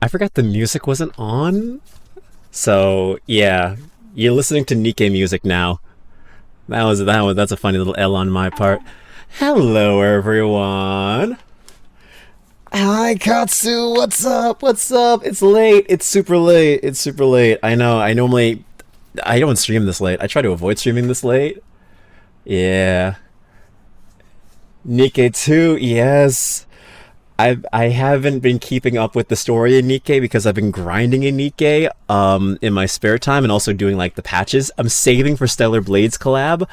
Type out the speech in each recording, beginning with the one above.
I forgot the music wasn't on. So yeah, you're listening to Nikkei music now. That's a funny little L on my part. Hello everyone. Hi Katsu, what's up? What's up? It's late. It's super late. It's super late. I know. I don't stream this late. I try to avoid streaming this late. Yeah. Nikkei 2, yes. I haven't been keeping up with the story in Nikkei because I've been grinding in Nikkei in my spare time and also doing like the patches. I'm saving for Stellar Blades collab.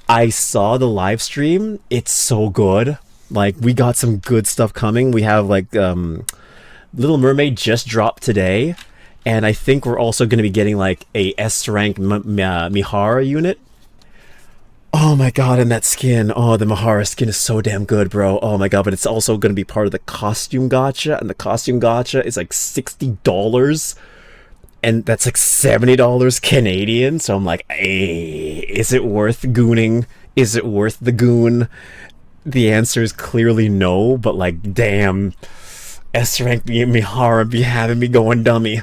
I saw the live stream. It's so good. Like we got some good stuff coming. We have like Little Mermaid just dropped today, and I think we're also going to be getting like a S rank Mihara unit. Oh my god, and that skin. Oh, the Mahara skin is so damn good, bro. Oh my god, but it's also going to be part of the costume gacha, and the costume gacha is like $60, and that's like $70 Canadian. So I'm like, hey, is it worth gooning? Is it worth the goon? The answer is clearly no, but like, damn, S rank Mihara be having me going dummy.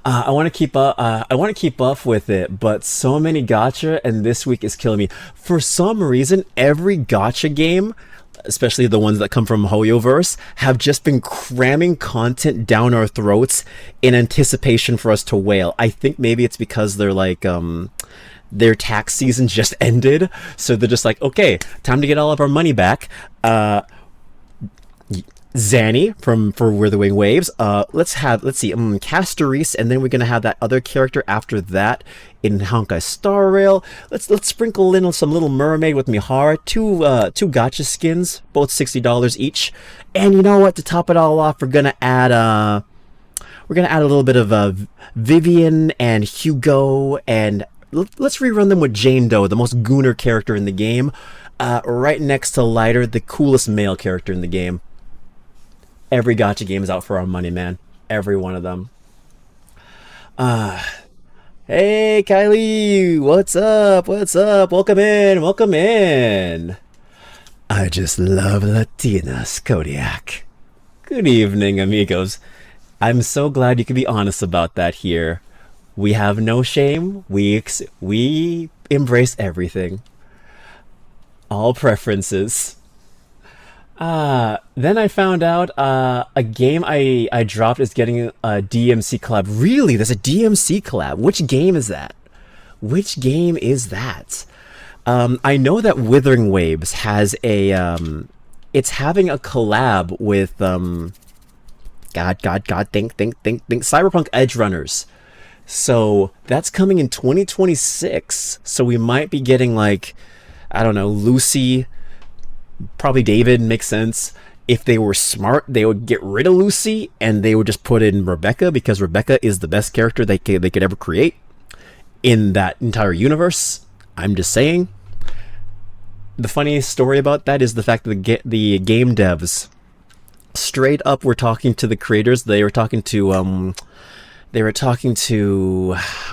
I want to keep up. I want to keep up with it, but so many gacha, and this week is killing me. For some reason, every gacha game, especially the ones that come from Hoyoverse, have just been cramming content down our throats in anticipation for us to wail. I think maybe it's because they're like their tax season just ended, so they're just like, okay, time to get all of our money back. Zanny from For Where the Wing Waves. Let's see, Castorise, and then we're gonna have that other character after that in Honkai Star Rail. Let's sprinkle in some Little Mermaid with Mihara. Two gotcha skins, both $60 each. And you know what? To top it all off, we're gonna add a little bit of Vivian and Hugo, and let's rerun them with Jane Doe, the most gooner character in the game, right next to Lighter, the coolest male character in the game. Every gacha game is out for our money, man. Every one of them. Hey, Kylie, what's up? What's up? Welcome in. Welcome in. I just love Latinas, Kodiak. Good evening, amigos. I'm so glad you can be honest about that here. We have no shame. We embrace everything. All preferences. Then I found out a game I dropped is getting a DMC collab. Really? There's a DMC collab. Which game is that? Which game is that? I know that Withering Waves has a it's having a collab with think Cyberpunk Edge Runners. So that's coming in 2026. So we might be getting like, I don't know, Lucy, probably David, makes sense. If they were smart, they would get rid of Lucy and they would just put in Rebecca, because Rebecca is the best character they could ever create in that entire universe. I'm just saying. The funniest story about that is the fact that the game devs straight up were talking to the creators. They were talking to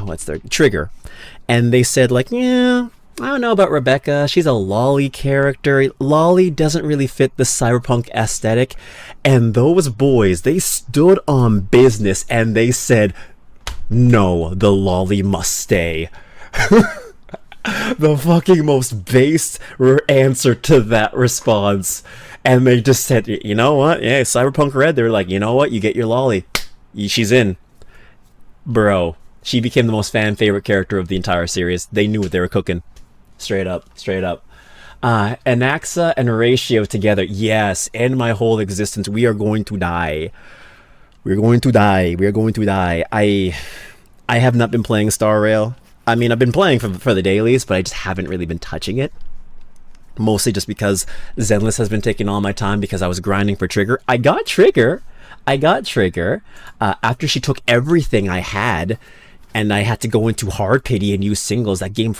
what's their Trigger, and they said like, yeah, I don't know about Rebecca. She's a lolly character. Lolly doesn't really fit the cyberpunk aesthetic. And those boys, they stood on business and they said, no, the lolly must stay. The fucking most base answer to that response. And they just said, you know what? Yeah, Cyberpunk Red. They were like, you know what? You get your lolly. She's in. Bro, she became the most fan favorite character of the entire series. They knew what they were cooking. Straight up. Anaxa and Ratio together. Yes, end my whole existence. We are going to die. We're going to die. I have not been playing Star Rail. I mean, I've been playing for the dailies, but I just haven't really been touching it. Mostly just because Zenless has been taking all my time because I was grinding for Trigger. I got Trigger. After she took everything I had, and I had to go into hard pity and use singles. That game,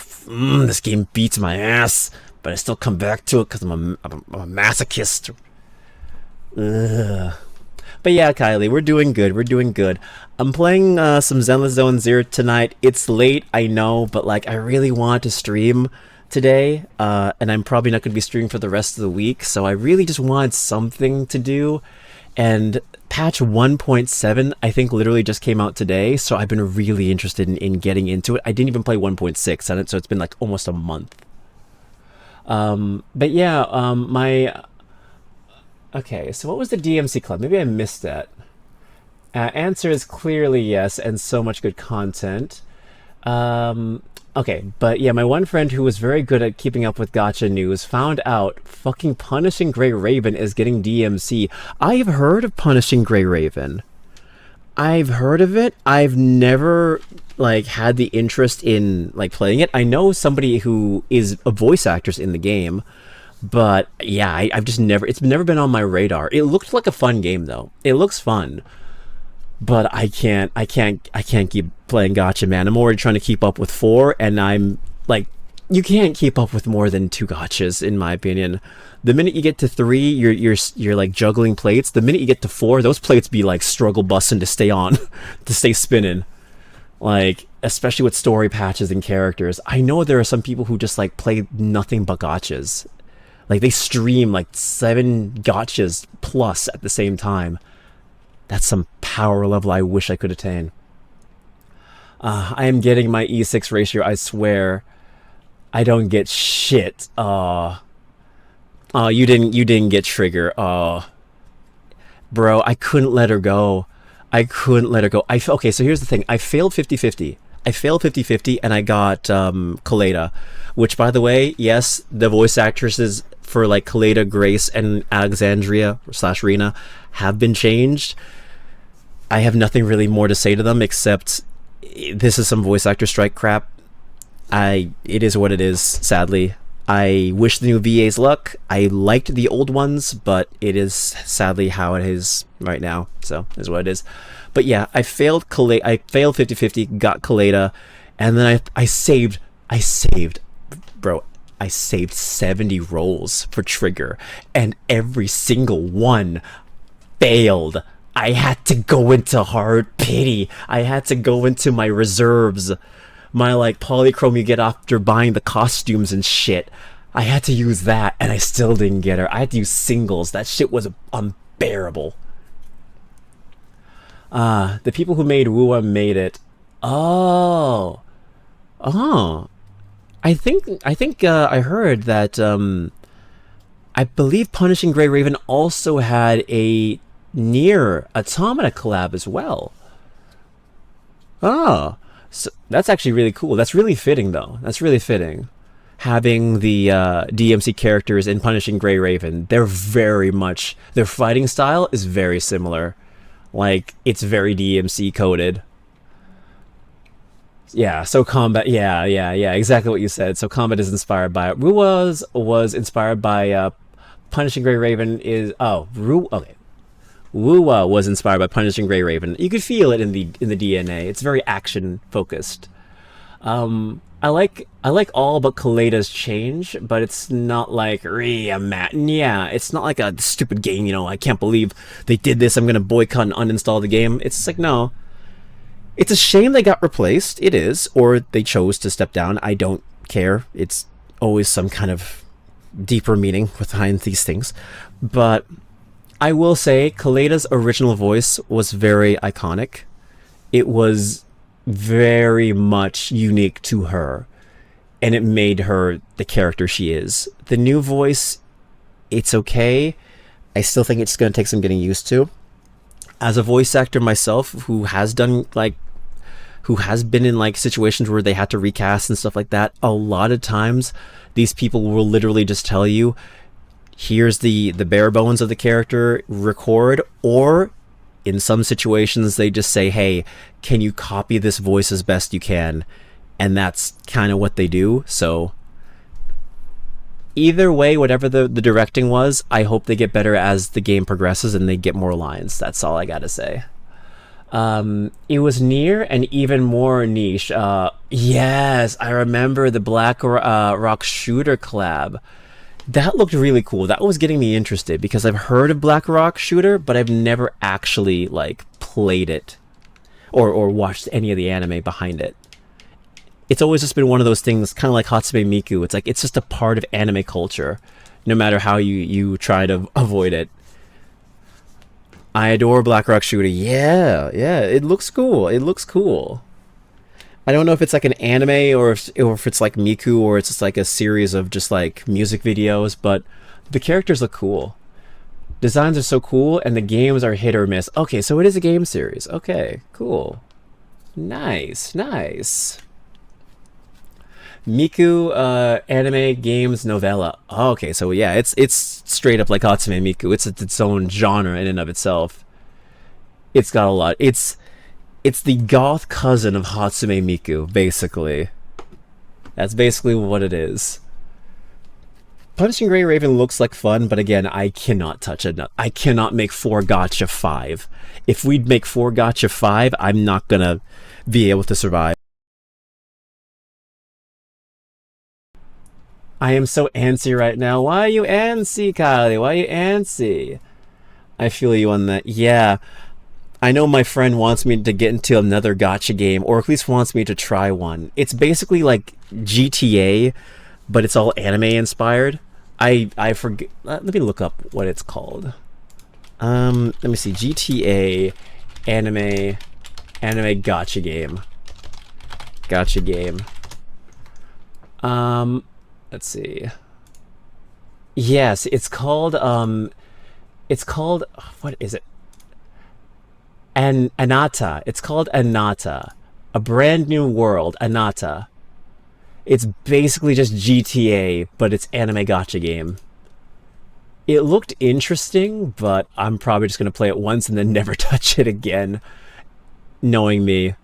this game beats my ass, but I still come back to it because I'm a masochist. Ugh. But yeah, Kylie, we're doing good. I'm playing some Zenless Zone Zero tonight. It's late, I know, but like I really want to stream today, and I'm probably not going to be streaming for the rest of the week, so I really just wanted something to do. And patch 1.7, I think, literally just came out today, so I've been really interested in getting into it. I didn't even play 1.6 on it, so it's been like almost a month. But yeah, okay, so what was the DMC club? Maybe I missed that. Answer is clearly yes, and so much good content. Okay, but yeah, my one friend who was very good at keeping up with Gatcha news found out fucking Punishing Grey Raven is getting DMC. I've heard of Punishing Grey Raven. I've heard of it. I've never like had the interest in like playing it. I know somebody who is a voice actress in the game, but yeah, I've just never. It's never been on my radar. It looked like a fun game though. It looks fun. But I can't keep playing Gatcha, man. I'm already trying to keep up with 4, and I'm like, you can't keep up with more than 2 Gachas, in my opinion. The minute you get to 3, you're like juggling plates. The minute you get to 4, those plates be like struggle busting to stay on, to stay spinning. Like, especially with story patches and characters. I know there are some people who just like play nothing but Gachas. Like they stream like 7 Gachas plus at the same time. That's some power level I wish I could attain. I am getting my E6 ratio, I swear. I don't get shit. You didn't get Trigger. Bro, I couldn't let her go. Okay, so here's the thing. I failed 50-50. And I got Kaleda, which, by the way, yes, the voice actresses for like Kaleda, Grace, and Alexandria / Rena have been changed. I have nothing really more to say to them except this is some voice actor strike crap. It is what it is, sadly. I wish the new VAs luck. I liked the old ones, but it is sadly how it is right now. So, is what it is. But yeah, I failed 50-50, got Kaleda, and then I saved, bro, I saved 70 rolls for Trigger, and every single one failed. I had to go into hard pity. I had to go into my reserves. My like polychrome you get after buying the costumes and shit. I had to use that and I still didn't get her. I had to use singles. That shit was unbearable. The people who made Wua made it. Oh. I think I heard that I believe Punishing Grey Raven also had a Nier Automata collab as well. So that's actually really cool. That's really fitting though. That's really fitting. Having the DMC characters in Punishing Grey Raven, they're very much, their fighting style is very similar. Like, it's very DMC coded. Yeah, so combat, yeah, exactly what you said. So combat is inspired by it. Rua's was inspired by Punishing Grey Raven is, okay. Wua was inspired by Punishing Grey Raven. You could feel it in the DNA. It's very action focused. I like all but Kaleda's change, but it's not like yeah, it's not like a stupid game, you know, I can't believe they did this, I'm gonna boycott and uninstall the game. It's like, no. It's a shame they got replaced, it is, or they chose to step down. I don't care. It's always some kind of deeper meaning behind these things. But I will say, Kaleda's original voice was very iconic. It was very much unique to her, and it made her the character she is. The new voice, it's okay. I still think it's going to take some getting used to. As a voice actor myself, who has been in like situations where they had to recast and stuff like that, a lot of times these people will literally just tell you, here's the bare bones of the character, record, or in some situations they just say, hey, can you copy this voice as best you can? And that's kind of what they do. So either way, whatever the directing was, I hope they get better as the game progresses and they get more lines. That's all I gotta say. It was near and even more niche. Yes, I remember the Black Rock Shooter collab. That looked really cool. That was getting me interested because I've heard of Black Rock Shooter, but I've never actually like played it or watched any of the anime behind it. It's always just been one of those things, kind of like Hatsune Miku. It's like, it's just a part of anime culture, no matter how you try to avoid it. I adore Black Rock Shooter. Yeah, yeah, it looks cool. It looks cool. I don't know if it's like an anime or if it's like Miku or it's just like a series of just like music videos, but the characters look cool. Designs are so cool, and the games are hit or miss. Okay, so it is a game series. Okay, cool. Nice, nice. Miku anime games novella. Okay, so yeah, it's straight up like Hatsume Miku. It's own genre in and of itself. It's got a lot. It's the goth cousin of Hatsume Miku, basically. That's basically what it is. Punishing Gray Raven looks like fun, but again, I cannot touch it. I cannot make 4 Gotcha 5. If we'd make 4 Gotcha 5, I'm not gonna be able to survive. I am so antsy right now. Why are you antsy, Kylie? Why are you antsy? I feel you on that. Yeah, I know my friend wants me to get into another Gotcha game, or at least wants me to try one. It's basically like GTA, but it's all anime inspired. I forget. Let me look up what it's called. Let me see. GTA anime Gotcha game. Gotcha game. Let's see. Yes, it's called what is it? Anata. It's called Anata. A brand new world, Anata. It's basically just GTA, but it's anime Gotcha game. It looked interesting, but I'm probably just gonna play it once and then never touch it again. Knowing me.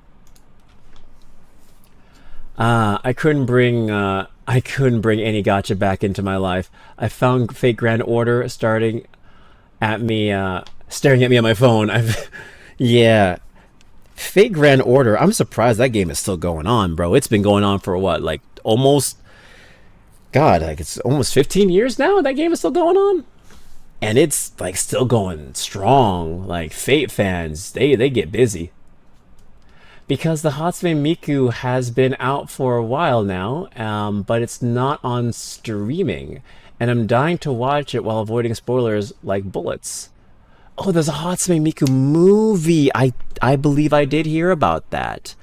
I couldn't bring any Gotcha back into my life. I found Fate Grand Order staring at me on my phone. Yeah. Fate Grand Order, I'm surprised that game is still going on, bro. It's been going on for what, like almost, God, like it's almost 15 years now. That game is still going on, and it's like still going strong. Like Fate fans, they get busy because the Hatsune Miku has been out for a while now, but it's not on streaming, and I'm dying to watch it while avoiding spoilers like bullets. Oh, there's a Hatsune Miku movie. I believe I did hear about that.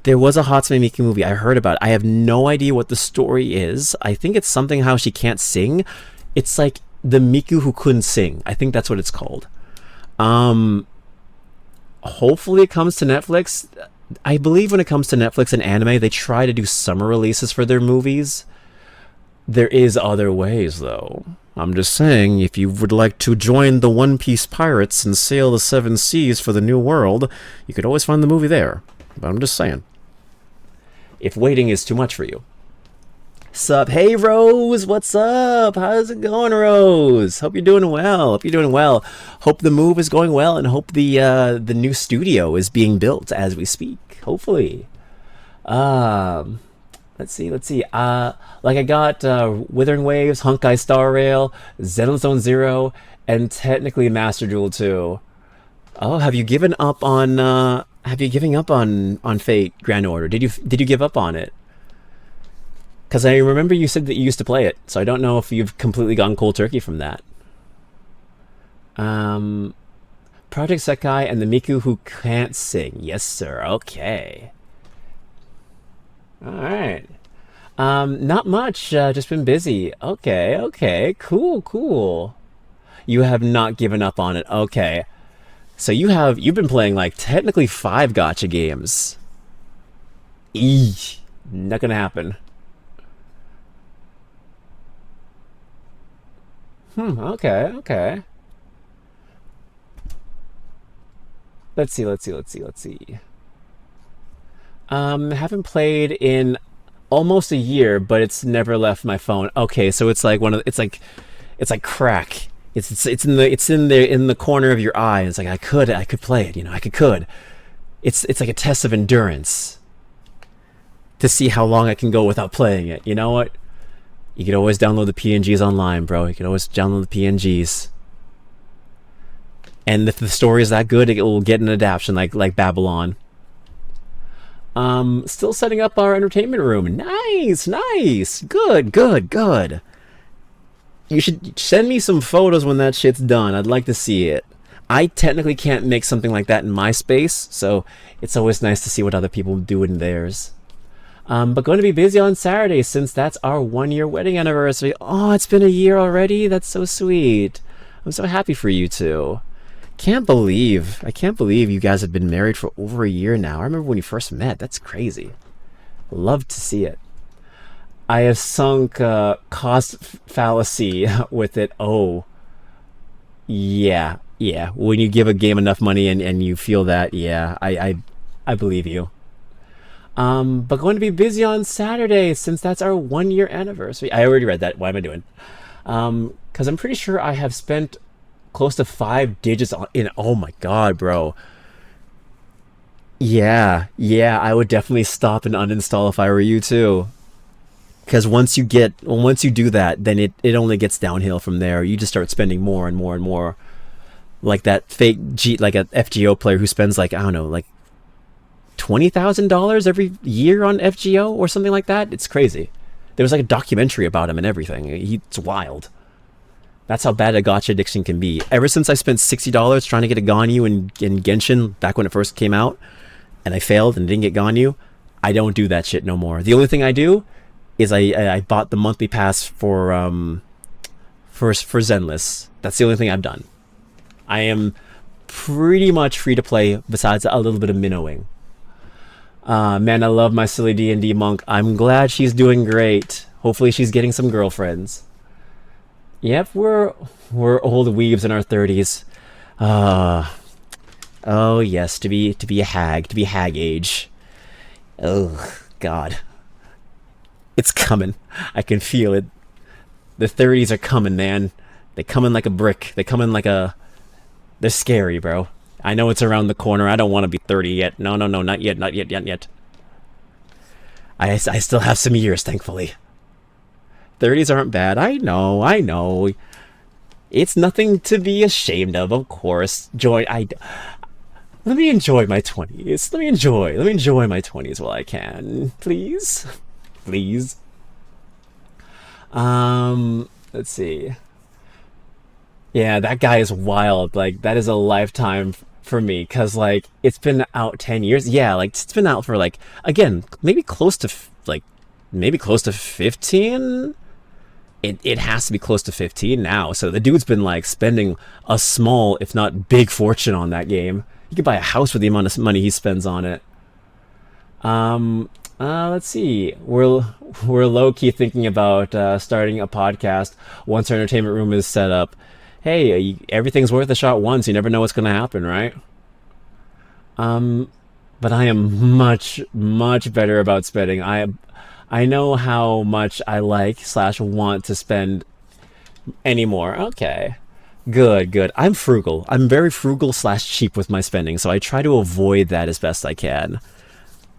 There was a Hatsune Miku movie. I heard about it. I have no idea what the story is. I think it's something how she can't sing. It's like the Miku who couldn't sing. I think that's what it's called. Hopefully it comes to Netflix. I believe when it comes to Netflix and anime, they try to do summer releases for their movies. There is other ways, though. I'm just saying, if you would like to join the One Piece pirates and sail the 7 seas for the New World, you could always find the movie there. But I'm just saying. If waiting is too much for you. Sup? Hey, Rose! What's up? How's it going, Rose? Hope you're doing well. Hope you're doing well. Hope the move is going well, and hope the new studio is being built as we speak. Hopefully. Let's see. Like I got Withering Waves, Honkai Star Rail, Zenless Zone Zero, and technically Master Duel 2. Oh, have you given up on Fate Grand Order? Did you give up on it? Because I remember you said that you used to play it, so I don't know if you've completely gone cold turkey from that. Project Sekai and the Miku who can't sing. Yes, sir. Okay. All right. Not much. Just been busy. Okay. Cool. You have not given up on it. Okay. So you've been playing like technically 5 Gotcha games. Not gonna happen. Okay. Let's see. Haven't played in almost a year, but it's never left my phone. Okay, so it's like it's like crack. It's in the corner of your eye. It's like I could play it, I could. It's like a test of endurance to see how long I can go without playing it. You know what? You can always download the PNGs online, bro. You can always download the PNGs. And if the story is that good, it will get an adaptation like Babylon. Still setting up our entertainment room. Nice. Good. You should send me some photos when that shit's done. I'd like to see it. I technically can't make something like that in my space, so it's always nice to see what other people do in theirs. But going to be busy on Saturday since that's our 1 year wedding anniversary. Oh, it's been a year already? That's so sweet. I'm so happy for you two. I can't believe you guys have been married for over a year now. I remember when you first met. That's crazy. Love to see it. I have sunk cost fallacy with it. Oh, yeah, yeah. When you give a game enough money and you feel that, yeah, I believe you. But going to be busy on Saturday since that's our 1 year anniversary. I already read that. Why am I doing? Because I'm pretty sure I have spent close to 5 digits on in. Oh my god, bro. Yeah, yeah. I would definitely stop and uninstall if I were you too. Because once you do that, then it only gets downhill from there. You just start spending more and more and more. Like that fake like a FGO player who spends like, I don't know, like $20,000 every year on FGO or something like that. It's crazy. There was like a documentary about him and everything. It's wild. That's how bad a gacha addiction can be. Ever since I spent $60 trying to get a Ganyu in Genshin back when it first came out, and I failed and didn't get Ganyu, I don't do that shit no more. The only thing I do is I bought the monthly pass for Zenless. That's the only thing I've done. I am pretty much free to play besides a little bit of minnowing. Man, I love my silly D&D monk. I'm glad she's doing great. Hopefully she's getting some girlfriends. Yep, we're old weebs in our 30s. Oh yes, to be a hag, to be hag age. Oh god. It's coming. I can feel it. The 30s are coming, man. They come in like a brick. They come in like a... They're scary, bro. I know it's around the corner. I don't want to be 30 yet. No, no, no, not yet, not yet, not yet. I still have some years, thankfully. 30s aren't bad. I know, I know. It's nothing to be ashamed of course. Let me enjoy my 20s. Let me enjoy my 20s while I can. Please? Please? Let's see. Yeah, that guy is wild. Like, that is a lifetime for me. Because, like, it's been out 10 years. Yeah, like, it's been out for, like, again, maybe close to 15? It has to be close to 15 now. So the dude's been, like, spending a small, if not big fortune on that game. You could buy a house with the amount of money he spends on it. Let's see. We're low-key thinking about starting a podcast once our entertainment room is set up. Hey, everything's worth a shot once. You never know what's going to happen, right? But I am much, much better about spending. I know how much I like/want to spend anymore. Okay. Good, good. I'm frugal. I'm very frugal/cheap with my spending, so I try to avoid that as best I can.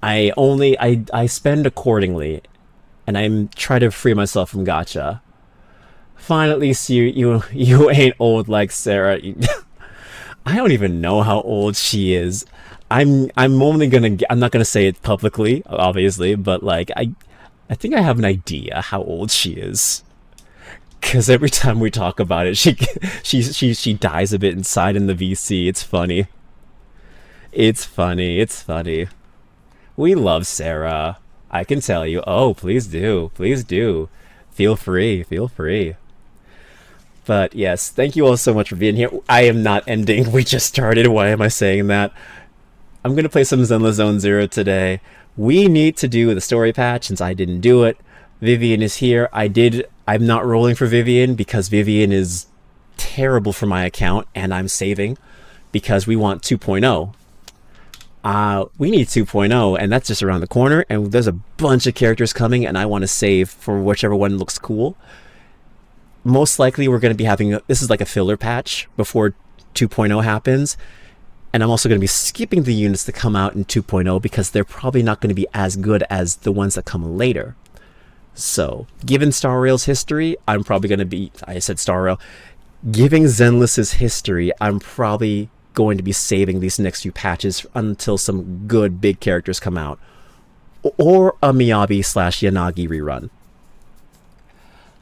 I spend accordingly, and I try to free myself from Gatcha. Fine, at least you ain't old like Sarah. I don't even know how old she is. I'm not gonna say it publicly, obviously, but like I think I have an idea how old she is. Cause every time we talk about it, she dies a bit inside in the VC. It's funny. It's funny. It's funny. We love Sarah. I can tell you. Oh, please do. Please do. Feel free. Feel free. But yes, thank you all so much for being here. I am not ending. We just started. Why am I saying that? I'm going to play some Zenless Zone Zero today. We need to do the story patch since I didn't do it. Vivian is here. I'm not rolling for Vivian because Vivian is terrible for my account and I'm saving because we want 2.0. We need 2.0 and that's just around the corner and there's a bunch of characters coming and I want to save for whichever one looks cool. Most likely we're going to be having, this is like a filler patch before 2.0 happens. And I'm also going to be skipping the units that come out in 2.0 because they're probably not going to be as good as the ones that come later. So, given Star Rail's history, I'm probably going to be, I said Star Rail, giving Zenless's history, I'm probably going to be saving these next few patches until some good big characters come out. Or a Miyabi/Yanagi rerun.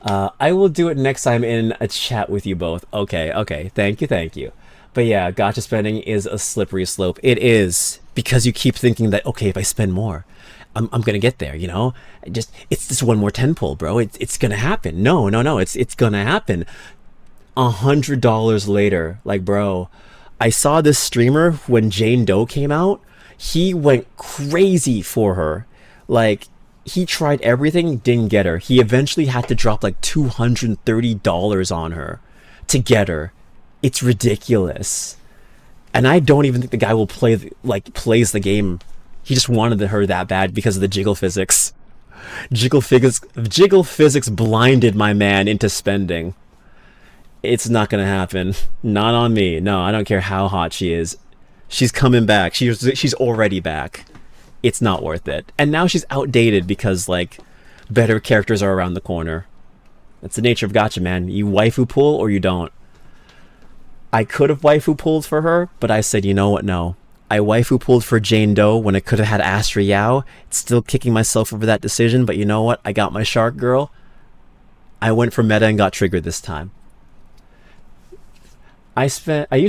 I will do it next time in a chat with you both. Okay, okay. Thank you, thank you. But yeah, gacha spending is a slippery slope. It is because you keep thinking that, okay, if I spend more, I'm gonna get there. You know, it's just one more 10 pull, bro. It's gonna happen. No, no, no. It's gonna happen. $100 later, like, bro, I saw this streamer when Jane Doe came out. He went crazy for her. Like, he tried everything, didn't get her. He eventually had to drop like $230 on her to get her. It's ridiculous. And I don't even think the guy will plays the game. He just wanted her that bad because of the jiggle physics. Jiggle physics blinded my man into spending. It's not gonna happen. Not on me. No, I don't care how hot she is. She's coming back. She's already back. It's not worth it. And now she's outdated because, like, better characters are around the corner. That's the nature of gacha, man. You waifu pull or you don't. I could have waifu pulled for her, but I said, you know what, no. I waifu pulled for Jane Doe when I could have had Astra Yao. It's still kicking myself over that decision, but you know what? I got my shark girl. I went for meta and got triggered this time. I used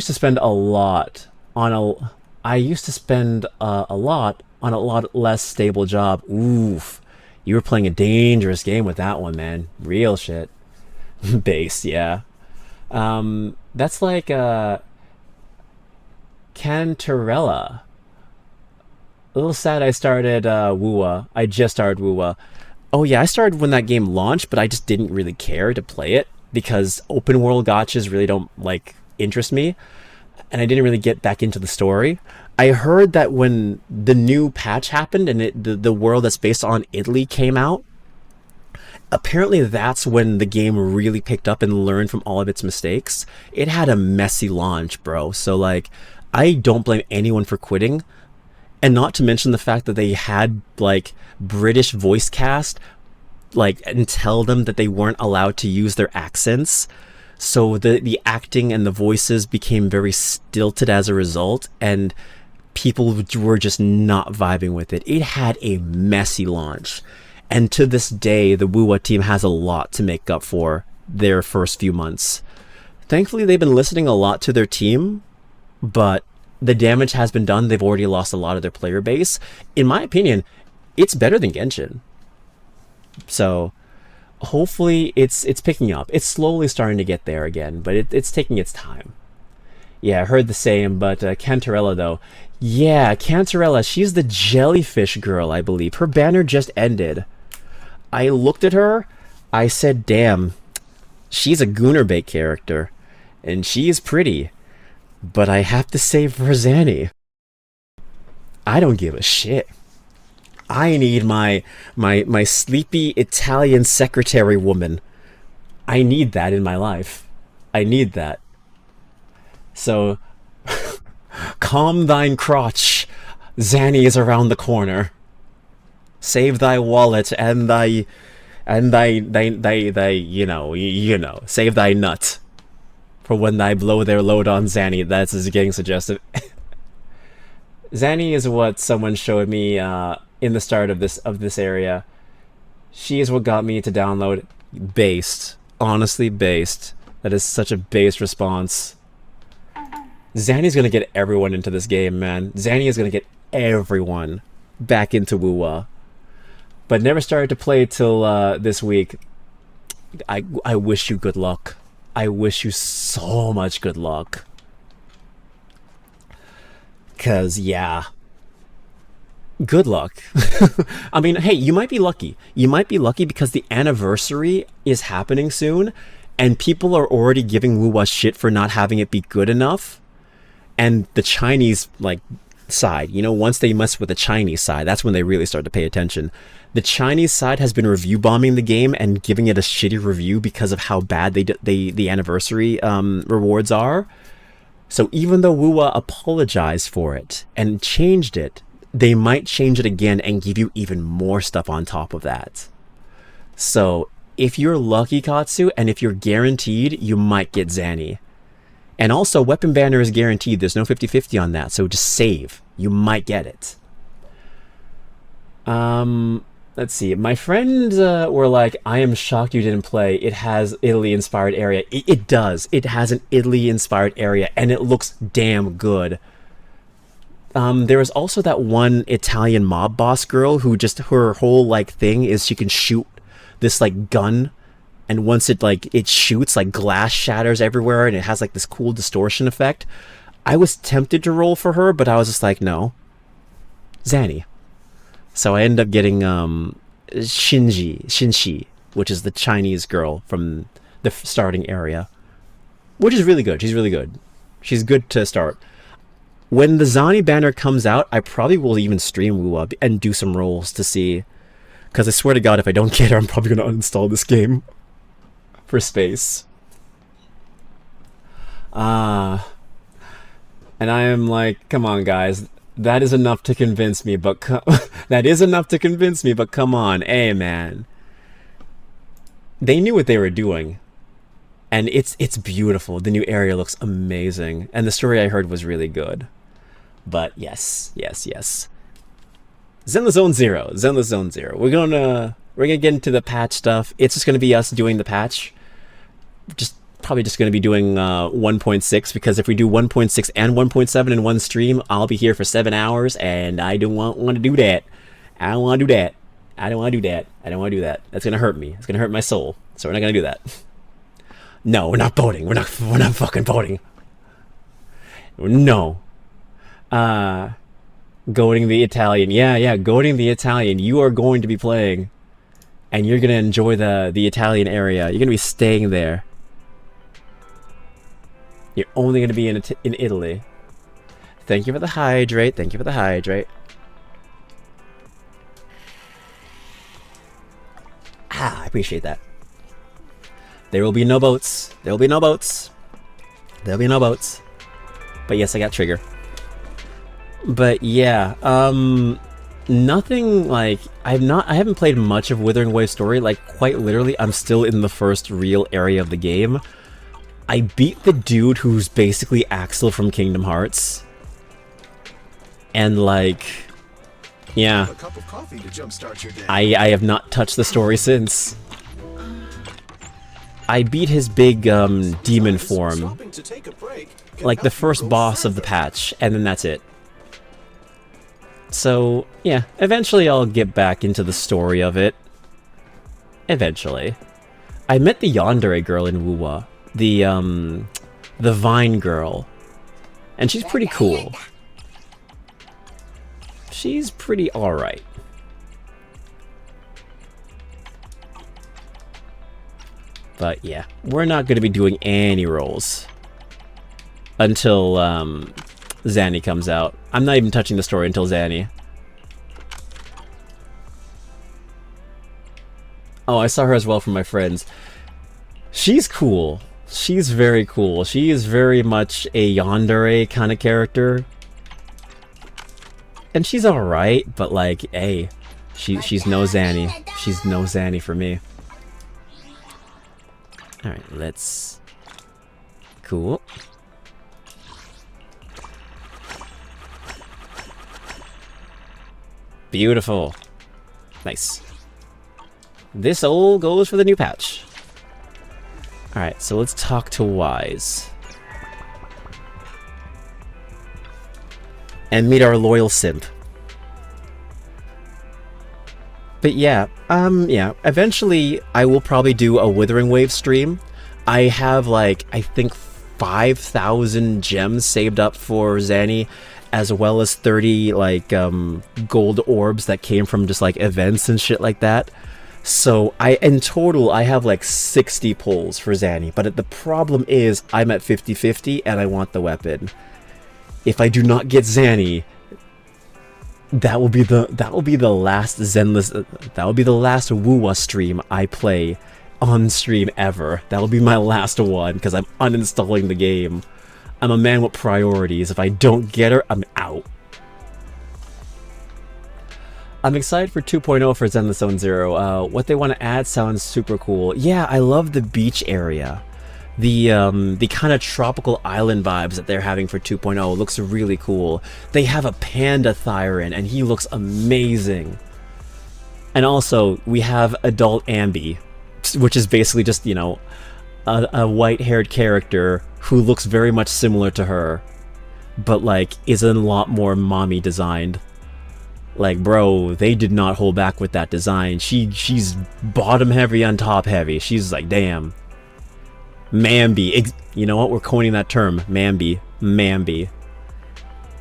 to spend a lot on a lot less stable job. Oof. You were playing a dangerous game with that one, man. Real shit. Base, yeah. That's like Cantarella. A little sad I started Wuwa. I just started Wuwa. Oh yeah, I started when that game launched, but I just didn't really care to play it because open world gachas really don't like interest me, and I didn't really get back into the story. I heard that when the new patch happened and the world that's based on Italy came out, apparently that's when the game really picked up and learned from all of its mistakes. It had a messy launch, bro. So like, I don't blame anyone for quitting. And not to mention the fact that they had like British voice cast, like, and tell them that they weren't allowed to use their accents. So the acting and the voices became very stilted as a result, and people were just not vibing with it. It had a messy launch. And to this day, the Wuwa team has a lot to make up for their first few months. Thankfully, they've been listening a lot to their team, but the damage has been done. They've already lost a lot of their player base. In my opinion, it's better than Genshin. So hopefully it's picking up. It's slowly starting to get there again, but it's taking its time. Yeah, I heard the same, but Cantarella though. Yeah, Cantarella, she's the jellyfish girl, I believe. Her banner just ended. I looked at her, I said, damn, she's a Goonerbait character, and she is pretty, but I have to save for Zanny. I don't give a shit. I need my sleepy Italian secretary woman. I need that in my life. I need that. So, calm thine crotch. Zanny is around the corner. Save thy wallet and thy, you know, save thy nut. For when thy blow their load on Zanny. That's is getting suggestive. Zanny is what someone showed me in the start of this area. She is what got me to download. Based. Honestly based. That is such a based response. Zanny's gonna get everyone into this game, man. Zanny is gonna get everyone back into Wuwa. But never started to play till this week. I wish you good luck. I wish you so much good luck. 'Cause, yeah. Good luck. I mean, hey, you might be lucky. You might be lucky because the anniversary is happening soon, and people are already giving Wuwa shit for not having it be good enough. And the Chinese, like, side, you know, once they mess with the Chinese side, that's when they really start to pay attention. The Chinese side has been review bombing the game and giving it a shitty review because of how bad the anniversary rewards are. So even though Wuwa apologized for it and changed it, they might change it again and give you even more stuff on top of that. So if you're lucky, Katsu, and if you're guaranteed, you might get Zanny. And also, weapon banner is guaranteed. There's no 50-50 on that, so just save. You might get it. Let's see. My friends were like, I am shocked you didn't play. It has Italy-inspired area. It does. It has an Italy-inspired area, and it looks damn good. There is also that one Italian mob boss girl who just, her whole, like, thing is she can shoot this, like, gun, and once it, like, it shoots, like, glass shatters everywhere, and it has, like, this cool distortion effect. I was tempted to roll for her, but I was just like, no. Zanny. So I ended up getting Shinshi, which is the Chinese girl from the starting area, which is really good. She's really good. She's good to start. When the Zani banner comes out, I probably will even stream Wu Up and do some rolls to see. Because I swear to God, if I don't get her, I'm probably going to uninstall this game for space. And I am like, come on, guys. That is enough to convince me, but that is enough to convince me, but come on. Hey, man. They knew what they were doing. And it's beautiful. The new area looks amazing. And the story I heard was really good. But yes. Zenless Zone Zero. Zenless Zone Zero. We're gonna get into the patch stuff. It's just gonna be us doing the patch. Probably just going to be doing 1.6, because if we do 1.6 and 1.7 in one stream, I'll be here for 7 hours, and I don't want to do that. I don't want to do that. I don't want to do that. I don't want to do that. That's going to hurt me. It's going to hurt my soul. So we're not going to do that. No, we're not voting. We're not fucking voting. No. Goating the Italian. Yeah, goating the Italian. You are going to be playing, and you're going to enjoy the Italian area. You're going to be staying there. You're only going to be in Italy. Thank you for the hydrate. Thank you for the hydrate. I appreciate that. There will be no boats. There will be no boats. There'll be no boats. But yes, I got trigger. But yeah, nothing like, I haven't played much of Withering Wave story. Like, quite literally, I'm still in the first real area of the game. I beat the dude who's basically Axel from Kingdom Hearts. And like, yeah, a cup of coffee to jumpstart your day. I have not touched the story since. I beat his big demon form, like the first boss of the patch, and then that's it. So yeah, eventually I'll get back into the story of it. Eventually. I met the Yandere girl in Wuwa. The Vine girl. And she's pretty cool. She's pretty alright. But yeah, we're not going to be doing any rolls until Zanny comes out. I'm not even touching the story until Zanny. Oh, I saw her as well from my friends. She's cool. She's very cool. She is very much a yandere kind of character. And she's alright, but like, hey, she's no Zanny. She's no Zanny for me. Alright, let's... Cool. Beautiful. Nice. This all goes for the new patch. Alright, so let's talk to Wise. And meet our loyal simp. But yeah, eventually I will probably do a Withering Wave stream. I have like, I think 5,000 gems saved up for Zanny, as well as 30 like gold orbs that came from just like events and shit like that. So in total, I have like 60 pulls for Zanny, but the problem is I'm at 50-50 and I want the weapon. If I do not get Zanny, that will be the last Zenless, that will be the last Wuwa stream I play on stream ever. That will be my last one because I'm uninstalling the game. I'm a man with priorities. If I don't get her, I'm out. I'm excited for 2.0 for Zenless Zone Zero. What they want to add sounds super cool. Yeah, I love the beach area. The kind of tropical island vibes that they're having for 2.0 looks really cool. They have a panda Thyran, and he looks amazing. And also, we have adult Ambi, which is basically just, you know, a white-haired character who looks very much similar to her, but, like, is a lot more mommy designed. Like, bro, they did not hold back with that design. She's bottom heavy on top heavy. She's like, damn. Mambi. You know what? We're coining that term. Mambi. Mambi.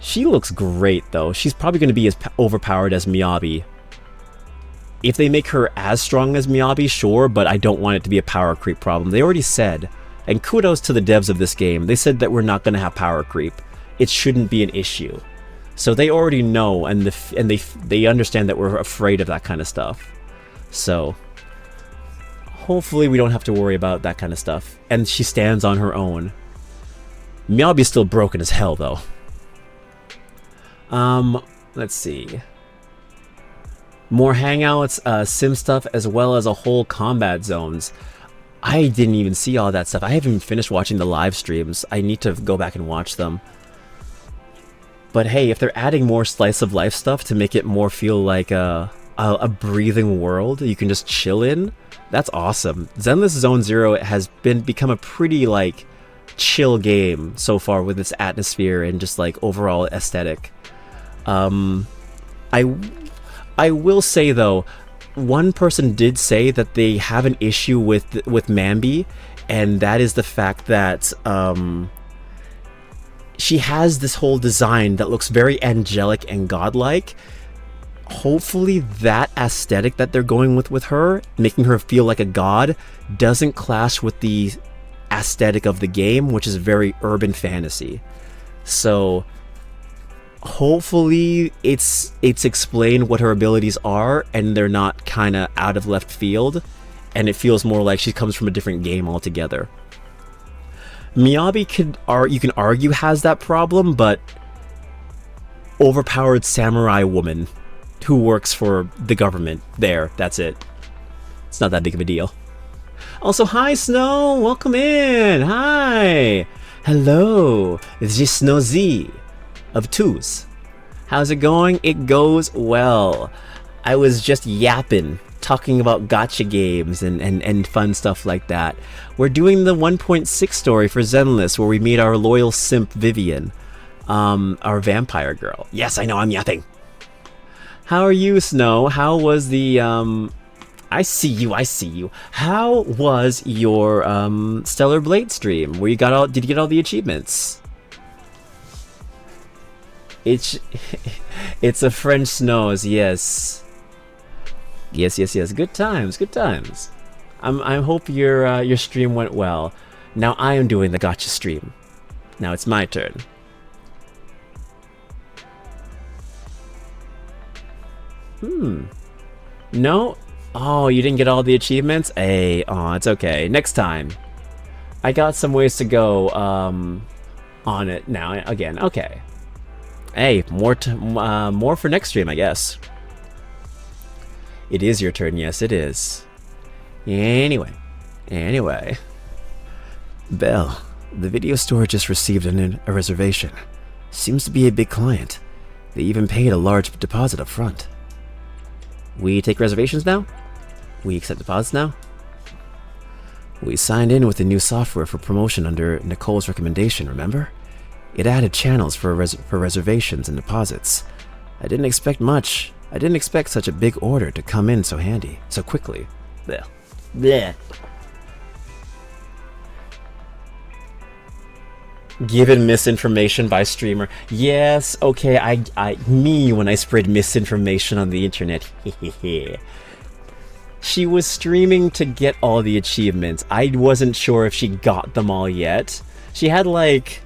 She looks great, though. She's probably going to be as overpowered as Miyabi. If they make her as strong as Miyabi, sure, but I don't want it to be a power creep problem. They already said, and kudos to the devs of this game, they said that we're not going to have power creep. It shouldn't be an issue. So they already know, and they understand that we're afraid of that kind of stuff. So hopefully we don't have to worry about that kind of stuff. And she stands on her own. Miyabi's still broken as hell, though. Let's see. More hangouts, sim stuff, as well as a whole combat zones. I didn't even see all that stuff. I haven't even finished watching the live streams. I need to go back and watch them. But hey, if they're adding more slice of life stuff to make it more feel like a breathing world you can just chill in, that's awesome. Zenless Zone Zero has become a pretty like chill game so far with its atmosphere and just like overall aesthetic. I will say though, one person did say that they have an issue with Mambi, and that is the fact that she has this whole design that looks very angelic and godlike. Hopefully that aesthetic that they're going with her, making her feel like a god, doesn't clash with the aesthetic of the game, which is very urban fantasy. So hopefully it's explained what her abilities are and they're not kind of out of left field, and it feels more like she comes from a different game altogether. Miyabi you can argue has that problem, but overpowered samurai woman who works for the government, that's it. It's not that big of a deal. Also, hi Snow, welcome in. Hi, hello, this is Snow Z of Twos. How's it going? It goes well. I was just yapping, talking about Gatcha games and fun stuff like that. We're doing the 1.6 story for Zenless, where we meet our loyal simp Vivian, our vampire girl. Yes, I know, I'm yapping. How are you, Snow? How was the I see you. How was your Stellar Blade stream? Where did you get all the achievements? It's a French Snows, yes. Yes. Good times. I hope your stream went well. Now I am doing the Gotcha stream. Now it's my turn. No? Oh, you didn't get all the achievements? Hey, oh, it's okay. Next time. I got some ways to go on it now. Again, okay. Hey, more for next stream, I guess. It is your turn. Yes, it is. Anyway. Belle, the video store just received a reservation. Seems to be a big client. They even paid a large deposit up front. We take reservations now? We accept deposits now? We signed in with the new software for promotion under Nicole's recommendation, remember? It added channels for reservations and deposits. I didn't expect much. I didn't expect such a big order to come in so handy, so quickly. Blech. Blech. Given misinformation by streamer. Yes, okay, me when I spread misinformation on the internet. She was streaming to get all the achievements. I wasn't sure if she got them all yet. She had like...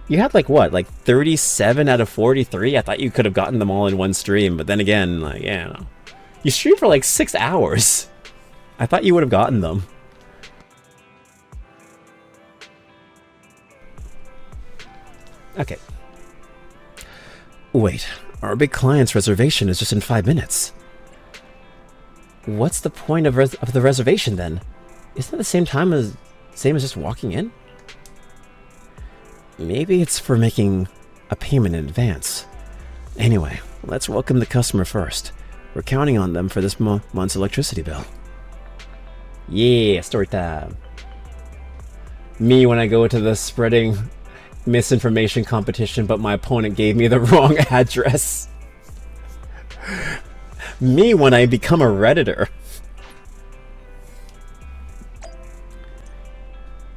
You had like what? Like 37 out of 43? I thought you could have gotten them all in one stream, but then again, like, yeah, no. You streamed for like 6 hours. I thought you would have gotten them. Okay. Wait, our big client's reservation is just in 5 minutes. What's the point of the reservation then? Isn't it the same as just walking in? Maybe it's for making a payment in advance. Anyway, let's welcome the customer first. We're counting on them for this month's electricity bill. Yeah, story time. Me when I go to the spreading misinformation competition, but my opponent gave me the wrong address. Me when I become a Redditor.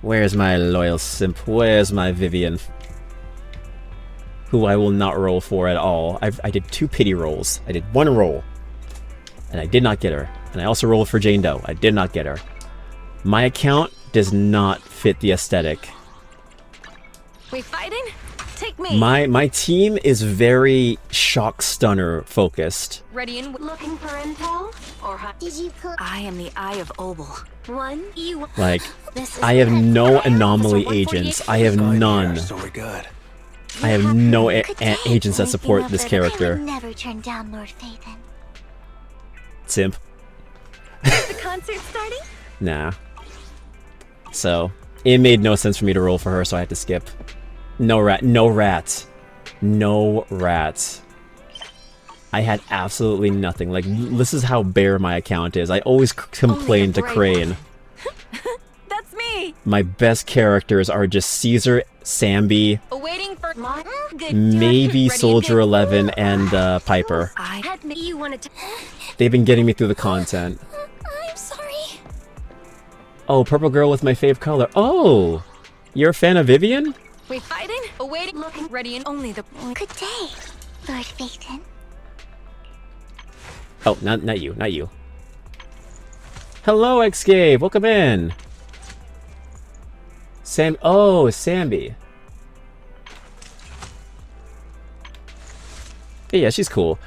Where's my loyal simp? Where's my Vivian? Who I will not roll for at all. I did 2 pity rolls. I did 1 roll. And I did not get her. And I also rolled for Jane Doe. I did not get her. My account does not fit the aesthetic. We fighting? Take me. My team is very shock stunner focused. Ready and looking for intel? Or did you put? I am the Eye of Obel. One you like I have no anomaly agents. I have none. So we're good. I have no agents that support this character. I would never turn down Lord Phaethon. Simp. The concert starting? Nah. So it made no sense for me to roll for her, so I had to skip. No rats. I had absolutely nothing. Like, this is how bare my account is. I always complain to Crane. That's me. My best characters are just Seezer, Sambi, Awaiting for maybe Soldier 11, and Piper. I had you wanted to. They've been getting me through the content. I'm sorry. Oh, purple girl with my fave color. Oh, you're a fan of Vivian? We fighting? Awaiting, looking, ready, and only the. Good day, Lord Phaethon. Oh, not you. Hello, Xscape. Welcome in. Sambi. Yeah, she's cool.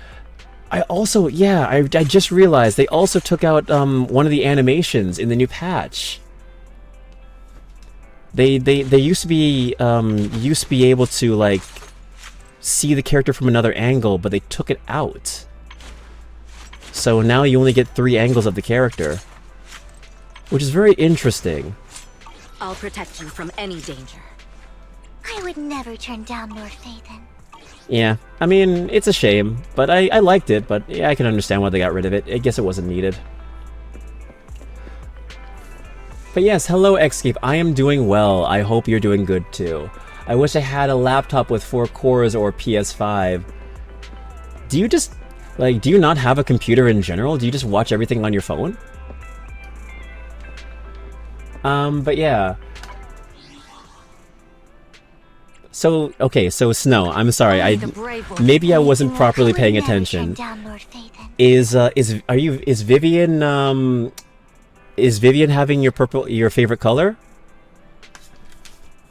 I just realized they also took out one of the animations in the new patch. They used to be able to like see the character from another angle, but they took it out. So now you only get 3 angles of the character, which is very interesting. I'll protect you from any danger. I would never turn down Lord Phaethon. Yeah, I mean, it's a shame, but I liked it, but yeah, I can understand why they got rid of it. I guess it wasn't needed. But yes, hello Xscape, I am doing well. I hope you're doing good too. I wish I had a laptop with 4 cores or PS5. Do you not have a computer in general? Do you just watch everything on your phone? But yeah. So, okay, so Snow, I'm sorry, maybe I wasn't properly paying attention. Is Vivian having your favorite color?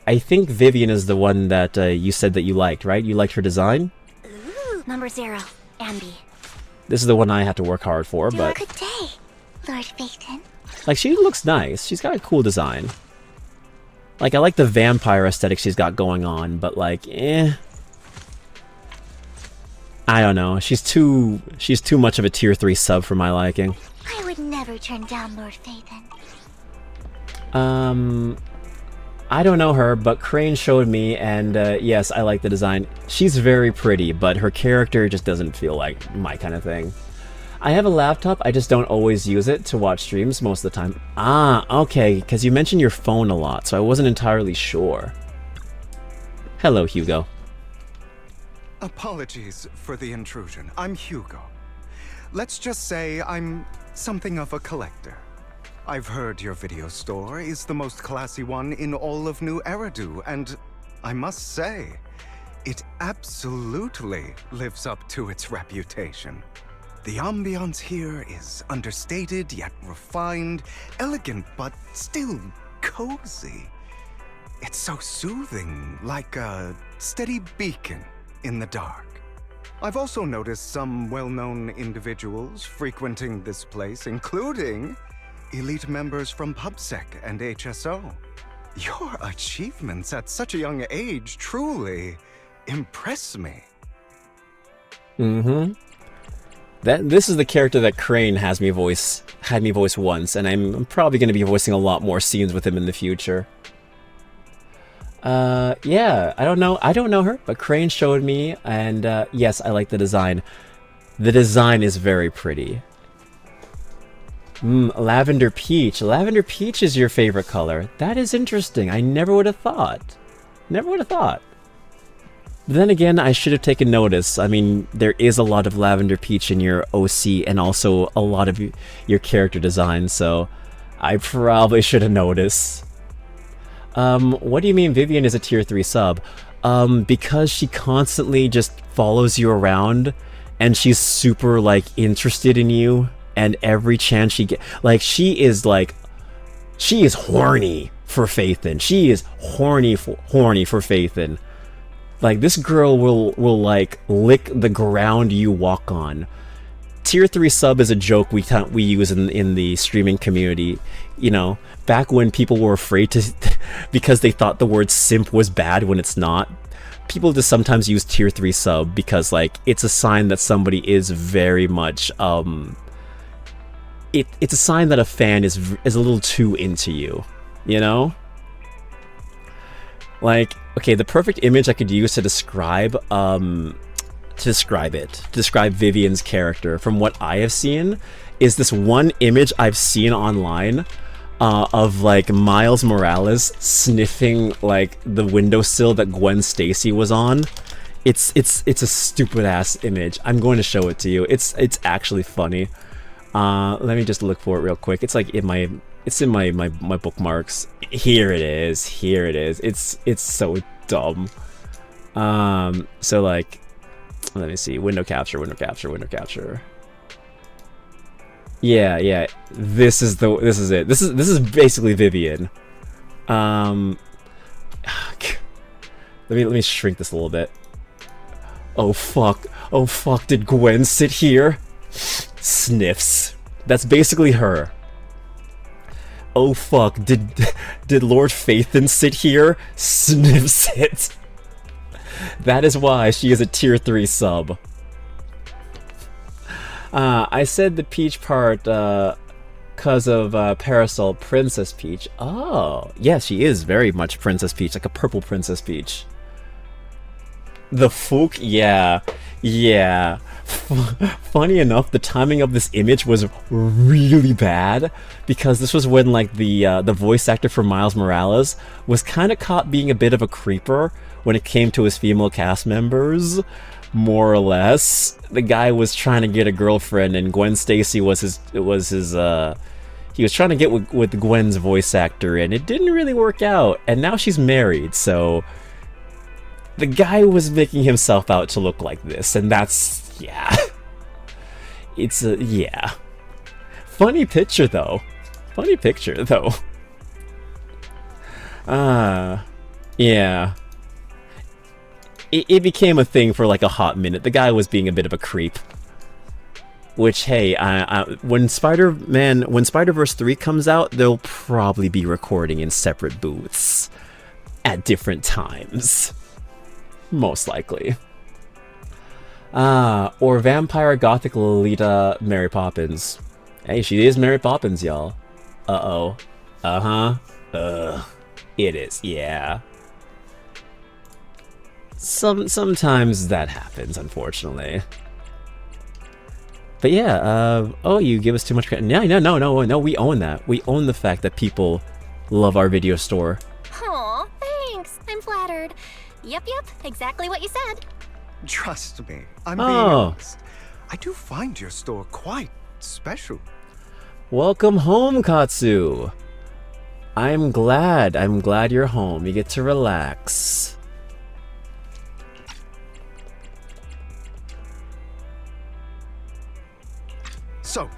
I think Vivian is the one that you said that you liked, right? You liked her design? Ooh, number 0, Ambi. This is the one I had to work hard for, but... Good day, Lord Phaethon. Like, she looks nice. She's got a cool design. Like, I like the vampire aesthetic she's got going on, but like, I don't know. She's too much of a tier 3 sub for my liking. I would never turn down Lord Phaethon. I don't know her, but Crane showed me, and yes, I like the design. She's very pretty, but her character just doesn't feel like my kind of thing. I have a laptop, I just don't always use it to watch streams most of the time. Ah, okay, because you mentioned your phone a lot, so I wasn't entirely sure. Hello, Hugo. Apologies for the intrusion. I'm Hugo. Let's just say I'm something of a collector. I've heard your video store is the most classy one in all of New Eridu, and I must say, it absolutely lives up to its reputation. The ambiance here is understated yet refined, elegant but still cozy. It's so soothing, like a steady beacon in the dark. I've also noticed some well-known individuals frequenting this place, including elite members from PubSec and HSO. Your achievements at such a young age truly impress me. Mm-hmm. This is the character that Crane had me voice once, and I'm probably going to be voicing a lot more scenes with him in the future. Yeah, I don't know her, but Crane showed me, and yes, I like the design. The design is very pretty. Lavender peach. Lavender peach is your favorite color. That is interesting. I never would have thought. Never would have thought. But then again, I should have taken notice. I mean, there is a lot of lavender peach in your OC and also a lot of your character design, so I probably should have noticed. What do you mean Vivian is a tier 3 sub? Because she constantly just follows you around and she's super, like, interested in you, and every chance she gets, like, she is horny for Phaethon. She is horny for Phaethon. Like, this girl will like lick the ground you walk on. Tier 3 sub is a joke we use in the streaming community. You know, back when people were afraid to because they thought the word simp was bad when it's not. People just sometimes use tier 3 sub because, like, it's a sign that somebody is very much it's a sign that a fan is a little too into you, you know? Like, okay, the perfect image I could use to describe Vivian's character from what I have seen is this one image I've seen online of, like, Miles Morales sniffing, like, the windowsill that Gwen Stacy was on. It's a stupid ass image. I'm going to show it to you. It's actually funny. Let me just look for it real quick. It's like in my bookmarks. Here it is. Here it is. It's so dumb. So, like, let me see. Window capture. Yeah. This is it. This is basically Vivian. Let me shrink this a little bit. Oh fuck. Did Gwen sit here? Sniffs. That's basically her. Oh fuck. Did Lord Phaethon sit here? Sniffs it. That is why she is a tier 3 sub. I said the peach part because of Parasol Princess Peach. Oh, yeah, she is very much Princess Peach, like a purple Princess Peach. The Fook? Yeah. Funny enough, the timing of this image was really bad because this was when, like, the voice actor for Miles Morales was kind of caught being a bit of a creeper when it came to his female cast members, more or less. The guy was trying to get a girlfriend, and Gwen Stacy was his he was trying to get with Gwen's voice actor, and it didn't really work out. And now she's married, so the guy was making himself out to look like this, and that's, yeah. Yeah. Funny picture, though. Yeah. It became a thing for, like, a hot minute. The guy was being a bit of a creep. Which, hey, when Spider-Verse 3 comes out, they'll probably be recording in separate booths at different times. Most likely. Or Vampire Gothic Lolita Mary Poppins. Hey, she is Mary Poppins, y'all. Uh-oh. Uh-huh. It is, yeah. Sometimes that happens, unfortunately. But yeah, oh, you give us too much credit. No, we own that. We own the fact that people love our video store. Aw, thanks. I'm flattered. Yep, exactly what you said. Trust me, I'm being honest. I do find your store quite special. Welcome home, Katsu. I'm glad you're home. You get to relax. So,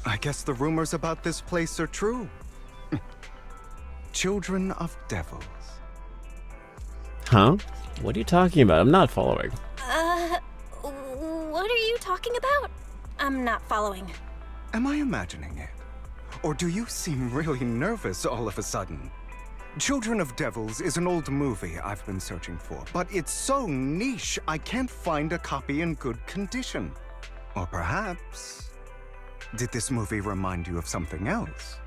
I guess the rumors about this place are true. Children of devils. Huh? What are you talking about? I'm not following. What are you talking about? I'm not following. Am I imagining it? Or do you seem really nervous all of a sudden? Children of Devils is an old movie I've been searching for, but it's so niche I can't find a copy in good condition. Or perhaps, did this movie remind you of something else?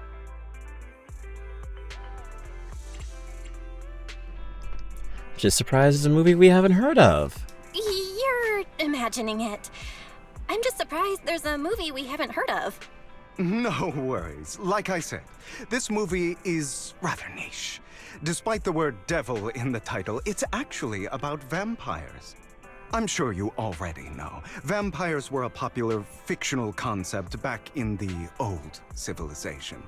Just surprised it's a movie we haven't heard of. You're imagining it. I'm just surprised there's a movie we haven't heard of. No worries. Like I said, this movie is rather niche. Despite the word devil in the title, it's actually about vampires. I'm sure you already know. Vampires were a popular fictional concept back in the old civilization.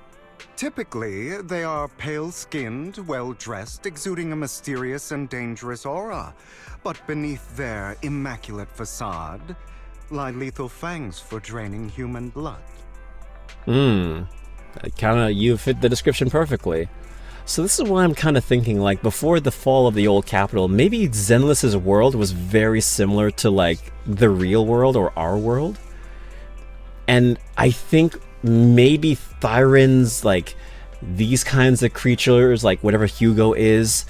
Typically, they are pale-skinned, well-dressed, exuding a mysterious and dangerous aura. But beneath their immaculate facade lie lethal fangs for draining human blood. You fit the description perfectly. So this is why I'm kind of thinking, like, before the fall of the old capital, maybe Zenless's world was very similar to, like, the real world or our world. And I think maybe Thyrans, like, these kinds of creatures, like whatever Hugo is,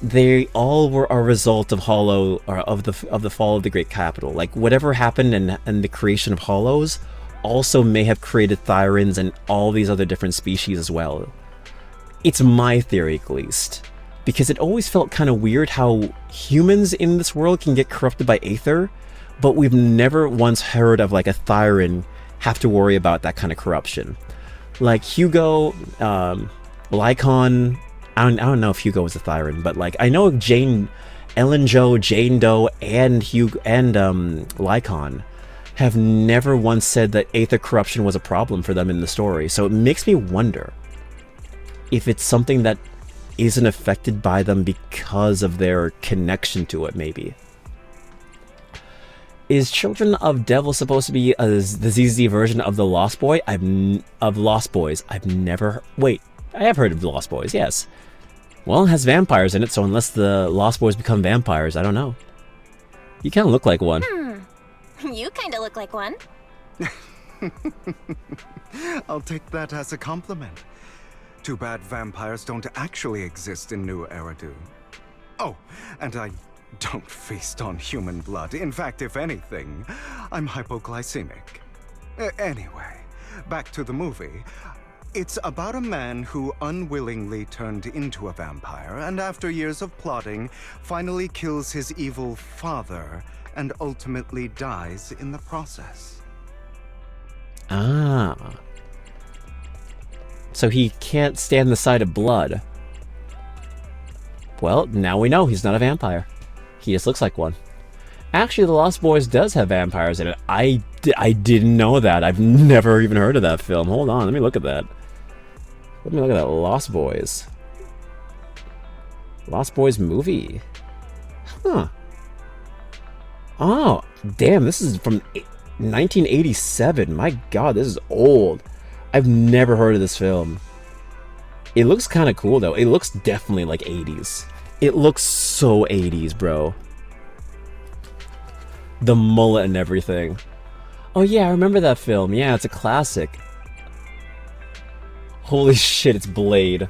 they all were a result of Hollow, or of the fall of the Great Capital. Like, whatever happened and the creation of Hollows also may have created Thyrans and all these other different species as well. It's my theory, at least. Because it always felt kind of weird how humans in this world can get corrupted by Aether, but we've never once heard of, like, a Thyran have to worry about that kind of corruption. Like, Hugo, Lycon, I don't know if Hugo was a Thyran, but, like, I know Ellen Jo, Jane Doe, and Hugo, and Lycon have never once said that Aether corruption was a problem for them in the story, so it makes me wonder if it's something that isn't affected by them because of their connection to it, maybe. Is Children of Devil supposed to be the ZZ version of the Lost Boy? Lost Boys. I've never... Wait, I have heard of the Lost Boys, yes. Well, it has vampires in it, so unless the Lost Boys become vampires, I don't know. You kind of look like one. You kind of look like one. I'll take that as a compliment. Too bad vampires don't actually exist in New Eridu. Oh, and I don't feast on human blood. In fact, if anything, I'm hypoglycemic. Anyway, back to the movie. It's about a man who unwillingly turned into a vampire, and after years of plotting, finally kills his evil father, and ultimately dies in the process. Ah. So he can't stand the sight of blood. Well, now we know he's not a vampire. He just looks like one. Actually, The Lost Boys does have vampires in it. I didn't know that. I've never even heard of that film. Hold on, let me look at that. Let me look at that Lost Boys. Lost Boys movie. Huh. Oh, damn, this is from 1987. My god, this is old. I've never heard of this film. It looks kind of cool, though. It looks definitely like 80s. It looks so 80s, bro. The mullet and everything. Oh yeah, I remember that film. Yeah, it's a classic. Holy shit, it's Blade.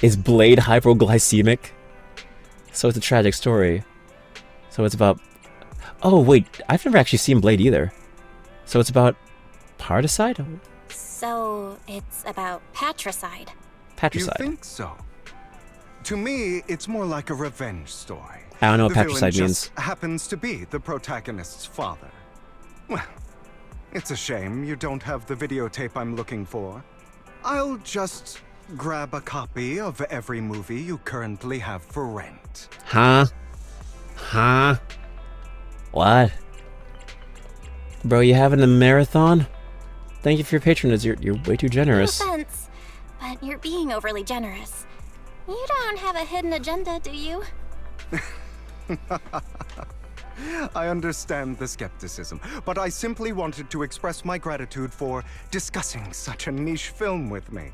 Is Blade hypoglycemic? So it's a tragic story. So it's about... Oh wait, I've never actually seen Blade either. So it's about particide? So it's about patricide. Patricide. You think so? To me, it's more like a revenge story. I don't know what The villain patricide means. just happens to be the protagonist's father. Well, it's a shame you don't have the videotape I'm looking for. I'll just grab a copy of every movie you currently have for rent. Huh? Huh? What? Bro, you having a marathon? Thank you for your patronage. You're way too generous. No offense, but you're being overly generous. You don't have a hidden agenda, do you? I understand the skepticism, but I simply wanted to express my gratitude for discussing such a niche film with me.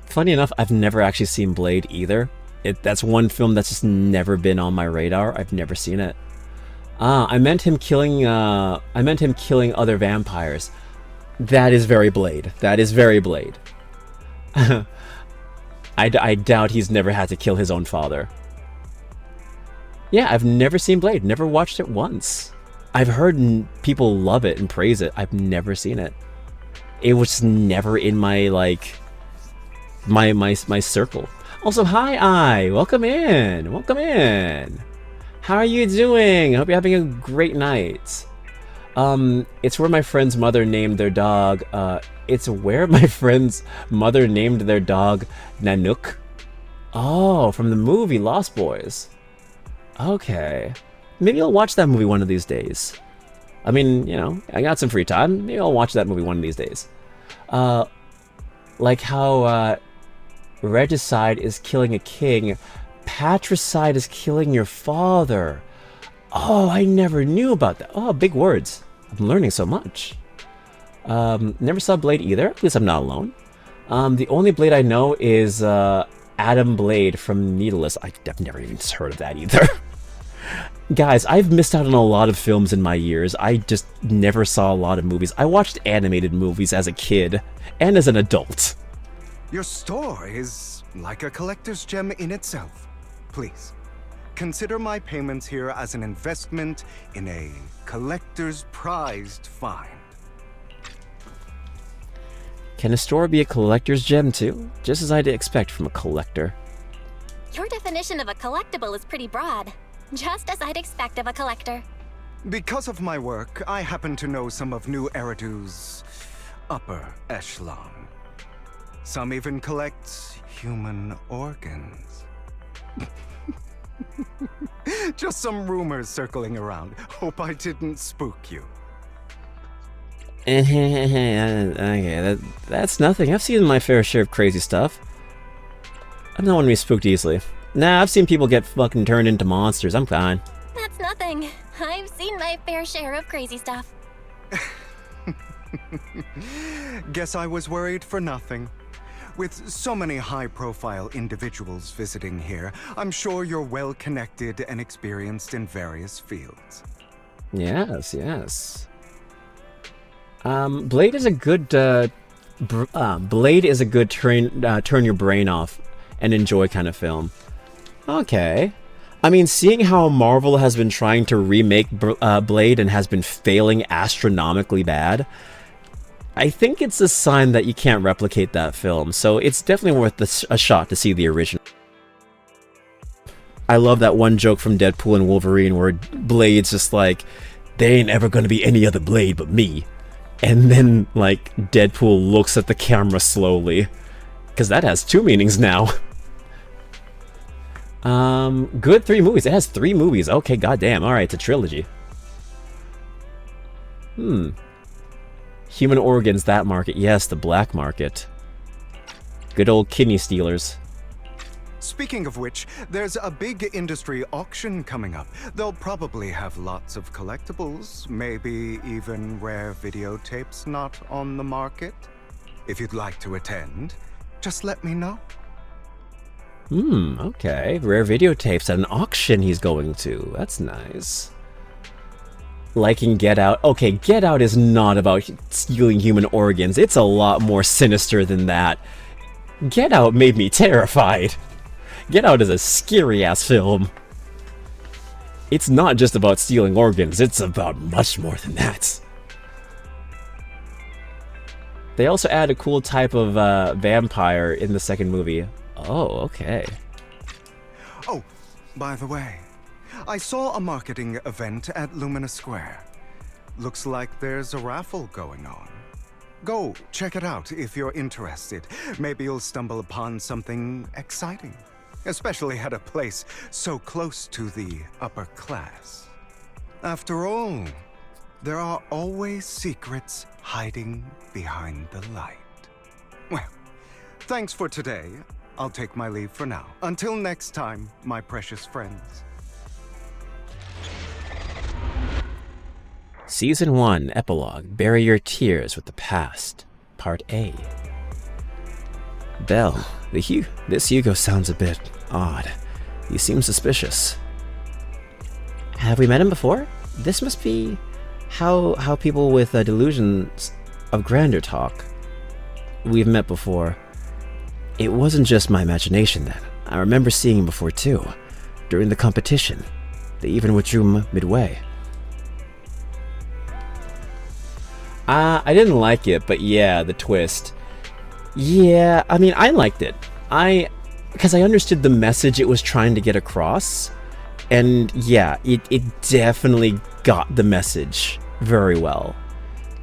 Funny enough, I've never actually seen Blade either. That's one film that's just never been on my radar. I've never seen it. I meant him killing other vampires. That is very Blade. That is very Blade. I doubt he's never had to kill his own father. Yeah, I've never seen Blade. Never watched it once. I've heard people love it and praise it. I've never seen it. It was never in my, like, my circle. Also, hi, I. Welcome in. Welcome in. How are you doing? I hope you're having a great night. It's where my friend's mother named their dog, it's where my friend's mother named their dog Nanook. Oh, from the movie Lost Boys. Okay. Maybe I'll watch that movie one of these days. I mean, you know, I got some free time. Maybe I'll watch that movie one of these days. Like how, regicide is killing a king, patricide is killing your father. Oh, I never knew about that. Oh, big words. I'm learning so much. Never saw Blade either. At least I'm not alone. The only Blade I know is Adam Blade from Needless. I've never even heard of that either. Guys, I've missed out on a lot of films in my years. I just never saw a lot of movies. I watched animated movies as a kid and as an adult. Your store is like a collector's gem in itself. Please, consider my payments here as an investment in a collector's prized find. Can a store be a collector's gem too? Just as I'd expect from a collector. Your definition of a collectible is pretty broad. Just as I'd expect of a collector. Because of my work, I happen to know some of New Eridu's upper echelon. Some even collect human organs. Just some rumors circling around. Hope I didn't spook you. Okay, that's nothing. I've seen my fair share of crazy stuff. I don't want to be spooked easily. Nah, I've seen people get fucking turned into monsters. I'm fine. That's nothing. I've seen my fair share of crazy stuff. Guess I was worried for nothing. With so many high-profile individuals visiting here, I'm sure you're well-connected and experienced in various fields. Yes, yes. Blade is a good, Blade is a good turn your brain off and enjoy kind of film. Okay. I mean, seeing how Marvel has been trying to remake Blade and has been failing astronomically bad, I think it's a sign that you can't replicate that film, so it's definitely worth a shot to see the original. I love that one joke from Deadpool and Wolverine where Blade's just like, there ain't ever gonna be any other Blade but me. And then, like, Deadpool looks at the camera slowly. Because that has two meanings now. Good 3 movies. It has 3 movies. Okay, goddamn. Alright, it's a trilogy. Human organs, that market. Yes, the black market. Good old kidney stealers. Speaking of which, there's a big industry auction coming up. They'll probably have lots of collectibles, maybe even rare videotapes not on the market. If you'd like to attend, just let me know. Okay. Rare videotapes at an auction he's going to. That's nice. Liking Get Out. Okay, Get Out is not about stealing human organs. It's a lot more sinister than that. Get Out made me terrified. Get Out is a scary-ass film. It's not just about stealing organs, it's about much more than that. They also add a cool type of vampire in the second movie. Oh, okay. Oh, by the way, I saw a marketing event at Lumina Square. Looks like there's a raffle going on. Go check it out if you're interested. Maybe you'll stumble upon something exciting. Especially at a place so close to the upper class. After all, there are always secrets hiding behind the light. Well, thanks for today. I'll take my leave for now. Until next time, my precious friends. Season 1, Epilogue, Bury Your Tears with the Past, Part A. Belle, this Hugo sounds a bit odd. He seems suspicious. Have we met him before? This must be how people with delusions of grandeur talk. We've met before. It wasn't just my imagination then. I remember seeing him before too. During the competition. They even withdrew midway. I didn't like it, but yeah, the twist. Yeah, I mean, I liked it. Because I understood the message it was trying to get across. And yeah, it definitely got the message. very well.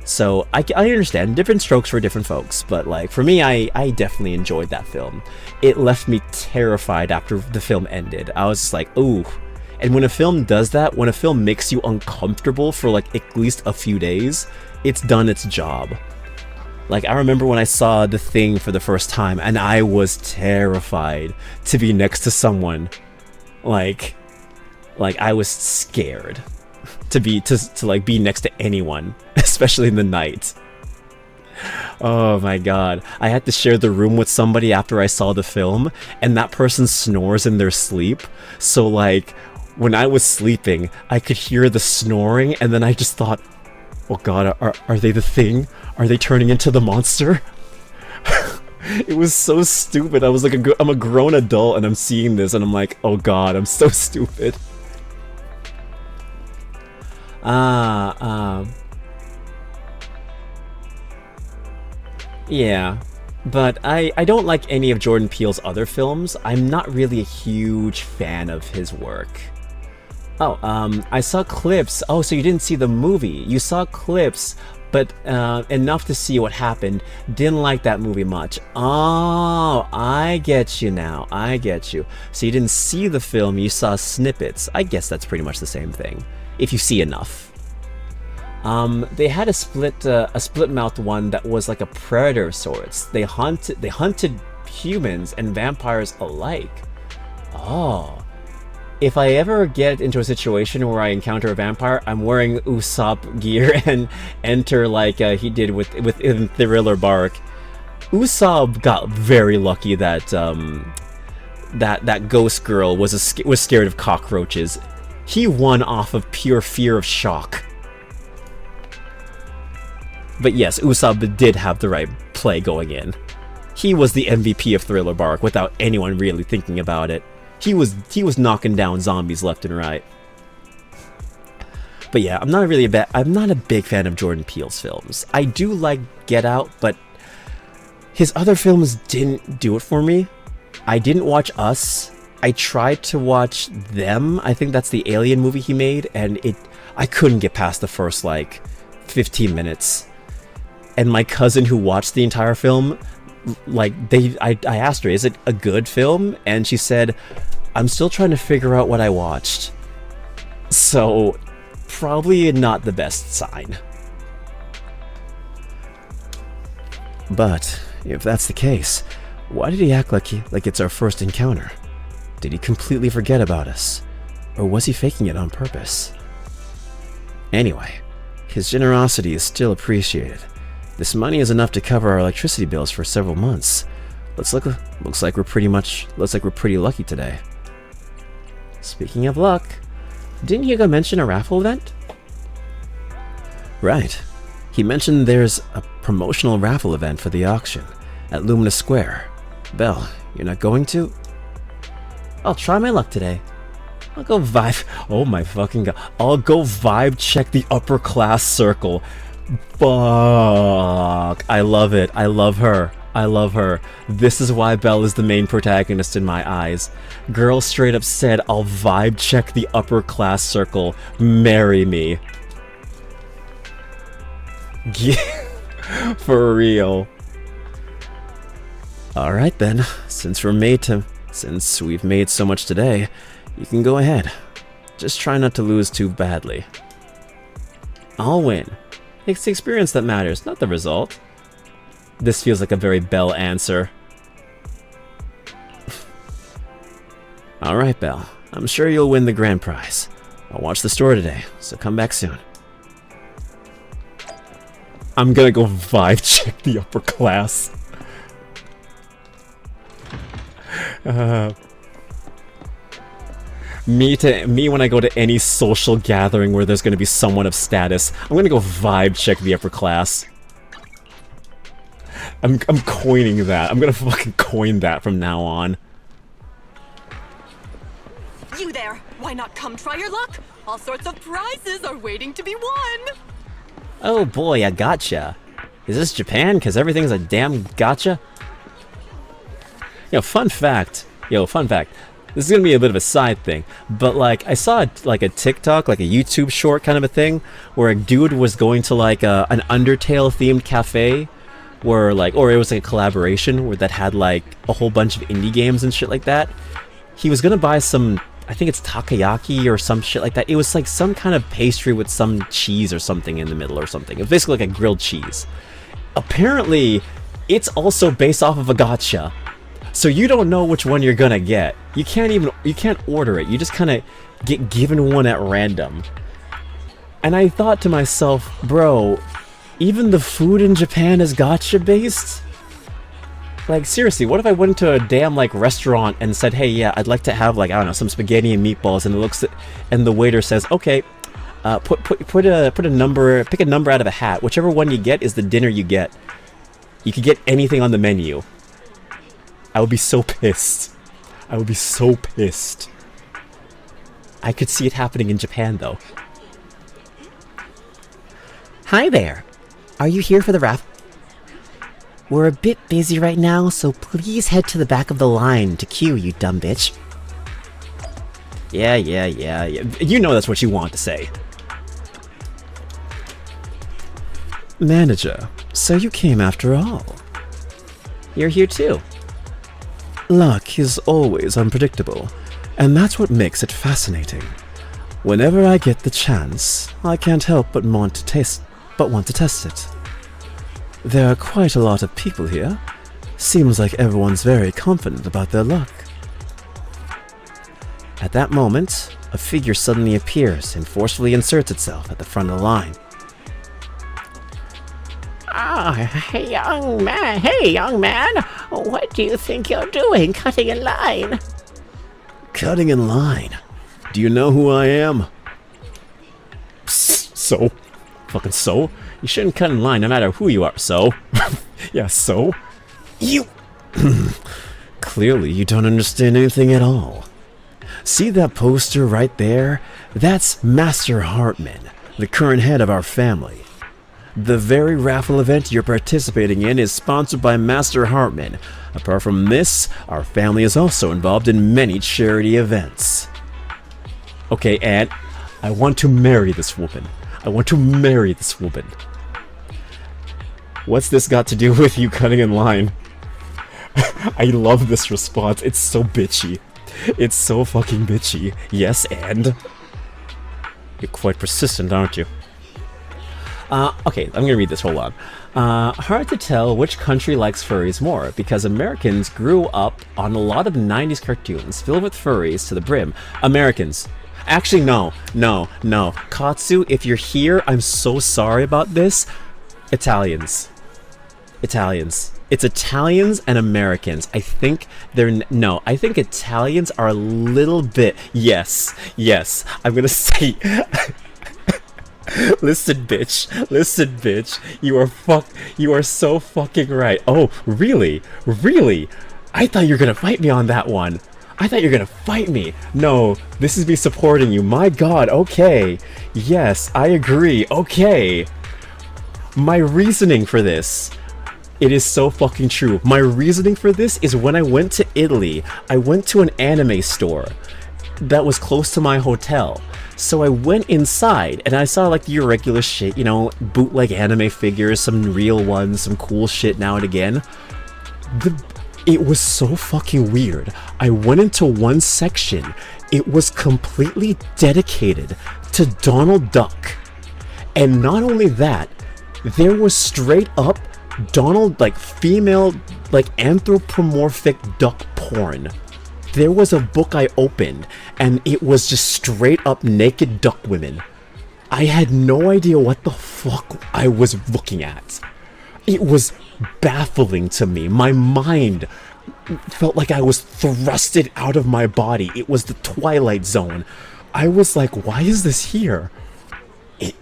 So I understand different strokes for different folks, but like for me, I definitely enjoyed that film. It left me terrified after the film ended. I was just like, ooh. And when a film does that, when a film makes you uncomfortable for like at least a few days, it's done its job. Like, I remember when I saw The Thing for the first time, and I was terrified to be next to someone. Like I was scared to like be next to anyone, especially in the night. Oh my god. I had to share the room with somebody after I saw the film, and that person snores in their sleep. So like, when I was sleeping, I could hear the snoring, and then I just thought, oh god, are they the Thing? Are they turning into the monster? It was so stupid. I was like, I'm a grown adult and I'm seeing this and I'm like, oh god, I'm so stupid. Yeah, but I don't like any of Jordan Peele's other films. I'm not really a huge fan of his work. Oh, I saw clips. Oh, so you didn't see the movie. You saw clips, but enough to see what happened. Didn't like that movie much. Oh, I get you now. I get you. So you didn't see the film, you saw snippets. I guess that's pretty much the same thing, if you see enough. They had a split-mouthed one that was like a predator of sorts. They hunted humans and vampires alike. Oh. If I ever get into a situation where I encounter a vampire, I'm wearing Usopp gear and enter like he did in Thriller Bark. Usopp got very lucky that that ghost girl was scared of cockroaches. He won off of pure fear of shock. But yes, Usopp did have the right play going in. He was the MVP of Thriller Bark without anyone really thinking about it. He was knocking down zombies left and right. But yeah, I'm not a big fan of Jordan Peele's films. I do like Get Out, but his other films didn't do it for me. I didn't watch Us. I tried to watch Them. I think that's the Alien movie he made, and I couldn't get past the first like 15 minutes. And my cousin who watched the entire film, like I asked her, is it a good film? And she said, I'm still trying to figure out what I watched. So probably not the best sign. But if that's the case, why did he act like it's our first encounter? Did he completely forget about us? Or was he faking it on purpose? Anyway, his generosity is still appreciated. This money is enough to cover our electricity bills for several months. Looks like we're pretty lucky today. Speaking of luck, didn't Hugo mention a raffle event? Right. He mentioned there's a promotional raffle event for the auction at Lumina Square. Belle, you're not going to? I'll try my luck today. I'll go vibe. Oh my fucking god. I'll go vibe check the upper class circle. Fuck. I love it. I love her. I love her. This is why Belle is the main protagonist in my eyes. Girl straight up said, I'll vibe check the upper class circle. Marry me. Yeah. For real. Alright then. Since we've made so much today, you can go ahead. Just try not to lose too badly. I'll win. It's the experience that matters, not the result. This feels like a very Belle answer. Alright, Belle. I'm sure you'll win the grand prize. I'll watch the store today, so come back soon. I'm gonna go vibe check the upper class. Me when I go to any social gathering where there's gonna be someone of status, I'm gonna go vibe check the upper class. I'm coining that. I'm gonna fucking coin that from now on. You there! Why not come try your luck? All sorts of prizes are waiting to be won! Oh boy, a gotcha. Is this Japan? Cause everything's a damn gotcha? Fun fact. this is gonna be a bit of a side thing, but like I saw like a TikTok, like a YouTube short kind of a thing, where a dude was going to like an Undertale themed cafe, where like, or it was like a collaboration where that had like a whole bunch of indie games and shit like that. He was gonna buy some, I think it's takoyaki or some shit like that. It was like some kind of pastry with some cheese or something in the middle or something. It was basically like a grilled cheese. Apparently, it's also based off of a gacha. So you don't know which one you're gonna get. You can't order it. You just kind of get given one at random. And I thought to myself, bro, even the food in Japan is gacha based? Like, seriously, what if I went to a damn, like, restaurant and said, hey, yeah, I'd like to have, like, I don't know, some spaghetti and meatballs, and the waiter says, okay, pick a number out of a hat. Whichever one you get is the dinner you get. You could get anything on the menu. I would be so pissed. I would be so pissed. I could see it happening in Japan, though. Hi there. Are you here for the raffle? We're a bit busy right now, so please head to the back of the line to queue, you dumb bitch. Yeah. You know that's what you want to say. Manager, so you came after all. You're here too. Luck is always unpredictable, and that's what makes it fascinating. Whenever I get the chance, I can't help but want to test it. There are quite a lot of people here. Seems like everyone's very confident about their luck. At that moment, a figure suddenly appears and forcefully inserts itself at the front of the line. Hey young man, what do you think you're doing cutting in line? Cutting in line? Do you know who I am? So? Fucking so? You shouldn't cut in line no matter who you are, so? Yeah, so? You! Clearly you don't understand anything at all. See that poster right there? That's Master Hartman, the current head of our family. The very raffle event you're participating in is sponsored by Master Hartman. Apart from this, our family is also involved in many charity events. Okay, and I want to marry this woman. What's this got to do with you cutting in line? I love this response. It's so bitchy. It's so fucking bitchy. Yes, and? You're quite persistent, aren't you? Okay, I'm gonna read this, hold on. Hard to tell which country likes furries more, because Americans grew up on a lot of 90s cartoons filled with furries to the brim. Americans. Actually, no. Katsu, if you're here, I'm so sorry about this. Italians. It's Italians and Americans. I think I think Italians are a little bit, yes, I'm gonna say, Listen, bitch. You are so fucking right. Oh, really? I thought you were gonna fight me on that one. No, this is me supporting you. My god, okay. Yes, I agree. Okay. My reasoning for this, it is so fucking true. My reasoning for this is when I went to Italy, I went to an anime store that was close to my hotel. So I went inside and I saw like your regular shit, you know, bootleg anime figures, some real ones, some cool shit now and again. It was so fucking weird. I went into one section. It was completely dedicated to Donald Duck. And not only that, there was straight up Donald, like female, like anthropomorphic duck porn. There was a book I opened, and it was just straight up naked duck women. I had no idea what the fuck I was looking at. It was baffling to me. My mind felt like I was thrusted out of my body. It was the Twilight Zone. I was like, why is this here?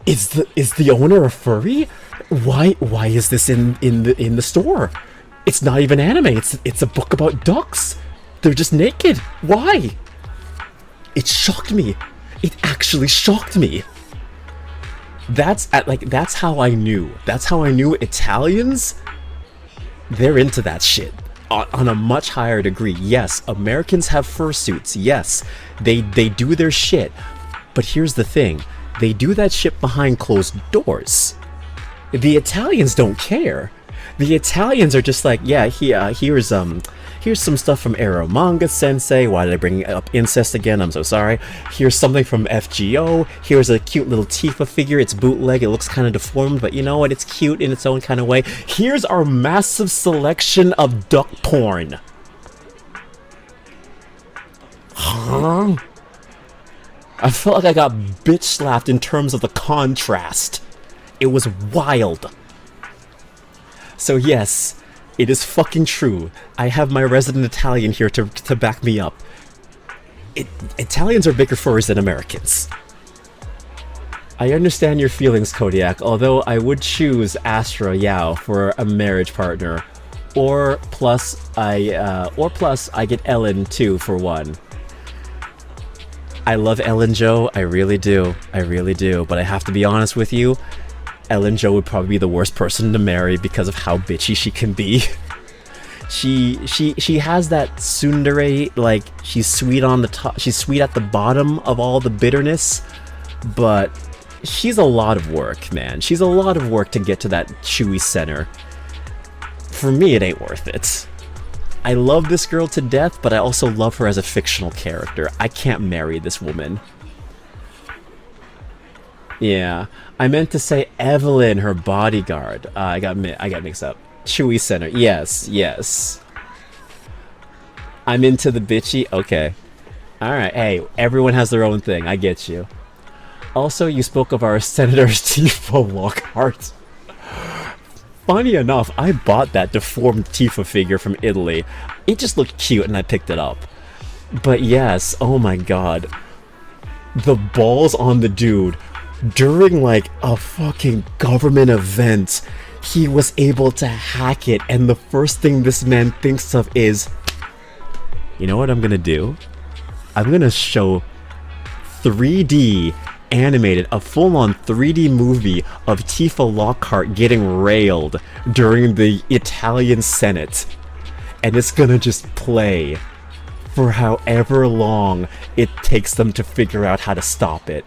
Is the owner a furry? Why is this in the store? It's not even anime. It's a book about ducks. They're just naked. Why? It shocked me. It actually shocked me. That's how I knew. That's how I knew Italians, they're into that shit. on a much higher degree. Yes, Americans have fursuits. Yes, they do their shit. But here's the thing. They do that shit behind closed doors. The Italians don't care. The Italians are just like, yeah, here's some stuff from Ero Manga Sensei. Why did I bring up incest again? I'm so sorry. Here's something from FGO. Here's a cute little Tifa figure. It's bootleg. It looks kind of deformed, but you know what? It's cute in its own kind of way. Here's our massive selection of duck porn. Huh? I felt like I got bitch slapped in terms of the contrast. It was wild. So yes, it is fucking true. I have my resident Italian here to back me up. Italians are bigger furries than Americans. I understand your feelings, Kodiak, although I would choose Astra Yao for a marriage partner. Or plus I get Ellen too for one. I love Ellen Jo, I really do. I really do. But I have to be honest with you, Ellen Jo would probably be the worst person to marry because of how bitchy she can be. She has that tsundere, like, she's sweet on the top, she's sweet at the bottom of all the bitterness, but she's a lot of work, man. She's a lot of work to get to that chewy center. For me, it ain't worth it. I love this girl to death, but I also love her as a fictional character. I can't marry this woman. Yeah, I meant to say Evelyn, her bodyguard. I got mixed up. Chewy Center. Yes, yes. I'm into the bitchy. Okay. Alright, hey, everyone has their own thing. I get you. Also, you spoke of our Senator Tifa Lockhart. Funny enough, I bought that deformed Tifa figure from Italy. It just looked cute and I picked it up. But yes, oh my god. The balls on the dude. During like a fucking government event, he was able to hack it, and the first thing this man thinks of is, you know what I'm gonna do? I'm gonna show 3D animated, a full-on 3D movie of Tifa Lockhart getting railed during the Italian Senate, and it's gonna just play for however long it takes them to figure out how to stop it.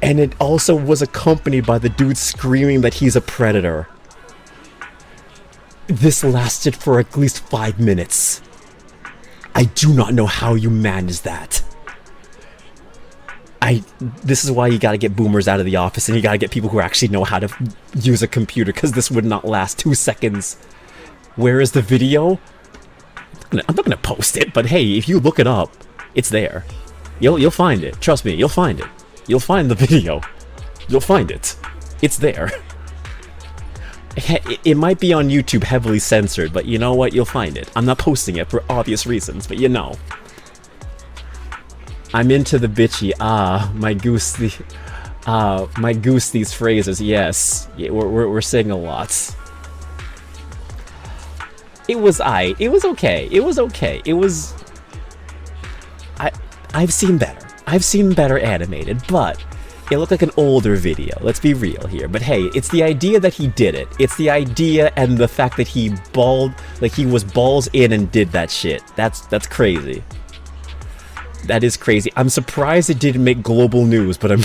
And it also was accompanied by the dude screaming that he's a predator. This lasted for at least 5 minutes. I do not know how you managed that. This is why you gotta get boomers out of the office, and you gotta get people who actually know how to use a computer, because this would not last 2 seconds. Where is the video? I'm not gonna post it, but hey, if you look it up, it's there. You'll find it. Trust me, you'll find it. You'll find the video. You'll find it. It's there. It might be on YouTube heavily censored, but you know what? You'll find it. I'm not posting it for obvious reasons, but you know. I'm into the bitchy. My goose these phrases. Yes. Yeah, we're saying a lot. It was It was okay. It was okay. It was... I've seen better. I've seen better animated, but it looked like an older video. Let's be real here. But hey, it's the idea that he did it. It's the idea and the fact that he was balls in and did that shit. That's crazy. That is crazy. I'm surprised it didn't make global news, but I'm...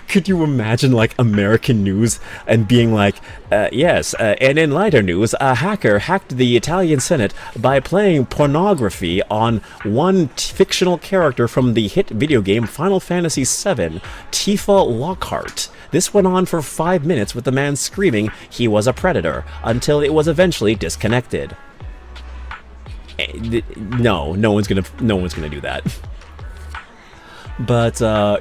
Could you imagine, like, American news and being like, yes, and in lighter news, a hacker hacked the Italian Senate by playing pornography on one fictional character from the hit video game Final Fantasy VII, Tifa Lockhart. This went on for 5 minutes with the man screaming he was a predator, until it was eventually disconnected. No one's gonna do that. But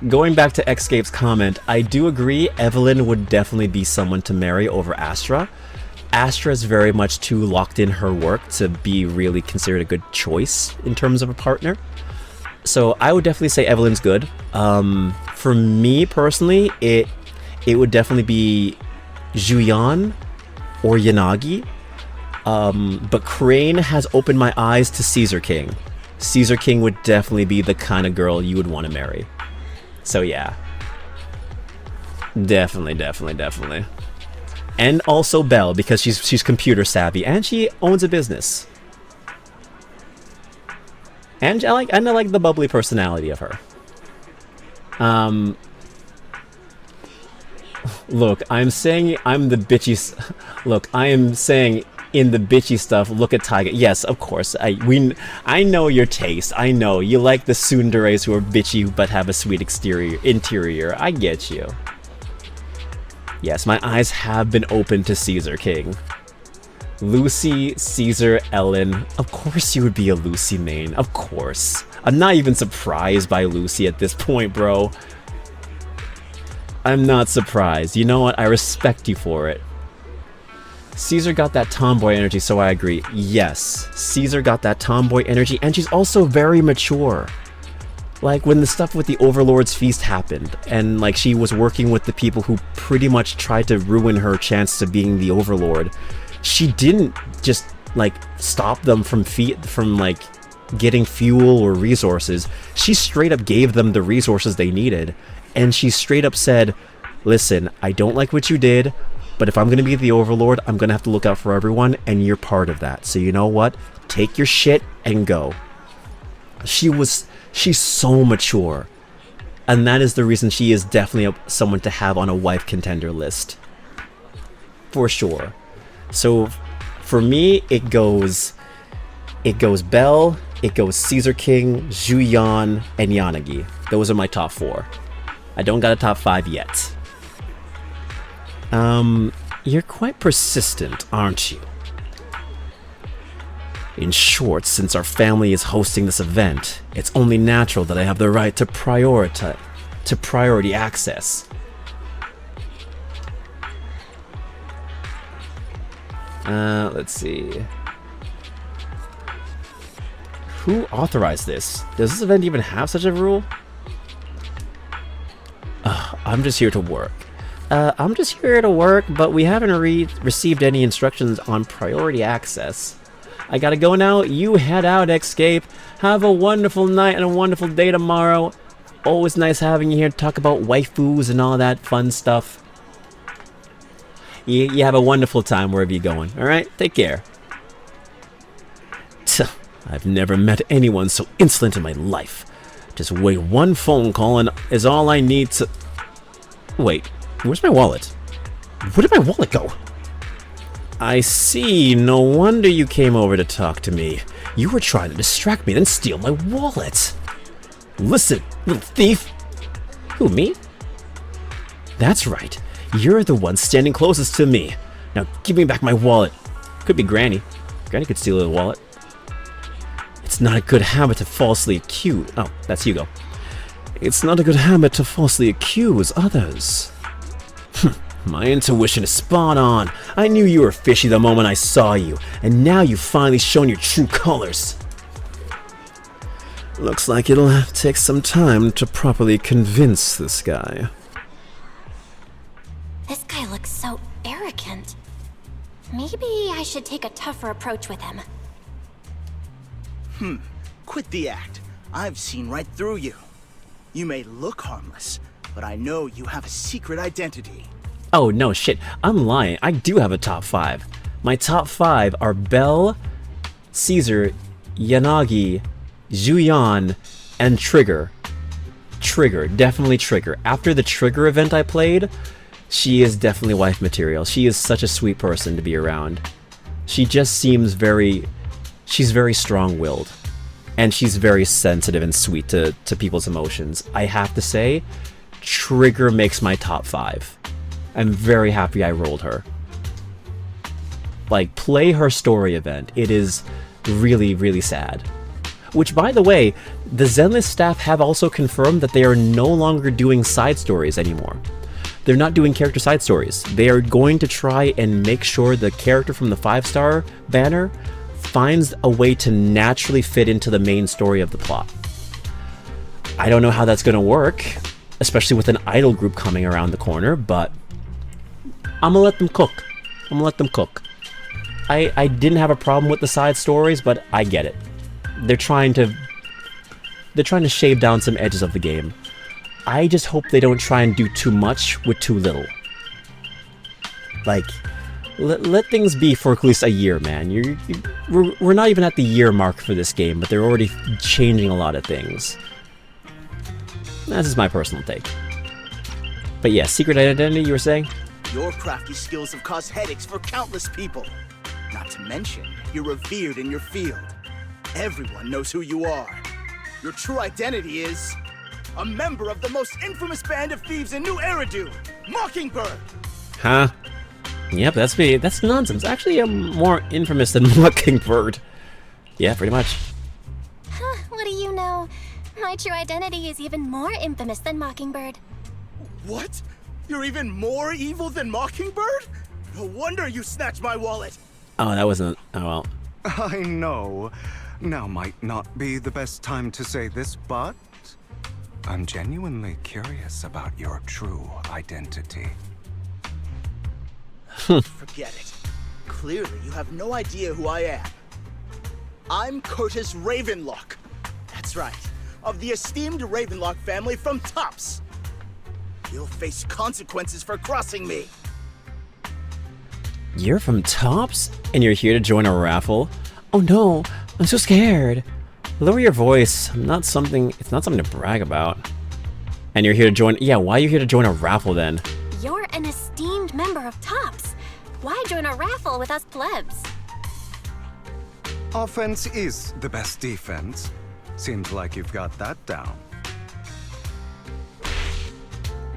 going back to Xscape's comment, I do agree Evelyn would definitely be someone to marry over Astra. Astra's very much too locked in her work to be really considered a good choice in terms of a partner. So I would definitely say Evelyn's good. For me personally, it would definitely be Juyan or Yanagi. But Crane has opened my eyes to Caesar King. Caesar King would definitely be the kind of girl you would want to marry. So yeah. Definitely. And also Belle, because she's computer savvy and she owns a business. And I like the bubbly personality of her. Look, I'm saying I'm the bitchy. Look, I am saying in the bitchy stuff. Look at Taiga. Yes, of course. I know your taste. I know you like the tsunderes who are bitchy but have a sweet interior. I get you. Yes, my eyes have been open to Caesar King. Lucy, Caesar, Ellen. Of course you would be a Lucy main. Of course. I'm not even surprised by Lucy at this point, bro. I'm not surprised. You know what? I respect you for it. Caesar got that tomboy energy, so I agree. Yes, Caesar got that tomboy energy, and she's also very mature. Like, when the stuff with the Overlord's Feast happened, and, like, she was working with the people who pretty much tried to ruin her chance to being the Overlord, she didn't just, like, stop them from like, getting fuel or resources. She straight up gave them the resources they needed, and she straight up said, listen, I don't like what you did, but if I'm gonna be the Overlord, I'm gonna have to look out for everyone, and you're part of that. So you know what? Take your shit and go. She's so mature. And that is the reason she is definitely someone to have on a wife contender list. For sure. So, for me, it goes Belle, it goes Caesar King, Zhu Yan, and Yanagi. Those are my top 4. I don't got a top 5 yet. You're quite persistent, aren't you? In short, since our family is hosting this event, it's only natural that I have the right to priority access. Let's see. Who authorized this? Does this event even have such a rule? I'm just here to work. But we haven't received any instructions on priority access. I gotta go now. You head out, Escape. Have a wonderful night and a wonderful day tomorrow. Always nice having you here to talk about waifus and all that fun stuff. You have a wonderful time wherever you're going, alright? Take care. I've never met anyone so insolent in my life. Just wait one phone call and is all I need to... Wait, where's my wallet? Where did my wallet go? I see. No wonder you came over to talk to me. You were trying to distract me, then steal my wallet. Listen, little thief. Who, me? That's right. You're the one standing closest to me. Now give me back my wallet. Could be Granny. Granny could steal a wallet. It's not a good habit to falsely accuse... Oh, that's Hugo. It's not a good habit to falsely accuse others. My intuition is spot on. I knew you were fishy the moment I saw you, and now you've finally shown your true colors. Looks like it'll have to take some time to properly convince this guy. This guy looks so arrogant. Maybe I should take a tougher approach with him. Quit the act. I've seen right through you. You may look harmless, but I know you have a secret identity. Oh, no, shit. I'm lying. I do have a top 5. My top 5 are Belle, Caesar, Yanagi, Zhu Yan, and Trigger. Trigger. Definitely Trigger. After the Trigger event I played, she is definitely wife material. She is such a sweet person to be around. She just seems very... She's very strong-willed. And she's very sensitive and sweet to people's emotions. I have to say, Trigger makes my top 5. I'm very happy I rolled her. Like, play her story event. It is really, really sad. Which, by the way, the Zenless staff have also confirmed that they are no longer doing side stories anymore. They're not doing character side stories. They are going to try and make sure the character from the 5-star banner finds a way to naturally fit into the main story of the plot. I don't know how that's going to work, especially with an idol group coming around the corner, but I'm gonna let them cook. I'm gonna let them cook. I didn't have a problem with the side stories, but I get it. They're trying to shave down some edges of the game. I just hope they don't try and do too much with too little. Like, let things be for at least a year, man. We're not even at the year mark for this game, but they're already changing a lot of things. That's just my personal take. But yeah, secret identity, you were saying? Your crafty skills have caused headaches for countless people. Not to mention, you're revered in your field. Everyone knows who you are. Your true identity is a member of the most infamous band of thieves in New Eridu, Mockingbird. Huh? Yep, that's me. That's nonsense. Actually, I'm more infamous than Mockingbird. Yeah, pretty much. Huh, what do you know? My true identity is even more infamous than Mockingbird. What? You're even more evil than Mockingbird? No wonder you snatched my wallet. Oh, that wasn't... Oh, well. I know. Now might not be the best time to say this, but I'm genuinely curious about your true identity. Forget it. Clearly, you have no idea who I am. I'm Curtis Ravenlock. That's right. Of the esteemed Ravenlock family from Tops. You'll face consequences for crossing me. You're from Tops? And you're here to join a raffle? Oh no, I'm so scared. Lower your voice. It's not something to brag about. And you're here to join... Yeah, why are you here to join a raffle then? You're an esteemed member of Tops. Why join a raffle with us plebs? Offense is the best defense. Seems like you've got that down.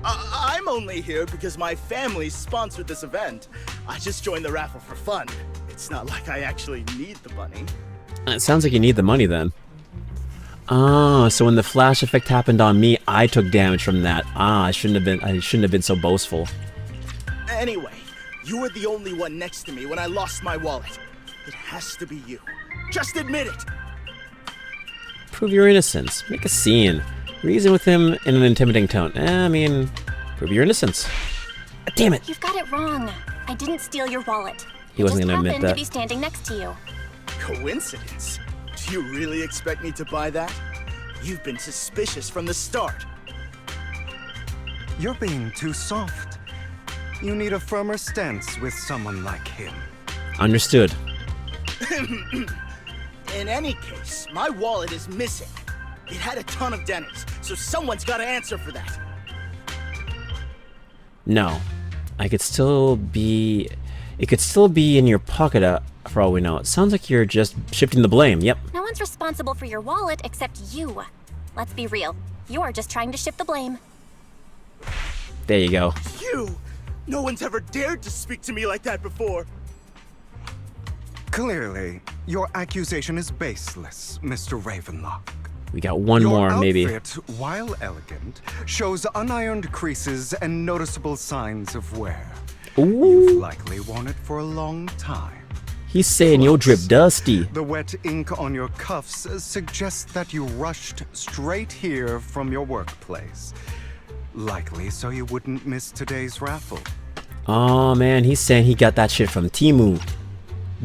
I'm only here because my family sponsored this event. I just joined the raffle for fun. It's not like I actually need the money. It sounds like you need the money then. Ah, so when the flash effect happened on me, I took damage from that. Ah, I shouldn't have been so boastful. Anyway, you were the only one next to me when I lost my wallet. It has to be you. Just admit it. Prove your innocence. Make a scene. Reason with him in an intimidating tone. I mean, prove your innocence. Damn it! You've got it wrong. I didn't steal your wallet. He wasn't It gonna just admit happened that. to be standing next to you. Coincidence? Do you really expect me to buy that? You've been suspicious from the start. You're being too soft. You need a firmer stance with someone like him. Understood. In any case, my wallet is missing. It had a ton of denies, so someone's got to answer for that. No. It could still be in your pocket for all we know. It sounds like you're just shifting the blame. Yep. No one's responsible for your wallet except you. Let's be real. You're just trying to shift the blame. There you go. You! No one's ever dared to speak to me like that before. Clearly, your accusation is baseless, Mr. Ravenlock. We got one more, maybe. Your outfit, while elegant, shows unironed creases and noticeable signs of wear. Ooh. You've likely worn it for a long time. He's saying you'll drip dusty. The wet ink on your cuffs suggests that you rushed straight here from your workplace. Likely so you wouldn't miss today's raffle. Oh man, he's saying he got that shit from Temu.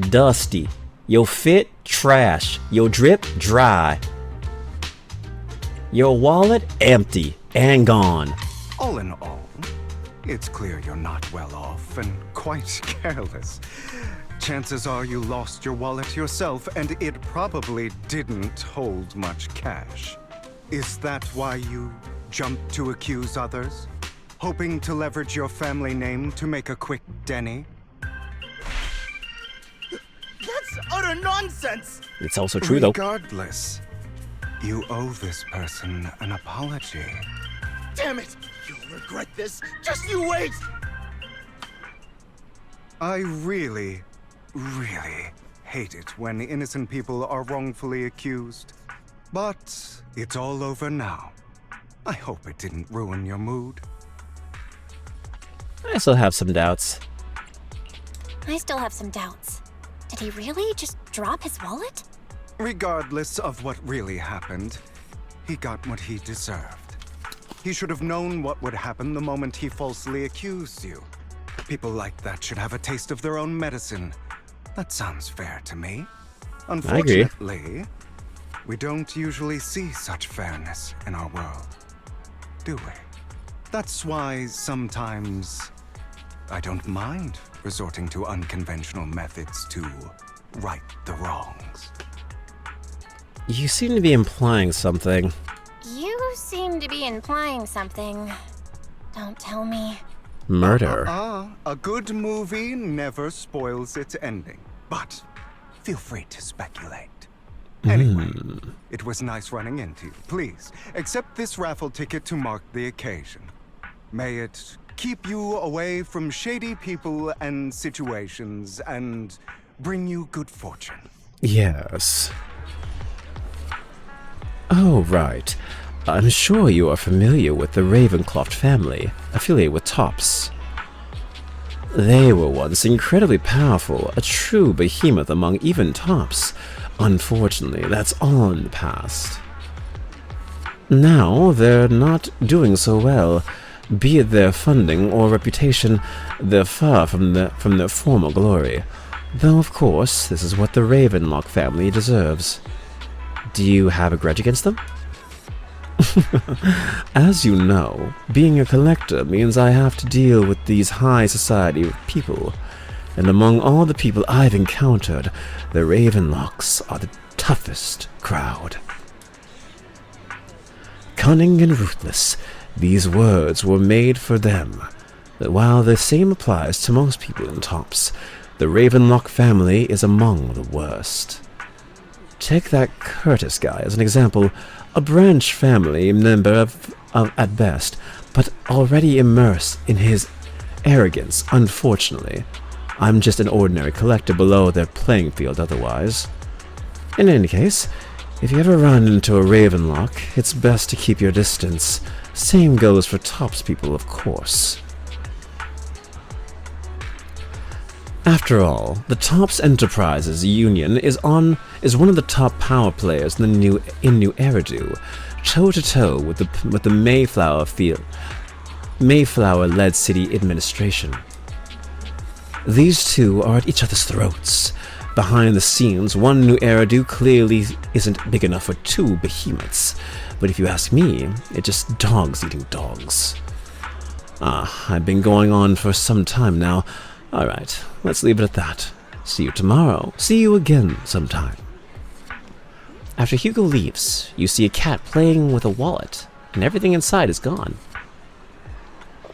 Dusty. Yo fit, trash. Yo drip, dry. Your wallet, empty and gone. All in all, it's clear you're not well off and quite careless. Chances are you lost your wallet yourself, and it probably didn't hold much cash. Is that why you jumped to accuse others? Hoping to leverage your family name to make a quick denny? That's utter nonsense! It's also true though. Regardless, you owe this person an apology. Damn it! You'll regret this! Just you wait! I really hate it when innocent people are wrongfully accused. But it's all over now. I hope it didn't ruin your mood. I still have some doubts. I still have some doubts. Did he really just drop his wallet? Regardless of what really happened, he got what he deserved. He should have known what would happen the moment he falsely accused you. People like that should have a taste of their own medicine. That sounds fair to me. Unfortunately, we don't usually see such fairness in our world, do we? That's why sometimes I don't mind resorting to unconventional methods to right the wrongs. You seem to be implying something. You seem to be implying something. Don't tell me. Murder. A good movie never spoils its ending, but feel free to speculate. Anyway, it was nice running into you. Please, accept this raffle ticket to mark the occasion. May it keep you away from shady people and situations and bring you good fortune. Yes. Oh, right. I'm sure you are familiar with the Ravencroft family, affiliated with Tops. They were once incredibly powerful, a true behemoth among even Tops. Unfortunately, that's all in the past. Now, they're not doing so well. Be it their funding or reputation, they're far from their former glory. Though, of course, this is what the Ravenlock family deserves. Do you have a grudge against them? As you know, being a collector means I have to deal with these high society people. And among all the people I've encountered, the Ravenlocks are the toughest crowd. Cunning and ruthless, these words were made for them. But while the same applies to most people in Tops, the Ravenlock family is among the worst. Take that Curtis guy as an example, a branch family member at best, but already immersed in his arrogance, unfortunately. I'm just an ordinary collector below their playing field otherwise. In any case, if you ever run into a Ravenlock, it's best to keep your distance. Same goes for Tops people, of course. After all, the Tops Enterprises Union is one of the top power players in New Eridu, toe-to-toe with the Mayflower-led city administration. These two are at each other's throats. Behind the scenes, one New Eridu clearly isn't big enough for two behemoths, but if you ask me, it's just dogs eating dogs. I've been going on for some time now. Alright, let's leave it at that. See you tomorrow. See you again sometime. After Hugo leaves, you see a cat playing with a wallet, and everything inside is gone.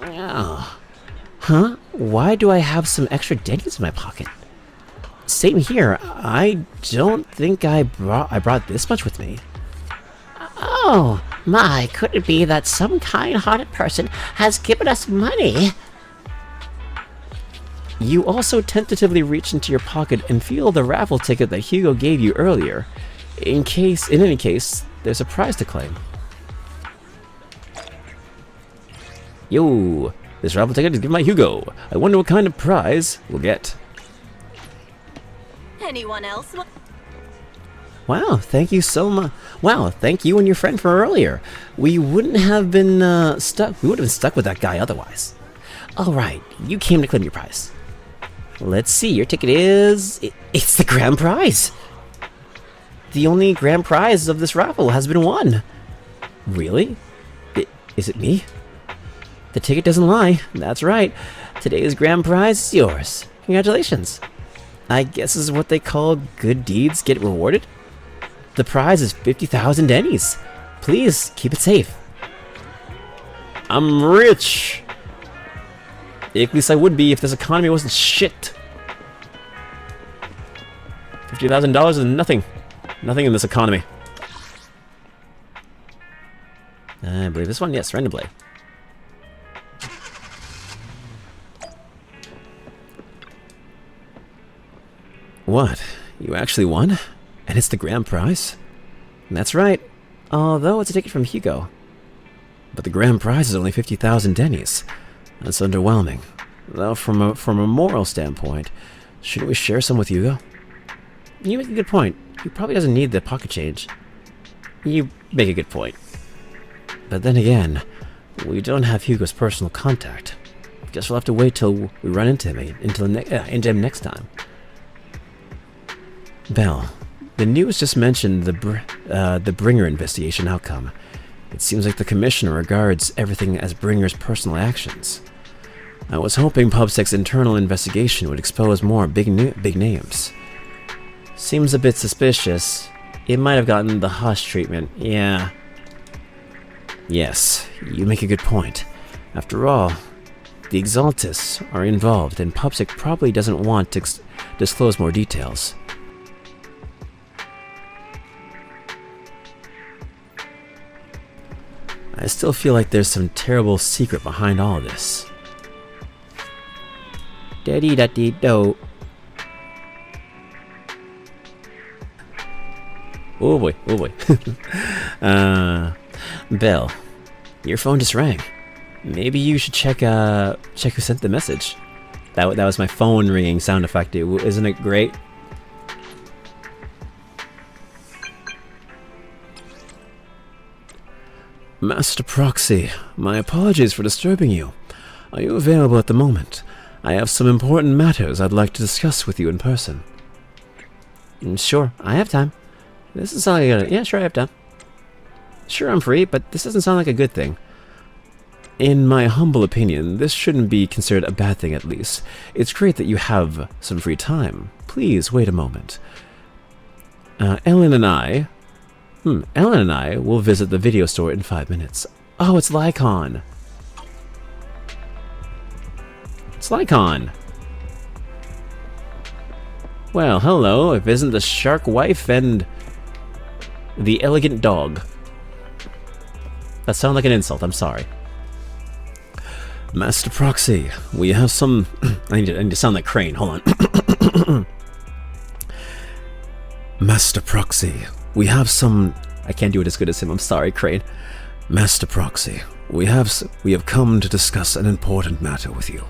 Huh? Why do I have some extra dennies in my pocket? Same here. I don't think I brought this much with me. Oh, my, could it be that some kind-hearted person has given us money? You also tentatively reach into your pocket and feel the raffle ticket that Hugo gave you earlier. In any case, there's a prize to claim. Yo, this raffle ticket is given by Hugo. I wonder what kind of prize we'll get. Anyone else? Wow, thank you so much. Wow, thank you and your friend for earlier. We wouldn't have been stuck. We would have been stuck with that guy otherwise. All right, you came to claim your prize. Let's see. Your ticket is. It's the grand prize. The only grand prize of this raffle has been won. Really? Is it me? The ticket doesn't lie. That's right. Today's grand prize is yours. Congratulations. I guess this is what they call good deeds get rewarded. The prize is 50,000 dennies. Please keep it safe. I'm rich. At least I would be if this economy wasn't shit. $50,000 is nothing. Nothing in this economy. I believe this one. Yes, random play. What? You actually won? And it's the grand prize? That's right. Although it's a ticket from Hugo. But the grand prize is only 50,000 dennies. That's underwhelming. Though from a moral standpoint, shouldn't we share some with Hugo? You make a good point. He probably doesn't need the pocket change. You make a good point. But then again, we don't have Hugo's personal contact. Guess we'll have to wait till we run into him next time. Belle, the news just mentioned the Bringer investigation outcome. It seems like the Commissioner regards everything as Bringer's personal actions. I was hoping PubSec's internal investigation would expose more big names. Seems a bit suspicious. It might have gotten the hush treatment, yeah. Yes, you make a good point. After all, the Exaltists are involved, and PubSec probably doesn't want to disclose more details. I still feel like there's some terrible secret behind all of this. Daddy-da-dee-do. Oh boy, oh boy. Belle, your phone just rang. Maybe you should check who sent the message. That was my phone ringing sound effect. Isn't it great? Master Proxy, my apologies for disturbing you. Are you available at the moment? I have some important matters I'd like to discuss with you in person. Sure, I have time. This doesn't sound like yeah, sure, I have time. Sure, I'm free, but this doesn't sound like a good thing. In my humble opinion, this shouldn't be considered a bad thing, at least. It's great that you have some free time. Please, wait a moment. Ellen and I will visit the video store in 5 minutes. Oh, it's Lycon. It's Lycon. Well, hello. If isn't the shark wife and the elegant dog. That sounded like an insult. I'm sorry. Master Proxy, we have some... I need to sound like Crane. Hold on. Master Proxy, we have some... I can't do it as good as him. I'm sorry, Crane. Master Proxy, we have come to discuss an important matter with you.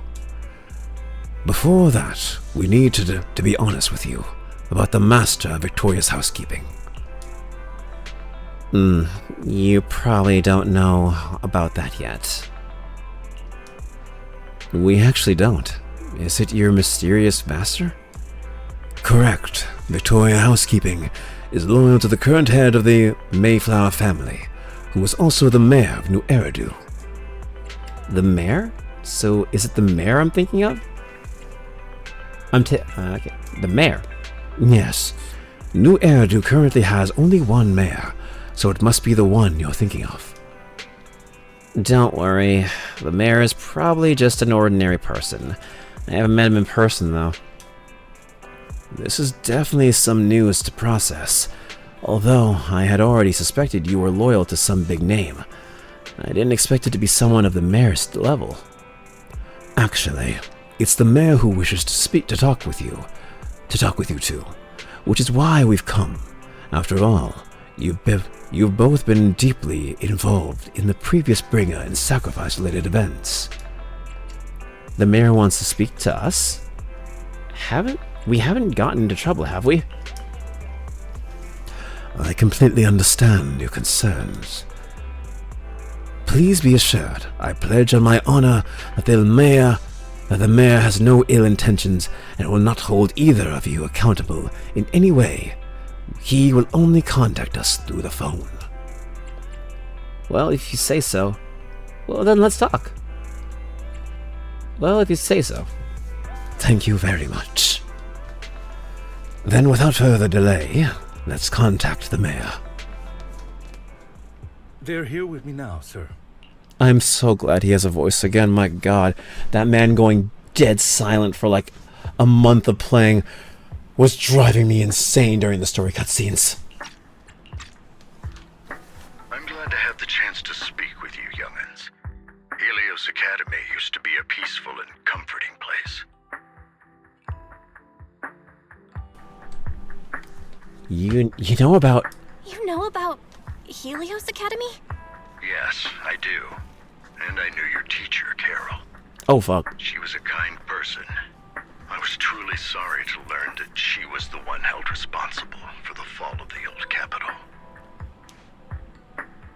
Before that, we need to be honest with you about the master of Victoria's housekeeping. You probably don't know about that yet. We actually don't. Is it your mysterious master? Correct. Victoria Housekeeping is loyal to the current head of the Mayflower family, who was also the mayor of New Eridu. The mayor? So is it the mayor I'm thinking of? Okay. The mayor. Yes. New Eridu currently has only one mayor, so it must be the one you're thinking of. Don't worry. The mayor is probably just an ordinary person. I haven't met him in person, though. This is definitely some news to process. Although I had already suspected you were loyal to some big name, I didn't expect it to be someone of the mayor's level. Actually, it's the mayor who wishes to talk with you too, which is why we've come. After all, you've both been deeply involved in the previous bringer and sacrifice-related events. The mayor wants to speak to us? We haven't gotten into trouble, have we? I completely understand your concerns. Please be assured, I pledge on my honor that the mayor has no ill intentions and will not hold either of you accountable in any way. He will only contact us through the phone. Well, if you say so. Well, then let's talk. Well, if you say so. Thank you very much. Then without further delay, let's contact the mayor. They're here with me now, sir. I'm so glad he has a voice again. My god, that man going dead silent for like a month of playing was driving me insane during the story cutscenes. I'm glad to have the chance to speak with you, young'uns. Helios Academy used to be a peaceful and comforting place. You know about... You know about Helios Academy? Yes, I do. And I knew your teacher, Carol. Oh, fuck. She was a kind person. I was truly sorry to learn that she was the one held responsible for the fall of the old capital.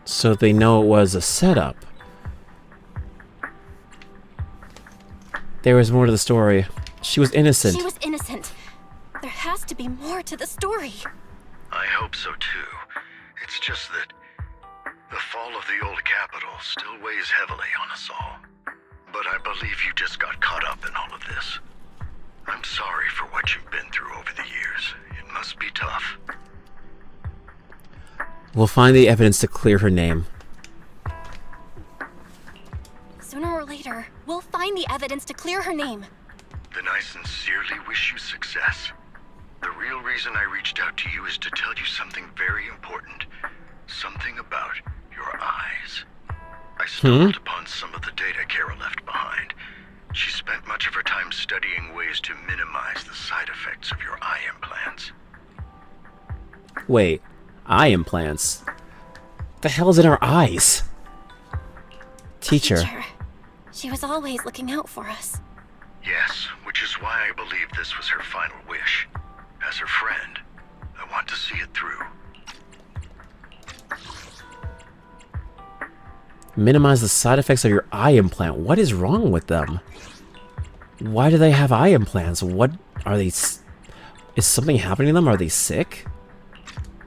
So they know it was a setup. There was more to the story. She was innocent. She was innocent. There has to be more to the story. I hope so too. It's just that the fall of the old capital still weighs heavily on us all. But I believe you just got caught up in all of this. I'm sorry for what you've been through over the years. It must be tough. We'll find the evidence to clear her name. Sooner or later, we'll find the evidence to clear her name. Then I sincerely wish you success. The real reason I reached out to you is to tell you something very important. Something about your eyes. I stumbled upon some of the data Kara left behind. She spent much of her time studying ways to minimize the side effects of your eye implants. Wait, eye implants? The hell's in our eyes? Teacher. She was always looking out for us. Yes, which is why I believe this was her final wish. As her friend, I want to see it through. Minimize the side effects of your eye implant. What is wrong with them? Why do they have eye implants? What are they? Is something happening to them? Are they sick?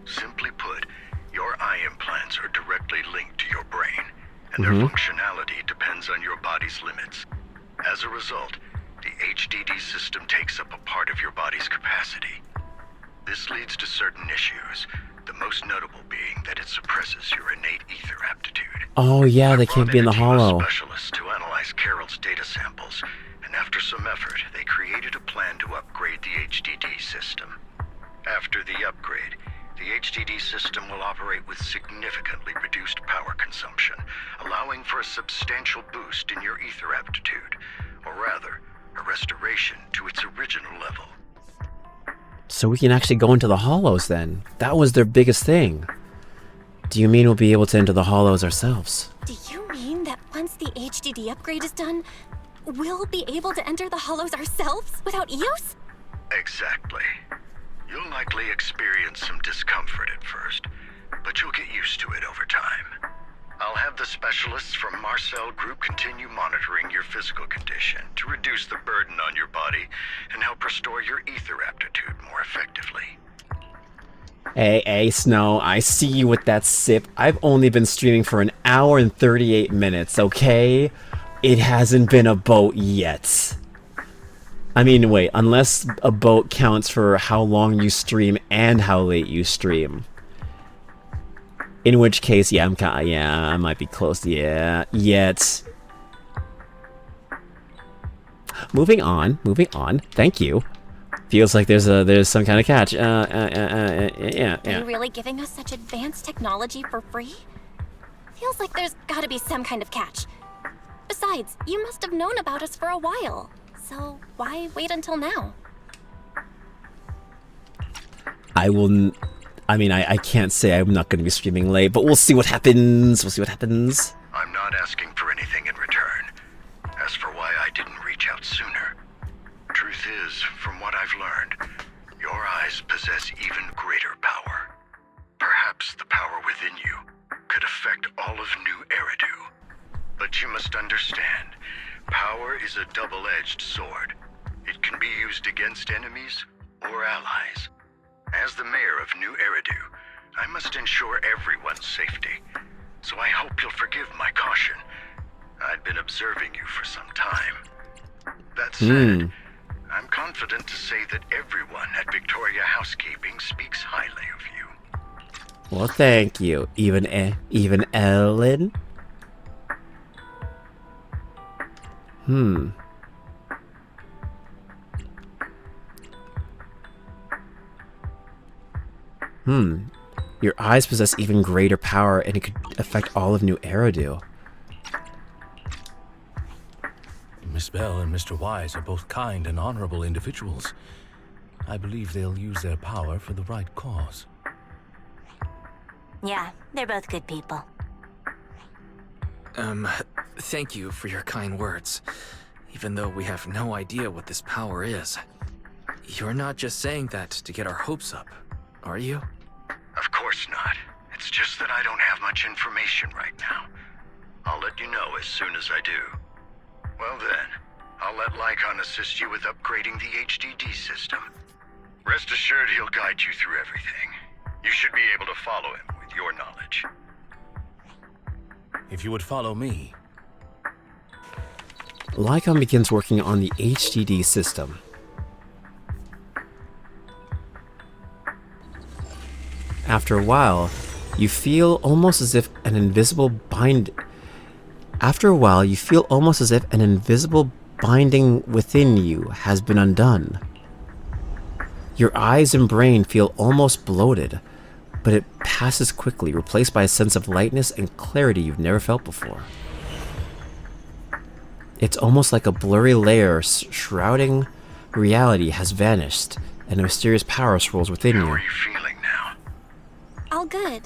Simply put, your eye implants are directly linked to your brain, and their functionality depends on your body's limits. As a result, the HDD system takes up a part of your body's capacity. This leads to certain issues, the most notable being that it suppresses your innate ether aptitude. Oh yeah, they can't be in the hollow. Specialists to analyze Carol's data samples, and after some effort, they created a plan to upgrade the HDD system. After the upgrade, the HDD system will operate with significantly reduced power consumption, allowing for a substantial boost in your ether aptitude, or rather, a restoration to its original level. So we can actually go into the hollows then. That was their biggest thing. Do you mean we'll be able to enter the hollows ourselves? Do you mean that once the HDD upgrade is done, we'll be able to enter the hollows ourselves without use? Exactly. You'll likely experience some discomfort at first, but you'll get used to it over time. I'll have the specialists from Marcel Group continue monitoring your physical condition to reduce the burden on your body and help restore your ether aptitude more effectively. Hey, Snow, I see you with that sip. I've only been streaming for 1 hour and 38 minutes, okay? It hasn't been a boat yet. I mean, wait, unless a boat counts for how long you stream and how late you stream. In which case, yeah, I might be close. Yeah, yet. Moving on. Thank you. Feels like there's some kind of catch. Yeah. Are you really giving us such advanced technology for free? Feels like there's gotta be some kind of catch. Besides, you must have known about us for a while. So why wait until now? I can't say I'm not going to be streaming late, but we'll see what happens. I'm not asking for anything in return. As for why I didn't reach out sooner, truth is, from what I've learned, your eyes possess even greater power. Perhaps the power within you could affect all of New Eridu. But you must understand, power is a double-edged sword. It can be used against enemies or allies. As the mayor of New Eridu, I must ensure everyone's safety. So I hope you'll forgive my caution. I'd been observing you for some time. That said, I'm confident to say that everyone at Victoria Housekeeping speaks highly of you. Well, thank you. Even Ellen? Your eyes possess even greater power, and it could affect all of New Eridu. Miss Bell and Mr. Wise are both kind and honorable individuals. I believe they'll use their power for the right cause. Yeah, they're both good people. Thank you for your kind words. Even though we have no idea what this power is. You're not just saying that to get our hopes up, are you? Of course not. It's just that I don't have much information right now. I'll let you know as soon as I do. Well then, I'll let Lycon assist you with upgrading the HDD system. Rest assured he'll guide you through everything. You should be able to follow him with your knowledge. If you would follow me. Lycon begins working on the HDD system. After a while, you feel almost as if an invisible binding within you has been undone. Your eyes and brain feel almost bloated, but it passes quickly, replaced by a sense of lightness and clarity you've never felt before. It's almost like a blurry layer shrouding reality has vanished, and a mysterious power swirls within you. How are you feeling now? All good,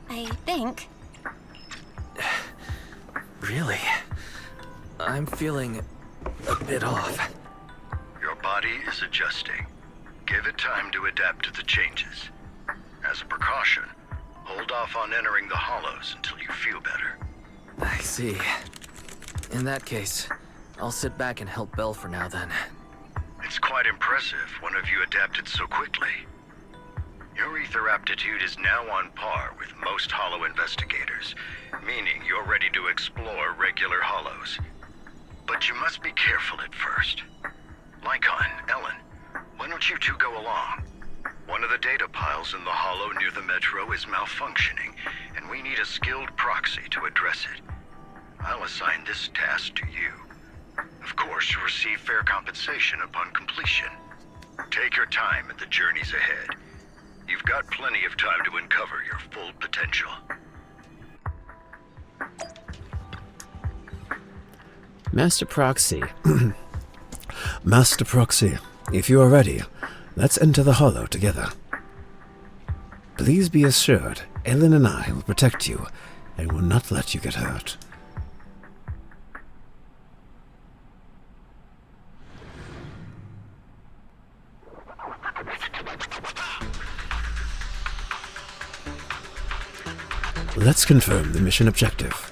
I think. Really? I'm feeling a bit off. Your body is adjusting. Give it time to adapt to the changes. As a precaution, hold off on entering the hollows until you feel better. I see. In that case, I'll sit back and help Belle for now then. It's quite impressive one of you adapted so quickly. Your ether aptitude is now on par with most hollow investigators, meaning you're ready to explore regular hollows. But you must be careful at first. Lycon, Ellen, why don't you two go along? One of the data piles in the hollow near the metro is malfunctioning, and we need a skilled proxy to address it. I'll assign this task to you. Of course, you'll receive fair compensation upon completion. Take your time at the journeys ahead. You've got plenty of time to uncover your full potential. Master Proxy. Master Proxy, if you are ready, let's enter the hollow together. Please be assured, Ellen and I will protect you and will not let you get hurt. Let's confirm the mission objective.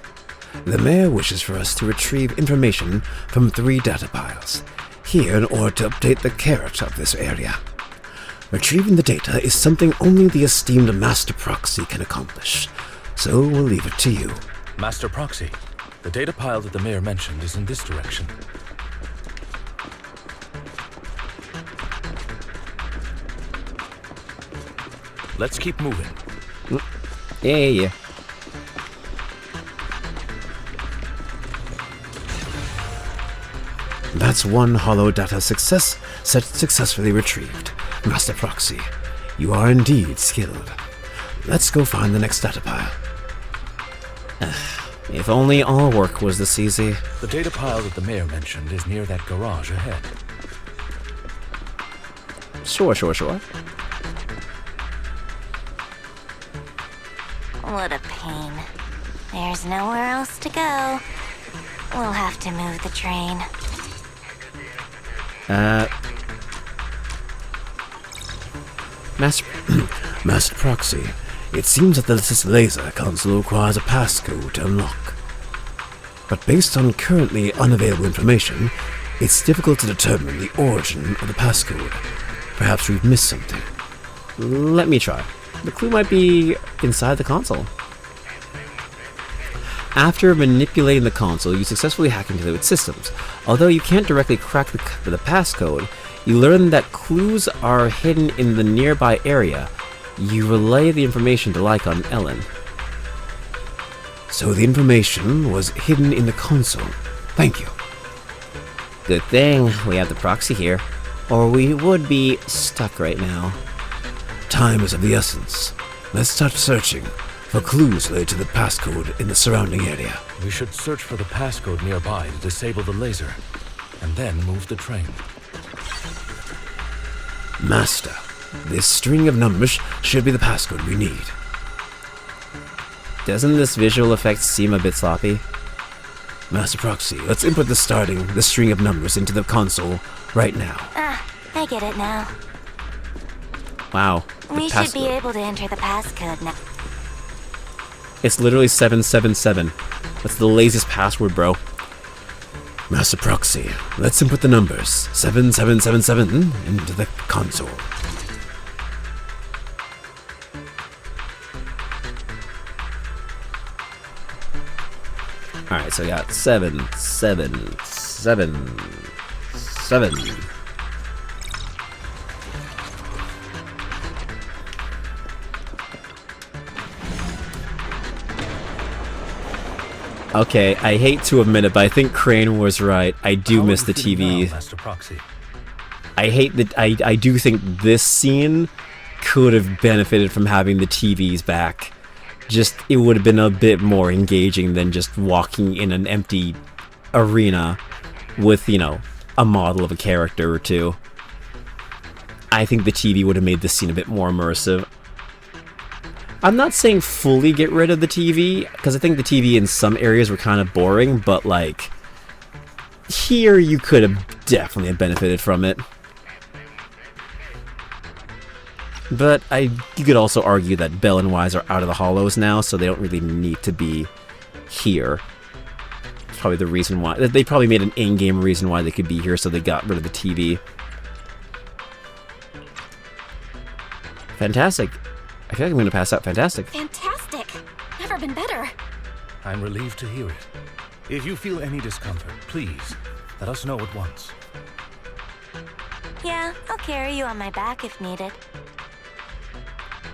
The mayor wishes for us to retrieve information from 3 data piles, here in order to update the carrot of this area. Retrieving the data is something only the esteemed Master Proxy can accomplish, so we'll leave it to you. Master Proxy, the data pile that the mayor mentioned is in this direction. Let's keep moving. Yeah. That's 1 hollow data set successfully retrieved. Master Proxy, you are indeed skilled. Let's go find the next data pile. If only all work was this easy. The data pile that the mayor mentioned is near that garage ahead. Sure. What a pain. There's nowhere else to go. We'll have to move the train. Master Proxy, it seems that this laser console requires a passcode to unlock. But based on currently unavailable information, it's difficult to determine the origin of the passcode. Perhaps we've missed something. Let me try. The clue might be inside the console. After manipulating the console, you successfully hack into its systems. Although you can't directly crack the passcode, you learn that clues are hidden in the nearby area. You relay the information to Lycon and Ellen. So the information was hidden in the console. Thank you. Good thing we have the proxy here, or we would be stuck right now. Time is of the essence. Let's start searching for clues related to the passcode in the surrounding area. We should search for the passcode nearby to disable the laser, and then move the train. Master, this string of numbers should be the passcode we need. Doesn't this visual effect seem a bit sloppy? Master Proxy, let's input the string of numbers into the console right now. I get it now. Wow. We should be able to enter the passcode now. It's literally 777. That's the laziest password, bro. Master Proxy, let's input the numbers 7777 into the console. Alright, so we got 777. 7. 7. Okay, I hate to admit it, but I think Crane was right. I do miss the TV. Master Proxy? I hate that. I do think this scene could have benefited from having the TVs back. Just, it would have been a bit more engaging than just walking in an empty arena with, you know, a model of a character or two. I think the TV would have made this scene a bit more immersive. I'm not saying fully get rid of the TV, because I think the TV in some areas were kind of boring, but like, here you could have definitely benefited from it. But you could also argue that Bell and Wise are out of the hollows now, so they don't really need to be here. That's probably the reason why. They probably made an in-game reason why they could be here, so they got rid of the TV. Fantastic. I feel like I'm going to pass out. Fantastic. Fantastic! Never been better. I'm relieved to hear it. If you feel any discomfort, please let us know at once. Yeah, I'll carry you on my back if needed.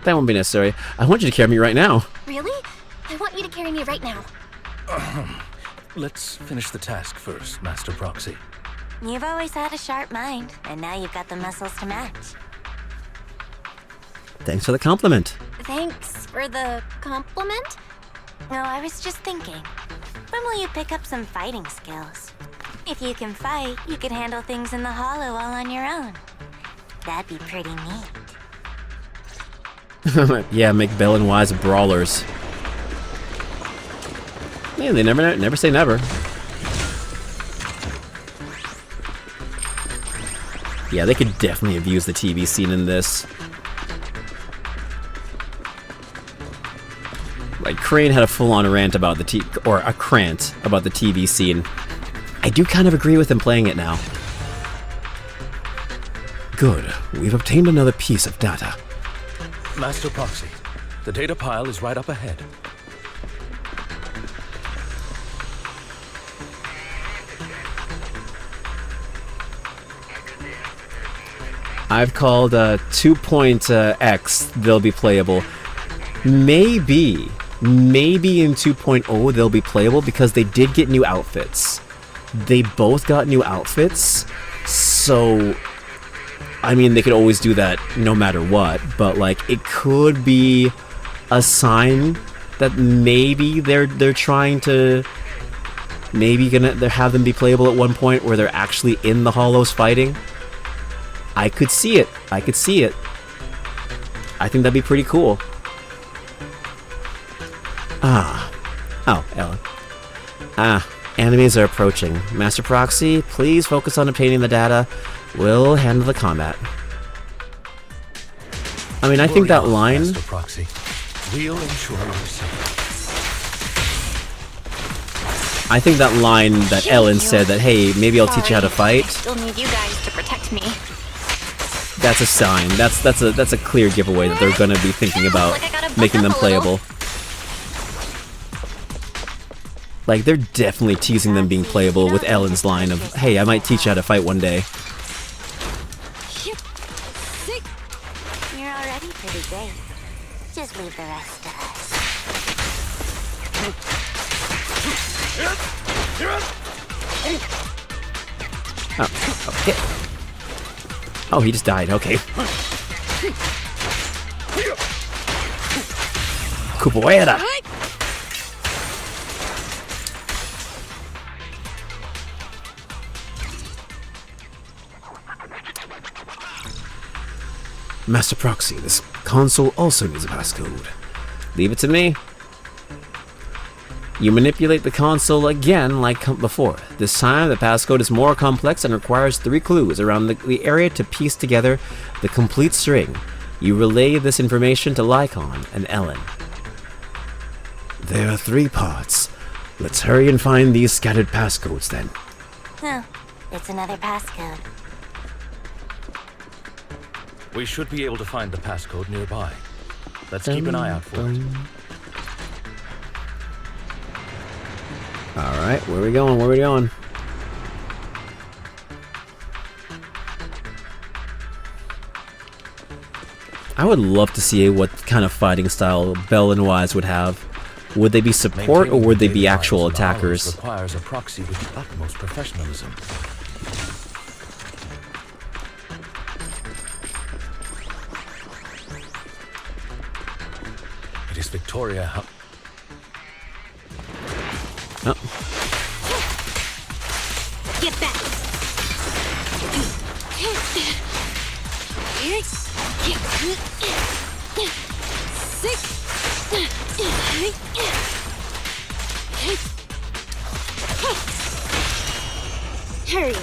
That won't be necessary. I want you to carry me right now. Really? I want you to carry me right now. Let's finish the task first, Master Proxy. You've always had a sharp mind, and now you've got the muscles to match. Thanks for the compliment. Thanks for the compliment? No, I was just thinking. When will you pick up some fighting skills? If you can fight, you could handle things in the hollow all on your own. That'd be pretty neat. Yeah, make Bell and Wise brawlers. Yeah, they never say never. Yeah, they could definitely have used the TV scene in this. Like, Crane had a full-on rant about the a crant about the TV scene. I do kind of agree with him playing it now. Good. We've obtained another piece of data. Master Proxy, the data pile is right up ahead. I've called 2.x, they'll be playable. Maybe in 2.0 they'll be playable because they did get new outfits. They both got new outfits, so I mean, they could always do that no matter what, but like, it could be a sign that maybe they're trying to gonna have them be playable at one point where they're actually in the hollows fighting. I could see it. I think that'd be pretty cool. Oh, Ellen. Enemies are approaching. Master Proxy, please focus on obtaining the data. We'll handle the combat. I mean, I think that line... Master Proxy, we'll ensure your safety. I think that line that Ellen said that, hey, maybe I'll teach you how to fight. I still need you guys to protect me. That's a sign. That's a clear giveaway that they're gonna be thinking about making them playable. Like, they're definitely teasing them being playable with Ellen's line of, hey, I might teach you how to fight one day. You're already pretty great. Just leave the rest to us. Oh, okay. Oh, he just died, okay. Capoeira! Master Proxy, this console also needs a passcode. Leave it to me. You manipulate the console again like before. This time, the passcode is more complex and requires 3 clues around the area to piece together the complete string. You relay this information to Lycon and Ellen. There are 3 parts. Let's hurry and find these scattered passcodes then. Oh, it's another passcode. We should be able to find the passcode nearby. Let's keep an eye out for it. Alright, where are we going? I would love to see what kind of fighting style Bell and Wise would have. Would they be support or would they be actual attackers? Requires a proxy with the utmost professionalism. It is Victoria. Oh. Get back! Hurry up.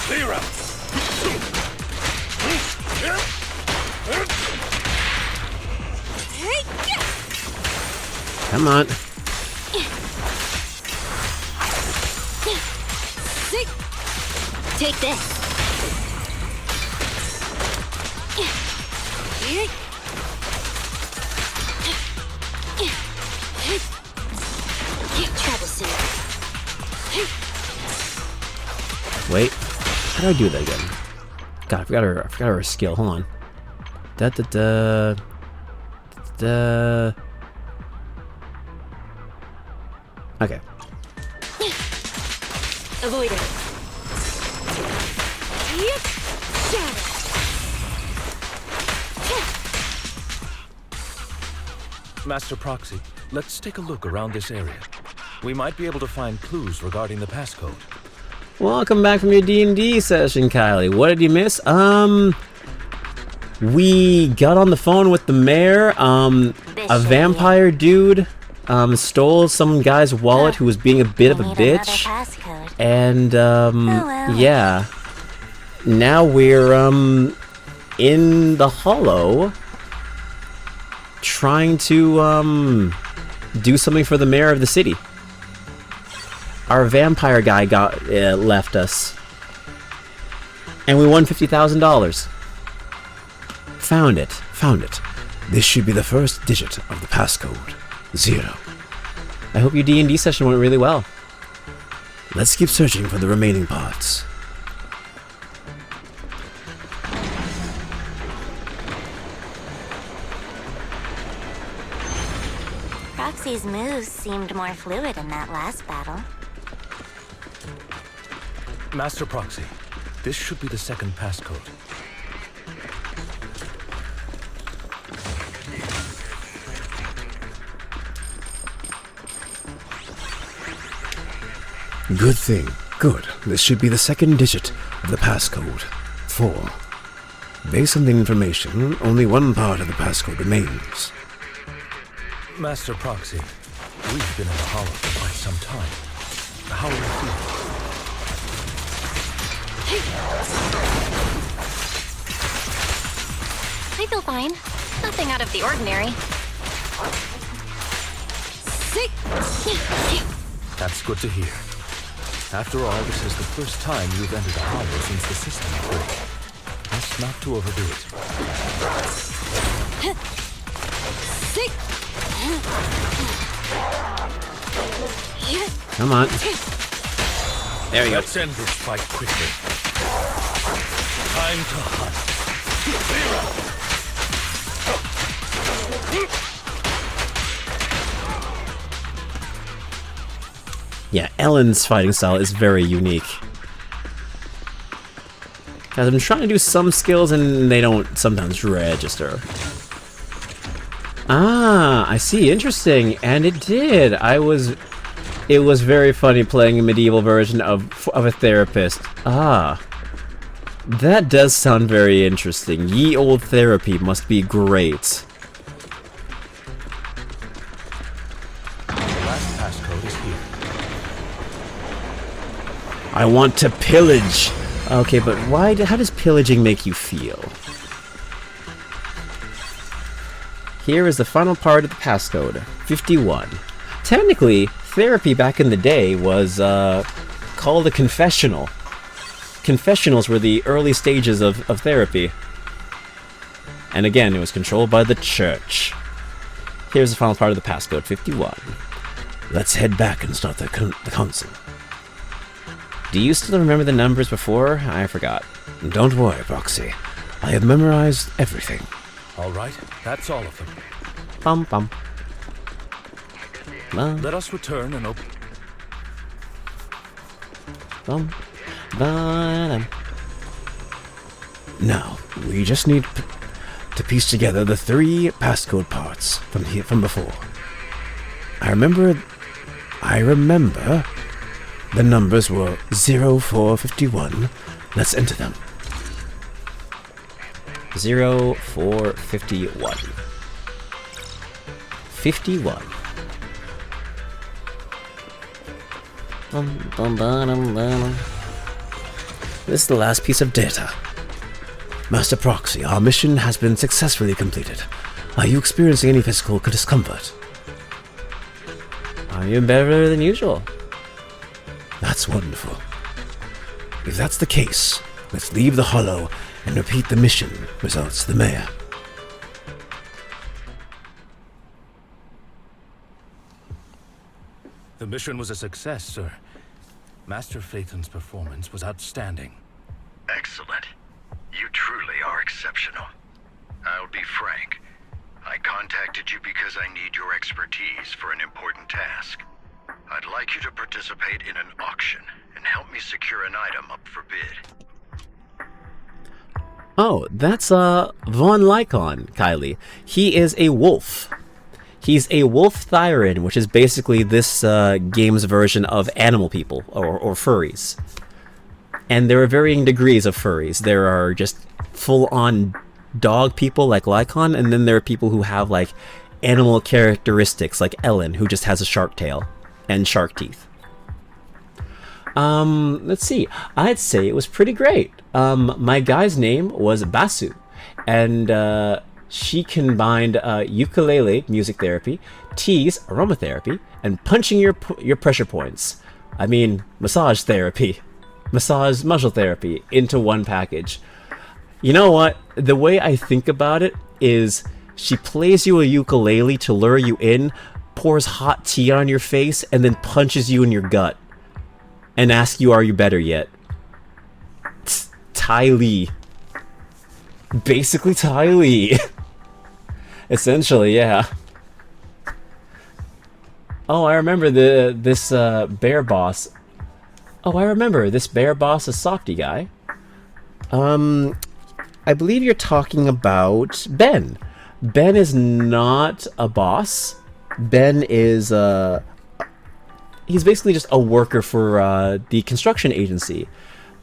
Seerer! Come on. Take this. Trouble soon. Wait. How do I do that again? God, I forgot her skill. Hold on. Da da da. Da. Okay. Avoid it. Master Proxy, let's take a look around this area. We might be able to find clues regarding the passcode. Welcome back from your D&D session, Kylie. What did you miss? We got on the phone with the mayor. A vampire dude stole some guy's wallet who was being a bit of a bitch. And yeah. Now we're in the hollow trying to do something for the mayor of the city. Our vampire guy left us, and we won $50,000. Found it. This should be the first digit of the passcode. 0. I hope your D&D session went really well. Let's keep searching for the remaining parts. Roxy's moves seemed more fluid in that last battle. Master Proxy, this should be the second passcode. Good thing. Good. This should be the second digit of the passcode. 4. Based on the information, only one part of the passcode remains. Master Proxy, we've been in the hollow for quite some time. How are you feeling? I feel fine. Nothing out of the ordinary. That's good to hear. After all, this is the first time you've entered a hollow since the system upgrade. Best not to overdo it. Come on. There we go. Let's end this fight quickly. Time to hunt. Yeah, Ellen's fighting style is very unique. Guys, I'm trying to do some skills and they don't sometimes register. Ah, I see. Interesting. And it did. It was very funny playing a medieval version of a therapist. Ah. That does sound very interesting. Ye old therapy must be great. The last passcode is here. I want to pillage. Okay, but why? How does pillaging make you feel? Here is the final part of the passcode, 51. Technically, therapy back in the day was called a confessional. Confessionals were the early stages of therapy. And again, it was controlled by the church. Here's the final part of the passcode, 51. Let's head back and start the council. Do you still remember the numbers before? I forgot. Don't worry, Proxy. I have memorized everything. All right, that's all of them. Bum bum. Let us return and open. Bum. Ba-dum. Now, we just need to piece together the 3 passcode parts from before. I remember the numbers were 0451. Let's enter them. 0451. 51. This is the last piece of data. Master Proxy, our mission has been successfully completed. Are you experiencing any physical discomfort? I am better than usual. That's wonderful. If that's the case, let's leave the hollow and repeat the mission results to the mayor. The mission was a success, sir. Master Phaeton's performance was outstanding. Excellent. You truly are exceptional. I'll be frank. I contacted you because I need your expertise for an important task. I'd like you to participate in an auction and help me secure an item up for bid. Oh, that's Von Lycon, Kylie. He is a wolf. He's a wolf Thyran, which is basically this game's version of animal people, or furries. And there are varying degrees of furries. There are just full-on dog people like Lycon, and then there are people who have like animal characteristics like Ellen, who just has a shark tail and shark teeth. Let's see. I'd say it was pretty great. My guy's name was Basu, and she combined ukulele, music therapy, teas, aromatherapy, and punching your pressure points. I mean, massage therapy. Massage muscle therapy into one package. You know what? The way I think about it is she plays you a ukulele to lure you in, pours hot tea on your face, and then punches you in your gut and asks you, are you better yet? Ty Lee. Basically Ty Lee. Essentially, yeah. Oh, I remember this bear boss. Oh, I remember this bear boss, a softy guy. I believe you're talking about Ben. Ben is not a boss. Ben is he's basically just a worker for the construction agency.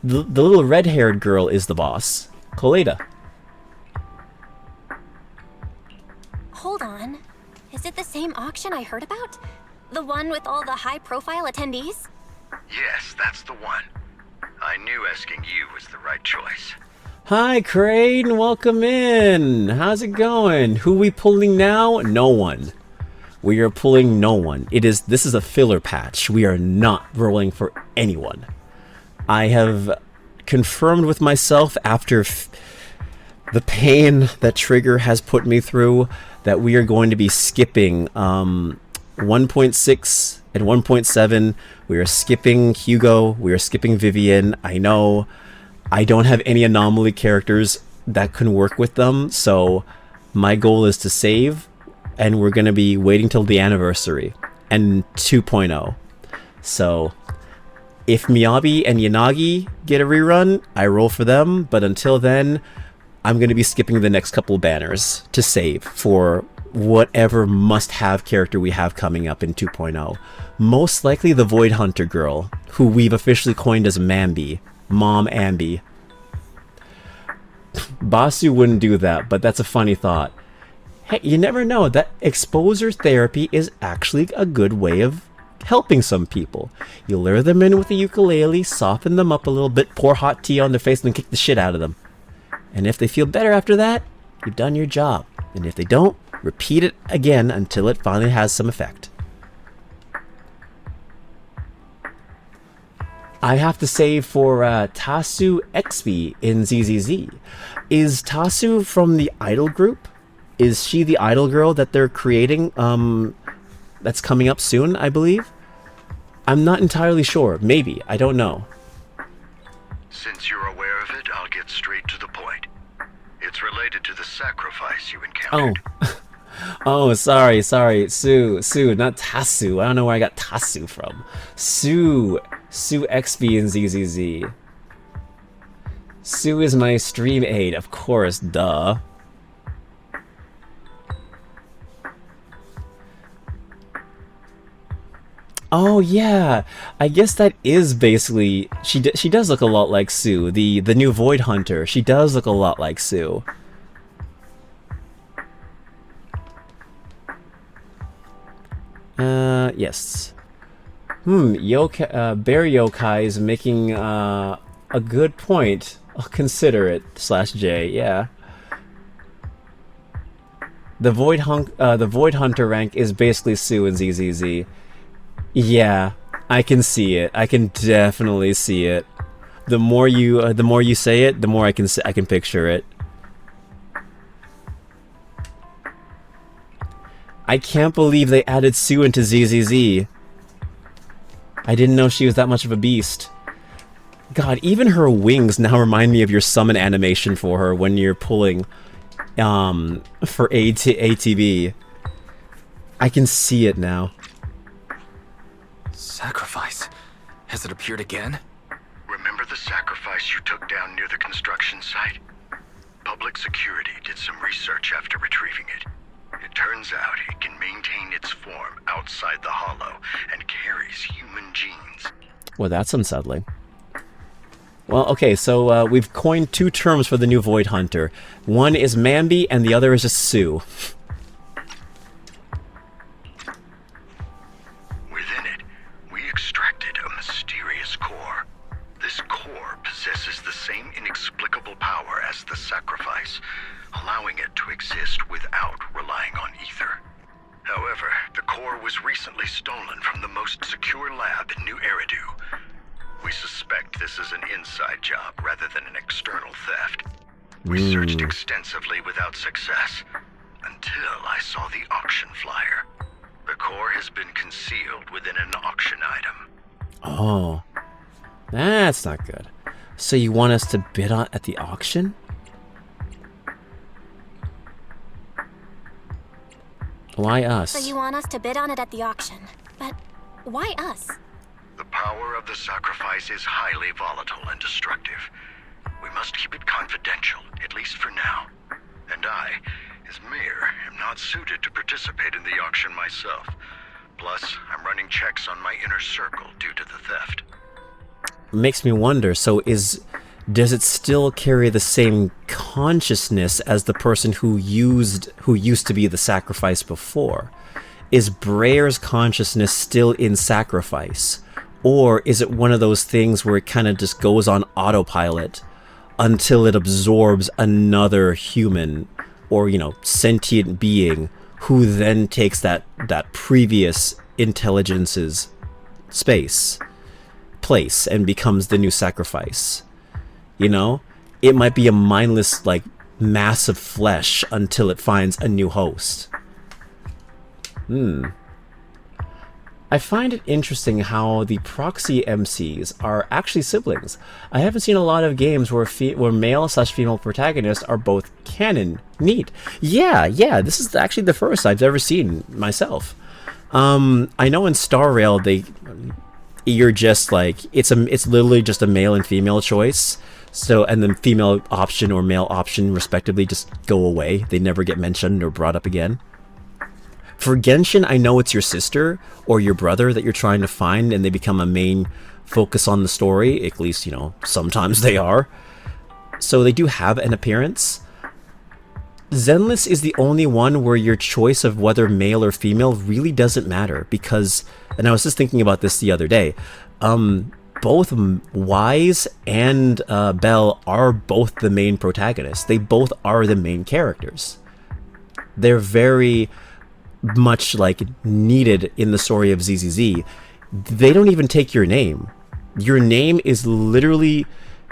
The little red-haired girl is the boss, Coleda. Hold on. Is it the same auction I heard about? The one with all the high-profile attendees? Yes, that's the one. I knew asking you was the right choice. Hi, Crane. Welcome in. How's it going? Who we pulling now? No one. We are pulling no one. This is a filler patch. We are not rolling for anyone. I have confirmed with myself after the pain that Trigger has put me through that we are going to be skipping 1.6 and 1.7. We are skipping Hugo. We are skipping Vivian. I know I don't have any anomaly characters that can work with them, so my goal is to save, and we're going to be waiting till the anniversary and 2.0. So if Miyabi and Yanagi get a rerun, I roll for them, but until then, I'm going to be skipping the next couple banners to save for whatever must-have character we have coming up in 2.0. Most likely the Void Hunter girl, who we've officially coined as Mambi. Mom Ambi. Basu wouldn't do that, but that's a funny thought. Hey, you never know, that exposure therapy is actually a good way of helping some people. You lure them in with a ukulele, soften them up a little bit, pour hot tea on their face, and then kick the shit out of them. And if they feel better after that, you've done your job. And if they don't, repeat it again until it finally has some effect. I have to say for Tasu XP in ZZZ. Is Tasu from the Idol group? Is she the Idol girl that they're creating? That's coming up soon, I believe? I'm not entirely sure. Maybe. I don't know. Since you're aware of it, I'll get straight to the point. It's related to the sacrifice you encountered. Oh. Oh, sorry. Sue, not Tasu. I don't know where I got Tasu from. Sue XB and ZZZ. Sue is my stream aide, of course, duh. Oh yeah, I guess that is basically she does look a lot like Sue, the new Void Hunter. She does look a lot like Sue. Yes. Bear Yokai is making a good point. I'll consider it. /J, yeah. The Void Hunter rank is basically Sue and ZZZ. Yeah, I can see it. I can definitely see it. The more you say it, the more I can picture it. I can't believe they added Sue into ZZZ. I didn't know she was that much of a beast. God, even her wings now remind me of your summon animation for her when you're pulling for ATB. I can see it now. Sacrifice? Has it appeared again? Remember the sacrifice you took down near the construction site? Public security did some research after retrieving it. It turns out it can maintain its form outside the hollow and carries human genes. Well, that's unsettling. Well, okay, so we've coined two terms for the new Void Hunter. One is Mambi, and the other is just Sue. Within it, we extracted a mysterious core. This core possesses the same inexplicable power as the sacrifice, allowing it to exist without relying on ether. However, the core was recently stolen from the most secure lab in New Eridu. We suspect this is an inside job rather than an external theft. We searched extensively without success, until I saw the auction flyer. The core has been concealed within an auction item. Oh, that's not good. So you want us to bid on at the auction? Why us? So you want us to bid on it at the auction. But why us? The power of the sacrifice is highly volatile and destructive. We must keep it confidential, at least for now. And I, as mayor, am not suited to participate in the auction myself. Plus, I'm running checks on my inner circle due to the theft. Makes me wonder, so does it still carry the same consciousness as the person who used to be the sacrifice before? Is Brayer's consciousness still in sacrifice? Or is it one of those things where it kind of just goes on autopilot until it absorbs another human or, sentient being who then takes that previous intelligence's place and becomes the new sacrifice? It might be a mindless, mass of flesh until it finds a new host. I find it interesting how the proxy MCs are actually siblings. I haven't seen a lot of games where male/female protagonists are both canon. Neat. Yeah, this is actually the first I've ever seen myself. I know in Star Rail you're just it's literally just a male and female choice. So, and then female option or male option respectively just go away. They never get mentioned or brought up again. For Genshin, I know it's your sister or your brother that you're trying to find and they become a main focus on the story. At least, sometimes they are. So they do have an appearance. Zenless is the only one where your choice of whether male or female really doesn't matter because, and I was just thinking about this the other day, both Wise and Belle are both the main protagonists. They both are the main characters. They're very much needed in the story of ZZZ. They don't even take your name. Your name is literally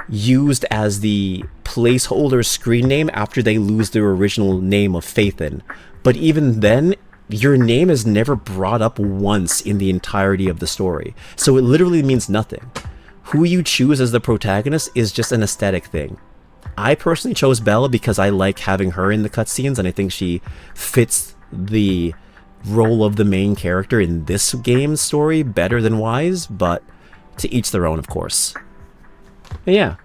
used as the placeholder screen name after they lose their original name of Faithin. But even then, your name is never brought up once in the entirety of the story. So it literally means nothing. who you choose as the protagonist is just an aesthetic thing. I personally chose Bella because I like having her in the cutscenes, and I think she fits the role of the main character in this game's story better than Wise, but to each their own, of course. But yeah,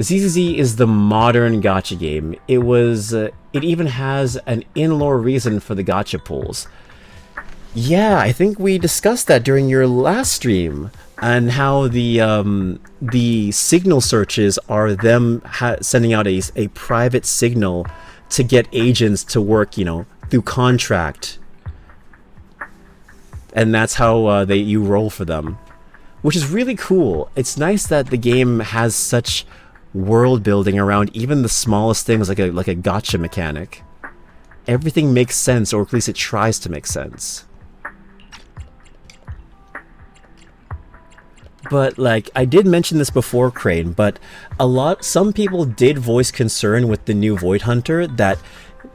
ZZZ is the modern gacha game. It even has an in-lore reason for the gacha pulls. Yeah, I think we discussed that during your last stream, and how the signal searches are them sending out a private signal to get agents to work, through contract, and that's how you roll for them, which is really cool. It's nice that the game has such world building around even the smallest things, like a gacha mechanic. Everything makes sense, or at least it tries to make sense. But like, I did mention this before, Crane, but some people did voice concern with the new Void Hunter that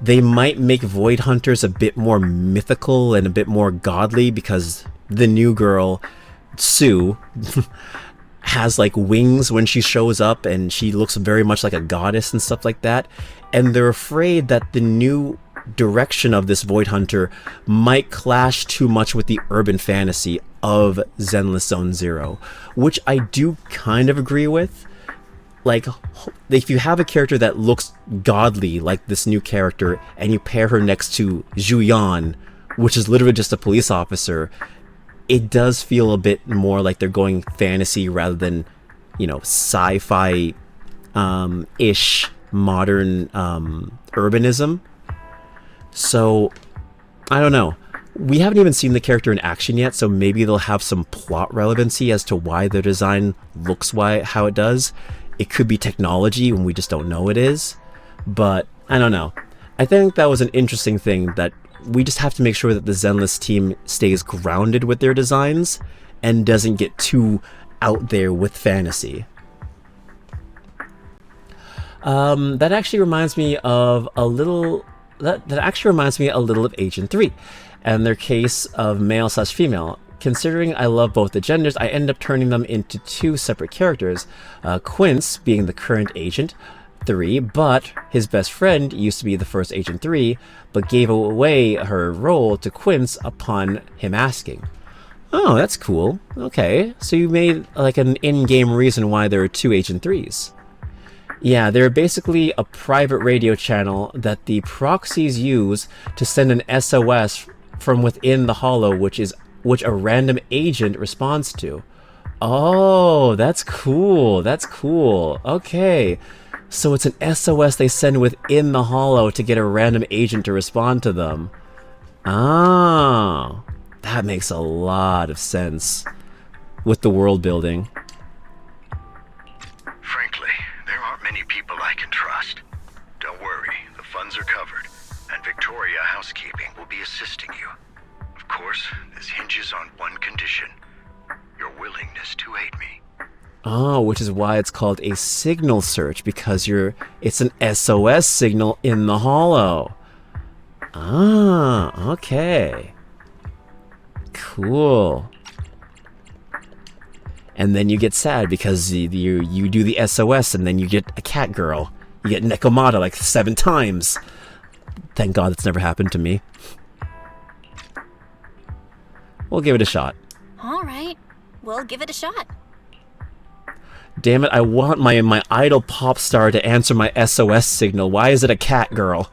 they might make Void Hunters a bit more mythical and a bit more godly, because the new girl, Sue, has like wings when she shows up, and she looks very much like a goddess and stuff like that. And they're afraid that the new direction of this Void Hunter might clash too much with the urban fantasy of Zenless Zone Zero, which I do kind of agree with. Like, if you have a character that looks godly like this new character, and you pair her next to Juyan, which is literally just a police officer, it does feel a bit more like they're going fantasy rather than, sci-fi ish modern urbanism. So, I don't know. We haven't even seen the character in action yet, so maybe they'll have some plot relevancy as to why their design looks how it does. It could be technology and we just don't know it is. But, I don't know. I think that was an interesting thing, that we just have to make sure that the Zenless team stays grounded with their designs and doesn't get too out there with fantasy. That actually reminds me of a little... That actually reminds me a little of Agent 3 and their case of male/female. Considering I love both the genders, I end up turning them into two separate characters. Quince being the current Agent 3, but his best friend used to be the first Agent 3, but gave away her role to Quince upon him asking. Oh, that's cool. Okay, so you made like an in-game reason why there are two Agent 3s. Yeah, they're basically a private radio channel that the proxies use to send an SOS from within the Hollow, which a random agent responds to. Oh, that's cool. That's cool. Okay. So it's an SOS they send within the Hollow to get a random agent to respond to them. Ah, that makes a lot of sense with the world building. Frankly, there aren't many people I can trust. Don't worry, the funds are covered, and Victoria Housekeeping will be assisting you. Of course, this hinges on one condition: your willingness to aid me. Oh, which is why it's called a signal search, because it's an SOS signal in the Hollow. Ah, okay. Cool. And then you get sad because you do the SOS and then you get a cat girl. You get Nekomata like 7 times. Thank God that's never happened to me. We'll give it a shot. Alright, we'll give it a shot. Damn it, I want my idol pop star to answer my SOS signal. Why is it a cat girl?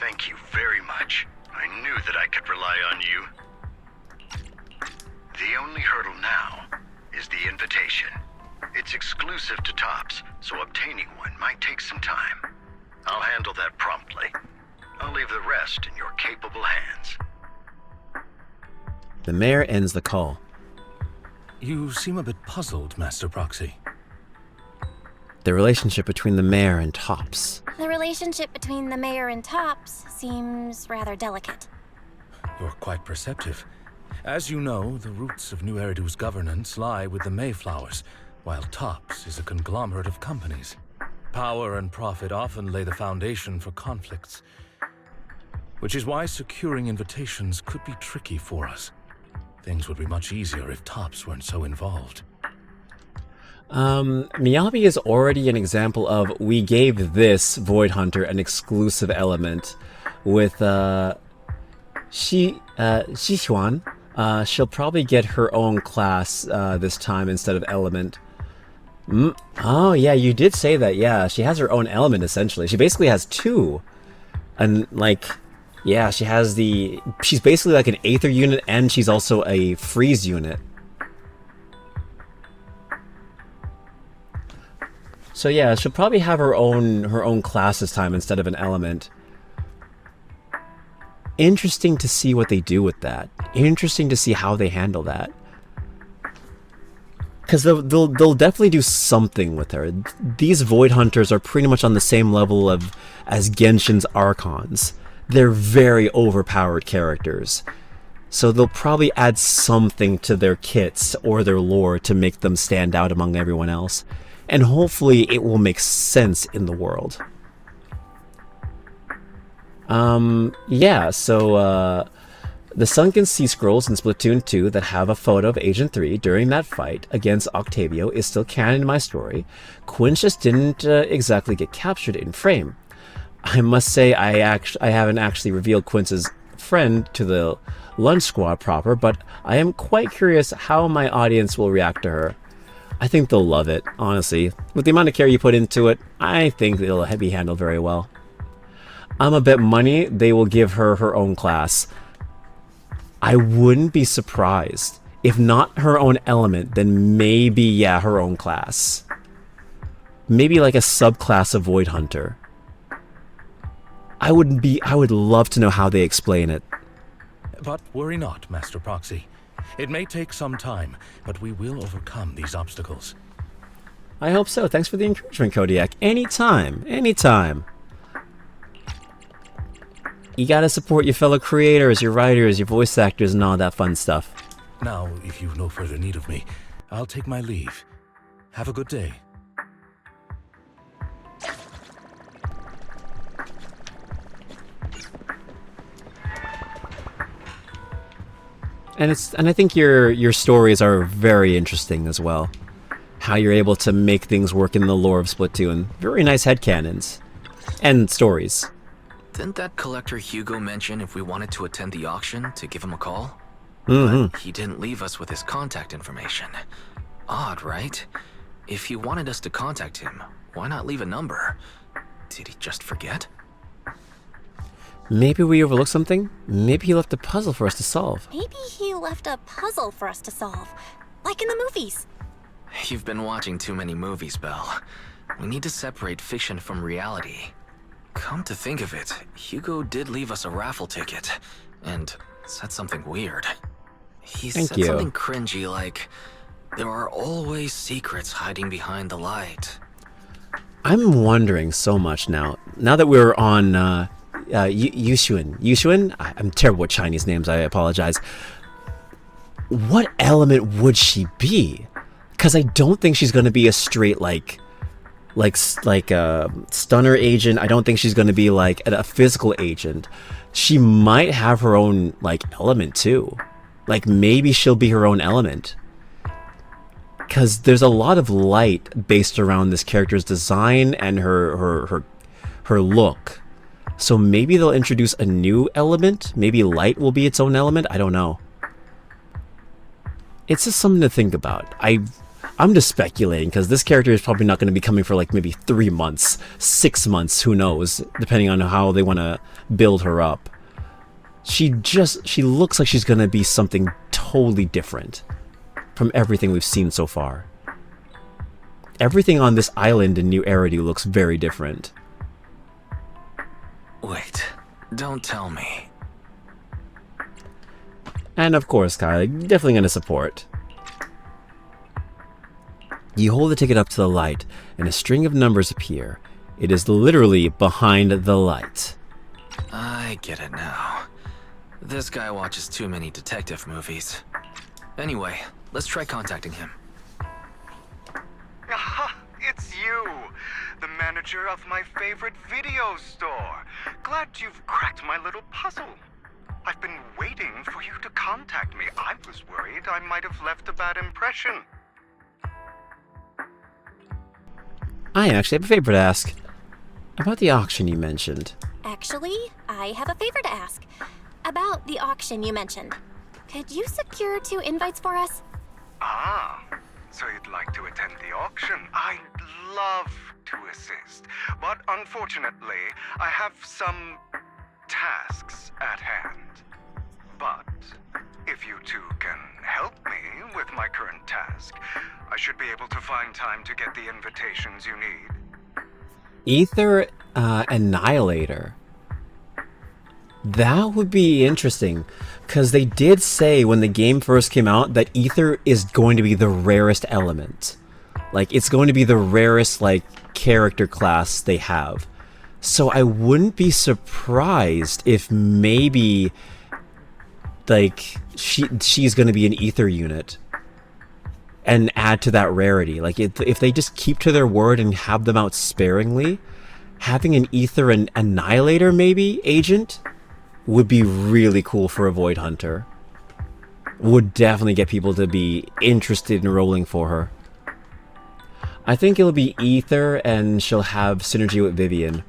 Thank you very much. I knew that I could rely on you. The only hurdle now is the invitation. It's exclusive to Tops, so obtaining one might take some time. I'll handle that promptly. I'll leave the rest in your capable hands. The mayor ends the call. You seem a bit puzzled, Master Proxy. The relationship between the mayor and Tops. The relationship between the mayor and Tops seems rather delicate. You're quite perceptive. As you know, the roots of New Eridu's governance lie with the Mayflowers, while Tops is a conglomerate of companies. Power and profit often lay the foundation for conflicts, which is why securing invitations could be tricky for us. Things would be much easier if Tops weren't so involved. Miyabi is already an example of we gave this Void Hunter an exclusive element with Xixuan. She'll probably get her own class this time instead of element. Oh yeah, you did say that. Yeah, she has her own element essentially. She basically has two, and like, yeah, she's basically like an Aether unit, and she's also a Freeze unit. So yeah, she'll probably have her own class this time instead of an element. Interesting to see what they do with that. Interesting to see how they handle that. Because they'll definitely do something with her. These Void Hunters are pretty much on the same level as Genshin's Archons. They're very overpowered characters. So they'll probably add something to their kits or their lore to make them stand out among everyone else. And hopefully it will make sense in the world. Yeah, so, the Sunken Sea Scrolls in Splatoon 2 that have a photo of Agent 3 during that fight against Octavio is still canon in my story. Quinn just didn't exactly get captured in frame. I must say I haven't actually revealed Quince's friend to the Lunch Squad proper, but I am quite curious how my audience will react to her. I think they'll love it, honestly. With the amount of care you put into it, I think it'll be handled very well. I'm a bet money they will give her her own class. I wouldn't be surprised. If not her own element, then maybe, yeah, her own class. Maybe like a subclass of Void Hunter. I would love to know how they explain it. But worry not, Master Proxy. It may take some time, but we will overcome these obstacles. I hope so. Thanks for the encouragement, Kodiak. Anytime. Anytime. You gotta support your fellow creators, your writers, your voice actors, and all that fun stuff. Now, if you've no further need of me, I'll take my leave. Have a good day. And I think your stories are very interesting as well. How you're able to make things work in the lore of Splatoon. Very nice headcanons. And stories. Didn't that collector Hugo mention if we wanted to attend the auction to give him a call? Mm-hmm. He didn't leave us with his contact information. Odd, right? If he wanted us to contact him, why not leave a number? Did he just forget? Maybe we overlooked something? Maybe he left a puzzle for us to solve. Maybe he left a puzzle for us to solve. Like in the movies. You've been watching too many movies, Belle. We need to separate fiction from reality. Come to think of it, Hugo did leave us a raffle ticket, and said something weird. He said something cringy like, "There are always secrets hiding behind the light." I'm wondering so much now that we're on Yushuan? I'm terrible with Chinese names, I apologize. What element would she be? Because I don't think she's going to be a straight, like a stunner agent. I don't think she's going to be like a physical agent. She might have her own like element too. Like maybe she'll be her own element. Because there's a lot of light based around this character's design and her look. So maybe they'll introduce a new element. Maybe light will be its own element. I don't know. It's just something to think about. I'm just speculating because this character is probably not going to be coming for like maybe 3 months, 6 months, who knows, depending on how they want to build her up. She looks like she's going to be something totally different from everything we've seen so far. Everything on this island in New Eridu looks very different. Wait, don't tell me. And of course, Kylie, definitely going to support. You hold the ticket up to the light, and a string of numbers appear. It is literally behind the light. I get it now. This guy watches too many detective movies. Anyway, let's try contacting him. Aha, it's you! The manager of my favorite video store. Glad you've cracked my little puzzle. I've been waiting for you to contact me. I was worried I might have left a bad impression. I actually have a favor to ask. About the auction you mentioned. Actually, I have a favor to ask. About the auction you mentioned. Could you secure 2 invites for us? Ah, so you'd like to attend the auction? I'd love to assist, but unfortunately, I have some tasks at hand. But if you two can help me with my current task, I should be able to find time to get the invitations you need. Ether Annihilator. That would be interesting, because they did say when the game first came out that Ether is going to be the rarest element. Like, it's going to be the rarest, like, character class they have. So I wouldn't be surprised if maybe, like, she's going to be an Ether unit and add to that rarity. Like, if they just keep to their word and have them out sparingly, having an Ether and Annihilator, maybe, agent, would be really cool for a Void Hunter. Would definitely get people to be interested in rolling for her. I think it'll be Ether, and she'll have synergy with Vivian.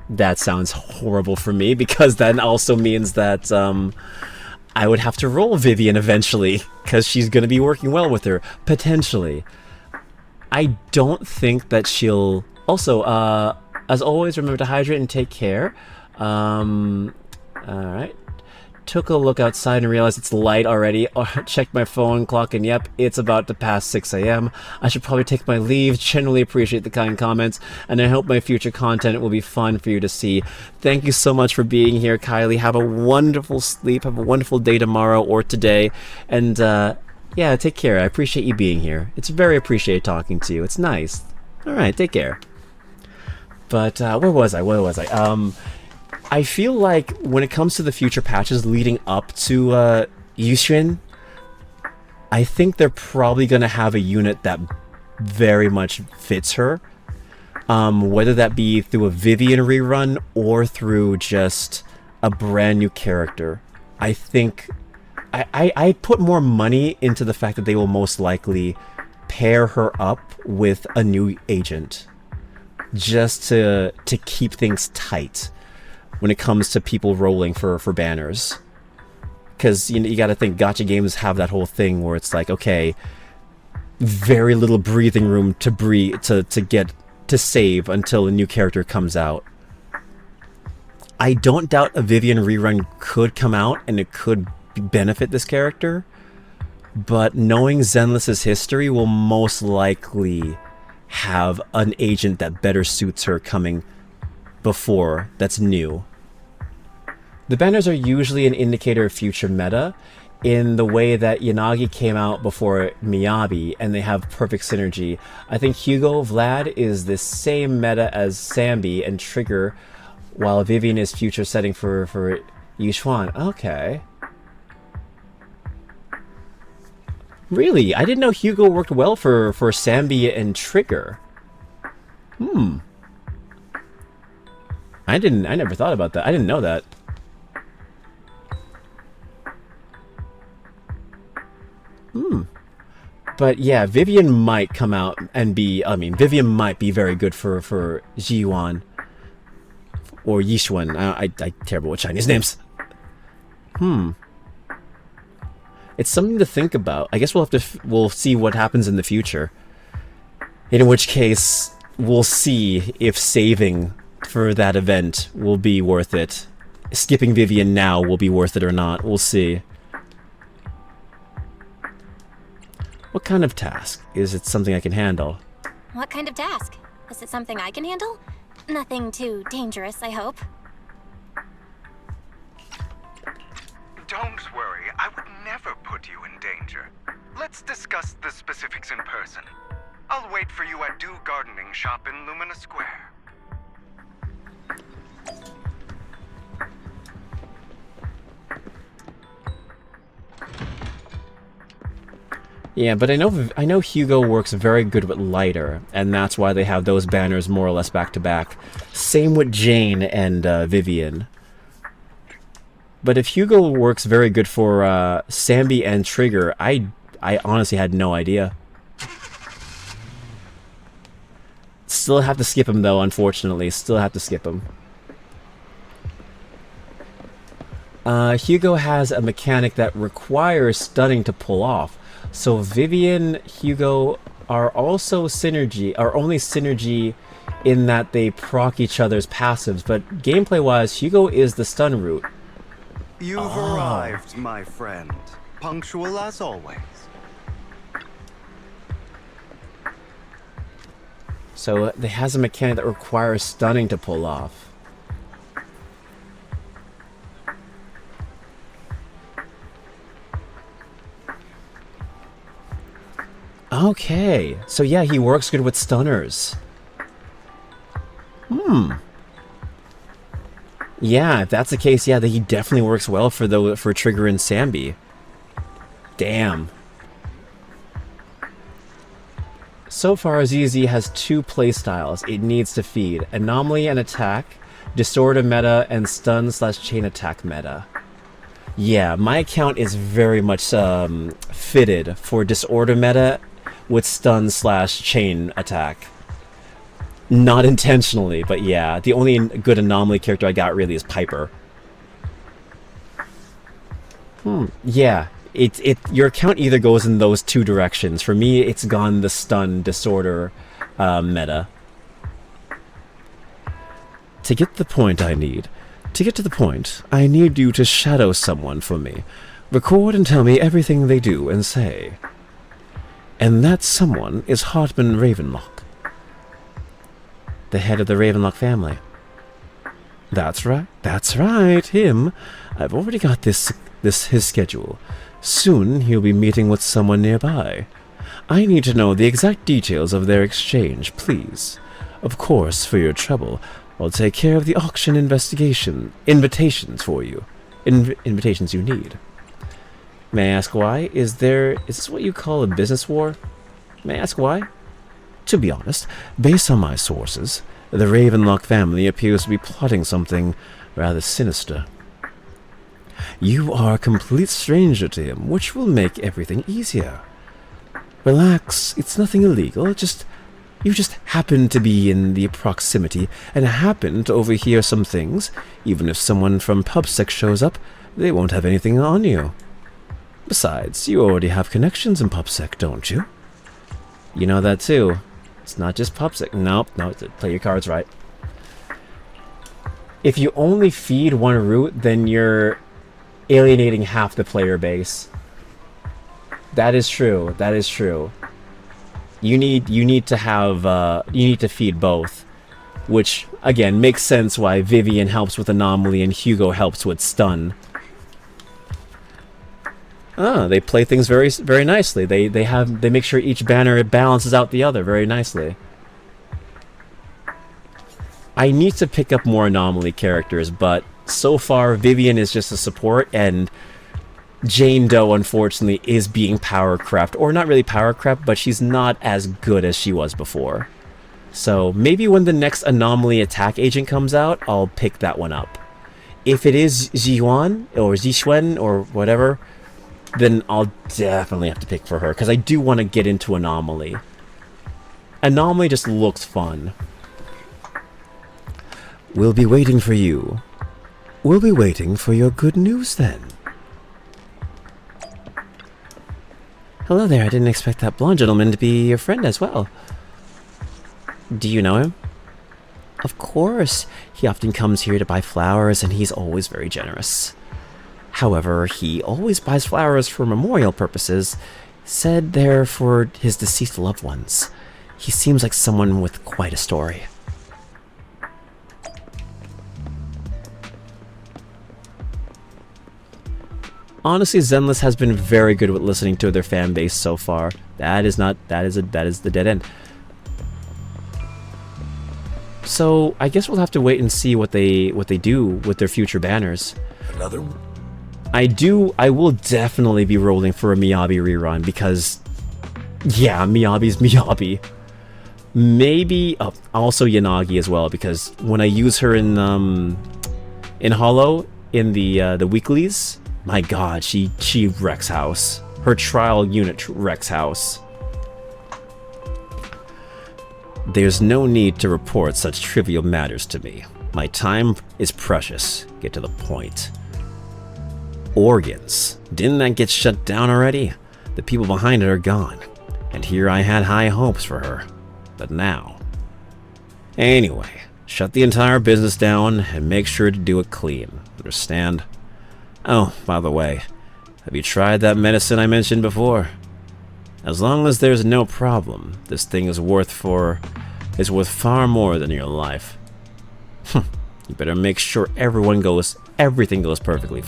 That sounds horrible for me, because that also means that I would have to roll Vivian eventually, because she's going to be working well with her, potentially. I don't think that she'll... Also, as always, remember to hydrate and take care. Alright. Took a look outside and realized it's light already. Checked my phone clock and yep, it's about to pass 6 a.m. I should probably take my leave. Generally appreciate the kind comments, and I hope my future content will be fun for you to see. Thank you so much for being here, Kylie. Have a wonderful sleep. Have a wonderful day tomorrow or today. And, yeah, take care. I appreciate you being here. It's very appreciated talking to you. It's nice. Alright, take care. But, where was I? I feel like when it comes to the future patches leading up to, Yushin, I think they're probably going to have a unit that very much fits her. Whether that be through a Vivian rerun or through just a brand new character. I think... I put more money into the fact that they will most likely pair her up with a new agent. Just to keep things tight when it comes to people rolling for banners. Because you got to think, Gacha games have that whole thing where it's like, okay, very little breathing room to save until a new character comes out. I don't doubt a Vivian rerun could come out and it could benefit this character, but knowing Zenless's history will most likely have an agent that better suits her coming before that's new. The banners are usually an indicator of future meta in the way that Yanagi came out before Miyabi and they have perfect synergy. I think Hugo Vlad is the same meta as Sambi and Trigger, while Vivian is future setting for Yushuan. Okay. Really? I didn't know Hugo worked well for Sambi and Trigger. I never thought about that. I didn't know that. But yeah, Vivian might come out and be... I mean, Vivian might be very good for Jiyuan. Or Yishuan. I'm terrible with Chinese names. It's something to think about. I guess we'll see what happens in the future. In which case, we'll see if saving for that event will be worth it. Skipping Vivian now will be worth it or not. We'll see. What kind of task? Is it something I can handle? What kind of task? Is it something I can handle? Nothing too dangerous, I hope. Don't worry, I would never put you in danger. Let's discuss the specifics in person. I'll wait for you at Dew Gardening Shop in Lumina Square. Yeah, but I know Hugo works very good with lighter, and that's why they have those banners more or less back to back. Same with Jane and Vivian. But if Hugo works very good for Sambi and Trigger, I honestly had no idea. Still have to skip him though, unfortunately. Still have to skip him. Hugo has a mechanic that requires stunning to pull off. So Vivian, Hugo are also only synergy in that they proc each other's passives, but gameplay-wise, Hugo is the stun route. You've arrived, my friend. Punctual as always. So it has a mechanic that requires stunning to pull off. Okay, so yeah, he works good with stunners. Yeah, if that's the case, yeah, he definitely works well for Trigger and Sambi. Damn. So far, ZZ has 2 playstyles it needs to feed: Anomaly and Attack, Disorder meta, and Stun/Chain Attack meta. Yeah, my account is very much fitted for Disorder meta with Stun/Chain Attack. Not intentionally, but yeah, the only good Anomaly character I got really is Piper. Yeah, your account either goes in those 2 directions. For me, it's gone the Stun Disorder meta. To get to the point, I need you to shadow someone for me. Record and tell me everything they do and say. And that someone is Hartman Ravenlock, the head of the Ravenlock family. That's right, him. I've already got his schedule. Soon he'll be meeting with someone nearby. I need to know the exact details of their exchange, please. Of course, for your trouble, I'll take care of the auction invitations for you. Invitations you need. May I ask why? Is this what you call a business war? May I ask why? To be honest, based on my sources, the Ravenlock family appears to be plotting something rather sinister. You are a complete stranger to him, which will make everything easier. Relax, it's nothing illegal, you just happen to be in the proximity and happen to overhear some things. Even if someone from PubSec shows up, they won't have anything on you. Besides, you already have connections in PubSec, don't you? You know that too. It's not just PubSec. Nope, no, play your cards right. If you only feed one route, then you're alienating half the player base. That is true. That is true. You need to feed both, which again makes sense why Vivian helps with Anomaly and Hugo helps with Stun. They play things very, very nicely. They make sure each banner balances out the other very nicely. I need to pick up more Anomaly characters, but so far Vivian is just a support, and Jane Doe unfortunately is being power crept, or not really power crept, but she's not as good as she was before. So maybe when the next Anomaly attack agent comes out, I'll pick that one up. If it is Ziyuan or Zixuan or whatever, then I'll definitely have to pick for her, because I do want to get into Anomaly. Anomaly just looks fun. We'll be waiting for you. We'll be waiting for your good news then. Hello there, I didn't expect that blonde gentleman to be your friend as well. Do you know him? Of course. He often comes here to buy flowers, and he's always very generous. However, he always buys flowers for memorial purposes, said they're for his deceased loved ones. He seems like someone with quite a story. Honestly, Zenless has been very good with listening to their fan base so far. That is the dead end. So I guess we'll have to wait and see what they do with their future banners. Another one? I will definitely be rolling for a Miyabi rerun, because yeah, Miyabi's Miyabi. Maybe also Yanagi as well, because when I use her in Hollow in the weeklies, my god, she wrecks house. Her trial unit wrecks house. There's no need to report such trivial matters to me. My time is precious. Get to the point. Organs. Didn't that get shut down already? The people behind it are gone. And here I had high hopes for her. But now... Anyway, shut the entire business down and make sure to do it clean. Understand? Oh, by the way, have you tried that medicine I mentioned before? As long as there's no problem, this thing is worth far more than your life. You better make sure everything goes perfectly.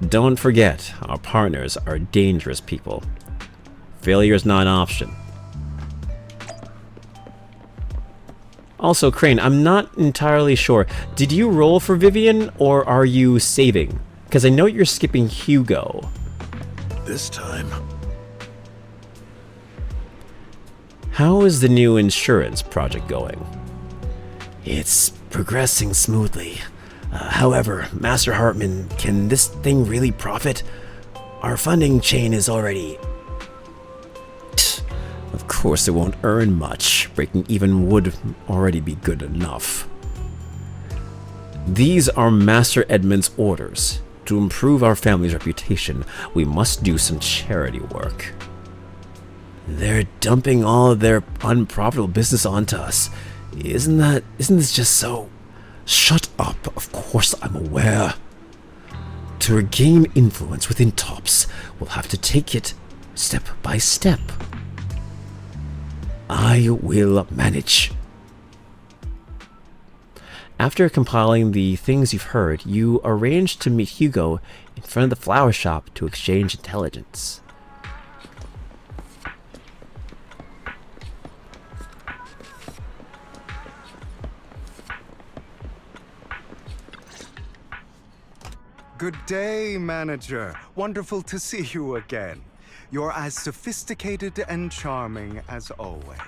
Don't forget, our partners are dangerous people. Failure is not an option. Also, Crane, I'm not entirely sure. Did you roll for Vivian, or are you saving? Because I know you're skipping Hugo. This time. How is the new insurance project going? It's progressing smoothly. However, Master Hartman, can this thing really profit? Our funding chain is already... Of course it won't earn much. Breaking even would already be good enough. These are Master Edmund's orders. To improve our family's reputation, we must do some charity work. They're dumping all of their unprofitable business onto us. Isn't this just so... Shut up. Of course I'm aware. To regain influence within TOPS, we'll have to take it step by step. I will manage. After compiling the things you've heard, you arrange to meet Hugo in front of the flower shop to exchange intelligence. Good day, manager. Wonderful to see you again. You're as sophisticated and charming as always.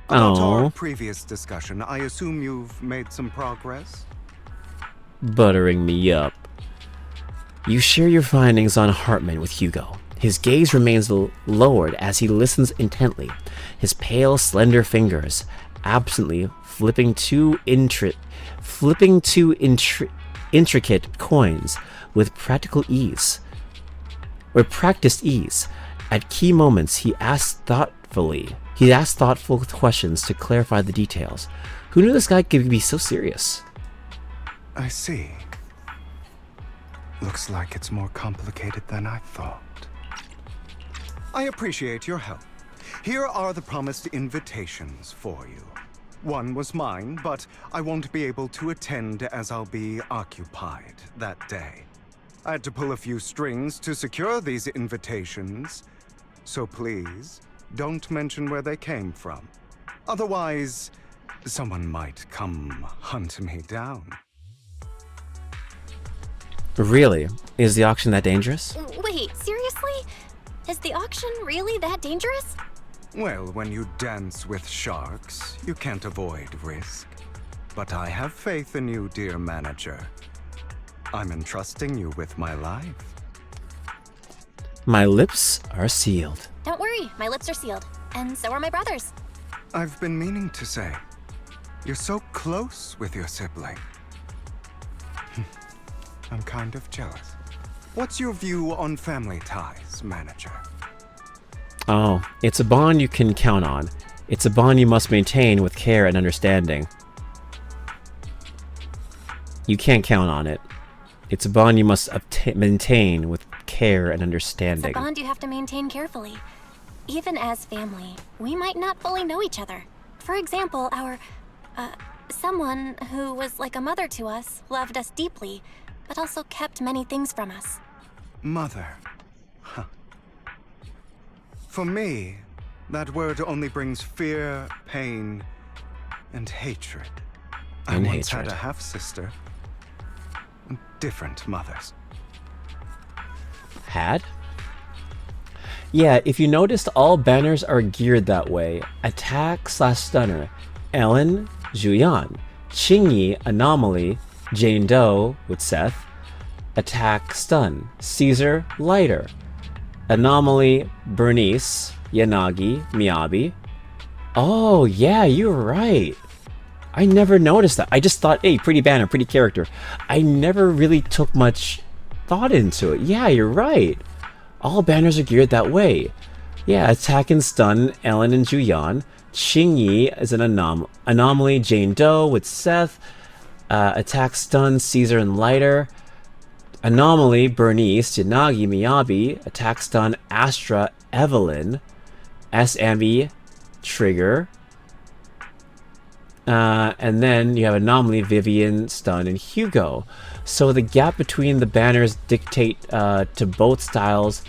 About our previous discussion, I assume you've made some progress? Buttering me up. You share your findings on Hartman with Hugo. His gaze remains lowered as he listens intently, his pale, slender fingers absently flipping two intricate coins with practiced ease. At key moments, he asked thoughtful questions to clarify the details. Who knew this guy could be so serious? I see. Looks like it's more complicated than I thought. I appreciate your help. Here are the promised invitations for you. One was mine, but I won't be able to attend as I'll be occupied that day. I had to pull a few strings to secure these invitations, so please, don't mention where they came from. Otherwise, someone might come hunt me down. Really? Is the auction that dangerous? Wait, seriously? Is the auction really that dangerous? Well, when you dance with sharks, you can't avoid risk. But I have faith in you, dear manager. I'm entrusting you with my life. My lips are sealed. Don't worry, my lips are sealed. And so are my brother's. I've been meaning to say, you're so close with your sibling. I'm kind of jealous. What's your view on family ties, manager? Oh, it's a bond you can count on. It's a bond you must maintain with care and understanding. You can't count on it. It's a bond you must maintain with care and understanding. It's a bond you have to maintain carefully. Even as family, we might not fully know each other. For example, someone who was like a mother to us, loved us deeply, but also kept many things from us. Mother. Huh. For me, that word only brings fear, pain, and hatred. I once had a half-sister. Different mothers. Had? Yeah, if you noticed, all banners are geared that way. Attack/stunner. Ellen, Julian. Qingyi, Anomaly. Jane Doe, with Seth. Attack, stun. Caesar, lighter. Anomaly, Bernice. Yanagi, Miyabi. Oh, yeah, you're right. I never noticed that. I just thought, hey, pretty banner, pretty character. I never really took much thought into it. Yeah, you're right. All banners are geared that way. Yeah, attack and stun, Ellen and Juyan. Qingyi is an anomaly, Jane Doe with Seth. Attack stun, Caesar and Lighter. Anomaly, Bernice, Yanagi, Miyabi. Attack stun, Astra, Evelyn. S-Ambi, Trigger. And then you have Anomaly, Vivian, Stun, and Hugo. So the gap between the banners dictate to both styles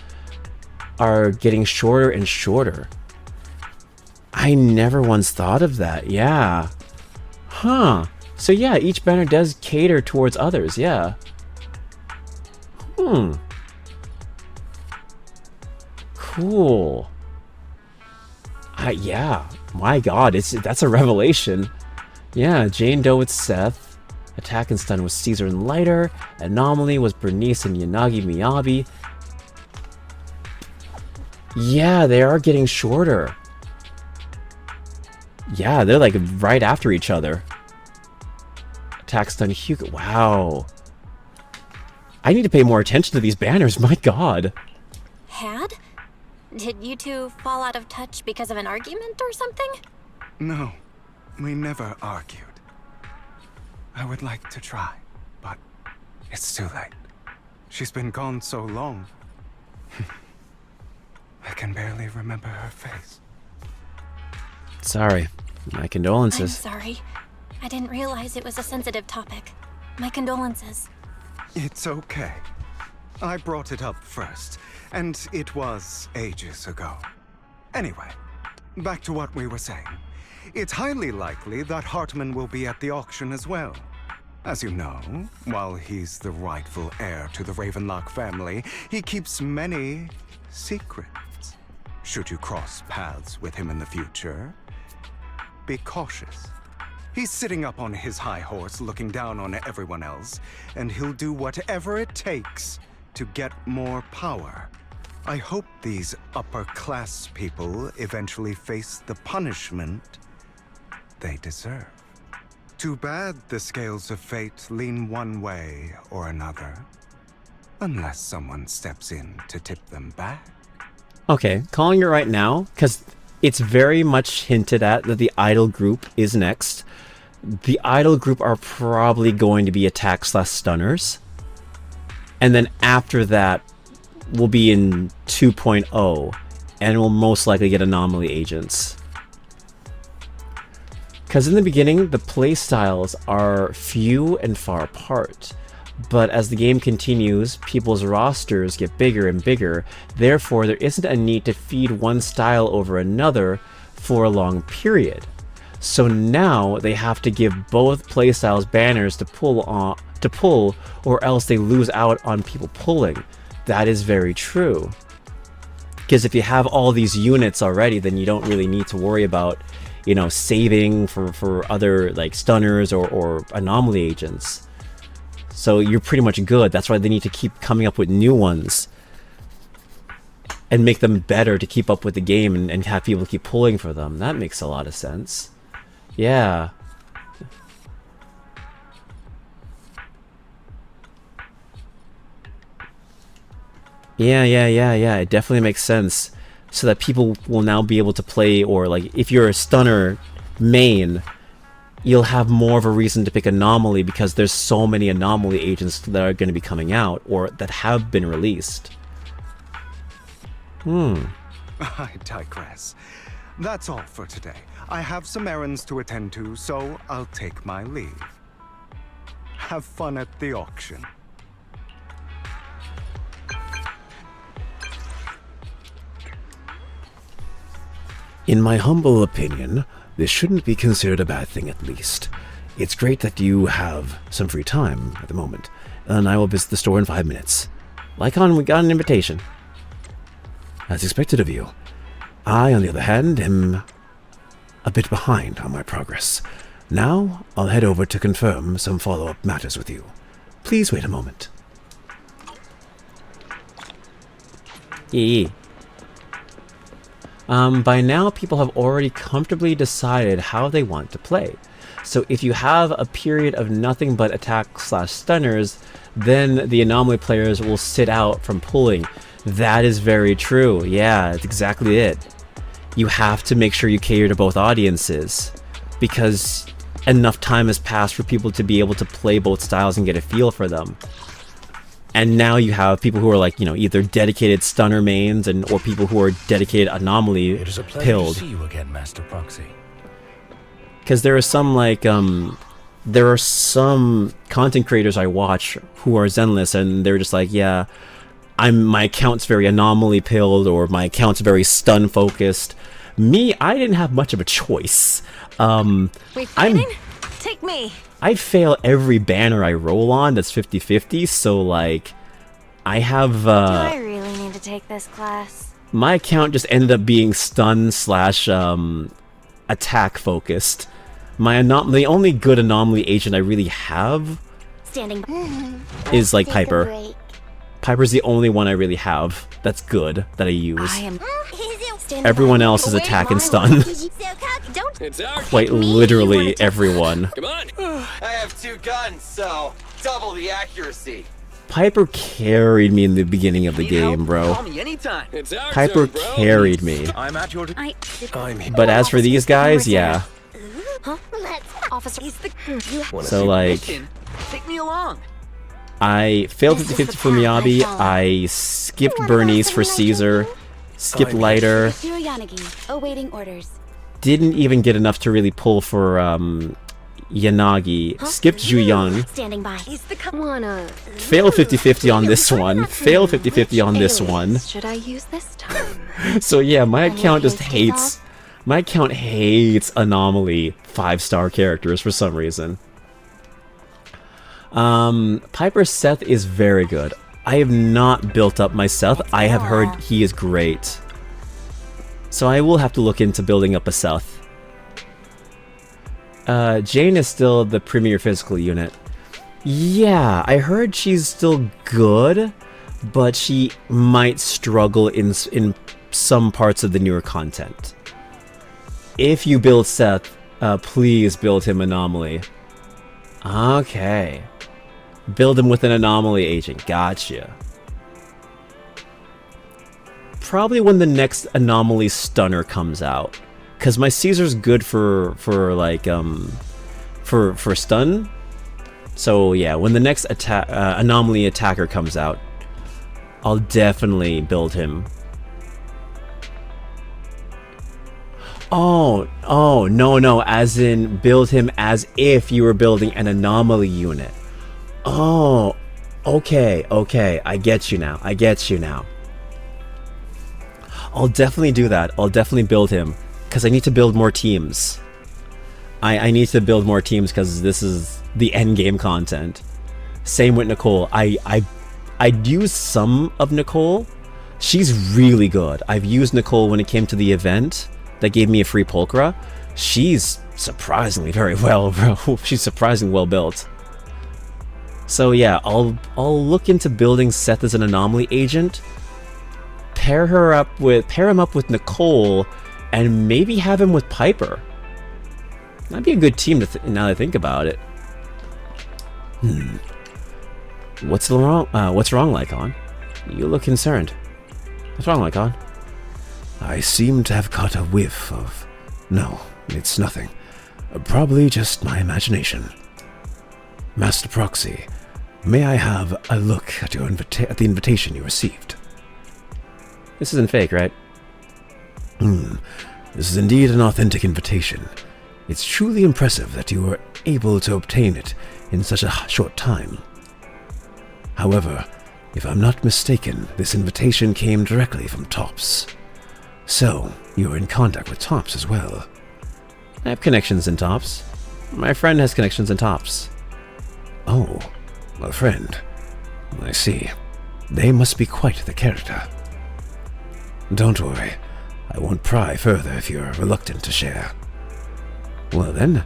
are getting shorter and shorter. I never once thought of that. Yeah. Huh. So yeah, each banner does cater towards others. Yeah. Cool. Yeah. My God, that's a revelation. Yeah, Jane Doe with Seth. Attack and stun was Caesar and Lighter. Anomaly was Bernice and Yanagi Miyabi. Yeah, they are getting shorter. Yeah, they're like right after each other. Attack stun Hugo. Wow. I need to pay more attention to these banners. My God. Had? Did you two fall out of touch because of an argument or something? No, we never argued. I would like to try, but it's too late. She's been gone so long. I can barely remember her face. Sorry. My condolences. I'm sorry. I didn't realize it was a sensitive topic. My condolences. It's okay. I brought it up first, and it was ages ago. Anyway, back to what we were saying. It's highly likely that Hartman will be at the auction as well. As you know, while he's the rightful heir to the Ravenlock family, he keeps many secrets. Should you cross paths with him in the future, be cautious. He's sitting up on his high horse looking down on everyone else, and he'll do whatever it takes to get more power. I hope these upper-class people eventually face the punishment they deserve. Too bad the scales of fate lean one way or another, unless someone steps in to tip them back. Okay, calling it right now, because it's very much hinted at that the idol group is next. The idol group are probably going to be attack/stunners. And then after that, we'll be in 2.0, and we'll most likely get anomaly agents. Because in the beginning, the playstyles are few and far apart. But as the game continues, people's rosters get bigger and bigger. Therefore, there isn't a need to feed one style over another for a long period. So now they have to give both playstyles banners to pull, or else they lose out on people pulling. That is very true. Because if you have all these units already, then you don't really need to worry about, you know, saving for other like stunners or anomaly agents. So you're pretty much good. That's why they need to keep coming up with new ones and make them better to keep up with the game and have people keep pulling for them. That makes a lot of sense. Yeah. Yeah. It definitely makes sense. So that people will now be able to play, or like if you're a stunner main, you'll have more of a reason to pick Anomaly because there's so many Anomaly agents that are going to be coming out or that have been released. I digress. That's all for today. I have some errands to attend to, so I'll take my leave. Have fun at the auction. In my humble opinion, this shouldn't be considered a bad thing, at least. It's great that you have some free time at the moment, and I will visit the store in 5 minutes. Lycon, we got an invitation. As expected of you. I, on the other hand, am a bit behind on my progress. Now, I'll head over to confirm some follow-up matters with you. Please wait a moment. Yeah. By now, people have already comfortably decided how they want to play. So if you have a period of nothing but attack/stunners, then the anomaly players will sit out from pulling. That is very true. Yeah, that's exactly it. You have to make sure you cater to both audiences, because enough time has passed for people to be able to play both styles and get a feel for them. And now you have people who are like, you know, either dedicated stunner mains or people who are dedicated anomaly It is a pleasure pilled. to see you again, Master Proxy. Because there are some like there are some content creators I watch who are Zenless, and they're just like, yeah, my account's very anomaly pilled, or my account's very stun focused. Me, I didn't have much of a choice. We fighting? Take me. I fail every banner I roll on that's 50-50, so like I have Do I really need to take this class? my account just ended up being stun/attack focused. The only good anomaly agent I really have Standing. is like Take a Piper. break. Piper's the only one I really have that's good that I use. I am. Everyone else is attack and stun. Don't. It's our Quite literally everyone. Come on. I have 2 guns, so double the accuracy. Piper carried me in the beginning of the game, bro. Call me anytime. It's our Piper turn, bro. carried me. I'm at your... I'm here. But as for these guys, yeah. Officer. So like, Take me along. I failed 50-50 for Miyabi, I skipped Bernice for Caesar, skipped Lighter, Yanagi, awaiting orders. didn't even get enough to really pull for Yanagi, skipped Zhu Yang, Standing by. failed 50-50 on this one, failed 50-50 on this one. Should I use this time? So yeah, my account just hates anomaly 5-star characters for some reason. Piper Seth is very good. I have not built up my Seth. I have heard he is great. So I will have to look into building up a Seth. Jane is still the premier physical unit. Yeah, I heard she's still good, but she might struggle in some parts of the newer content. If you build Seth, please build him anomaly. Okay. Build him with an anomaly agent. Gotcha. Probably when the next anomaly stunner comes out, because my Caesar's good for stun. So yeah, when the next anomaly attacker comes out, I'll definitely build him. Oh, no, as in build him as if you were building an anomaly unit. Oh, okay, I get you now, I'll definitely do that, I'll definitely build him, because I need to build more teams. I need to build more teams because this is the end game content. Same with Nicole. I'd use some of Nicole. She's really good. I've used Nicole when it came to the event that gave me a free Pulchra. She's surprisingly very well, bro. She's surprisingly well built. So yeah, I'll look into building Seth as an anomaly agent. Pair him up with Nicole, and maybe have him with Piper. That'd be a good team now that I think about it. What's wrong, Lycon? You look concerned. What's wrong, Lycon? I seem to have caught a whiff of... No, it's nothing. Probably just my imagination. Master Proxy, may I have a look at the invitation you received? This isn't fake, right? This is indeed an authentic invitation. It's truly impressive that you were able to obtain it in such a short time. However, if I'm not mistaken, this invitation came directly from Tops. So, you're in contact with Tops as well. I have connections in Tops. My friend has connections in Tops. Oh, a friend. I see. They must be quite the character. Don't worry. I won't pry further if you're reluctant to share. Well then,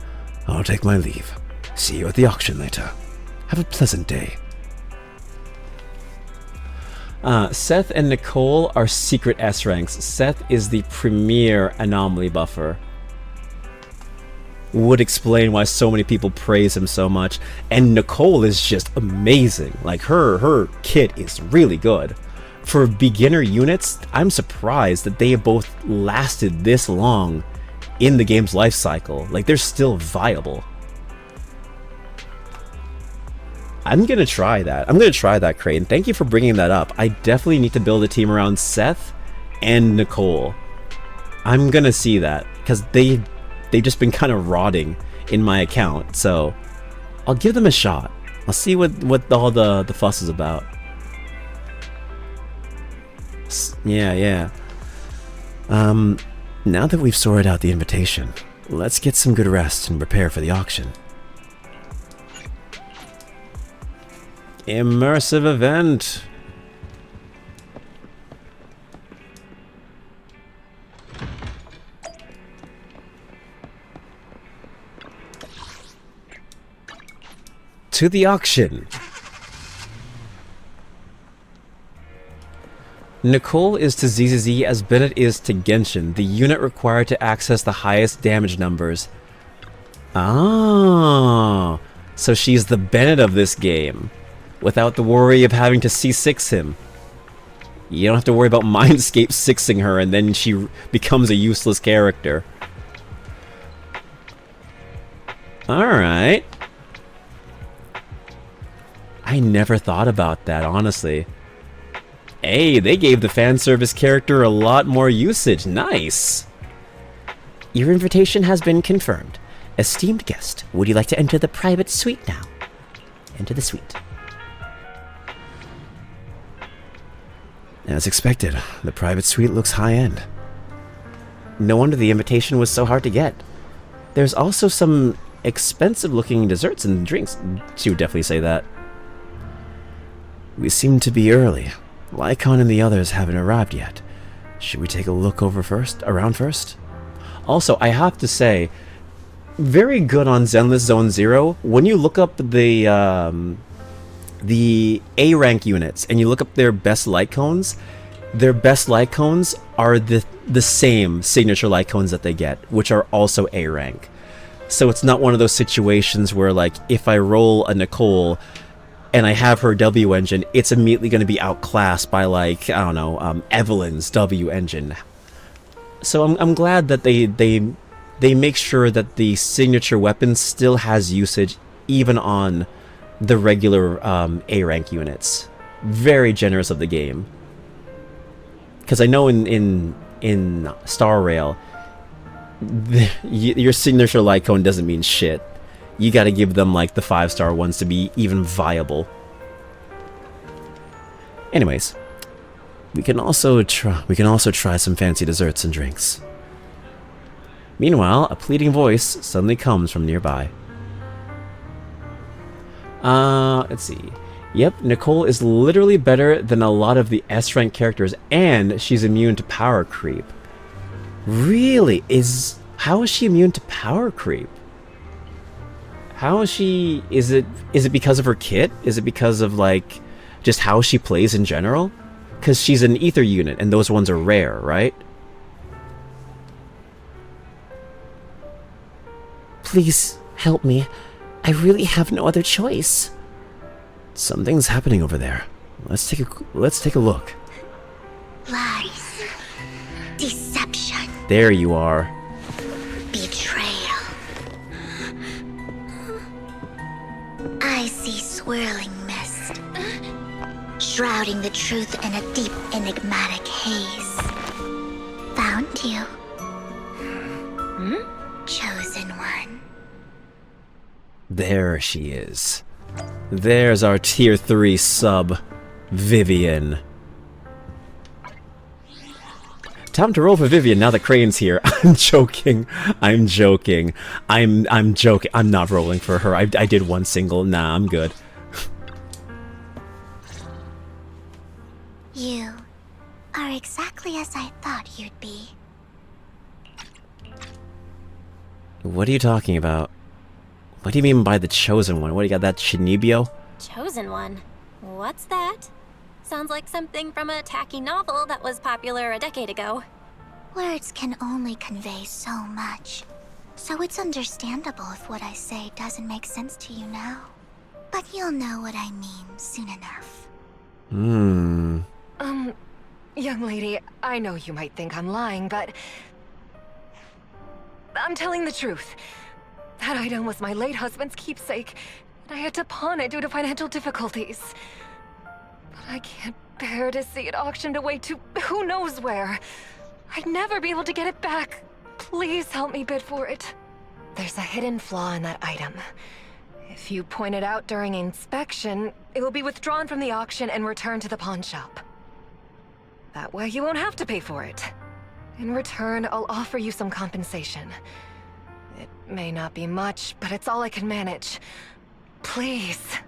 I'll take my leave. See you at the auction later. Have a pleasant day. Seth and Nicole are secret S ranks. Seth is the premier anomaly buffer. Would explain why so many people praise him so much. And Nicole is just amazing. Like her kit is really good. For beginner units, I'm surprised that they have both lasted this long in the game's life cycle. Like, they're still viable. I'm gonna try that. I'm gonna try that, Crane. Thank you for bringing that up. I definitely need to build a team around Seth and Nicole. I'm gonna see that, because they've just been kind of rotting in my account, so I'll give them a shot. I'll see what all the fuss is about. Yeah. Now that we've sorted out the invitation, let's get some good rest and prepare for the auction. Immersive event. To the auction. Nicole is to ZZZ as Bennett is to Genshin, the unit required to access the highest damage numbers. Ah, so she's the Bennett of this game, without the worry of having to C6 him. You don't have to worry about Mindscape 6ing her and then she becomes a useless character. Alright. I never thought about that, honestly. Hey, they gave the fan service character a lot more usage. Nice! Your invitation has been confirmed. Esteemed guest, would you like to enter the private suite now? Enter the suite. As expected, the private suite looks high-end. No wonder the invitation was so hard to get. There's also some expensive-looking desserts and drinks. She would definitely say that. We seem to be early. Lycon and the others haven't arrived yet. Should we take a look around first? Also, I have to say, very good on Zenless Zone 0. When you look up the A rank units and you look up their best light cones are the same signature light cones that they get, which are also A rank. So it's not one of those situations where, like, if I roll a Nicole and I have her W engine, it's immediately going to be outclassed by, like, I don't know, Evelyn's W engine. So I'm glad that they make sure that the signature weapon still has usage even on the regular A rank units. Very generous of the game. Because I know in Star Rail, your signature light cone doesn't mean shit. You gotta give them, like, the 5-star ones to be even viable. Anyways, we can also try some fancy desserts and drinks. Meanwhile, a pleading voice suddenly comes from nearby. Let's see. Yep, Nicole is literally better than a lot of the S-rank characters, and she's immune to power creep. Really? How is she immune to power creep? How is she... Is it because of her kit? Is it because of, like, just how she plays in general? Because she's an ether unit, and those ones are rare, right? Please, help me. I really have no other choice. Something's happening over there. Let's take a look. Lies. Deception. There you are. Betrayal. I see swirling mist, shrouding the truth in a deep, enigmatic haze. Found you. Chosen one. There she is. There's our tier 3 sub, Vivian. Time to roll for Vivian now that Crane's here. I'm joking. I'm joking. I'm joking. I'm not rolling for her. I did one single. Nah, I'm good. You are exactly as I thought you'd be. What are you talking about? What do you mean by the chosen one? What, you got that Shinibio? Chosen one? What's that? Sounds like something from a tacky novel that was popular a decade ago. Words can only convey so much, so it's understandable if what I say doesn't make sense to you now. But you'll know what I mean soon enough. Young lady, I know you might think I'm lying, but I'm telling the truth. That item was my late husband's keepsake, and I had to pawn it due to financial difficulties. But I can't bear to see it auctioned away to who knows where. I'd never be able to get it back. Please help me bid for it. There's a hidden flaw in that item. If you point it out during inspection, it will be withdrawn from the auction and returned to the pawn shop. That way you won't have to pay for it. In return, I'll offer you some compensation. It may not be much, but it's all I can manage. Please.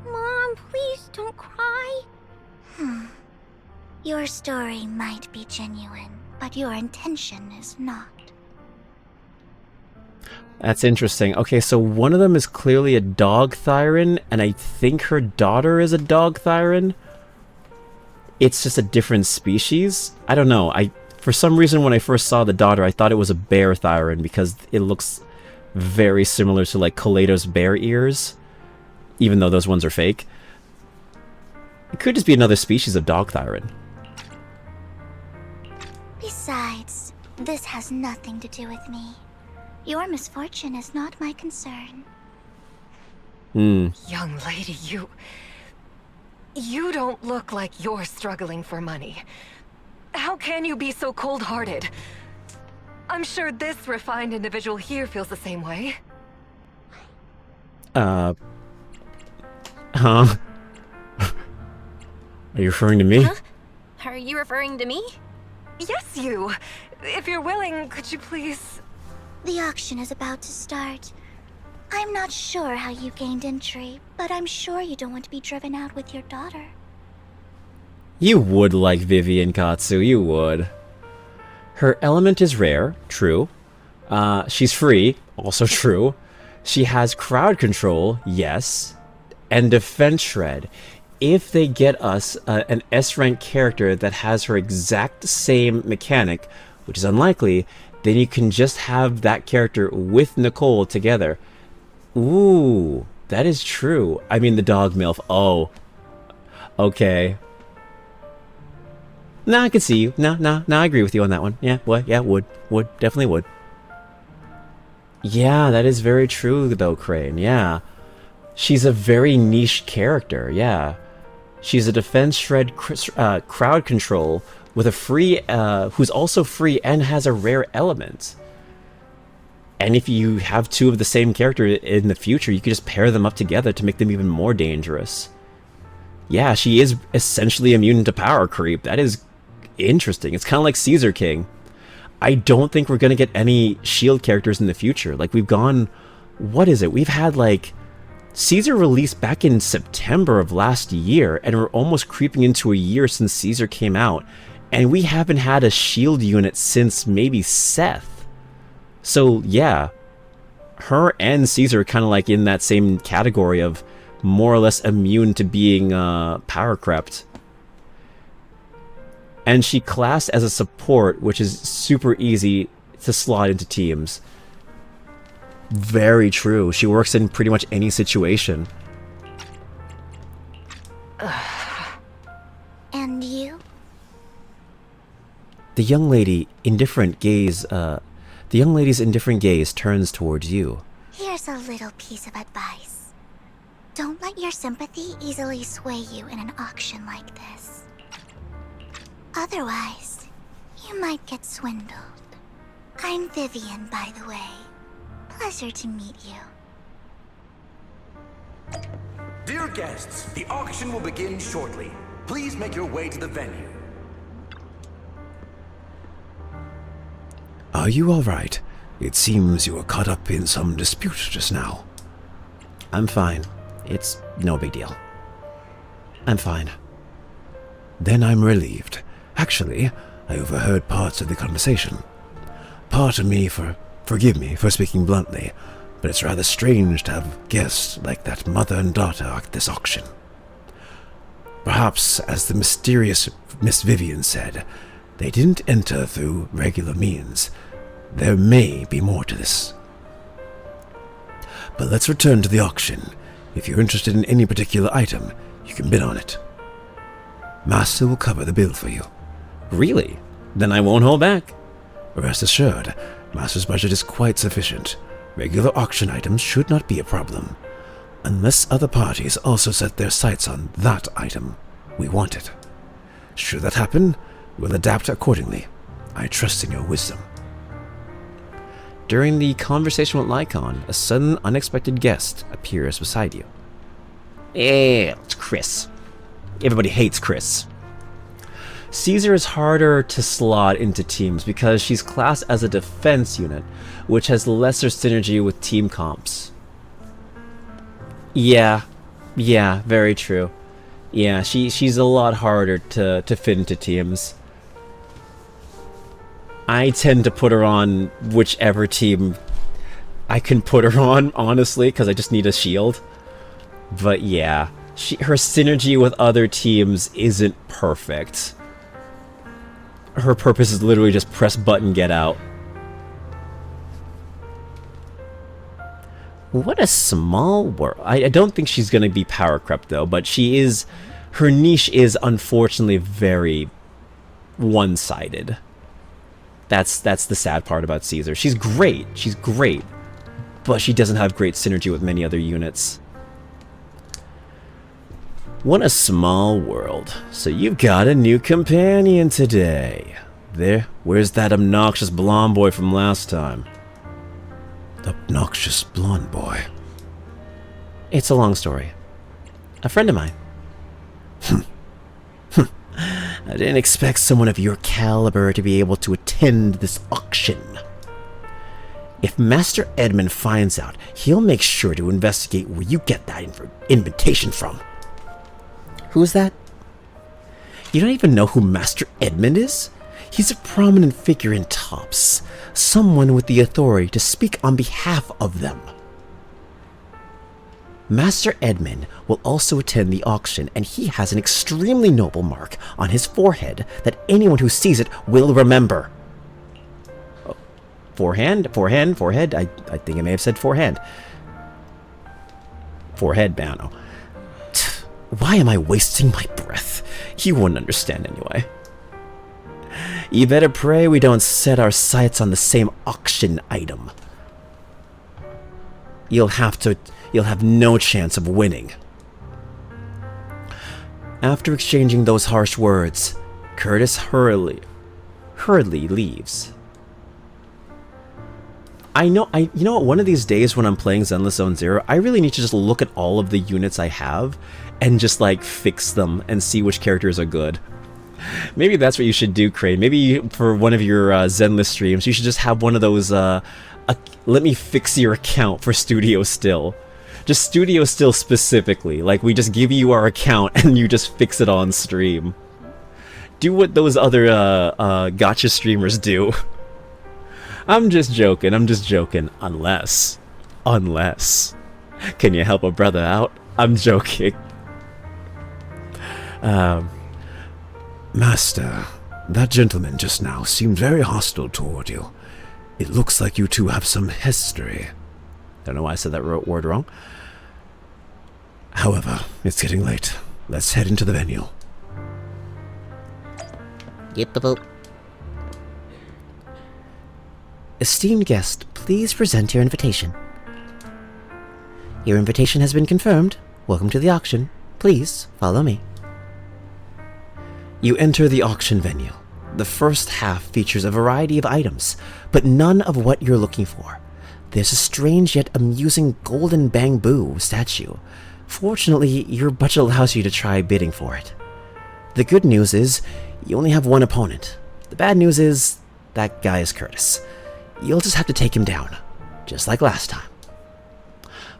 Mom, please don't cry. Your story might be genuine, but your intention is not. That's interesting. Okay, so one of them is clearly a dog Thyran, and I think her daughter is a dog Thyran. It's just a different species. I don't know. For some reason, when I first saw the daughter, I thought it was a bear Thyran because it looks very similar to like Kaleido's bear ears, even though those ones are fake. It could just be another species of dog Thyran. Besides, this has nothing to do with me. Your misfortune is not my concern. Young lady, you don't look like you're struggling for money. How can you be so cold-hearted? I'm sure this refined individual here feels the same way. Huh? Are you referring to me? Huh? Are you referring to me? Yes, you. If you're willing, could you please... The auction is about to start. I'm not sure how you gained entry, but I'm sure you don't want to be driven out with your daughter. You would like Vivian Katsu, you would. Her element is rare, true. She's free, also true. She has crowd control, yes. And defense shred. If they get us an S-rank character that has her exact same mechanic, which is unlikely, then you can just have that character with Nicole together. Ooh, that is true. I mean, the dog MILF. Oh. Okay. Nah, I can see you. Nah, I agree with you on that one. Yeah, what? Yeah, would. Definitely would. Yeah, that is very true, though, Crane. Yeah. She's a very niche character, yeah. She's a defense shred crowd control with a free, who's also free and has a rare element. And if you have two of the same character in the future, you could just pair them up together to make them even more dangerous. Yeah, she is essentially immune to power creep. That is interesting. It's kind of like Caesar King. I don't think we're going to get any shield characters in the future. Like, we've gone... What is it? We've had, like... Caesar released back in September of last year, and we're almost creeping into a year since Caesar came out. And we haven't had a shield unit since maybe Seth. So, yeah. Her and Caesar are kind of like in that same category of more or less immune to being power crept. And she classed as a support, which is super easy to slot into teams. Very true. She works in pretty much any situation. And you? The young lady's indifferent gaze turns towards you. Here's a little piece of advice. Don't let your sympathy easily sway you in an auction like this. Otherwise, you might get swindled. I'm Vivian, by the way. Pleasure to meet you. Dear guests, the auction will begin shortly. Please make your way to the venue. Are you all right? It seems you were caught up in some dispute just now. I'm fine. It's no big deal. I'm fine. Then I'm relieved. Actually, I overheard parts of the conversation. Forgive me for speaking bluntly, but it's rather strange to have guests like that mother and daughter at this auction. Perhaps, as the mysterious Miss Vivian said, they didn't enter through regular means. There may be more to this. But let's return to the auction. If you're interested in any particular item, you can bid on it. Master will cover the bill for you. Really? Then I won't hold back. Rest assured, Master's budget is quite sufficient. Regular auction items should not be a problem. Unless other parties also set their sights on that item, we want it. Should that happen, we'll adapt accordingly. I trust in your wisdom. During the conversation with Lycon, a sudden unexpected guest appears beside you. It's Chris. Everybody hates Chris. Seerer is harder to slot into teams because she's classed as a defense unit, which has lesser synergy with team comps. Yeah, very true. Yeah, she's a lot harder to fit into teams. I tend to put her on whichever team I can put her on, honestly, because I just need a shield. But yeah, her synergy with other teams isn't perfect. Her purpose is literally just press button, get out. What a small world. I don't think she's going to be power crept though, but she is... Her niche is unfortunately very one-sided. That's the sad part about Seerer. She's great, but she doesn't have great synergy with many other units. What a small world. So you've got a new companion today. Where's that obnoxious blonde boy from last time? Obnoxious blonde boy. It's a long story. A friend of mine. I didn't expect someone of your caliber to be able to attend this auction. If Master Edmund finds out, he'll make sure to investigate where you get that invitation from. Who's that? You don't even know who Master Edmund is? He's a prominent figure in Tops, someone with the authority to speak on behalf of them. Master Edmund will also attend the auction, and he has an extremely noble mark on his forehead that anyone who sees it will remember. Oh, forehead? I think I may have said forehand. Forehead, Bano. Why am I wasting my breath? You won't understand anyway. You better pray we don't set our sights on the same auction item. You'll have no chance of winning. After exchanging those harsh words, Curtis hurriedly leaves. You know what, one of these days when I'm playing Zenless Zone Zero, I really need to just look at all of the units I have and just like fix them and see which characters are good. Maybe that's what you should do, Crane. Maybe for one of your Zenless streams, you should just have one of those, let me fix your account for Studio Still. Just Studio Still specifically. Like, we just give you our account and you just fix it on stream. Do what those other Gatcha streamers do. I'm just joking. Unless. Can you help a brother out? I'm joking. Master, that gentleman just now seemed very hostile toward you. It looks like you two have some history. Don't know why I said that word wrong. However, it's getting late. Let's head into the venue. Yep. Esteemed guest, please present your invitation. Your invitation has been confirmed. Welcome to the auction. Please follow me. You enter the auction venue. The first half features a variety of items, but none of what you're looking for. There's a strange yet amusing golden bamboo statue. Fortunately, your budget allows you to try bidding for it. The good news is, you only have one opponent. The bad news is, that guy is Curtis. You'll just have to take him down, just like last time.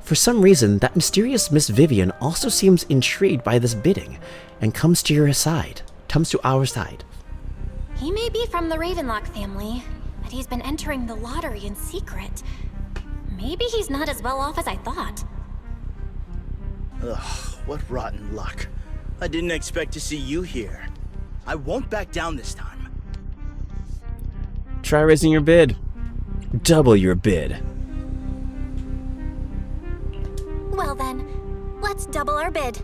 For some reason, that mysterious Miss Vivian also seems intrigued by this bidding, and comes to our side. He may be from the Ravenlock family, but he's been entering the lottery in secret. Maybe he's not as well off as I thought. Ugh, what rotten luck. I didn't expect to see you here. I won't back down this time. Try raising your bid. Double your bid. Well then, let's double our bid.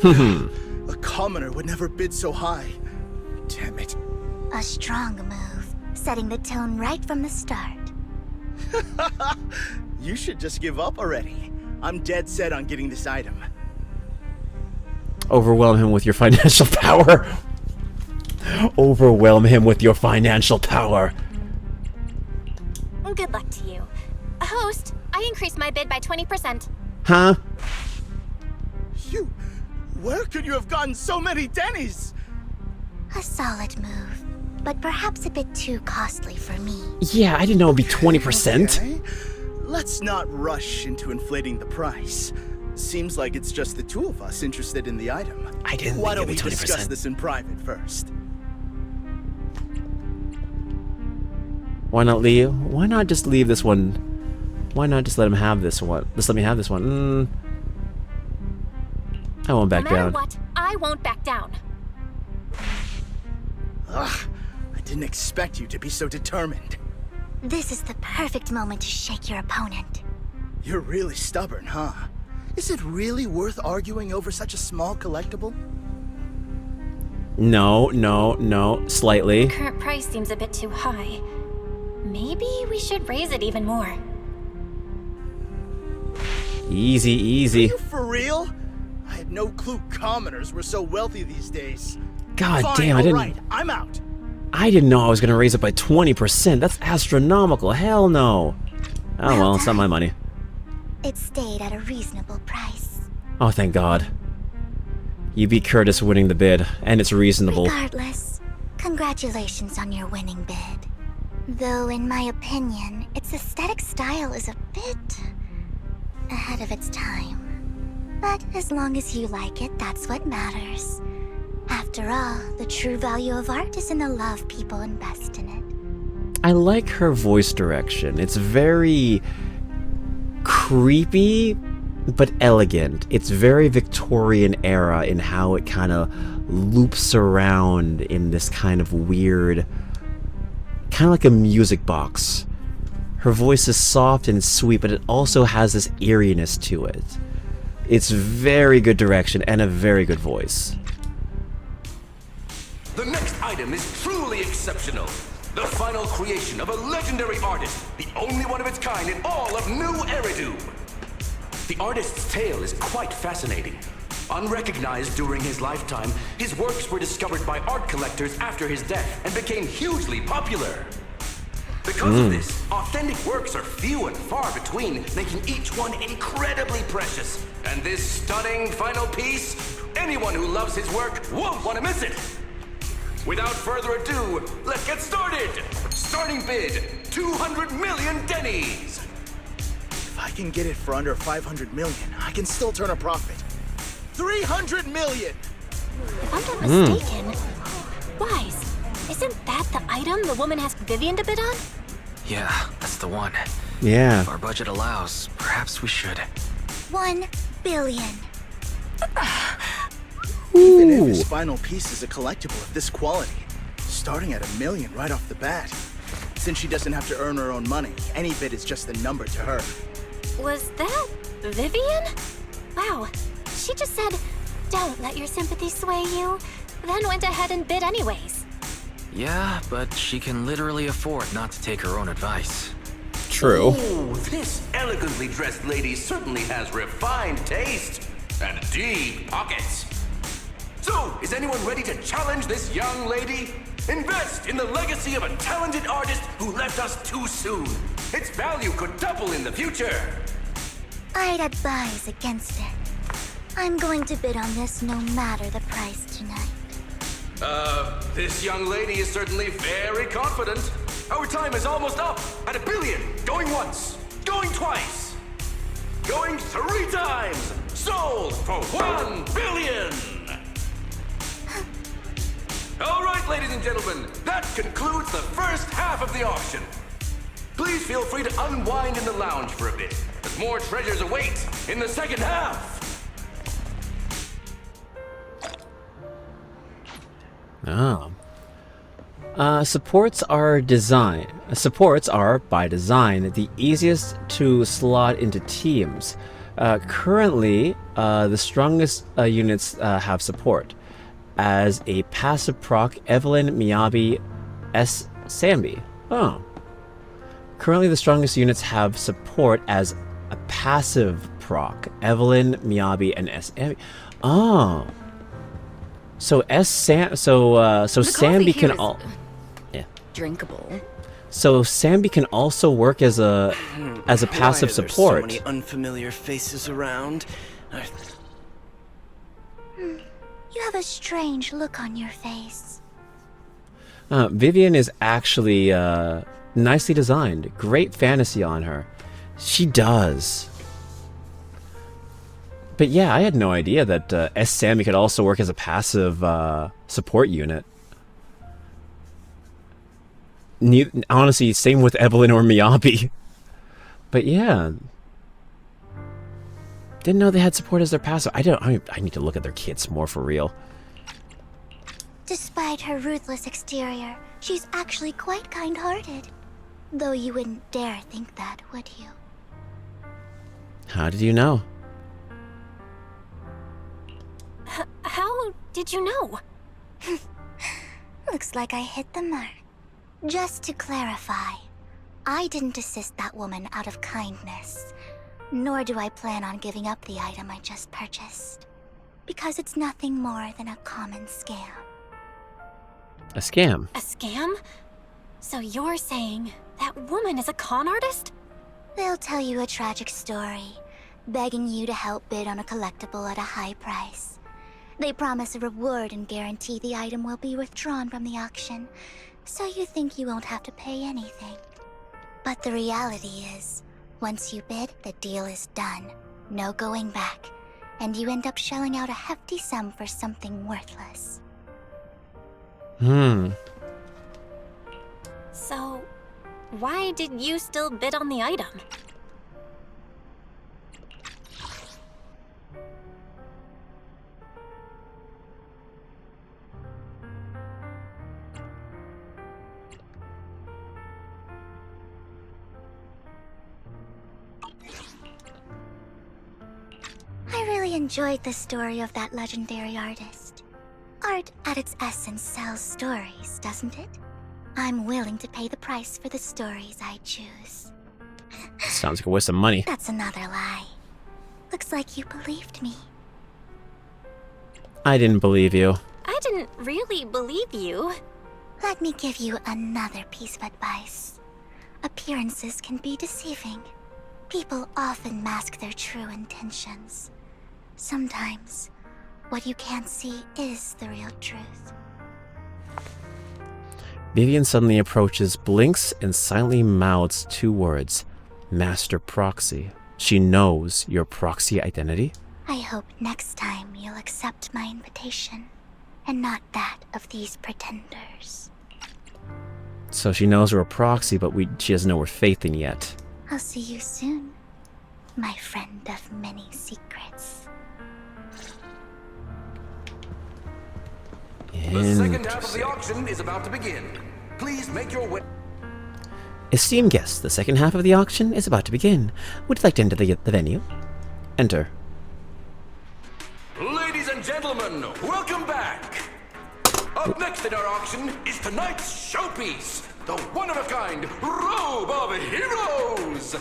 A commoner would never bid so high. Damn it. A strong move, setting the tone right from the start. You should just give up already. I'm dead set on getting this item. Overwhelm him with your financial power. Overwhelm him with your financial power. Good luck to you. Host, I increased my bid by 20%. Huh? Where could you have gotten so many Denny's? A solid move, but perhaps a bit too costly for me. Yeah, I didn't know it'd be 20%. Okay. Let's not rush into inflating the price. Seems like it's just the two of us interested in the item. I didn't Why think don't it'd we be 20%. discuss this in private first? Why not leave? Why not just leave this one? Why not just let him have this one? Just let me have this one. I won't back No matter down. what, I won't back down. Ugh, I didn't expect you to be so determined. This is the perfect moment to shake your opponent. You're really stubborn, huh? Is it really worth arguing over such a small collectible? No. Slightly. Current price seems a bit too high. Maybe we should raise it even more. Easy. Are you for real? I had no clue commoners were so wealthy these days. God Fine, damn, I didn't. Alright, I'm out. I didn't know I was gonna raise it by 20%. That's astronomical. Hell no. Oh well, it's not my money. It stayed at a reasonable price. Oh, thank God. You beat Curtis winning the bid, and it's reasonable. Regardless, congratulations on your winning bid. Though, in my opinion, its aesthetic style is a bit ahead of its time. But as long as you like it, that's what matters. After all, the true value of art is in the love people invest in it. I like her voice direction. It's very creepy, but elegant. It's very Victorian era in how it kind of loops around in this kind of weird, kind of like a music box. Her voice is soft and sweet, but it also has this eeriness to it. It's very good direction and a very good voice. The next item is truly exceptional. The final creation of a legendary artist, the only one of its kind in all of New Eridu. The artist's tale is quite fascinating. Unrecognized during his lifetime, his works were discovered by art collectors after his death and became hugely popular. Because of this, authentic works are few and far between, making each one incredibly precious. And this stunning final piece, anyone who loves his work won't want to miss it. Without further ado, let's get started! Starting bid, 200 million Denny's! If I can get it for under 500 million, I can still turn a profit. 300 million! If I'm not mistaken, Wise, isn't that the item the woman asked Vivian to bid on? Yeah, that's the one. Yeah. If our budget allows, perhaps we should. 1 billion. Even if his final piece is a collectible of this quality, starting at $1 million right off the bat. Since she doesn't have to earn her own money, any bid is just a number to her. Was that Vivian? Wow, she just said, "Don't let your sympathy sway you," then went ahead and bid anyways. Yeah, but she can literally afford not to take her own advice. True. Oh, this elegantly dressed lady certainly has refined taste and deep pockets. So, is anyone ready to challenge this young lady? Invest in the legacy of a talented artist who left us too soon. Its value could double in the future. I'd advise against it. I'm going to bid on this no matter the price tonight. This young lady is certainly very confident. Our time is almost up at $1 billion. Going once, going twice, going 3 times. Sold for $1 billion. All right, ladies and gentlemen, that concludes the first half of the auction. Please feel free to unwind in the lounge for a bit, as more treasures await in the second half. Oh. Supports are by design the easiest to slot into teams. Currently, the strongest units have support. As a passive proc, Evelyn, Miyabi, S. Sambi. Oh. Currently, the strongest units have support as a passive proc. Evelyn, Miyabi, and S. Sambi. Oh. So Sambi can all. Yeah. Drinkable. So Sambi can also work as a passive Why are there support. so many unfamiliar faces around. You have a strange look on your face. Vivian is actually nicely designed. Great fantasy on her. She does. But yeah, I had no idea that S. Sammy could also work as a passive support unit. Honestly, same with Evelyn or Miyabi. But yeah. Didn't know they had support as their passive. I need to look at their kits more for real. Despite her ruthless exterior, she's actually quite kind-hearted. Though you wouldn't dare think that, would you? How did you know? How did you know? Looks like I hit the mark. Just to clarify, I didn't assist that woman out of kindness. Nor do I plan on giving up the item I just purchased. Because it's nothing more than a common scam. A scam? A scam? So you're saying that woman is a con artist? They'll tell you a tragic story, begging you to help bid on a collectible at a high price. They promise a reward and guarantee the item will be withdrawn from the auction, so you think you won't have to pay anything. But the reality is, once you bid, the deal is done. No going back. And you end up shelling out a hefty sum for something worthless. So, why did you still bid on the item? I really enjoyed the story of that legendary artist. Art at its essence sells stories, doesn't it? I'm willing to pay the price for the stories I choose. Sounds like a waste of money. That's another lie. Looks like you believed me. I didn't believe you. I didn't really believe you. Let me give you another piece of advice. Appearances can be deceiving. People often mask their true intentions. Sometimes, what you can't see is the real truth. Vivian suddenly approaches, blinks, and silently mouths two words. Master Proxy. She knows your proxy identity? I hope next time you'll accept my invitation, and not that of these pretenders. So she knows we're a proxy, but she doesn't know we're Faithin yet. I'll see you soon, my friend of many secrets. The second half of the auction is about to begin. Please make your way. Esteemed guests, the second half of the auction is about to begin. Would you like to enter the venue? Enter. Ladies and gentlemen, welcome back. Up next in our auction is tonight's showpiece, the one-of-a-kind Robe of Heroes.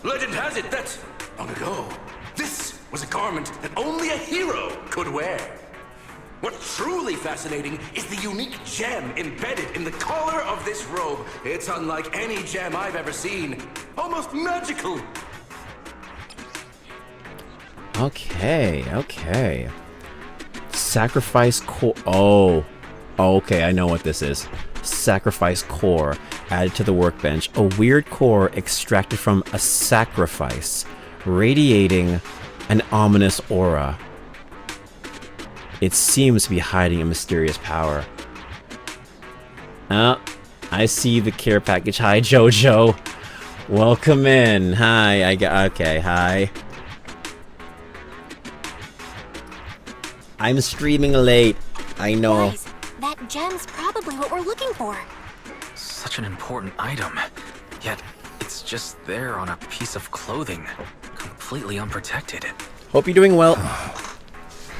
Legend has it that, long ago, this was a garment that only a hero could wear. What's truly fascinating is the unique gem embedded in the collar of this robe. It's unlike any gem I've ever seen. Almost magical. Okay. Sacrifice core. Oh, okay, I know what this is. Sacrifice core added to the workbench. A weird core extracted from a sacrifice, radiating an ominous aura. It seems to be hiding a mysterious power. Oh, I see the care package. Hi, Jojo. Welcome in. Hi, okay, hi. I'm streaming late. I know. Guys, that gem's probably what we're looking for. Such an important item, yet it's just there on a piece of clothing, completely unprotected. Hope you're doing well.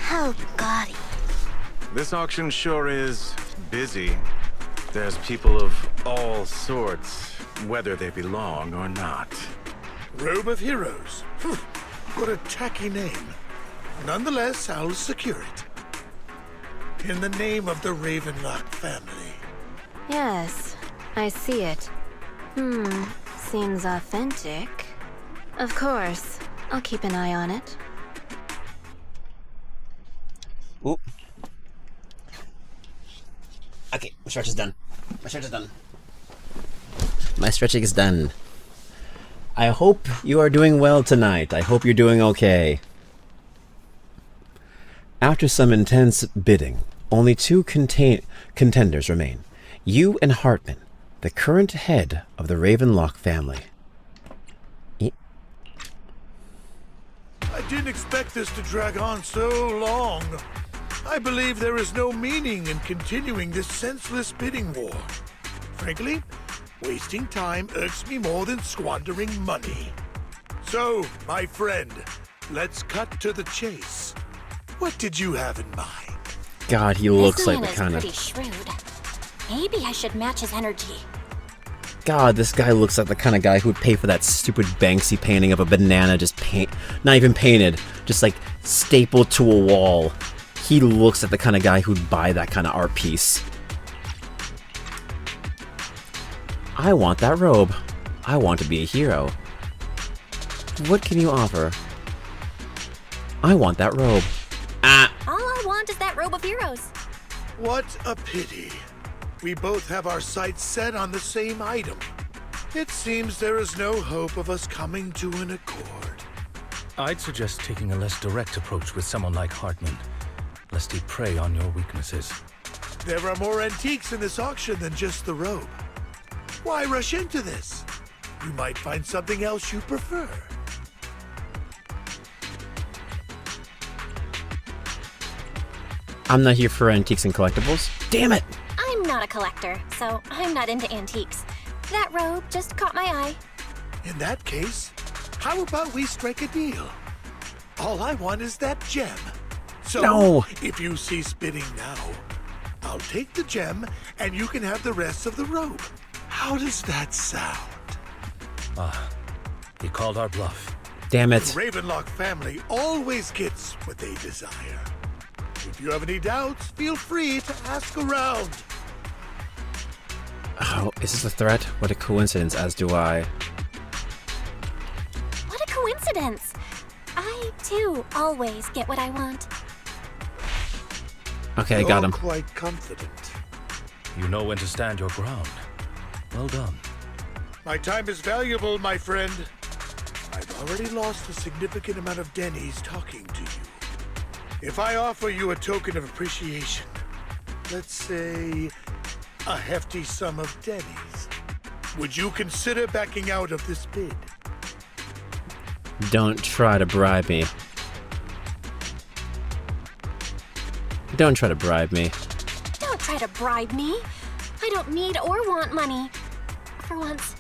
Oh, gaudy. This auction sure is busy. There's people of all sorts, whether they belong or not. Robe of Heroes. What a tacky name. Nonetheless, I'll secure it. In the name of the Ravenlock family. Yes, I see it. Seems authentic. Of course, I'll keep an eye on it. Oop. Okay, my stretch is done. My stretch is done. My stretching is done. I hope you are doing well tonight. I hope you're doing okay. After some intense bidding, only two contenders remain. You and Hartman, the current head of the Ravenlock family. I didn't expect this to drag on so long. I believe there is no meaning in continuing this senseless bidding war. Frankly, wasting time irks me more than squandering money. So, my friend, let's cut to the chase. What did you have in mind? God, he looks like the This man kind is of... pretty shrewd. Maybe I should match his energy. God, this guy looks like the kind of guy who would pay for that stupid Banksy painting of a banana just not even painted, just like stapled to a wall. He looks like the kind of guy who'd buy that kind of art piece. I want that robe. I want to be a hero. What can you offer? I want that robe. All I want is that robe of heroes. What a pity. We both have our sights set on the same item. It seems there is no hope of us coming to an accord. I'd suggest taking a less direct approach with someone like Hartman, lest he prey on your weaknesses. There are more antiques in this auction than just the robe. Why rush into this? You might find something else you prefer. I'm not here for antiques and collectibles. Damn it! I'm not a collector, so I'm not into antiques. That robe just caught my eye. In that case, how about we strike a deal? All I want is that gem. So, No. if you cease bidding now, I'll take the gem and you can have the rest of the robe. How does that sound? He called our bluff. Damn it. The Ravenlock family always gets what they desire. If you have any doubts, feel free to ask around. Oh, is this a threat? What a coincidence, as do I. What a coincidence! I, too, always get what I want. Okay, I got him. You're quite confident. You know when to stand your ground. Well done. My time is valuable, my friend. I've already lost a significant amount of Denny's talking to you. If I offer you a token of appreciation, let's say a hefty sum of Denny's, would you consider backing out of this bid? Don't try to bribe me. Don't try to bribe me. Don't try to bribe me. I don't need or want money. For once.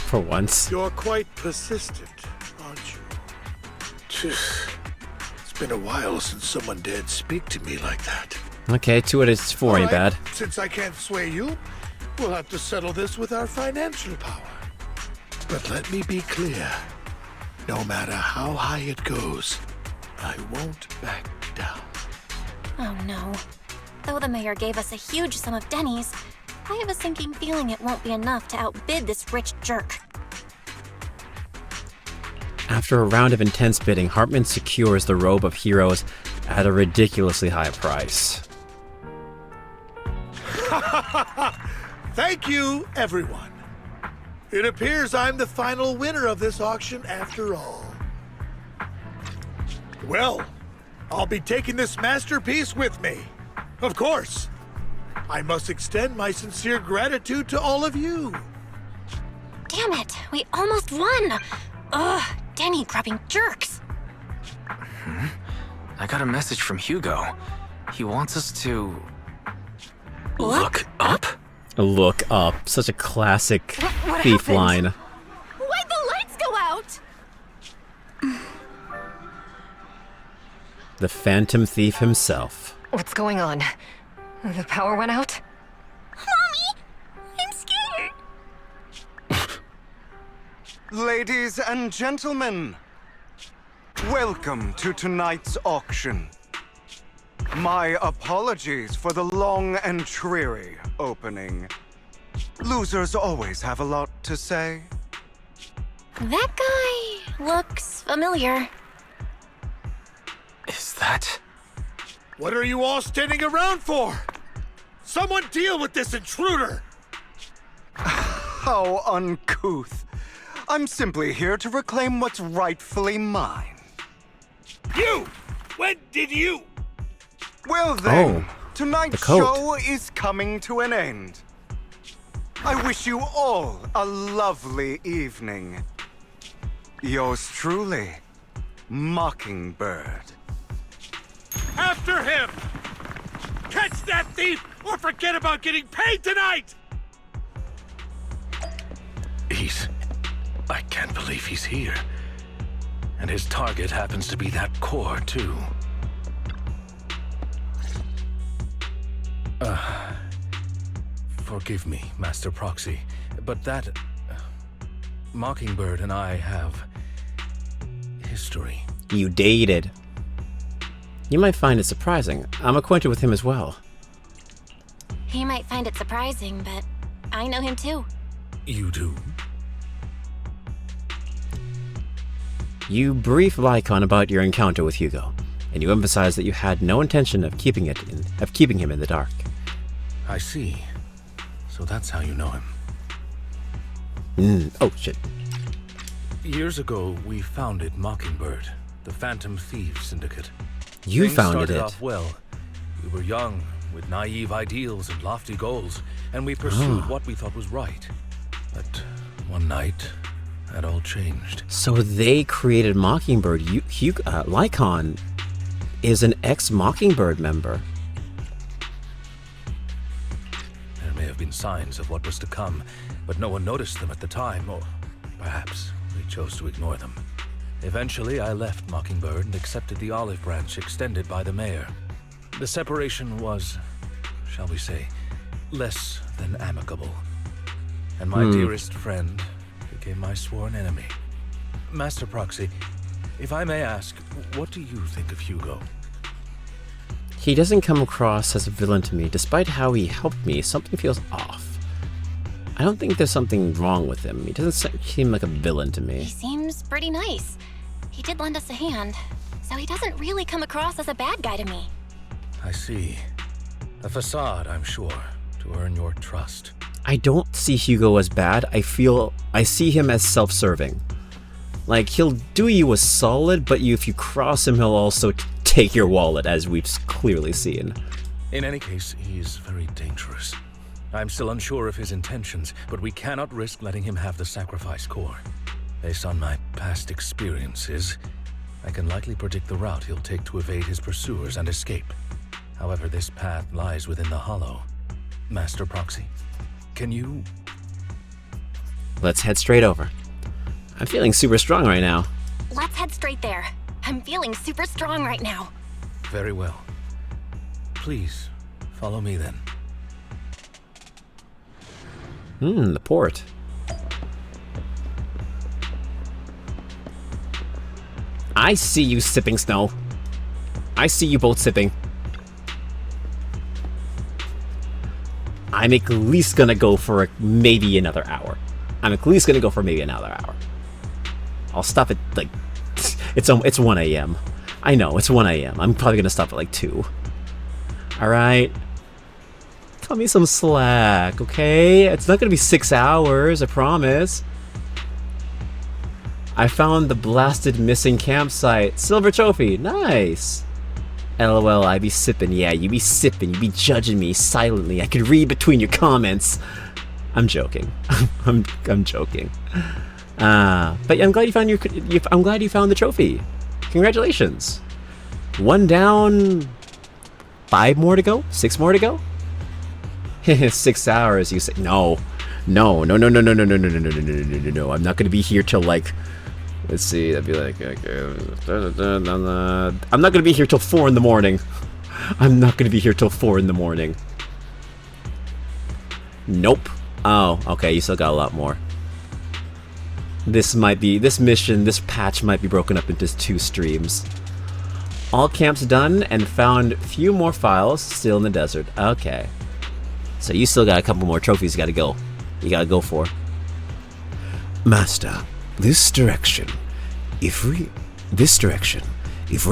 For once. You're quite persistent, aren't you? It's been a while since someone dared speak to me like that. Okay, 2 out of 4 ain't bad. Since I can't sway you, we'll have to settle this with our financial power. But let me be clear. No matter how high it goes, I won't back down. Oh no. Though the mayor gave us a huge sum of Denny's, I have a sinking feeling it won't be enough to outbid this rich jerk. After a round of intense bidding, Hartman secures the Robe of Heroes at a ridiculously high price. Thank you, everyone. It appears I'm the final winner of this auction after all. Well, I'll be taking this masterpiece with me. Of course. I must extend my sincere gratitude to all of you. Damn it, we almost won! Ugh, Denny grubbing jerks. I got a message from Hugo. He wants us to Look up? Look up. Such a classic What thief happened? line. Why'd the lights go out? The Phantom Thief himself. What's going on? The power went out? Mommy! I'm scared! Ladies and gentlemen, welcome to tonight's auction. My apologies for the long and dreary opening. Losers always have a lot to say. That guy looks familiar. Is that... What are you all standing around for? Someone deal with this intruder! How uncouth. I'm simply here to reclaim what's rightfully mine. You! When did you? Well then, Oh, tonight's the coat. show is coming to an end. I wish you all a lovely evening. Yours truly, Mockingbird. After him! Catch that thief or forget about getting paid tonight! I can't believe he's here. And his target happens to be that core, too. Forgive me, Master Proxy, but that... Mockingbird and I have... history. You dated. You might find it surprising. I'm acquainted with him as well. He might find it surprising, but I know him too. You do? You brief Lycon about your encounter with Hugo, and you emphasize that you had no intention of keeping him in the dark. I see. So that's how you know him. Oh, shit. Years ago, we founded Mockingbird, the Phantom Thieves Syndicate. You Things founded started it. off well. We were young, with naive ideals and lofty goals, and we pursued what we thought was right. But one night, that all changed. So they created Mockingbird. Lycon is an ex-Mockingbird member. There may have been signs of what was to come, but no one noticed them at the time, or perhaps we chose to ignore them. Eventually, I left Mockingbird and accepted the olive branch extended by the mayor. The separation was, shall we say, less than amicable. And my dearest friend became my sworn enemy. Master Proxy, if I may ask, what do you think of Hugo? He doesn't come across as a villain to me. Despite how he helped me, something feels off. I don't think there's something wrong with him. He doesn't seem like a villain to He me. seems pretty nice. He did lend us a hand, so he doesn't really come across as a bad guy to me. I see. A facade, I'm sure, to earn your trust. I don't see Hugo as bad. I see him as self-serving. Like, he'll do you a solid, but if you cross him, he'll also take your wallet, as we've clearly seen. In any case, he is very dangerous. I'm still unsure of his intentions, but we cannot risk letting him have the sacrifice core. Based on my past experiences, I can likely predict the route he'll take to evade his pursuers and escape. However, this path lies within the Hollow. Master Proxy, can you... Let's head straight over. I'm feeling super strong right now. Let's head straight there. I'm feeling super strong right now. Very well. Please, follow me then. The port. I see you sipping snow. I see you both sipping. I'm at least gonna go for maybe another hour. I'll stop at, like, it's 1 a.m. I know, it's 1 a.m. I'm probably gonna stop at, like, 2. Alright? Cut me some slack, okay? It's not gonna be 6 hours, I promise. I found the blasted missing campsite. Silver trophy, nice. LOL, I be sipping. Yeah, you be sipping. You be judging me silently. I could read between your comments. I'm joking. I'm joking. But yeah, I'm glad you found I'm glad you found the trophy. Congratulations. 1 down. 5 more to go. 6 more to go. 6 hours, you say. No. No. I'm not gonna be here till like... Let's see, that'd be like... I'm not gonna be here till 4 in the morning. I'm not gonna be here till 4 in the morning. Nope. Oh, okay, you still got a lot more. This patch might be broken up into 2 streams. All camps done and found few more files still in the desert. Okay. So you still got a couple more trophies you gotta go for. Master, this direction. If we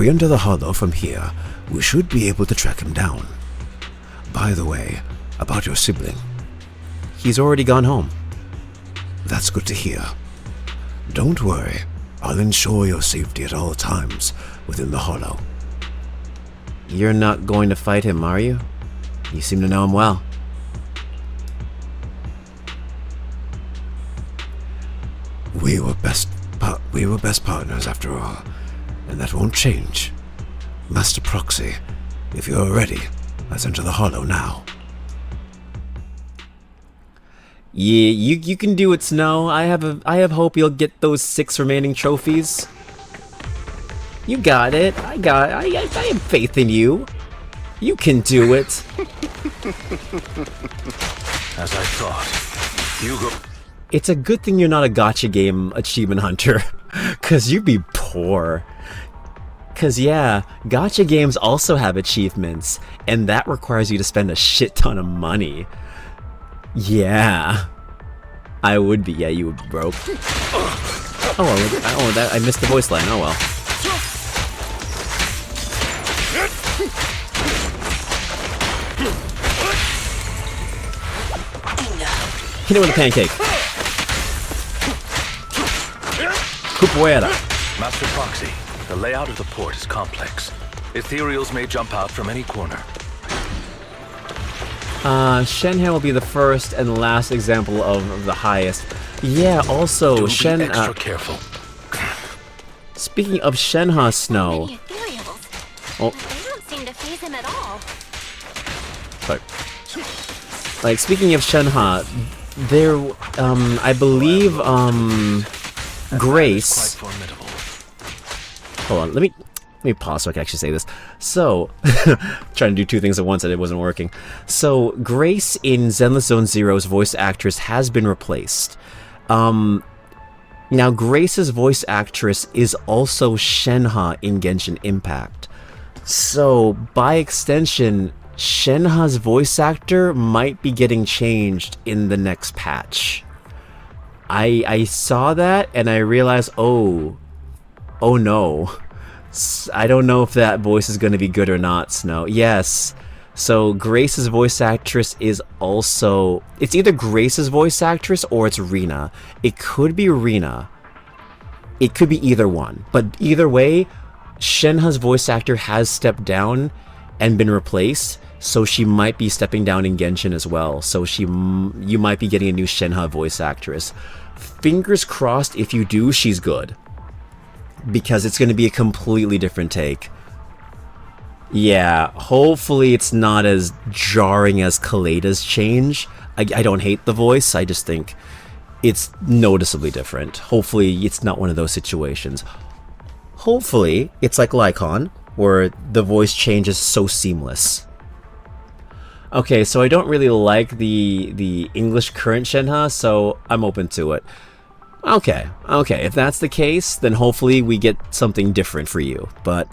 enter the hollow from here, we should be able to track him down. By the way, about your sibling. He's already gone home. That's good to hear. Don't worry, I'll ensure your safety at all times within the hollow. You're not going to fight him, are you? You seem to know him well. We were best partners after all, and that won't change. Master Proxy, if you're ready, let's enter the hollow now. Yeah, you can do it, Snow. I have hope you'll get those 6 remaining trophies. You got it. I have faith in you. You can do it. As I thought, Hugo. It's a good thing you're not a Gatcha game achievement hunter, cause you'd be poor. Cause yeah, Gatcha games also have achievements, and that requires you to spend a shit ton of money. Yeah. I would be. Yeah, you would be broke. Oh, I missed the voice line. Oh well. Hit it with a pancake. Capoeira. Master Proxy, the layout of the port is complex. Ethereals may jump out from any corner. Shenhe will be the first and last example of the highest. Yeah, also, Do be extra careful. Speaking of Shenhe, Snow. Oh. They don't seem to faze him at all. Sorry. Like, speaking of Shenhe, there, I believe, Grace. Hold on, let me pause so I can actually say this. So, trying to do 2 things at once and it wasn't working. So, Grace in Zenless Zone Zero's voice actress has been replaced. Now, Grace's voice actress is also Shenhe in Genshin Impact. So, by extension, Shenhe's voice actor might be getting changed in the next patch. I saw that and I realized, oh no. I don't know if that voice is going to be good or not, Snow. Yes. So Grace's voice actress is also... It's either Grace's voice actress or it's Rina. It could be Rina. It could be either one. But either way, Shenhe's voice actor has stepped down and been replaced. So she might be stepping down in Genshin as well. So you might be getting a new Shenhe voice actress. Fingers crossed, if you do, she's good. Because it's going to be a completely different take. Yeah, hopefully it's not as jarring as Kaleda's change. I don't hate the voice, I just think it's noticeably different. Hopefully it's not one of those situations. Hopefully it's like Lycon, where the voice change is so seamless. Okay, so I don't really like the English current Shenhe, so I'm open to it. Okay, if that's the case, then hopefully we get something different for you. But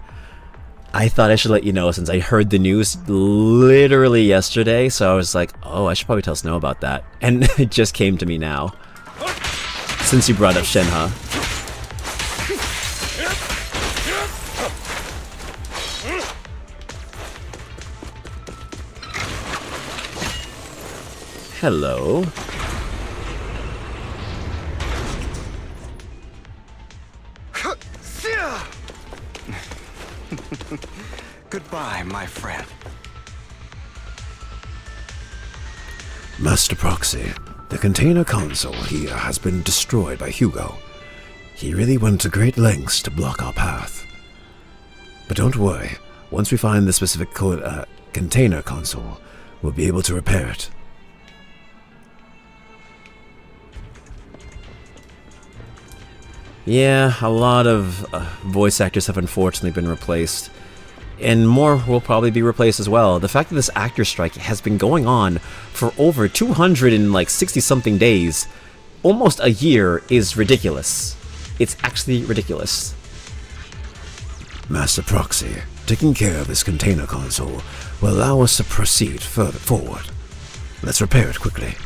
I thought I should let you know since I heard the news literally yesterday, so I was like, oh, I should probably tell Snow about that. And it just came to me now, since you brought up Shenhe. Hello. Goodbye, my friend. Master Proxy, the container console here has been destroyed by Hugo. He really went to great lengths to block our path. But don't worry, once we find the specific container console, we'll be able to repair it Yeah, a lot of voice actors have unfortunately been replaced. And more will probably be replaced as well. The fact that this actor strike has been going on for over 260-something days, almost a year, is ridiculous. It's actually ridiculous. Master Proxy, taking care of this container console will allow us to proceed further forward. Let's repair it quickly.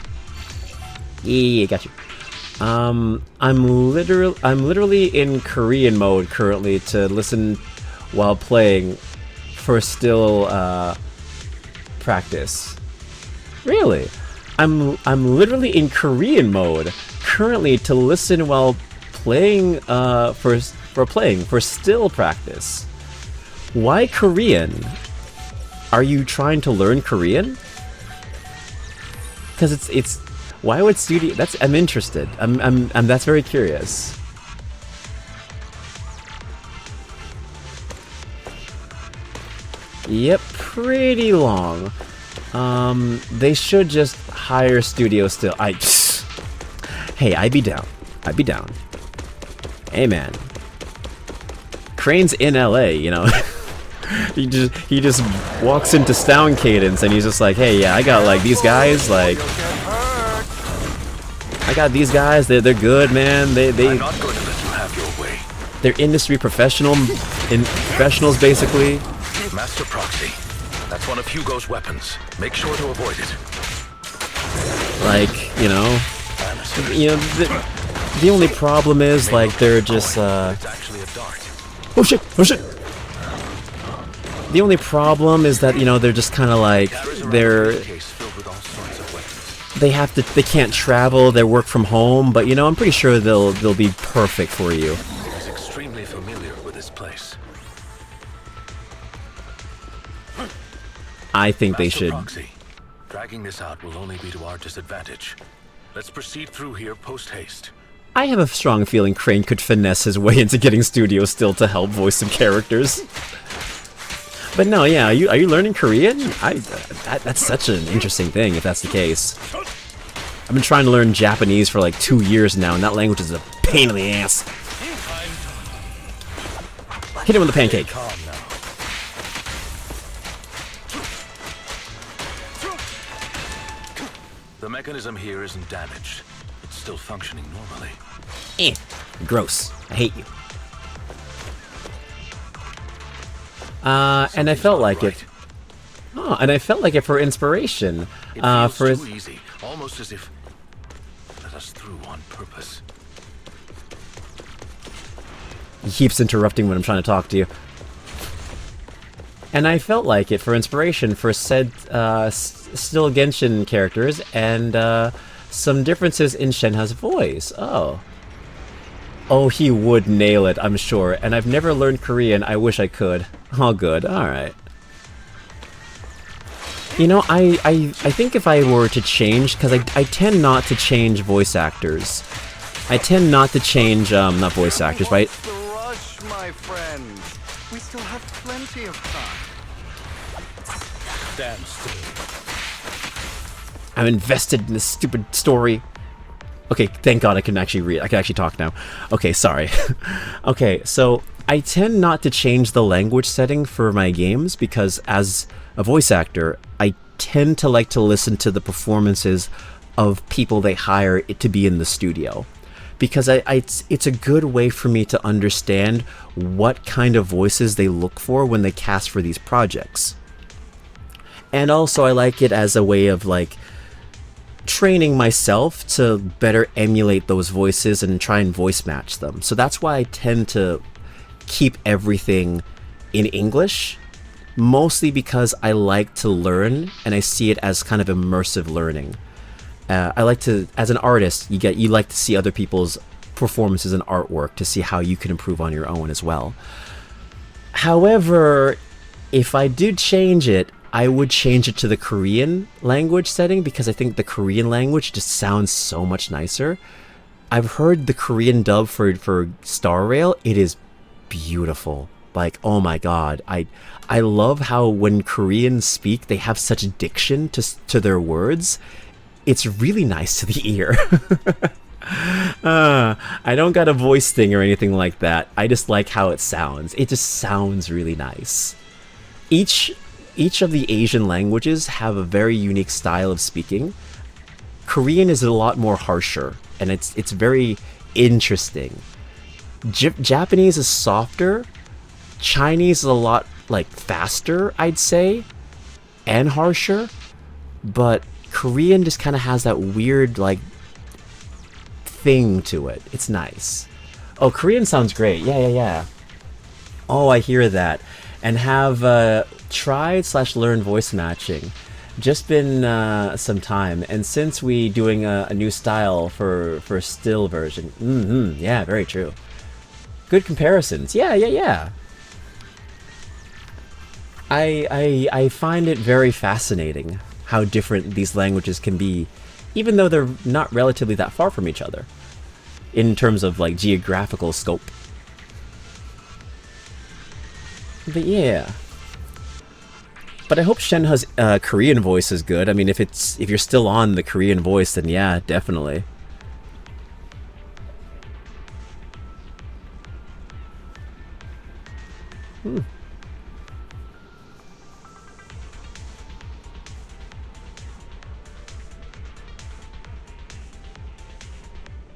Yeah, got you. I'm literally in Korean mode currently to listen while playing for still practice. Really? I'm literally in Korean mode currently to listen while playing for still practice. Why Korean? Are you trying to learn Korean? Because it's why would studio? I'm interested. I'm that's very curious. Yep, pretty long. They should just hire studio still. Hey, I'd be down. I'd be down. Hey, man. Crane's in LA, you know. he just walks into Sound Cadence and he's just like, hey, yeah, I got like these guys, like I got these guys. They're good, man. I'm not going to let you have your way. They're industry professionals basically. Master Proxy, that's one of Hugo's weapons. Make sure to avoid it. Like, you know, the only problem is like they're just It's actually a dart. oh shit. The only problem is that, you know, they're just kind of like they can't travel, they work from home, but you know, I'm pretty sure they'll be perfect for you. He's extremely familiar with this place. I think they Master should. Proxy, dragging this out will only be to our disadvantage. Let's proceed through here post-haste. I have a strong feeling Crane could finesse his way into getting Studio Still to help voice some characters. But no, yeah, are you learning Korean? That's such an interesting thing if that's the case. I've been trying to learn Japanese for like 2 years now, and that language is a pain in the ass. Hit him with the pancake. The mechanism here isn't damaged. It's still functioning normally. Gross. I hate you. And I felt like it. Oh, and I felt like it for inspiration. It feels too easy, almost as if let us through on purpose. He keeps interrupting when I'm trying to talk to you. And I felt like it for inspiration for said still Genshin characters and some differences in Shenhe's voice. Oh, he would nail it, I'm sure. And I've never learned Korean. I wish I could. Oh, good. Alright. You know, I think if I were to change, because I tend not to change voice actors. I tend not to change, not voice actors, but The rush, my friend. We still have plenty of time. Stand still. I'm invested in this stupid story. Okay, thank God I can actually read. I can actually talk now. Okay, sorry. Okay, so I tend not to change the language setting for my games because as a voice actor, I tend to like to listen to the performances of people they hire it to be in the studio. Because it's a good way for me to understand what kind of voices they look for when they cast for these projects. And also I like it as a way of like training myself to better emulate those voices and try and voice match them. So that's why I tend to keep everything in English, mostly because I like to learn and I see it as kind of immersive learning. I like to, as an artist, you like to see other people's performances and artwork to see how you can improve on your own as well. However, if I did change it, I would change it to the Korean language setting because I think the Korean language just sounds so much nicer. I've heard the Korean dub for Star Rail. It is beautiful. Like, oh my god. I love how when Koreans speak, they have such diction to their words. It's really nice to the ear. I don't got a voice thing or anything like that. I just like how it sounds. It just sounds really nice. Each of the Asian languages have a very unique style of speaking. Korean is a lot more harsher, and it's very interesting. Japanese is softer. Chinese is a lot like faster, I'd say, and harsher. But Korean just kind of has that weird like thing to it. It's nice. Oh, Korean sounds great. Yeah. Oh, I hear that. And have tried/learned voice matching. Just been some time, and since we doing a new style for still version. Yeah, very true. Good comparisons. Yeah. I find it very fascinating how different these languages can be, even though they're not relatively that far from each other in terms of like geographical scope. But yeah. But I hope Shenhe's Korean voice is good. I mean, if you're still on the Korean voice, then yeah, definitely.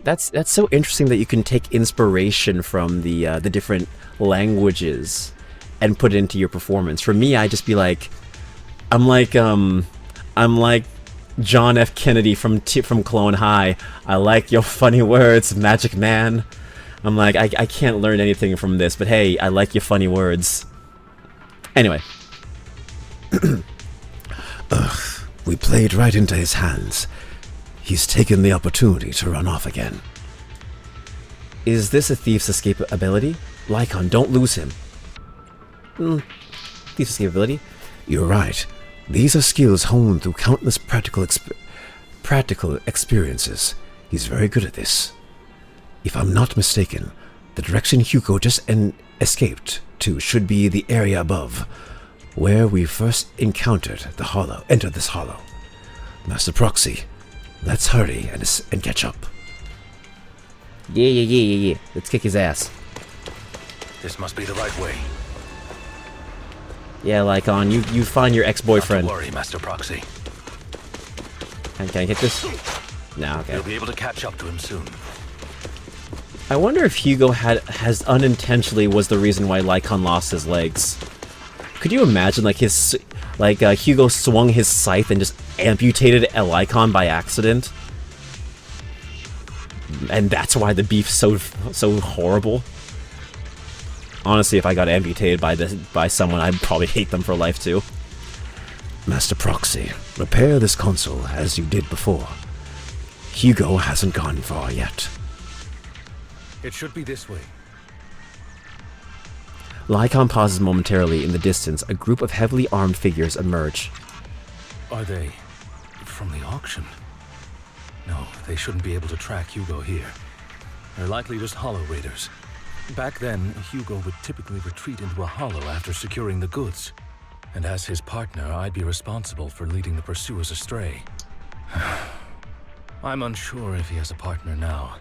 That's so interesting that you can take inspiration from the different languages and put it into your performance. For me, I just be like, I'm like John F. Kennedy from Clone High. I like your funny words, Magic Man. I'm like, I can't learn anything from this, but hey, I like your funny words. Anyway. Ugh, we played right into his hands. He's taken the opportunity to run off again. Is this a thief's escape ability? Lycon, don't lose him. Thief's escape ability? You're right. These are skills honed through countless practical experiences. He's very good at this. If I'm not mistaken, the direction Hugo just escaped to should be the area above, where we first entered this hollow. Master Proxy, let's hurry and catch up. Yeah. Let's kick his ass. This must be the right way. Yeah, Lycon, you find your ex-boyfriend. Not to worry, Master Proxy. Can I hit this? No, okay. You'll be able to catch up to him soon. I wonder if Hugo has unintentionally was the reason why Lycon lost his legs. Could you imagine Hugo swung his scythe and just amputated a Lycon by accident? And that's why the beef's so horrible. Honestly, if I got amputated by someone, I'd probably hate them for life too. Master Proxy, repair this console as you did before. Hugo hasn't gone far yet. It should be this way. Lycon pauses momentarily. In the distance, a group of heavily armed figures emerge. Are they from the auction? No, they shouldn't be able to track Hugo here. They're likely just hollow raiders. Back then, Hugo would typically retreat into a hollow after securing the goods. And as his partner, I'd be responsible for leading the pursuers astray. I'm unsure if he has a partner now,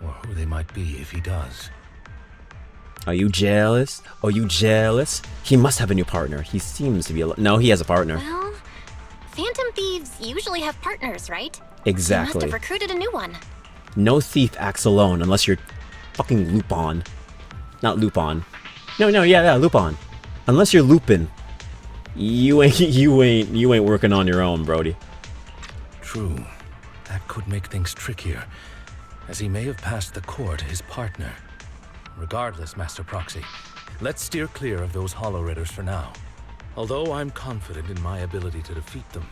or who they might be if he does. Are you jealous? He must have a new partner. He seems to be no, he has a partner. Well, Phantom Thieves usually have partners, right? Exactly. He must have recruited a new one. No thief acts alone unless you're fucking Lupin. Not Lupin. No, yeah, Lupin. Unless you're Lupin. You ain't working on your own, Brody. True. That could make things trickier, as he may have passed the core to his partner. Regardless, Master Proxy, let's steer clear of those Hollow Raiders for now. Although I'm confident in my ability to defeat them,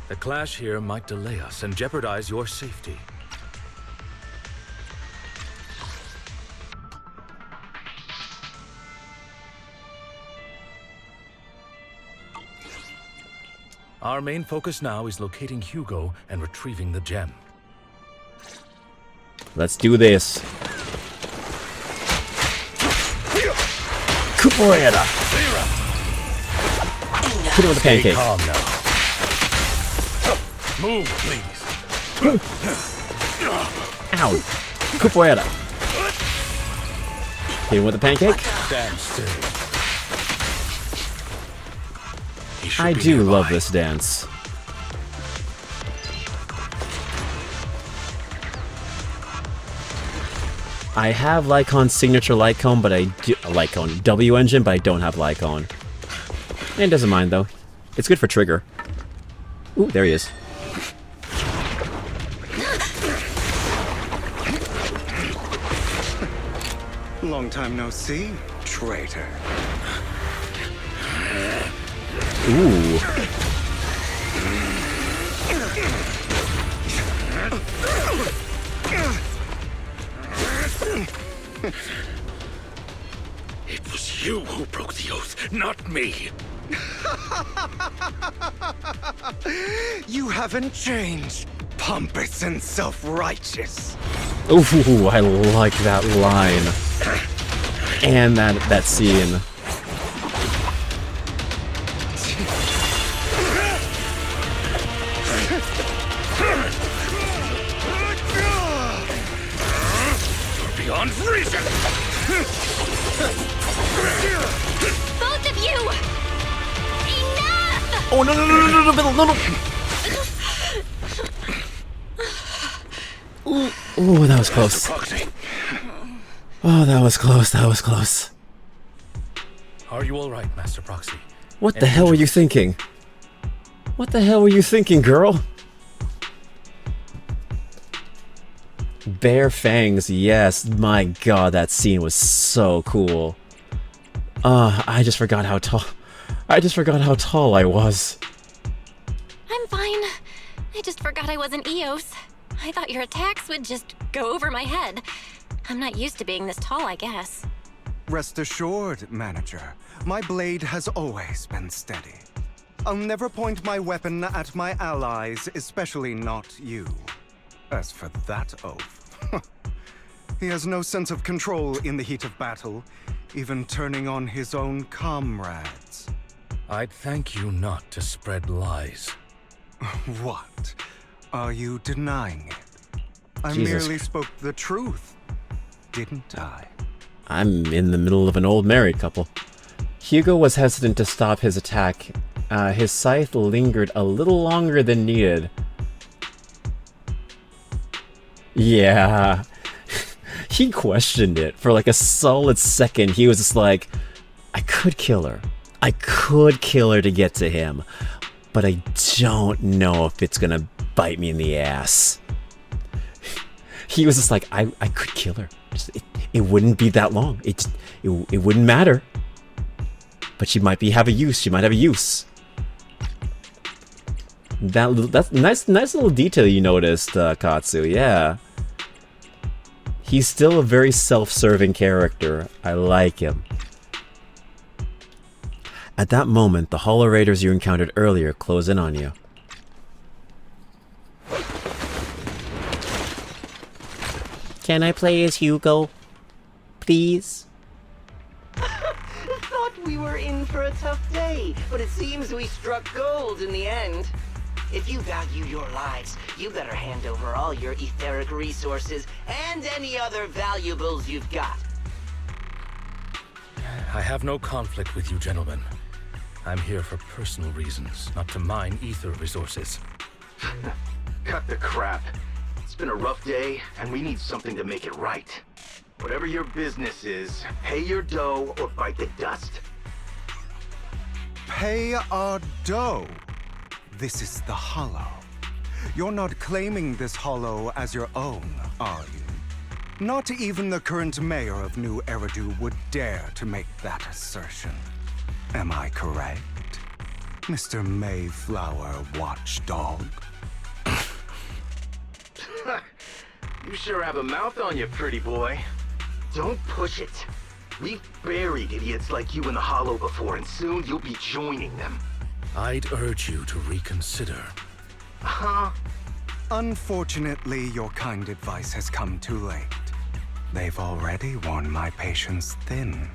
the clash here might delay us and jeopardize your safety. Our main focus now is locating Hugo and retrieving the gem. Let's do this. Capoeira! Hit him with a pancake. Calm now. Move, please. Ow! Capoeira. Hit him with a pancake. Stand still. I do love this dance. I have Lycon's signature light cone, but light cone W engine, but I don't have Lycon. And doesn't mind though. It's good for trigger. Ooh, there he is. Long time no see, traitor. Ooh. It was you who broke the oath, not me. You haven't changed, pompous and self-righteous. Ooh, I like that line. And that scene. You're beyond reason. Both of you! Enough! Oh no. Ooh, that was close. Oh, that was close. Are you all right, Master Proxy? What the hell were you thinking? What the hell were you thinking, girl? Bare fangs, yes. My god, that scene was so cool. I just forgot how tall I was. I'm fine. I just forgot I wasn't Eos. I thought your attacks would just go over my head. I'm not used to being this tall, I guess. Rest assured, manager, my blade has always been steady. I'll never point my weapon at my allies, especially not you. As for that oath, he has no sense of control in the heat of battle, even turning on his own comrades. I'd thank you not to spread lies. What? Are you denying it? I Jesus. merely spoke the truth, didn't I? I'm in the middle of an old married couple. Hugo was hesitant to stop his attack. His scythe lingered a little longer than needed. Yeah. He questioned it for like a solid second. He was just like, I could kill her. I could kill her to get to him. But I don't know if it's gonna bite me in the ass. He was just like, I could kill her. It wouldn't be that long. It wouldn't matter. But she might have a use. She might have a use. That's nice little detail you noticed, Katsu. Yeah. He's still a very self-serving character. I like him. At that moment, the Hollow Raiders you encountered earlier close in on you. Can I play as Hugo? Please? Thought we were in for a tough day, but it seems we struck gold in the end. If you value your lives, you better hand over all your etheric resources and any other valuables you've got. I have no conflict with you, gentlemen. I'm here for personal reasons, not to mine ether resources. Cut the crap. It's been a rough day, and we need something to make it right. Whatever your business is, pay your dough or bite the dust. Pay our dough? This is the Hollow. You're not claiming this Hollow as your own, are you? Not even the current mayor of New Eridu would dare to make that assertion. Am I correct, Mr. Mayflower Watchdog? You sure have a mouth on you, pretty boy. Don't push it. We've buried idiots like you in the Hollow before, and soon you'll be joining them. I'd urge you to reconsider. Unfortunately, your kind advice has come too late. They've already worn my patience thin.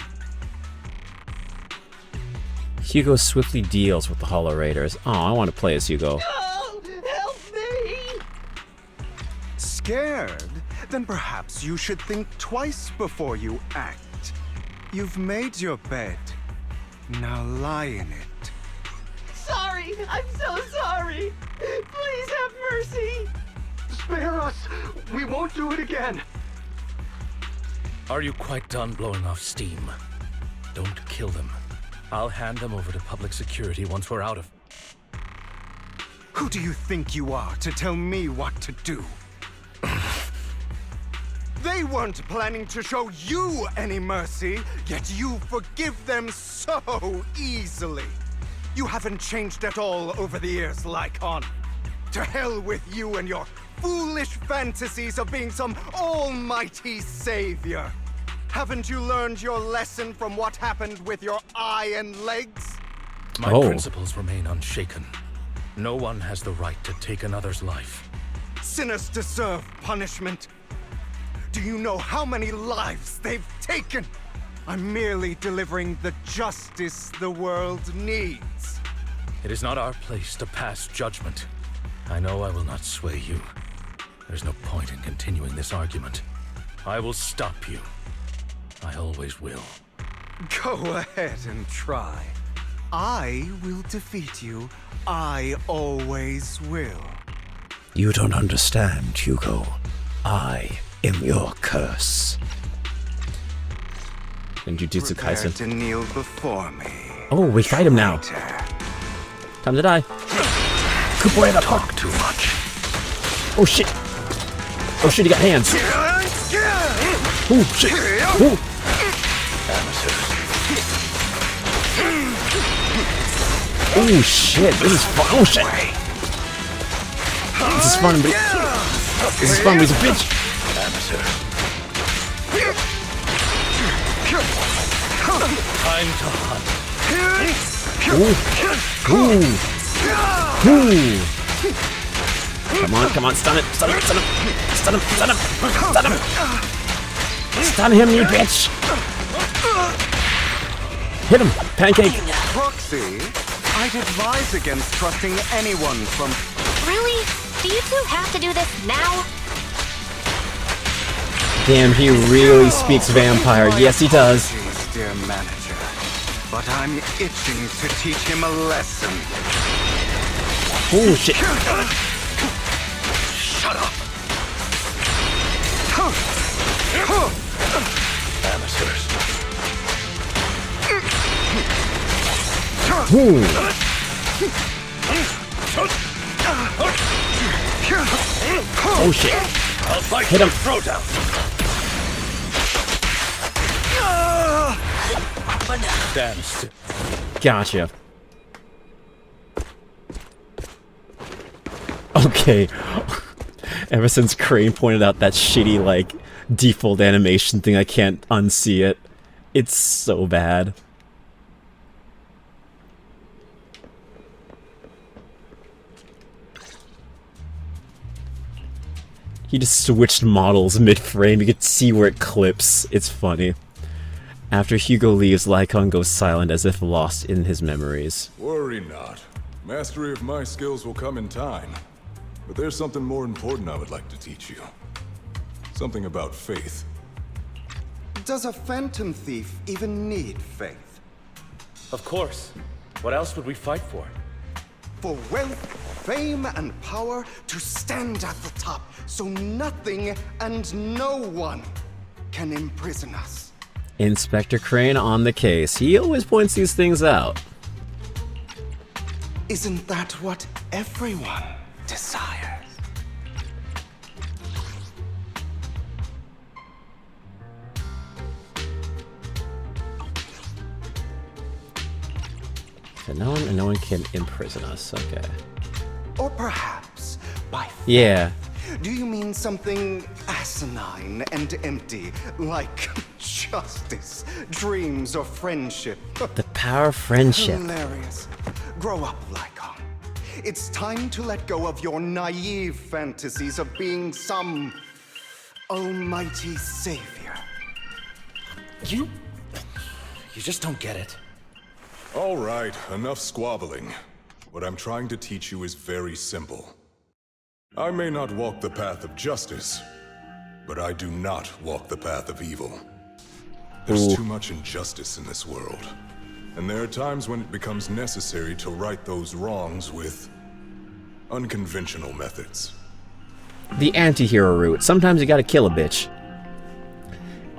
Hugo swiftly deals with the Hollow Raiders. Oh, I want to play as Hugo. Oh, help me! scared? Then perhaps you should think twice before you act. You've made your bed. Now lie in it. Sorry! I'm so sorry! Please have mercy! Spare us! We won't do it again! Are you quite done blowing off steam? Don't kill them. I'll hand them over to public security once we're out of... Who do you think you are to tell me what to do? They weren't planning to show you any mercy, yet you forgive them so easily. You haven't changed at all over the years, Lycon. To hell with you and your foolish fantasies of being some almighty savior. Haven't you learned your lesson from what happened with your eye and legs? My principles remain unshaken. No one has the right to take another's life. Sinners deserve punishment. Do you know how many lives they've taken? I'm merely delivering the justice the world needs. It is not our place to pass judgment. I know I will not sway you. There's no point in continuing this argument. I will stop you. I always will. Go ahead and try. I will defeat you. I always will. You don't understand, Hugo. I am your curse. And Jujutsu Prepare Kaisen. to kneel before me. Oh, we fight him now. Time to die. Capoeira. Talk too much. Oh shit. Oh shit, he got hands. Oh shit. Oh. Oh shit, this is fun. Oh shit. This is fun, but this is fun, but he's a bitch. Time to hunt. Ooh. Ooh. Ooh. Come on, stun it, stun him, stun him, stun him, stun him, stun him. Stun him, you bitch. Hit him, pancake. Proxy, I'd advise against trusting anyone from... Really? Do you two have to do this now? Damn, he really speaks vampire. Yes, he does. Apologies, dear manager, but I'm itching to teach him a lesson. Oh shit. Shut up. Amateurs. Oh shit. I'll fight Hit him. Throw down. Stand still. Gotcha. Okay. Ever since Crane pointed out that shitty, like, default animation thing, I can't unsee it. It's so bad. He just switched models mid-frame. You could see where it clips. It's funny. After Hugo leaves, Lycon goes silent as if lost in his memories. Worry not. Mastery of my skills will come in time. But there's something more important I would like to teach you. Something about faith. Does a phantom thief even need faith? Of course. What else would we fight for? For wealth, fame, and power to stand at the top, so nothing and no one can imprison us. Inspector Crane on the case. He always points these things out. Isn't that what everyone desires? So no one can imprison us. Okay. Or perhaps by faith. Yeah. Do you mean something asinine and empty, like justice, dreams, or friendship? The power of friendship. Hilarious. Grow up, Lycon. It's time to let go of your naive fantasies of being some almighty savior. You just don't get it. All right, enough squabbling. What I'm trying to teach you is very simple. I may not walk the path of justice, but I do not walk the path of evil. There's too much injustice in this world, and there are times when it becomes necessary to right those wrongs with unconventional methods. The anti-hero route. Sometimes you gotta kill a bitch.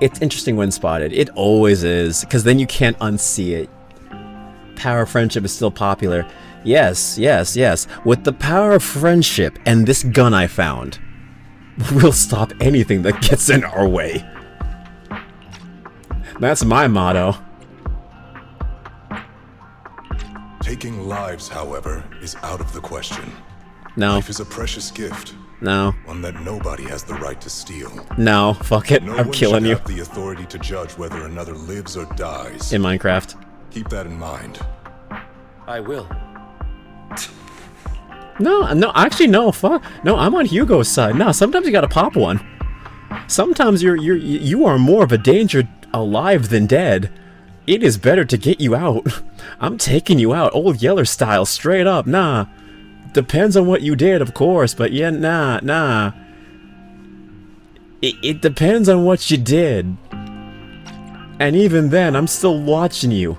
It's interesting when spotted. It always is, because then you can't unsee it. Power of friendship is still popular. Yes, yes, yes. With the power of friendship and this gun I found, we'll stop anything that gets in our way. That's my motto. Taking lives, however, is out of the question. No. Life is a precious gift. No. One that nobody has the right to steal. No, fuck it. I'm killing you. No one should have the authority to judge whether another lives or dies. In Minecraft. Keep that in mind. I will. No, actually, no, fuck. No, I'm on Hugo's side. No, sometimes you gotta pop one. Sometimes you are more of a danger alive than dead. It is better to get you out. I'm taking you out, Old Yeller style, straight up. Nah. Depends on what you did, of course, but yeah, nah. It depends on what you did. And even then, I'm still watching you.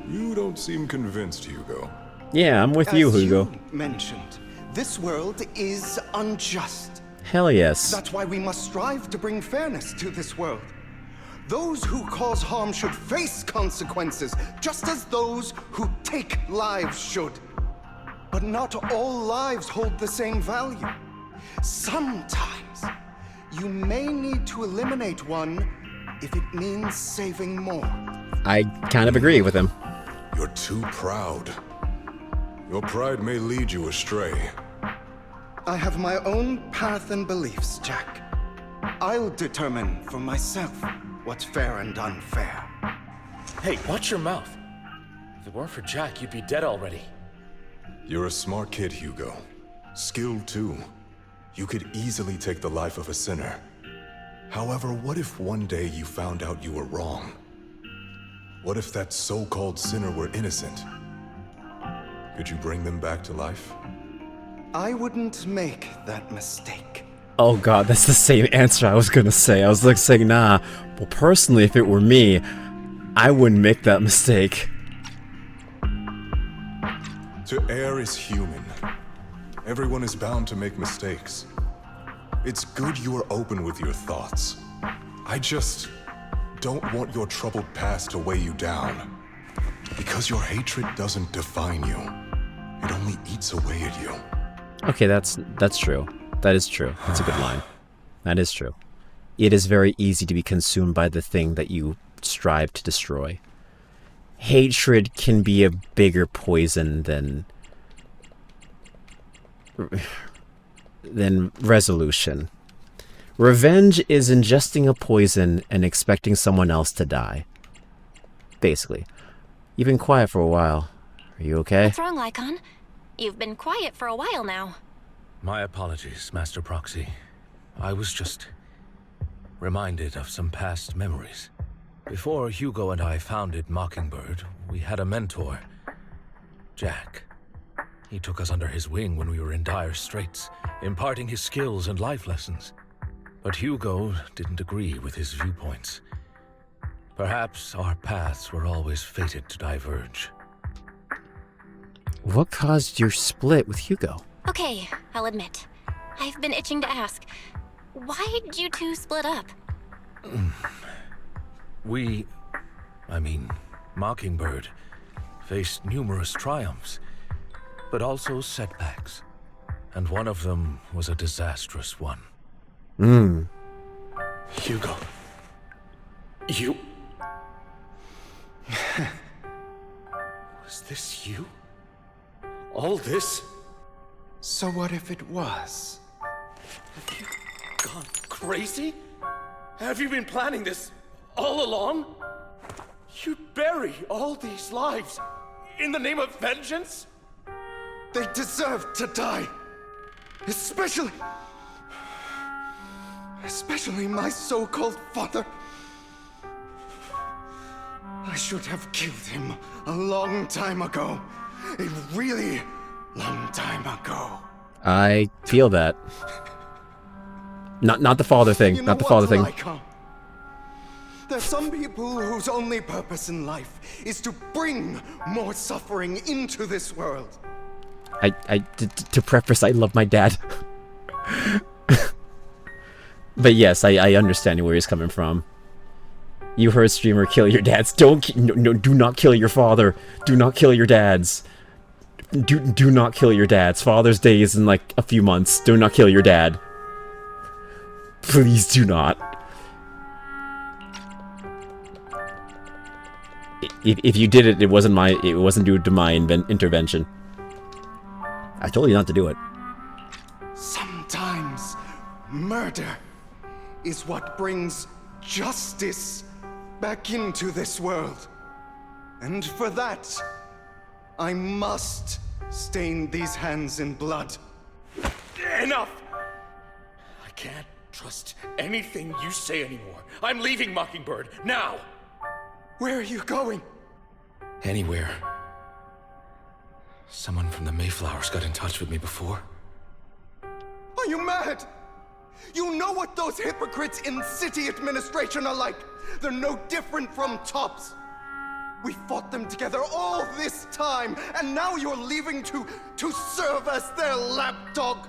You don't seem convinced, Hugo. Yeah, I'm with you, Hugo. As you mentioned, this world is unjust. Hell yes. That's why we must strive to bring fairness to this world. Those who cause harm should face consequences, just as those who take lives should. But not all lives hold the same value. Sometimes, you may need to eliminate one if it means saving more. I kind of agree with him. You're too proud. Your pride may lead you astray. I have my own path and beliefs, Jack. I'll determine for myself what's fair and unfair. Hey, watch your mouth. If it weren't for Jack, you'd be dead already. You're a smart kid, Hugo. Skilled too. You could easily take the life of a sinner. However, what if one day you found out you were wrong? What if that so-called sinner were innocent? Could you bring them back to life? I wouldn't make that mistake. Oh god, that's the same answer I was gonna say. I was like saying, nah. Well, personally, if it were me, I wouldn't make that mistake. To err is human. Everyone is bound to make mistakes. It's good you are open with your thoughts. I just don't want your troubled past to weigh you down. Because your hatred doesn't define you. It only eats away at you. Okay, that's true. That is true. That's a good line. That is true. It is very easy to be consumed by the thing that you strive to destroy. Hatred can be a bigger poison than resolution. Revenge is ingesting a poison and expecting someone else to die. Basically. You've been quiet for a while. Are you okay? What's wrong, Lycon? You've been quiet for a while now. My apologies, Master Proxy. I was just reminded of some past memories. Before Hugo and I founded Mockingbird, we had a mentor, Jack. He took us under his wing when we were in dire straits, imparting his skills and life lessons. But Hugo didn't agree with his viewpoints. Perhaps our paths were always fated to diverge. What caused your split with Hugo? Okay, I'll admit. I've been itching to ask. Why did you two split up? Mockingbird, faced numerous triumphs, but also setbacks. And one of them was a disastrous one. Hugo. You... Was this you? All this? So what if it was? Have you gone crazy? Have you been planning this all along? You'd bury all these lives in the name of vengeance? They deserve to die. Especially my so-called father. I should have killed him a long time ago. A really long time ago. I feel that. Not the father thing. You know Not the father thing. Lyca? There's some people whose only purpose in life is to bring more suffering into this world. To preface, I love my dad. But yes, I understand where he's coming from. You heard streamer kill your dads. Do not kill your father. Do not kill your dads. Do not kill your dads. Father's Day is in like a few months. Do not kill your dad. Please do not. If you did it, it wasn't due to my intervention. I told you not to do it. Sometimes murder is what brings justice back into this world. And for that, I must stain these hands in blood. Enough! I can't trust anything you say anymore. I'm leaving Mockingbird, now! Where are you going? Anywhere. Someone from the Mayflowers got in touch with me before. Are you mad? You know what those hypocrites in city administration are like. They're no different from tops. We fought them together all this time, and now you're leaving to serve as their lapdog.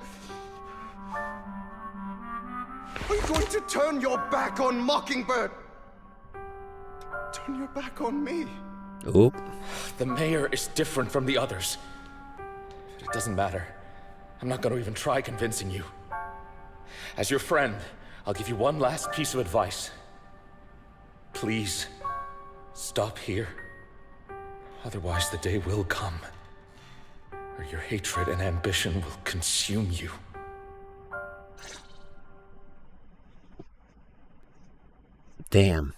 Are you going to turn your back on Mockingbird? Turn your back on me. Oop. The mayor is different from the others. But it doesn't matter. I'm not going to even try convincing you. As your friend, I'll give you one last piece of advice. Please, stop here. Otherwise, the day will come where your hatred and ambition will consume you. Damn.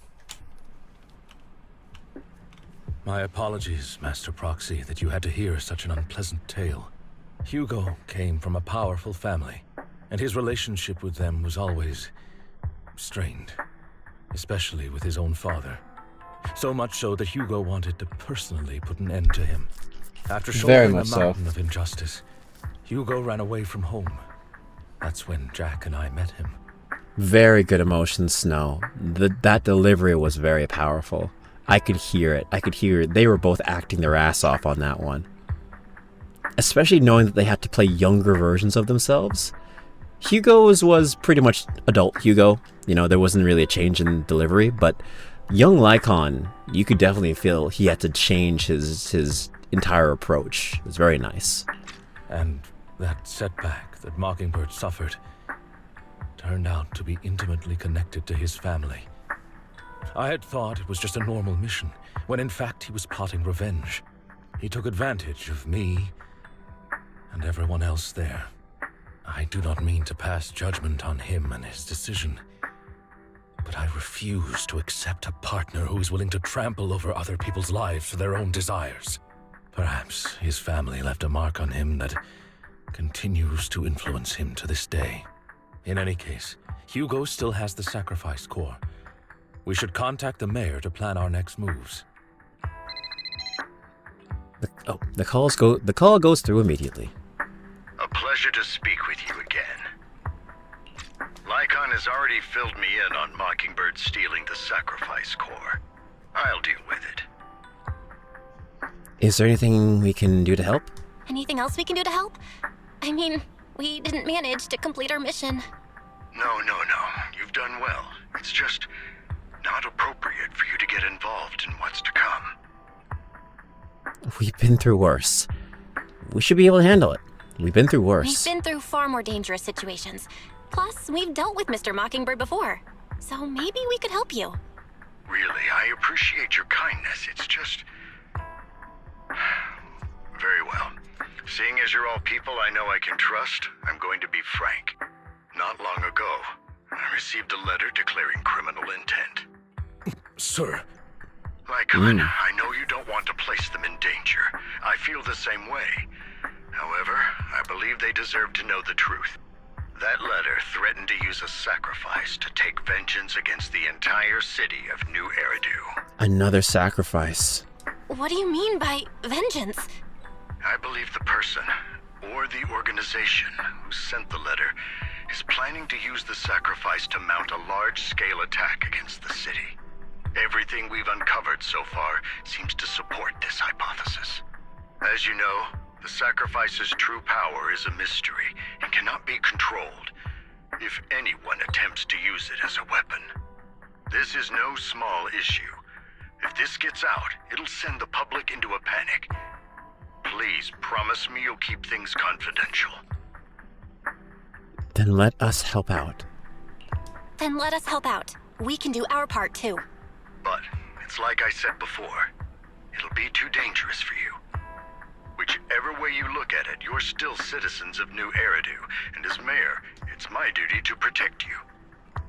My apologies, Master Proxy, that you had to hear such an unpleasant tale. Hugo came from a powerful family, and his relationship with them was always strained, especially with his own father. So much so that Hugo wanted to personally put an end to him. After shouldering a mountain of injustice, Hugo ran away from home. That's when Jack and I met him. Very good emotions, Snow. That delivery was very powerful. I could hear it. They were both acting their ass off on that one. Especially knowing that they had to play younger versions of themselves. Hugo's was pretty much adult Hugo. You know, there wasn't really a change in delivery, but young Lycon, you could definitely feel he had to change his entire approach. It was very nice. And that setback that Mockingbird suffered turned out to be intimately connected to his family. I had thought it was just a normal mission, when in fact he was plotting revenge. He took advantage of me and everyone else there. I do not mean to pass judgment on him and his decision, but I refuse to accept a partner who is willing to trample over other people's lives for their own desires. Perhaps his family left a mark on him that continues to influence him to this day. In any case, Hugo still has the sacrifice core. We should contact the mayor to plan our next moves. The call goes through immediately. A pleasure to speak with you again. Lycon has already filled me in on Mockingbird stealing the sacrifice core. I'll deal with it. Is there anything we can do to help? Anything else we can do to help? I mean, we didn't manage to complete our mission. No. You've done well. It's just not appropriate for you to get involved in what's to come. We've been through worse. We should be able to handle it. We've been through worse. We've been through far more dangerous situations. Plus, we've dealt with Mr. Mockingbird before. So maybe we could help you. Really, I appreciate your kindness. It's just... Very well. Seeing as you're all people I know I can trust, I'm going to be frank. Not long ago, I received a letter declaring criminal intent. Sir. Lycon, I know you don't want to place them in danger. I feel the same way. However, I believe they deserve to know the truth. That letter threatened to use a sacrifice to take vengeance against the entire city of New Eridu. Another sacrifice. What do you mean by vengeance? I believe the person, or the organization who sent the letter is planning to use the sacrifice to mount a large-scale attack against the city. Everything we've uncovered so far seems to support this hypothesis. As you know, the sacrifice's true power is a mystery and cannot be controlled if anyone attempts to use it as a weapon. This is no small issue. If this gets out, it'll send the public into a panic. Please promise me you'll keep things confidential. Then let us help out. Then let us help out. We can do our part too. But it's like I said before, it'll be too dangerous for you. Whichever way you look at it, you're still citizens of New Eridu, and as mayor, it's my duty to protect you.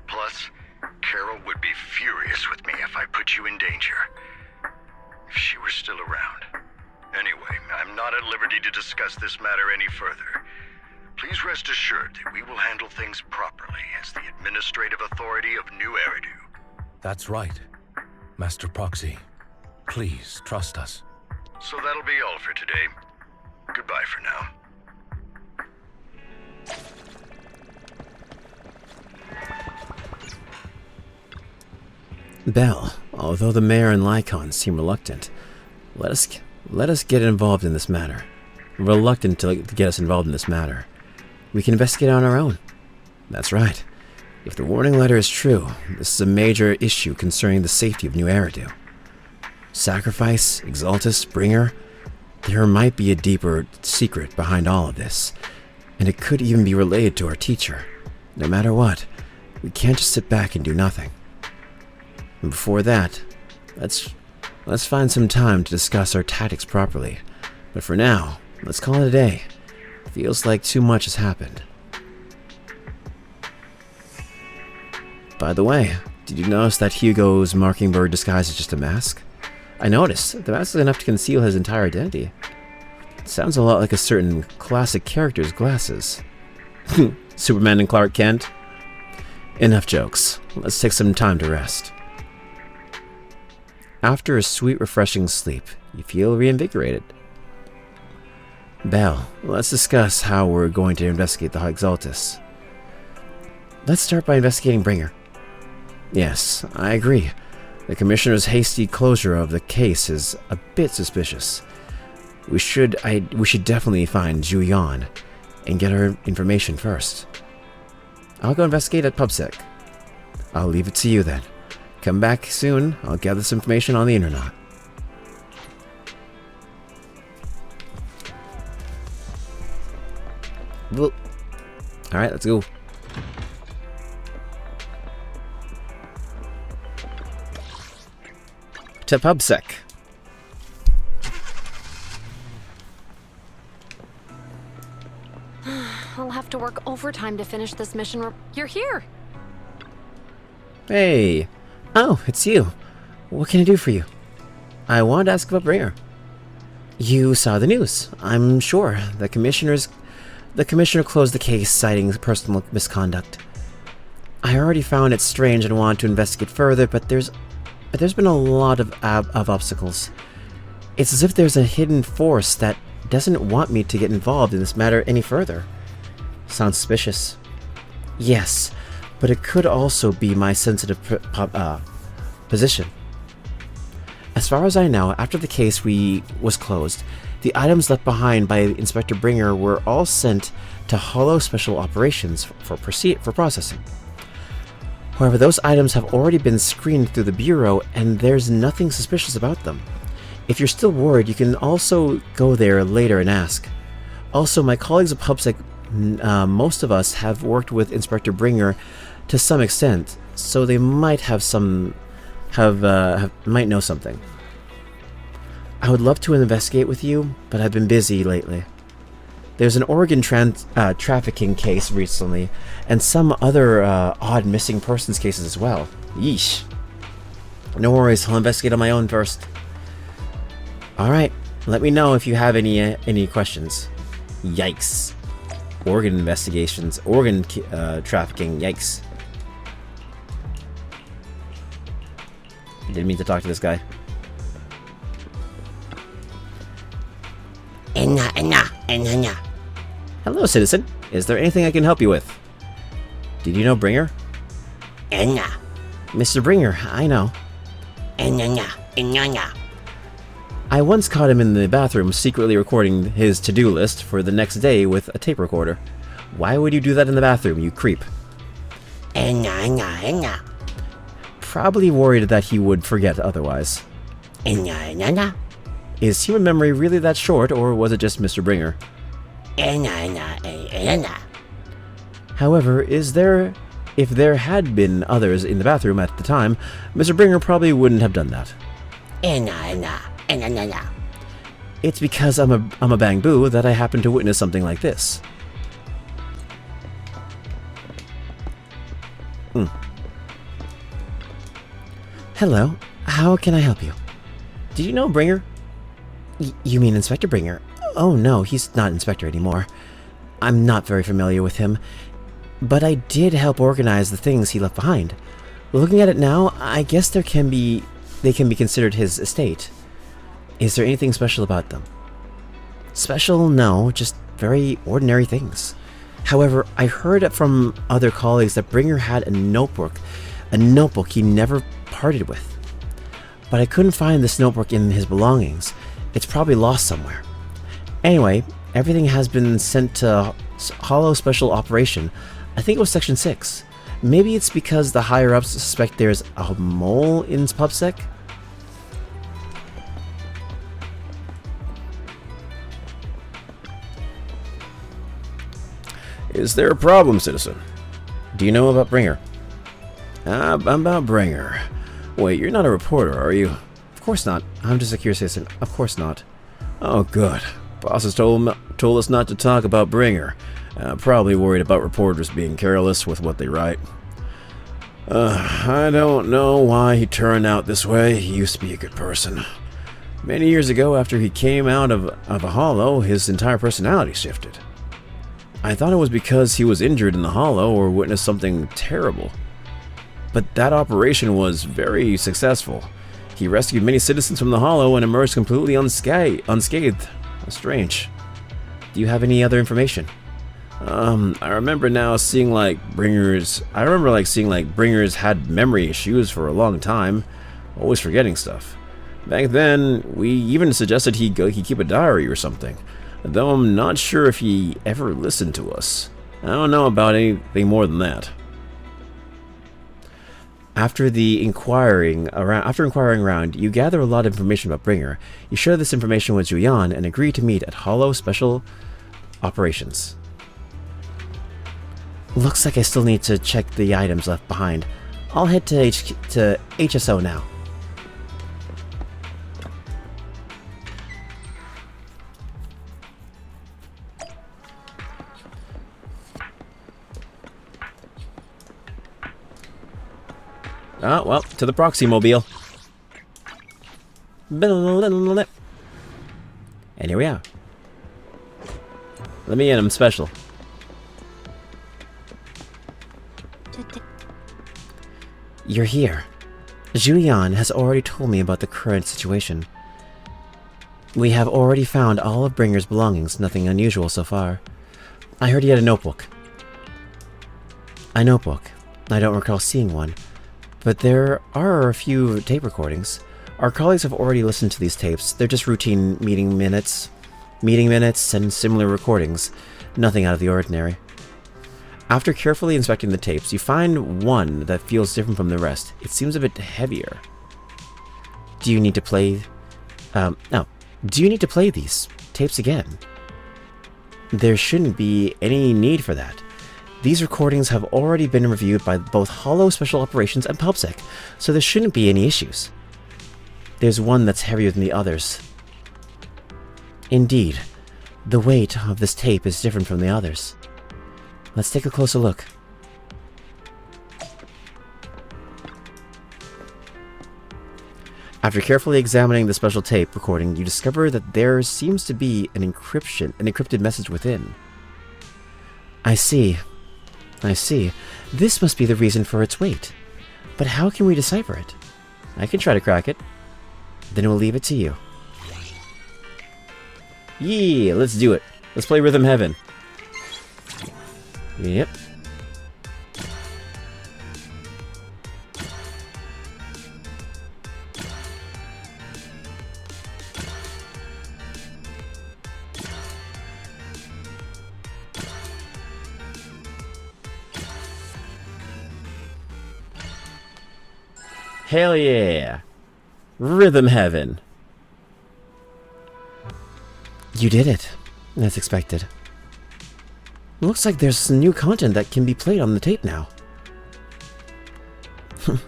Plus, Carol would be furious with me if I put you in danger. If she were still around. Anyway, I'm not at liberty to discuss this matter any further. Please rest assured that we will handle things properly as the administrative authority of New Eridu. That's right, Master Proxy. Please trust us. So that'll be all for today. Goodbye for now. Belle, although the mayor and Lycon seem reluctant, let us get involved in this matter. Reluctant to get us involved in this matter. We can investigate on our own. That's right. If the warning letter is true, this is a major issue concerning the safety of New Eridu. Sacrifice, Exaltus, Bringer, there might be a deeper secret behind all of this, and it could even be related to our teacher. No matter what, we can't just sit back and do nothing. And before that, let's find some time to discuss our tactics properly. But for now, let's call it a day. Feels like too much has happened. By the way, did you notice that Hugo's Mockingbird disguise is just a mask? I noticed. The mask is enough to conceal his entire identity. It sounds a lot like a certain classic character's glasses. Superman and Clark Kent? Enough jokes. Let's take some time to rest. After a sweet, refreshing sleep, you feel reinvigorated. Belle, let's discuss how we're going to investigate the Exaltus. Let's start by investigating Bringer. Yes, I agree. The Commissioner's hasty closure of the case is a bit suspicious. We should definitely find Zhu Yan and get her information first. I'll go investigate at PubSec. I'll leave it to you then. Come back soon. I'll gather some information on the internet. Well, alright, let's go. To PubSec. I'll have to work overtime to finish this mission. You're here! Hey. Oh, it's you. What can I do for you? I wanted to ask about Bringer. You saw the news, I'm sure. The Commissioner closed the case citing personal misconduct. I already found it strange and wanted to investigate further, but there's been a lot of obstacles. It's as if there's a hidden force that doesn't want me to get involved in this matter any further. Sounds suspicious. Yes, but it could also be my sensitive position. As far as I know, after the case was closed, the items left behind by Inspector Bringer were all sent to Hollow Special Operations for processing. However, those items have already been screened through the Bureau, and there's nothing suspicious about them. If you're still worried, you can also go there later and ask. Also, my colleagues at PubSec, most of us have worked with Inspector Bringer to some extent, so they might might know something. I would love to investigate with you, but I've been busy lately. There's an organ trafficking case recently, and some other odd missing persons cases as well. Yeesh. No worries, I'll investigate on my own first. Alright, let me know if you have any questions. Yikes. Organ investigations, organ trafficking, yikes. Didn't mean to talk to this guy. Hello, citizen. Is there anything I can help you with? Did you know Bringer? Enya. Mr. Bringer, I know. Enya. Enya. I once caught him in the bathroom secretly recording his to-do list for the next day with a tape recorder. Why would you do that in the bathroom, you creep? Enya. Probably worried that he would forget otherwise. Enya. Is human memory really that short, or was it just Mr. Bringer? Enya. However, if there had been others in the bathroom at the time, Mr. Bringer probably wouldn't have done that. Enya. It's because I'm a bang boo that I happened to witness something like this. Hello, how can I help you? Did you know Bringer? You mean Inspector Bringer? Oh no, he's not Inspector anymore. I'm not very familiar with him, but I did help organize the things he left behind. Looking at it now, I guess they can be considered his estate. Is there anything special about them? Special? No, just very ordinary things. However, I heard from other colleagues that Bringer had a notebook he never parted with. But I couldn't find this notebook in his belongings. It's probably lost somewhere. Anyway, everything has been sent to Hollow Special Operation. I think it was Section 6. Maybe it's because the higher-ups suspect there's a mole in PubSec? Is there a problem, citizen? Do you know about Bringer? About Bringer. Wait, you're not a reporter, are you? Of course not. I'm just a curious citizen. Of course not. Oh, good. Boss has told us not to talk about Bringer. Probably worried about reporters being careless with what they write. I don't know why he turned out this way. He used to be a good person. Many years ago, after he came out of a hollow, his entire personality shifted. I thought it was because he was injured in the hollow or witnessed something terrible. But that operation was very successful. He rescued many citizens from the hollow and emerged completely unscathed. Strange. Do you have any other information? I remember seeing Bringers had memory issues for a long time, always forgetting stuff. Back then, we even suggested he keep a diary or something, though I'm not sure if he ever listened to us. I don't know about anything more than that. After inquiring around, you gather a lot of information about Bringer. You share this information with Julian and agree to meet at Hollow Special Operations. Looks like I still need to check the items left behind. I'll head to HSO now. Ah, well, to the proxy mobile. And here we are. Let me in, I'm special. You're here. Julian has already told me about the current situation. We have already found all of Bringer's belongings, nothing unusual so far. I heard he had a notebook. A notebook. I don't recall seeing one. But there are a few tape recordings. Our colleagues have already listened to these tapes. They're just routine meeting minutes and similar recordings. Nothing out of the ordinary. After carefully inspecting the tapes, you find one that feels different from the rest. It seems a bit heavier. Do you need to play... Do you need to play these tapes again? There shouldn't be any need for that. These recordings have already been reviewed by both Hollow Special Operations and PubSec, so there shouldn't be any issues. There's one that's heavier than the others. Indeed, the weight of this tape is different from the others. Let's take a closer look. After carefully examining the special tape recording, you discover that there seems to be an encrypted message within. I see. This must be the reason for its weight. But how can we decipher it? I can try to crack it. Then we'll leave it to you. Yeah, let's do it. Let's play Rhythm Heaven. Yep. Hell yeah! Rhythm Heaven! You did it, as expected. Looks like there's some new content that can be played on the tape now.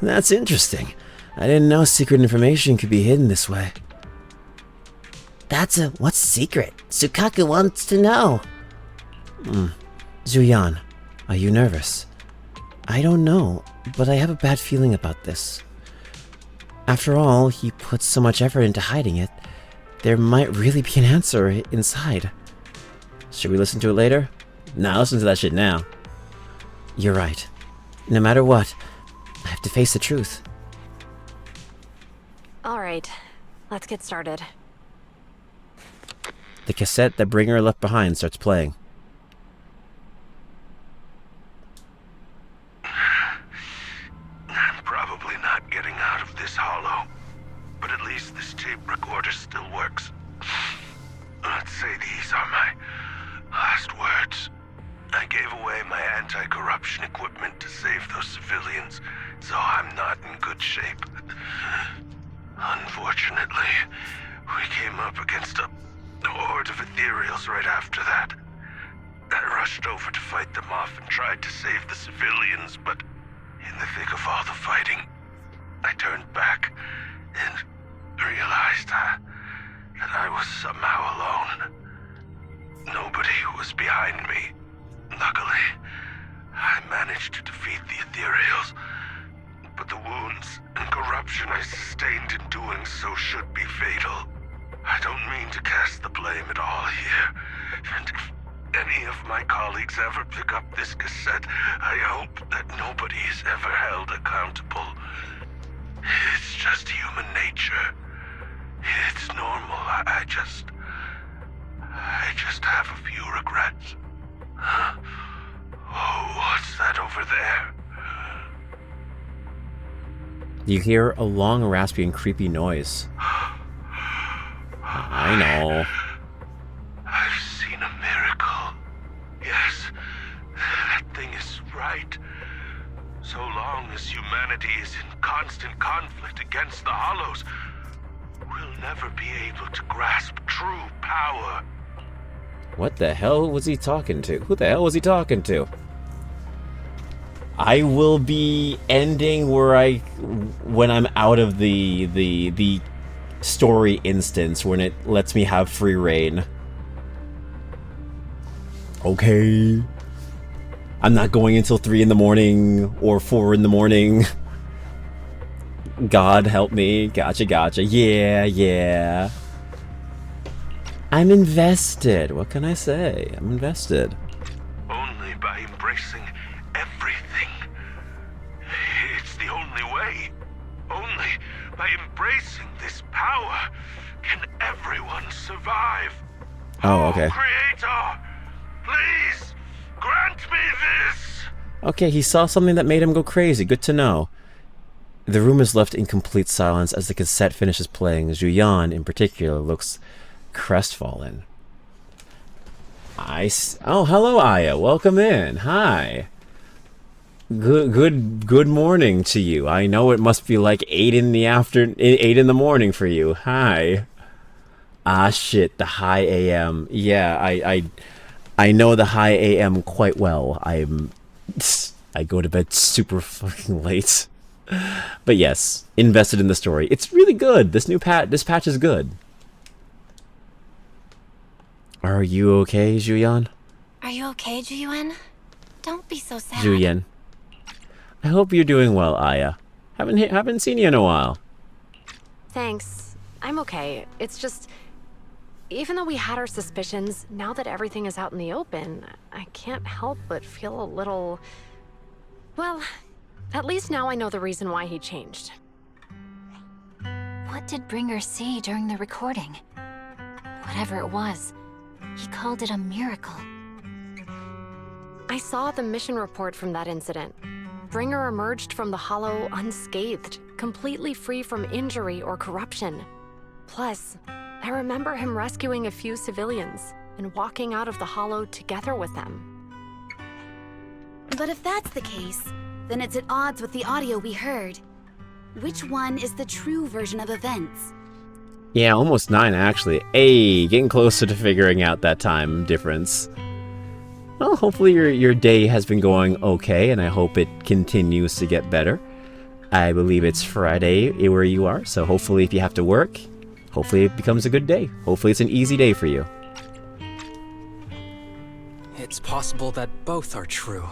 That's interesting. I didn't know secret information could be hidden this way. What's secret? Sukaku wants to know. Zuyan, are you nervous? I don't know, but I have a bad feeling about this. After all, he put so much effort into hiding it. There might really be an answer inside. Should we listen to it later? Nah, listen to that shit now. You're right. No matter what, I have to face the truth. Alright, let's get started. The cassette that Bringer left behind starts playing. I'm probably not getting out of this hollow, but at least this tape recorder still works. Let's say these are my last words. I gave away my anti-corruption equipment to save those civilians, so I'm not in good shape. Unfortunately, we came up against a horde of ethereals right after that. I rushed over to fight them off and tried to save the civilians, but in the thick of all the fighting, I turned back and realized that I was somehow alone. Nobody was behind me. Luckily, I managed to defeat the ethereals, but the wounds and corruption I sustained in doing so should be fatal. I don't mean to cast the blame at all here, and if any of my colleagues ever pick up this cassette, I hope that nobody is ever held accountable. It's just human nature. It's normal. I just have a few regrets. Oh, what's that over there? You hear a long, raspy, and creepy noise. I know. I've seen a miracle. Yes, that thing is right. So long as humanity is in constant conflict against the Hollows, we'll never be able to grasp true power. What the hell was he talking to? Who the hell was he talking to? I will be ending when I'm out of the story instance, when it lets me have free reign. Okay. I'm not going until 3 in the morning or 4 in the morning. God help me. Gotcha, gotcha. Yeah. I'm invested. What can I say? I'm invested. Only by embracing everything. It's the only way. Only by embracing this power can everyone survive. Oh, okay. Creator, please grant me this. Okay, he saw something that made him go crazy. Good to know. The room is left in complete silence as the cassette finishes playing. Zuyan, in particular, looks crestfallen. Oh, hello, Aya. Welcome in. Hi. Good morning to you. I know it must be like 8 in the morning for you. Hi. Ah, shit. The high AM. Yeah, I know the high AM quite well. I go to bed super fucking late. But yes, invested in the story. It's really good. This patch is good. Are you okay, Juyan? Are you okay, Juyuan? Don't be so sad. Juyan. I hope you're doing well, Aya. Haven't seen you in a while. Thanks. I'm okay. It's just, even though we had our suspicions, now that everything is out in the open, I can't help but feel a little... Well, at least now I know the reason why he changed. What did Bringer see during the recording? Whatever it was, he called it a miracle. I saw the mission report from that incident. Bringer emerged from the Hollow unscathed, completely free from injury or corruption. Plus, I remember him rescuing a few civilians and walking out of the Hollow together with them. But if that's the case, then it's at odds with the audio we heard. Which one is the true version of events? Yeah, almost 9 actually. Hey, getting closer to figuring out that time difference. Well, hopefully your day has been going okay, and I hope it continues to get better. I believe it's Friday where you are, so hopefully if you have to work, hopefully it becomes a good day. Hopefully it's an easy day for you. It's possible that both are true.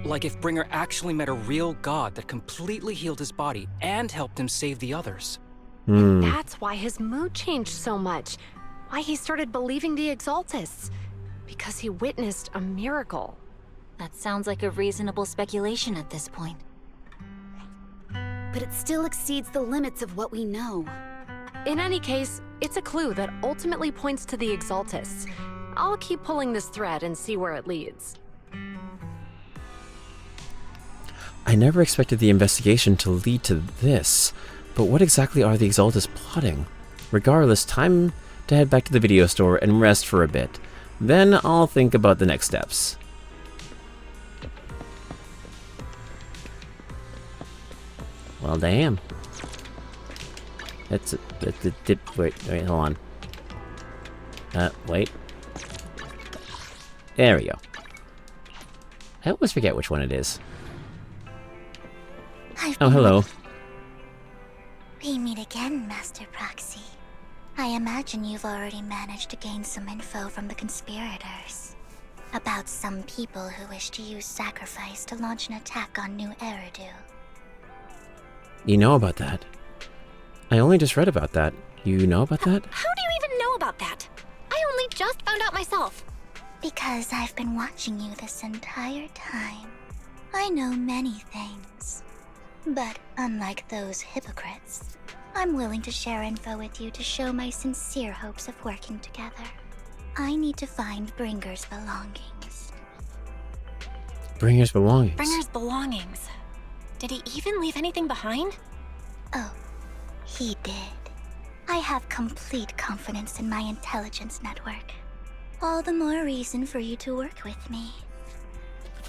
Like if Bringer actually met a real god that completely healed his body and helped him save the others. That's why his mood changed so much. Why he started believing the Exaltists. Because he witnessed a miracle. That sounds like a reasonable speculation at this point. But it still exceeds the limits of what we know. In any case, it's a clue that ultimately points to the Exaltists. I'll keep pulling this thread and see where it leads. I never expected the investigation to lead to this, but what exactly are the Exaltists plotting? Regardless, time to head back to the video store and rest for a bit. Then I'll think about the next steps. Well, damn. That's wait, hold on. Wait. There we go. I always forget which one it is. Oh, hello. We meet again, Master Proxy. I imagine you've already managed to gain some info from the conspirators. About some people who wish to use sacrifice to launch an attack on New Eridu. You know about that? I only just read about that. You know about that? How do you even know about that? I only just found out myself. Because I've been watching you this entire time. I know many things. But unlike those hypocrites, I'm willing to share info with you to show my sincere hopes of working together. I need to find Bringer's belongings. Bringer's belongings? Bringer's belongings. Did he even leave anything behind? Oh, he did. I have complete confidence in my intelligence network. All the more reason for you to work with me.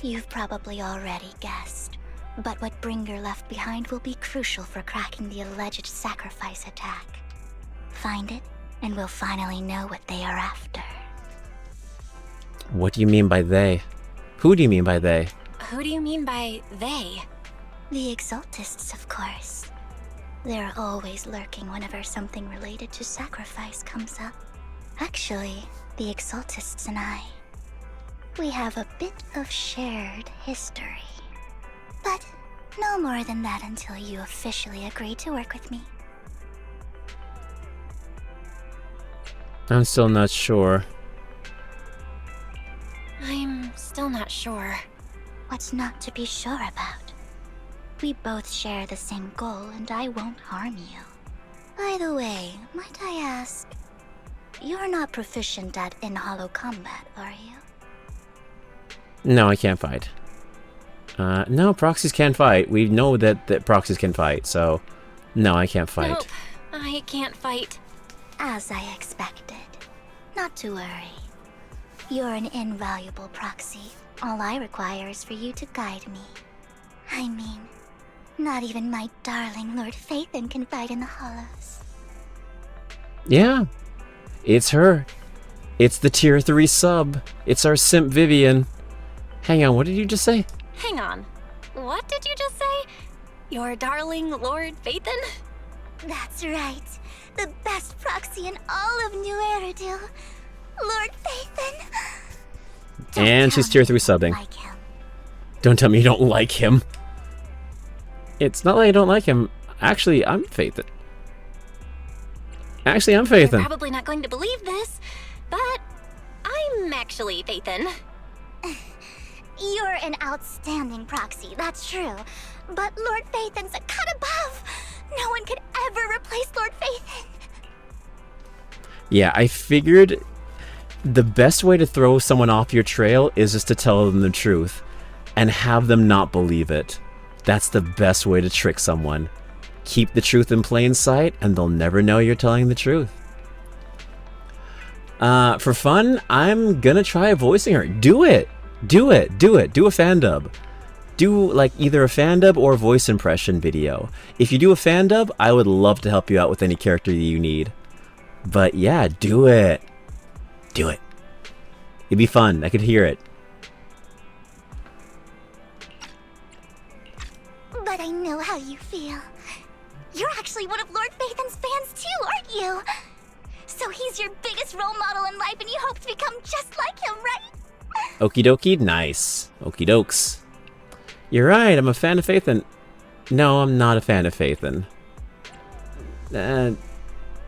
You've probably already guessed, but what Bringer left behind will be crucial for cracking the alleged sacrifice attack. Find it, and we'll finally know what they are after. What do you mean by they? Who do you mean by they? Who do you mean by they? The Exaltists, of course. They're always lurking whenever something related to sacrifice comes up. Actually, the Exaltists and I, we have a bit of shared history. But no more than that until you officially agree to work with me. I'm still not sure. I'm still not sure. What's not to be sure about? We both share the same goal, and I won't harm you. By the way, might I ask, you're not proficient at in-hollow combat, are you? No, I can't fight. No, proxies can fight. We know that proxies can fight, so no, I can't fight. Nope, I can't fight. As I expected. Not to worry. You're an invaluable proxy. All I require is for you to guide me. I mean, not even my darling Lord Phaethon can fight in the hollows. Yeah, it's her. It's the tier 3 sub. It's our simp Vivian. Hang on, what did you just say? Hang on. What did you just say? Your darling Lord Phaethon? That's right. The best proxy in all of New Eridu. Lord Phaethon. And she's tier 3 subbing. Like him. Don't tell me you don't like him. It's not like I don't like him. Actually, I'm Phaethon. You're probably not going to believe this, but I'm actually Phaethon. You're an outstanding proxy, that's true. But Lord Phaethon's a cut above. No one could ever replace Lord Phaethon. Yeah, I figured the best way to throw someone off your trail is just to tell them the truth and have them not believe it. That's the best way to trick someone. Keep the truth in plain sight and they'll never know you're telling the truth. For fun, I'm gonna try voicing her. Do it! Do it! Do it! Do a fan dub. Do like either a fan dub or voice impression video. If you do a fan dub, I would love to help you out with any character that you need. But yeah, do it. Do it. It'd be fun. I could hear it. But I know how you feel. You're actually one of Lord Phaethon's fans too, aren't you? So he's your biggest role model in life and you hope to become just like him, right? Okie dokie, nice. Okie dokes. You're right, I'm a fan of Phaethon. No, I'm not a fan of Phaethon.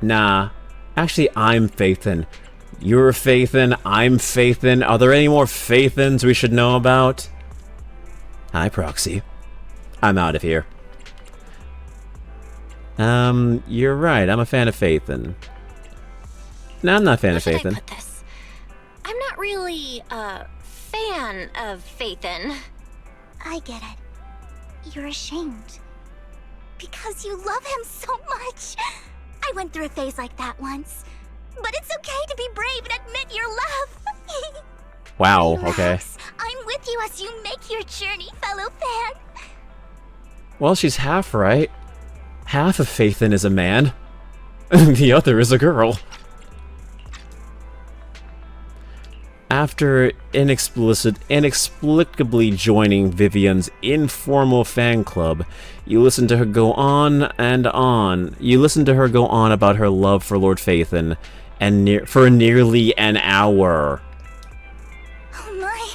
Nah. Actually, I'm Phaethon. You're Phaethon, I'm Phaethon. Are there any more Phaethons we should know about? Hi, Proxy. I'm out of here. You're right, I'm a fan of Phaethon. No, I'm not a fan of How should I Phaethon. put this? I'm not really a fan of Phaethon. I get it. You're ashamed. Because you love him so much. I went through a phase like that once. But it's okay to be brave and admit your love. Wow, okay. Relax. I'm with you as you make your journey, fellow fan. Well, she's half right. Half of Phaethon is a man. The other is a girl. After inexplicably joining Vivian's informal fan club, you listen to her go on and on. You listen to her go on about her love for Lord Phaethon, and for nearly an hour. Oh my.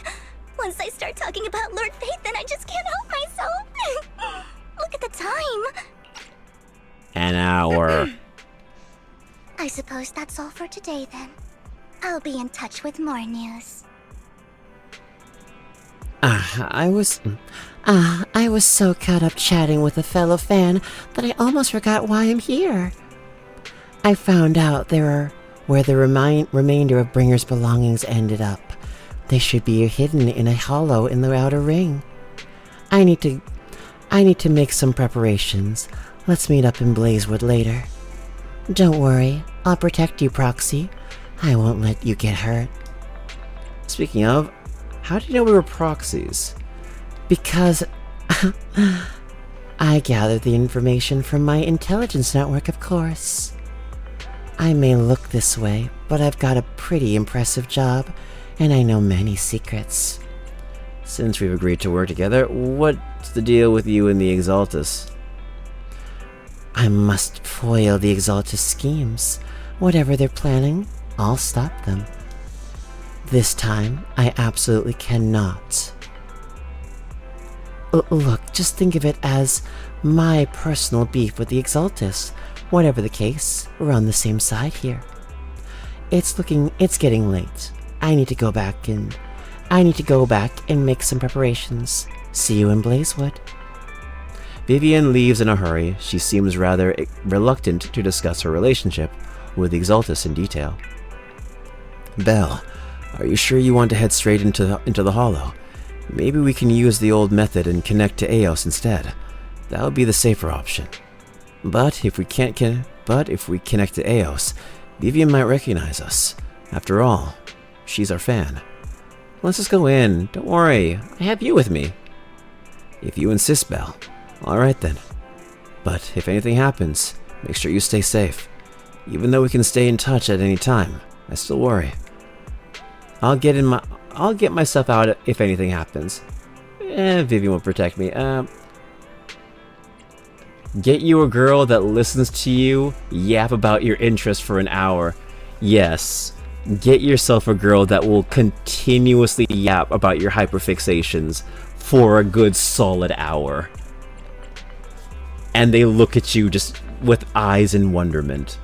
Once I start talking about Lord Phaethon, I just can't help myself. Look at the time. An hour. I suppose that's all for today then. I'll be in touch with more news. I was so caught up chatting with a fellow fan that I almost forgot why I'm here. I found out where the remainder of Bringer's belongings ended up. They should be hidden in a hollow in the outer ring. I need to make some preparations. Let's meet up in Blazewood later. Don't worry, I'll protect you, Proxy. I won't let you get hurt. Speaking of, how do you know we were proxies? Because I gathered the information from my intelligence network, of course. I may look this way, but I've got a pretty impressive job, and I know many secrets. Since we've agreed to work together, what's the deal with you and the Exaltus? I must foil the Exaltus schemes. Whatever they're planning, I'll stop them. This time, I absolutely cannot. Look, just think of it as my personal beef with the Exaltus. Whatever the case, we're on the same side here. It's getting late. I need to go back and make some preparations. See you in Blazewood. Vivian leaves in a hurry. She seems rather reluctant to discuss her relationship with the Exaltus in detail. Belle, are you sure you want to head straight into the Hollow? Maybe we can use the old method and connect to Eos instead. That would be the safer option. But if we connect to Eos, Vivian might recognize us. After all, she's our fan. Let's just go in. Don't worry, I have you with me. If you insist, Belle. Alright then. But if anything happens, make sure you stay safe. Even though we can stay in touch at any time, I still worry. I'll get myself out if anything happens. Vivian will protect me. Get you a girl that listens to you yap about your interest for an hour. Yes. Get yourself a girl that will continuously yap about your hyperfixations for a good solid hour. And they look at you just with eyes in wonderment.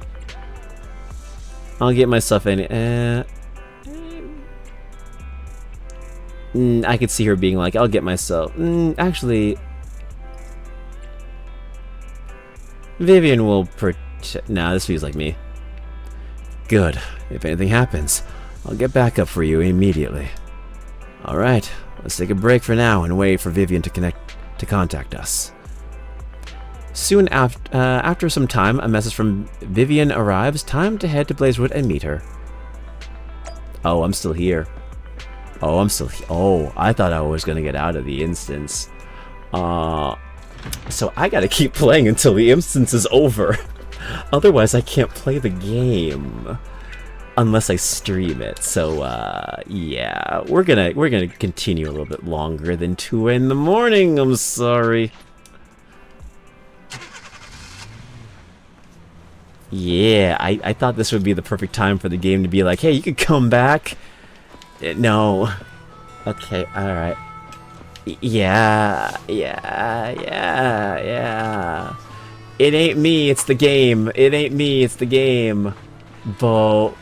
I'll get myself in. I could see her being like, I'll get myself. Actually, Vivian will protect. Nah, this feels like me. Good. If anything happens, I'll get back up for you immediately. Alright, let's take a break for now and wait for Vivian to contact us. Soon after some time, a message from Vivian arrives. Time to head to Blazewood and meet her. Oh, I'm still here. Oh, I'm still here. Oh, I thought I was gonna get out of the instance. So I gotta keep playing until the instance is over. Otherwise, I can't play the game. Unless I stream it. So, yeah. We're gonna continue a little bit longer than 2 in the morning. I'm sorry. Yeah, I thought this would be the perfect time for the game to be like, hey, you could come back. No. Okay, alright. Yeah. It ain't me, it's the game. It ain't me, it's the game. But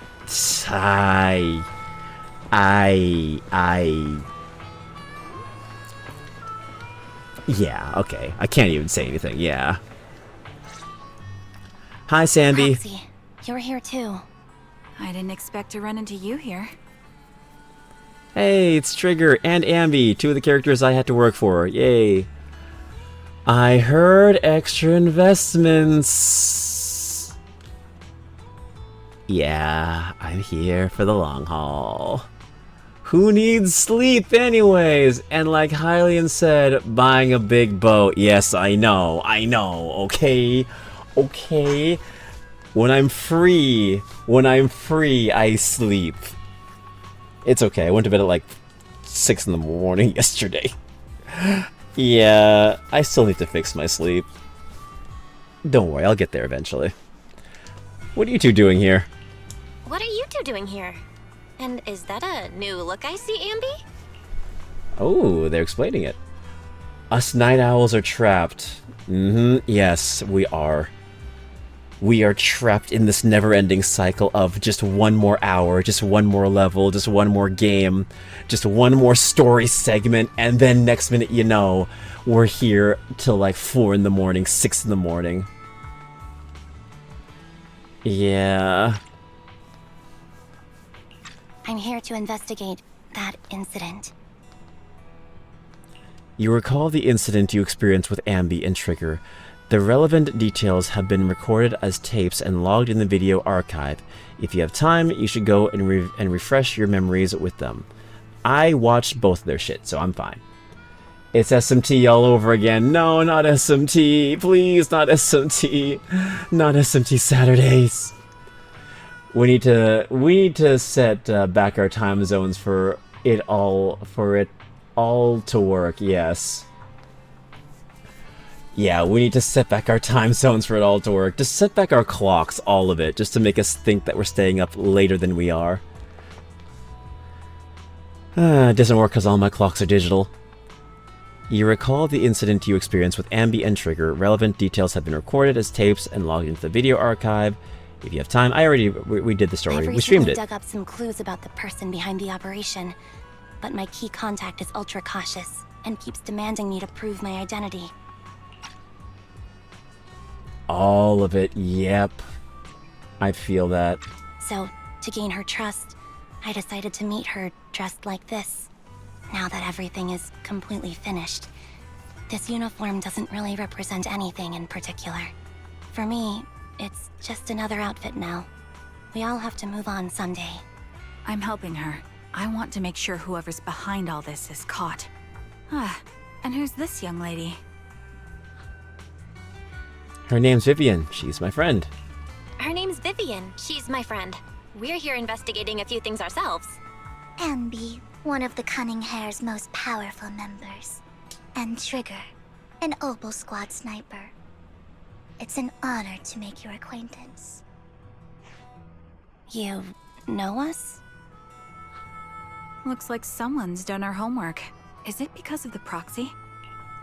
yeah, okay. I can't even say anything, yeah. Hi, Sandy. Roxy, you're here too. I didn't expect to run into you here. Hey, it's Trigger and Ambi, 2 of the characters I had to work for. Yay. I heard extra investments. Yeah, I'm here for the long haul. Who needs sleep anyways? And like Hylian said, buying a big boat. Yes, I know, okay? Okay? When I'm free, I sleep. It's okay, I went to bed at like 6 in the morning yesterday. Yeah, I still need to fix my sleep. Don't worry, I'll get there eventually. What are you two doing here? What are you two doing here? And is that a new look I see, Ambi? Oh, they're explaining it. Us night owls are trapped. Yes, we are. We are trapped in this never-ending cycle of just one more hour, just one more level, just one more game, just one more story segment, and then next minute, you know, we're here till like 4 in the morning, 6 in the morning. Yeah. I'm here to investigate that incident. You recall the incident you experienced with Ambi and Trigger. The relevant details have been recorded as tapes and logged in the video archive. If you have time, you should go and refresh your memories with them. I watched both of their shit, so I'm fine. It's SMT all over again. No, not SMT. Please, not SMT. Not SMT Saturdays. We need to set back our time zones for it all to work. Yes. Yeah, we need to set back our time zones for it all to work. Just set back our clocks, all of it, just to make us think that we're staying up later than we are. It doesn't work because all my clocks are digital. You recall the incident you experienced with Ambi and Trigger. Relevant details have been recorded as tapes and logged into the video archive. If you have time, we did the story. We streamed it. I've dug up some clues about the person behind the operation, but my key contact is ultra cautious and keeps demanding me to prove my identity. All of it, yep. I feel that. So, to gain her trust, I decided to meet her dressed like this. Now that everything is completely finished, this uniform doesn't really represent anything in particular. For me, it's just another outfit now. We all have to move on someday. I'm helping her. I want to make sure whoever's behind all this is caught. And who's this young lady? Her name's Vivian. She's my friend. Her name's Vivian. She's my friend. We're here investigating a few things ourselves. Ambi, one of the Cunning Hare's most powerful members. And Trigger, an Opal Squad sniper. It's an honor to make your acquaintance. You know us? Looks like someone's done our homework. Is it because of the proxy?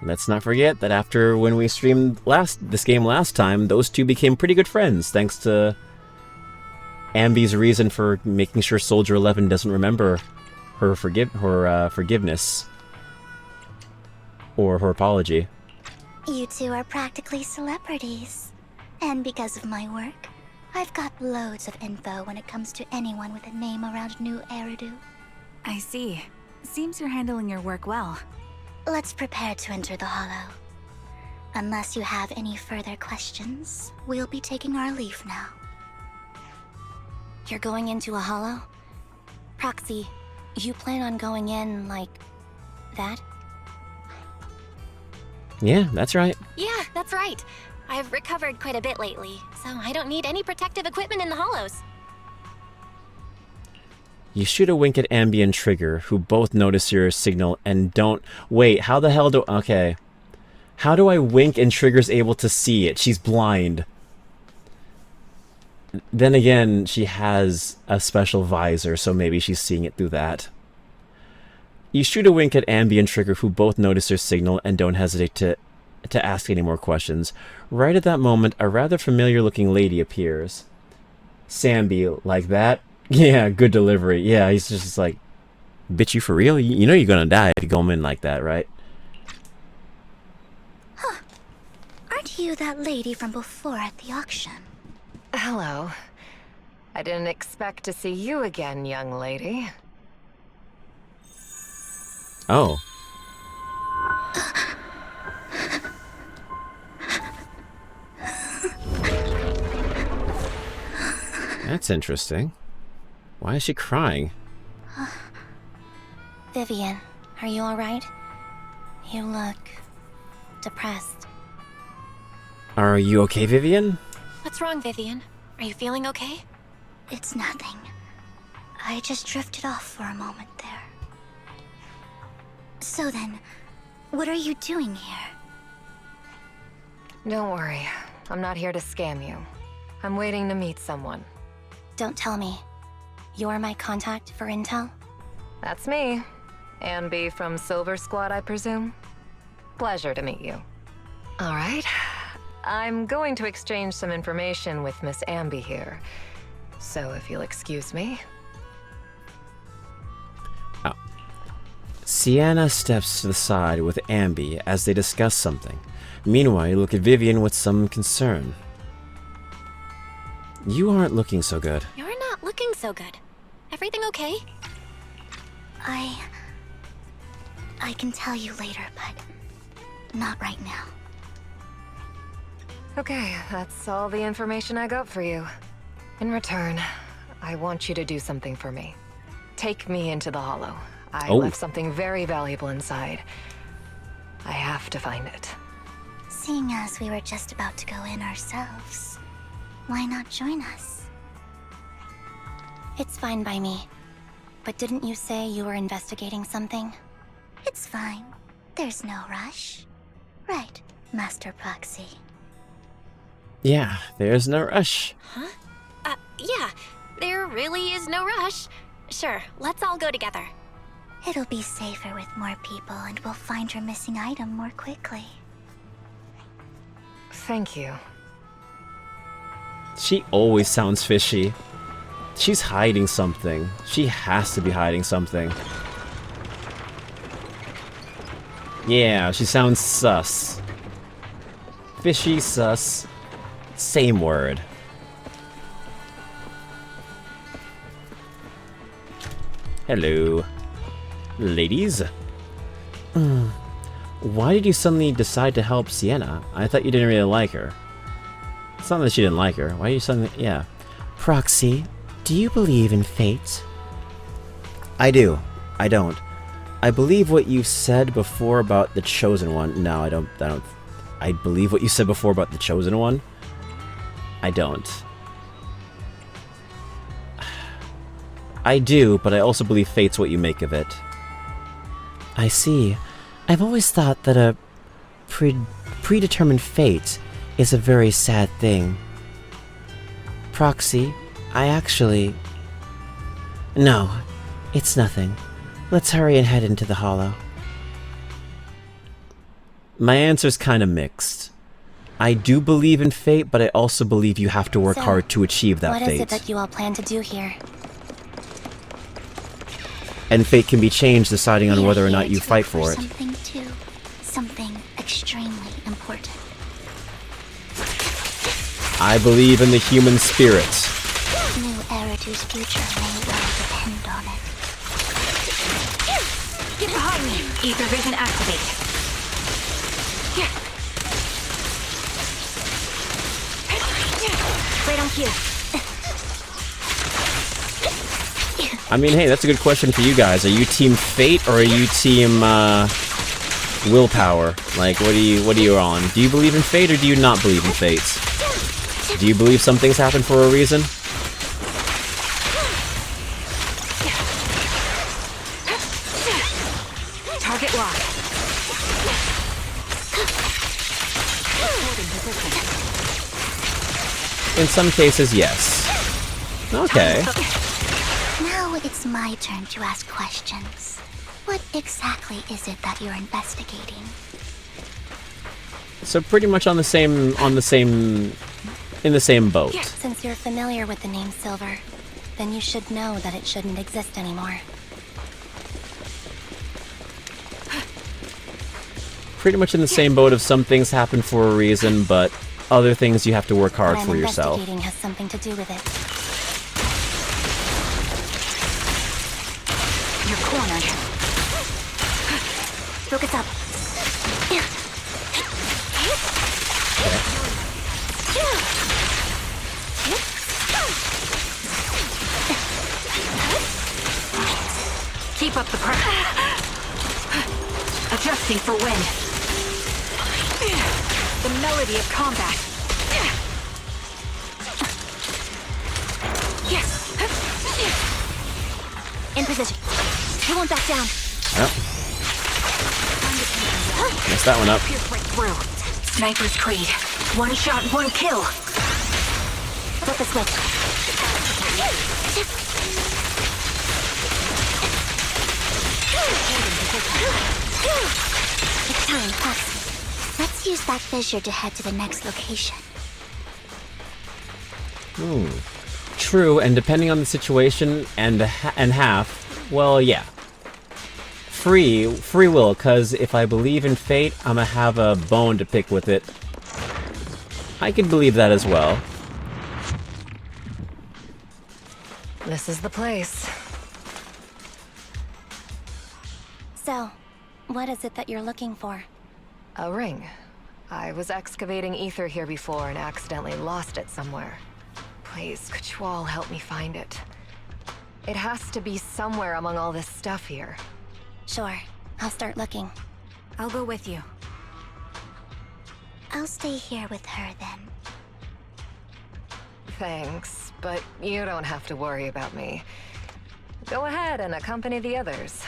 Let's not forget that after when we streamed this game last time, those two became pretty good friends, thanks to Ambi's reason for making sure Soldier 11 doesn't remember her forgiveness. Or her apology. You two are practically celebrities. And because of my work, I've got loads of info when it comes to anyone with a name around New Eridu. I see. Seems you're handling your work well. Let's prepare to enter the Hollow. Unless you have any further questions, we'll be taking our leave now. You're going into a hollow? Proxy, you plan on going in like that? Yeah, that's right. Yeah, that's right. I've recovered quite a bit lately, so I don't need any protective equipment in the hollows. You shoot a wink at Ambi and Trigger, who both notice your signal and don't... Wait, how the hell do... Okay. How do I wink and Trigger's able to see it? She's blind. Then again, she has a special visor, so maybe she's seeing it through that. You shoot a wink at Ambi and Trigger, who both notice your signal and don't hesitate to ask any more questions. Right at that moment, a rather familiar-looking lady appears. Sambi, like that? Yeah, good delivery. Yeah, he's just like, bitch, you for real? You know you're gonna die if you go in like that, right? Huh. Aren't you that lady from before at the auction? Hello. I didn't expect to see you again, young lady. Oh. That's interesting. Why is she crying? Vivian, are you alright? You look... depressed. Are you okay, Vivian? What's wrong, Vivian? Are you feeling okay? It's nothing. I just drifted off for a moment there. So then, what are you doing here? Don't worry. I'm not here to scam you. I'm waiting to meet someone. Don't tell me. You're my contact for intel? That's me. Ambi from Silver Squad, I presume? Pleasure to meet you. All right. I'm going to exchange some information with Miss Ambi here. So if you'll excuse me. Oh. Sienna steps to the side with Ambi as they discuss something. Meanwhile, you look at Vivian with some concern. You aren't looking so good. You're not looking so good. Everything okay? I can tell you later, but not right now. Okay, that's all the information I got for you. In return, I want you to do something for me. Take me into the Hollow. I left something very valuable inside. I have to find it. Seeing as we were just about to go in ourselves, why not join us? It's fine by me. But didn't you say you were investigating something? It's fine. There's no rush. Right, Master Proxy. Yeah, there's no rush. Huh? Yeah. There really is no rush. Sure, let's all go together. It'll be safer with more people, and we'll find your missing item more quickly. Thank you. She always sounds fishy. She's hiding something. She has to be hiding something. Yeah, she sounds sus. Fishy, sus. Same word. Hello. Ladies? Why did you suddenly decide to help Sienna? I thought you didn't really like her. It's not that she didn't like her. Why are you suddenly... Yeah. Proxy, do you believe in fate? I do. I don't. I believe what you said before about the Chosen One. No, I don't. I believe what you said before about the Chosen One. I don't. I do, but I also believe fate's what you make of it. I see. I've always thought that a predetermined fate is a very sad thing. Proxy, I actually... No, it's nothing. Let's hurry and head into the Hollow. My answer's kind of mixed. I do believe in fate, but I also believe you have to work hard to achieve that fate. What is it that you all plan to do here? And fate can be changed deciding on whether or not you fight for it. Something too. Something extremely important. I believe in the human spirit. New Eridu's future may well depend on it. Get behind me! Ether vision activate. Right on cue. I mean, hey, that's a good question for you guys. Are you team fate or are you team willpower? Like, what are you on? Do you believe in fate or do you not believe in fate? Do you believe some things happen for a reason? Target lock. In some cases, yes. Okay. Now it's my turn to ask questions. What exactly is it that you're investigating? So pretty much in the same boat. Since you're familiar with the name Silver, then you should know that it shouldn't exist anymore. Pretty much in the same boat of some things happen for a reason, but other things you have to work hard What for I'm yourself. investigating has something to do with it. You're cornered. Focus up. Keep up the pressure. Adjusting for wind. The melody of combat. Yes. In position. You won't back down. Yep. Messed that one up. Pierce right through. Sniper's creed. One shot, one kill. Flip the switch. It's time, us. Let's use that fissure to head to the next location. True, and depending on the situation and half, well, yeah. Free will, because if I believe in fate, I'm gonna have a bone to pick with it. I could believe that as well. This is the place. So, what is it that you're looking for? A ring. I was excavating ether here before and accidentally lost it somewhere. Please, could you all help me find it? It has to be somewhere among all this stuff here. Sure, I'll start looking. I'll go with you. I'll stay here with her then. Thanks, but you don't have to worry about me. Go ahead and accompany the others.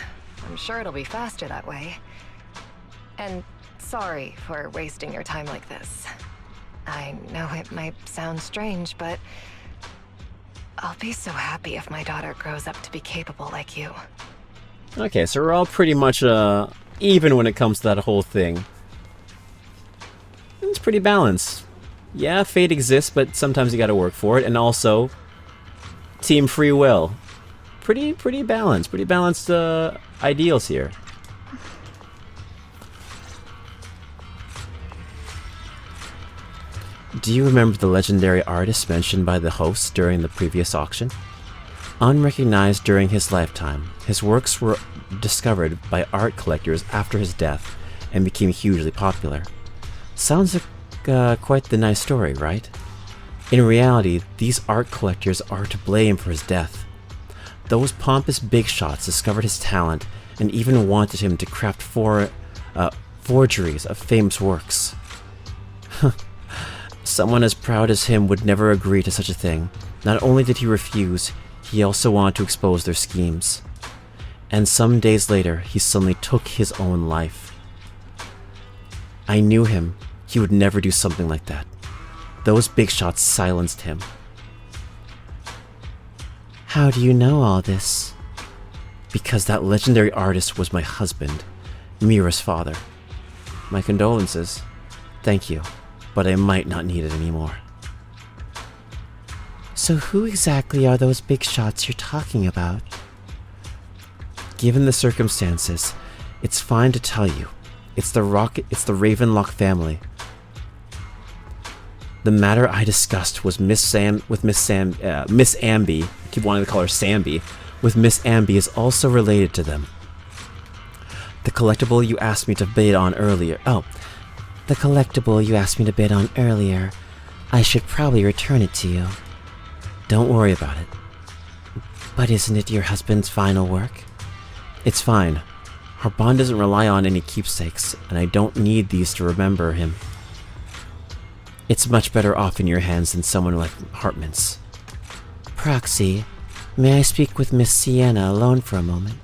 I'm sure it'll be faster that way. And sorry for wasting your time like this. I know it might sound strange, but I'll be so happy if my daughter grows up to be capable like you. Okay, so we're all pretty much even when it comes to that whole thing. It's pretty balanced. Yeah, fate exists, but sometimes you gotta work for it, and also team free will. Pretty balanced. Pretty balanced ideals here. Do you remember the legendary artist mentioned by the host during the previous auction? Unrecognized during his lifetime, his works were discovered by art collectors after his death and became hugely popular. Sounds like quite the nice story, right? In reality, these art collectors are to blame for his death. Those pompous big shots discovered his talent and even wanted him to craft forgeries of famous works. Someone as proud as him would never agree to such a thing. Not only did he refuse, he also wanted to expose their schemes. And some days later, he suddenly took his own life. I knew him. He would never do something like that. Those big shots silenced him. How do you know all this? Because that legendary artist was my husband, Mira's father. My condolences. Thank you, but I might not need it anymore. So who exactly are those big shots you're talking about? Given the circumstances, it's fine to tell you. It's the Ravenlock family. The matter I discussed was Miss Amby. I keep wanting to call her Samby. With Miss Amby is also related to them. The collectible you asked me to bid on earlier. Oh, the collectible you asked me to bid on earlier. I should probably return it to you. Don't worry about it. But isn't it your husband's final work? It's fine. Our bond doesn't rely on any keepsakes, and I don't need these to remember him. It's much better off in your hands than someone like Hartman's. Proxy, may I speak with Miss Sienna alone for a moment?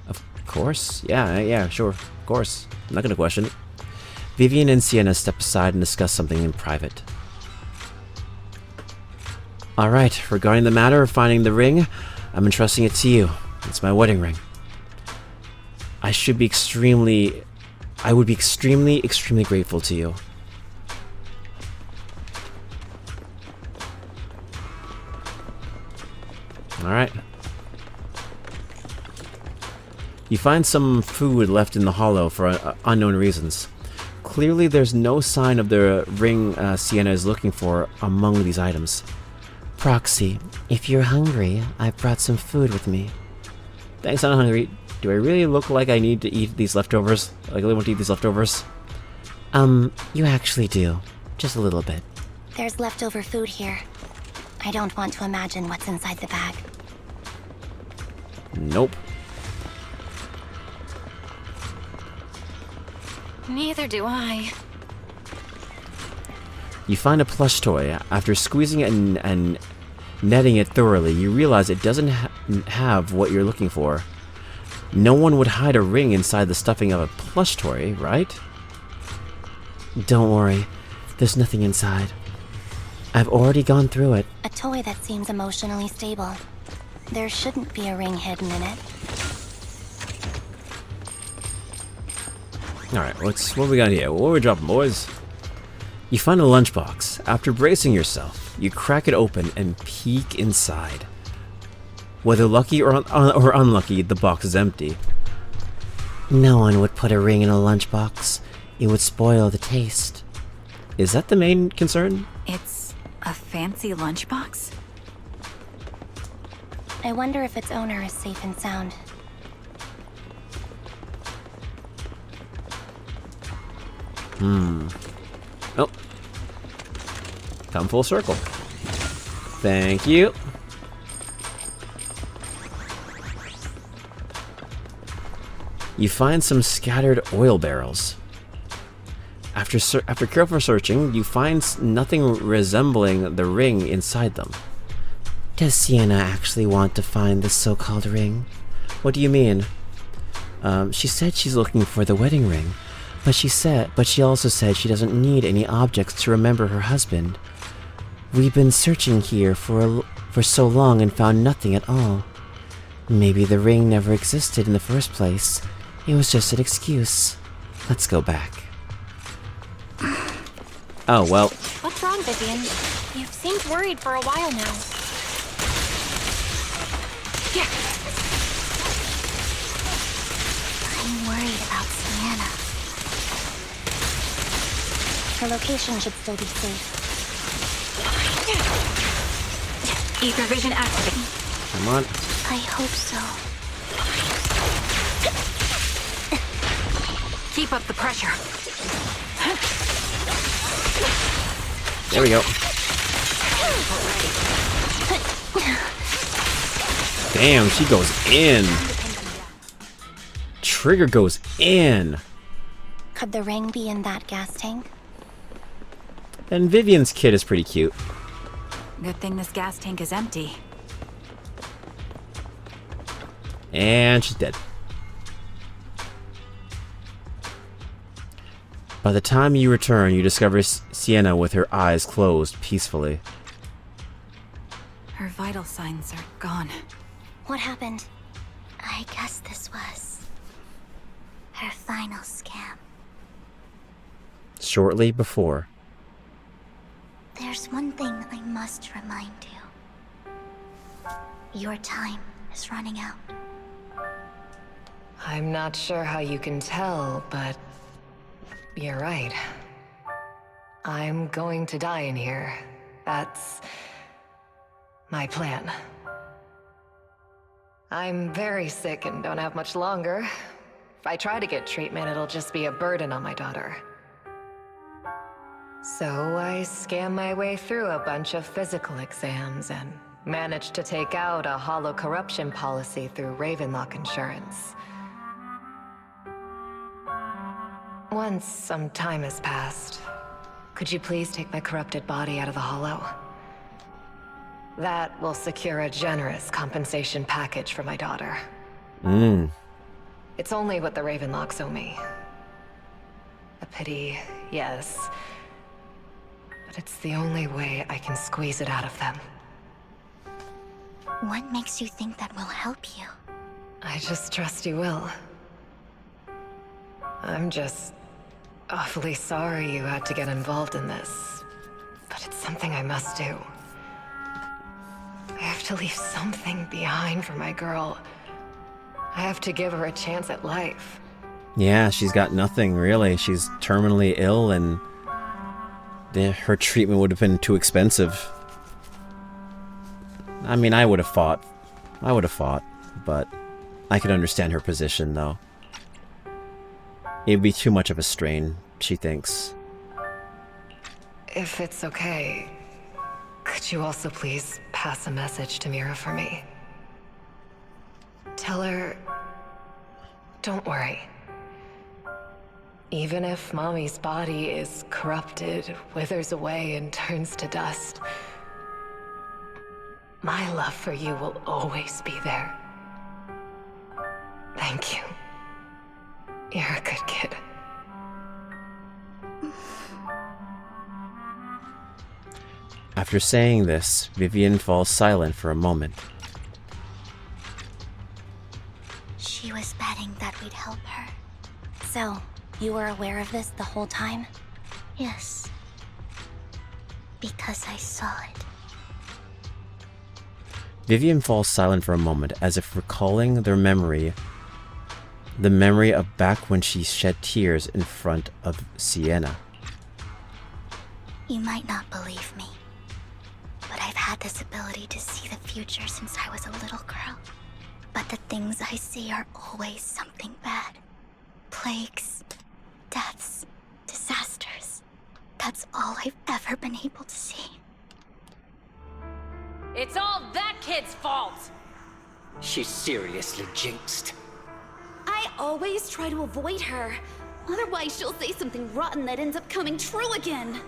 Of course. Yeah, sure. Of course. I'm not gonna question it. Vivian and Sienna step aside and discuss something in private. Alright, regarding the matter of finding the ring, I'm entrusting it to you. It's my wedding ring. I would be extremely, extremely grateful to you. Alright. You find some food left in the hollow for unknown reasons. Clearly there's no sign of the ring Sienna is looking for among these items. Proxy, if you're hungry, I've brought some food with me. Thanks, I'm not hungry. Do I really look like I need to eat these leftovers? Like I really want to eat these leftovers? You actually do. Just a little bit. There's leftover food here. I don't want to imagine what's inside the bag. Nope. Neither do I. You find a plush toy. After squeezing it and netting it thoroughly, you realize it doesn't have what you're looking for. No one would hide a ring inside the stuffing of a plush toy, right? Don't worry. There's nothing inside. I've already gone through it. A toy that seems emotionally stable. There shouldn't be a ring hidden in it. Alright, what we got here? What are we dropping, boys? You find a lunchbox. After bracing yourself, you crack it open and peek inside. Whether lucky or unlucky, the box is empty. No one would put a ring in a lunchbox. It would spoil the taste. Is that the main concern? It's a fancy lunchbox? I wonder if its owner is safe and sound. Oh. Come full circle. Thank you. You find some scattered oil barrels. After careful searching, you find nothing resembling the ring inside them. Does Sienna actually want to find this so-called ring? What do you mean? She said she's looking for the wedding ring, but she also said she doesn't need any objects to remember her husband. We've been searching here for so long and found nothing at all. Maybe the ring never existed in the first place. It was just an excuse. Let's go back. Oh, well. What's wrong, Vivian? You've seemed worried for a while now. Yeah. I'm worried about Sienna. Her location should still be safe. Ether vision activating. Come on. I hope so. Keep up the pressure. There we go. Damn, she goes in. Trigger goes in. Could the ring be in that gas tank? And Vivian's kid is pretty cute. Good thing this gas tank is empty. And she's dead. By the time you return, you discover Sienna with her eyes closed peacefully. Her vital signs are gone. What happened? I guess this was her final scam. Shortly before. There's one thing I must remind you. Your time is running out. I'm not sure how you can tell, but you're right. I'm going to die in here. That's my plan. I'm very sick and don't have much longer. If I try to get treatment, it'll just be a burden on my daughter. So I scam my way through a bunch of physical exams and managed to take out a hollow corruption policy through Ravenlock Insurance. Once some time has passed, could you please take my corrupted body out of the hollow? That will secure a generous compensation package for my daughter. It's only what the Ravenlocks owe me. A pity, yes. But it's the only way I can squeeze it out of them. What makes you think that will help you? I just trust you will. I'm just awfully sorry you had to get involved in this. But it's something I must do. I have to leave something behind for my girl. I have to give her a chance at life. Yeah, she's got nothing, really. She's terminally ill, and her treatment would have been too expensive. I mean, I would have fought. But I could understand her position, though. It'd be too much of a strain, she thinks. If it's okay, could you also please pass a message to Mira for me? Tell her, don't worry. Even if Mommy's body is corrupted, withers away, and turns to dust, my love for you will always be there. Thank you. You're a good kid. After saying this, Vivian falls silent for a moment. She was betting that we'd help her. So, you were aware of this the whole time? Yes. Because I saw it. Vivian falls silent for a moment, as if recalling their memory. The memory of back when she shed tears in front of Sienna. You might not believe me, but I've had this ability to see the future since I was a little girl. But the things I see are always something bad. Plagues, deaths, disasters. That's all I've ever been able to see. It's all that kid's fault! She's seriously jinxed. I always try to avoid her. Otherwise, she'll say something rotten that ends up coming true again.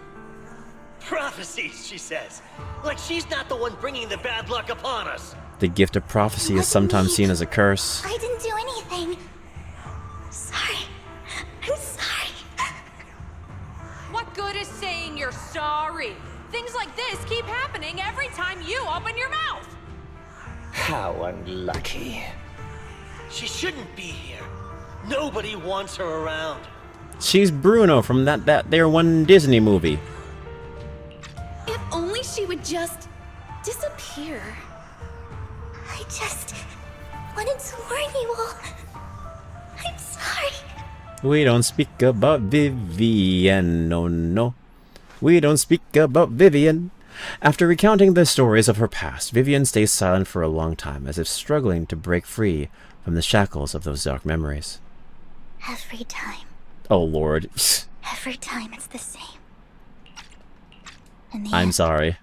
Prophecies, she says. Like she's not the one bringing the bad luck upon us. The gift of prophecy is sometimes seen as a curse. I didn't do anything. Sorry. I'm sorry. What good is saying you're sorry? Things like this keep happening every time you open your mouth. How unlucky. She shouldn't be here. Nobody wants her around. She's Bruno from that there one Disney movie. If only she would just disappear. I just wanted to warn you all. I'm sorry. We don't speak about Vivian, no. We don't speak about Vivian. After recounting the stories of her past, Vivian stays silent for a long time, as if struggling to break free from the shackles of those dark memories. Every time. Oh, Lord. Every time it's the same. In the I'm end, sorry.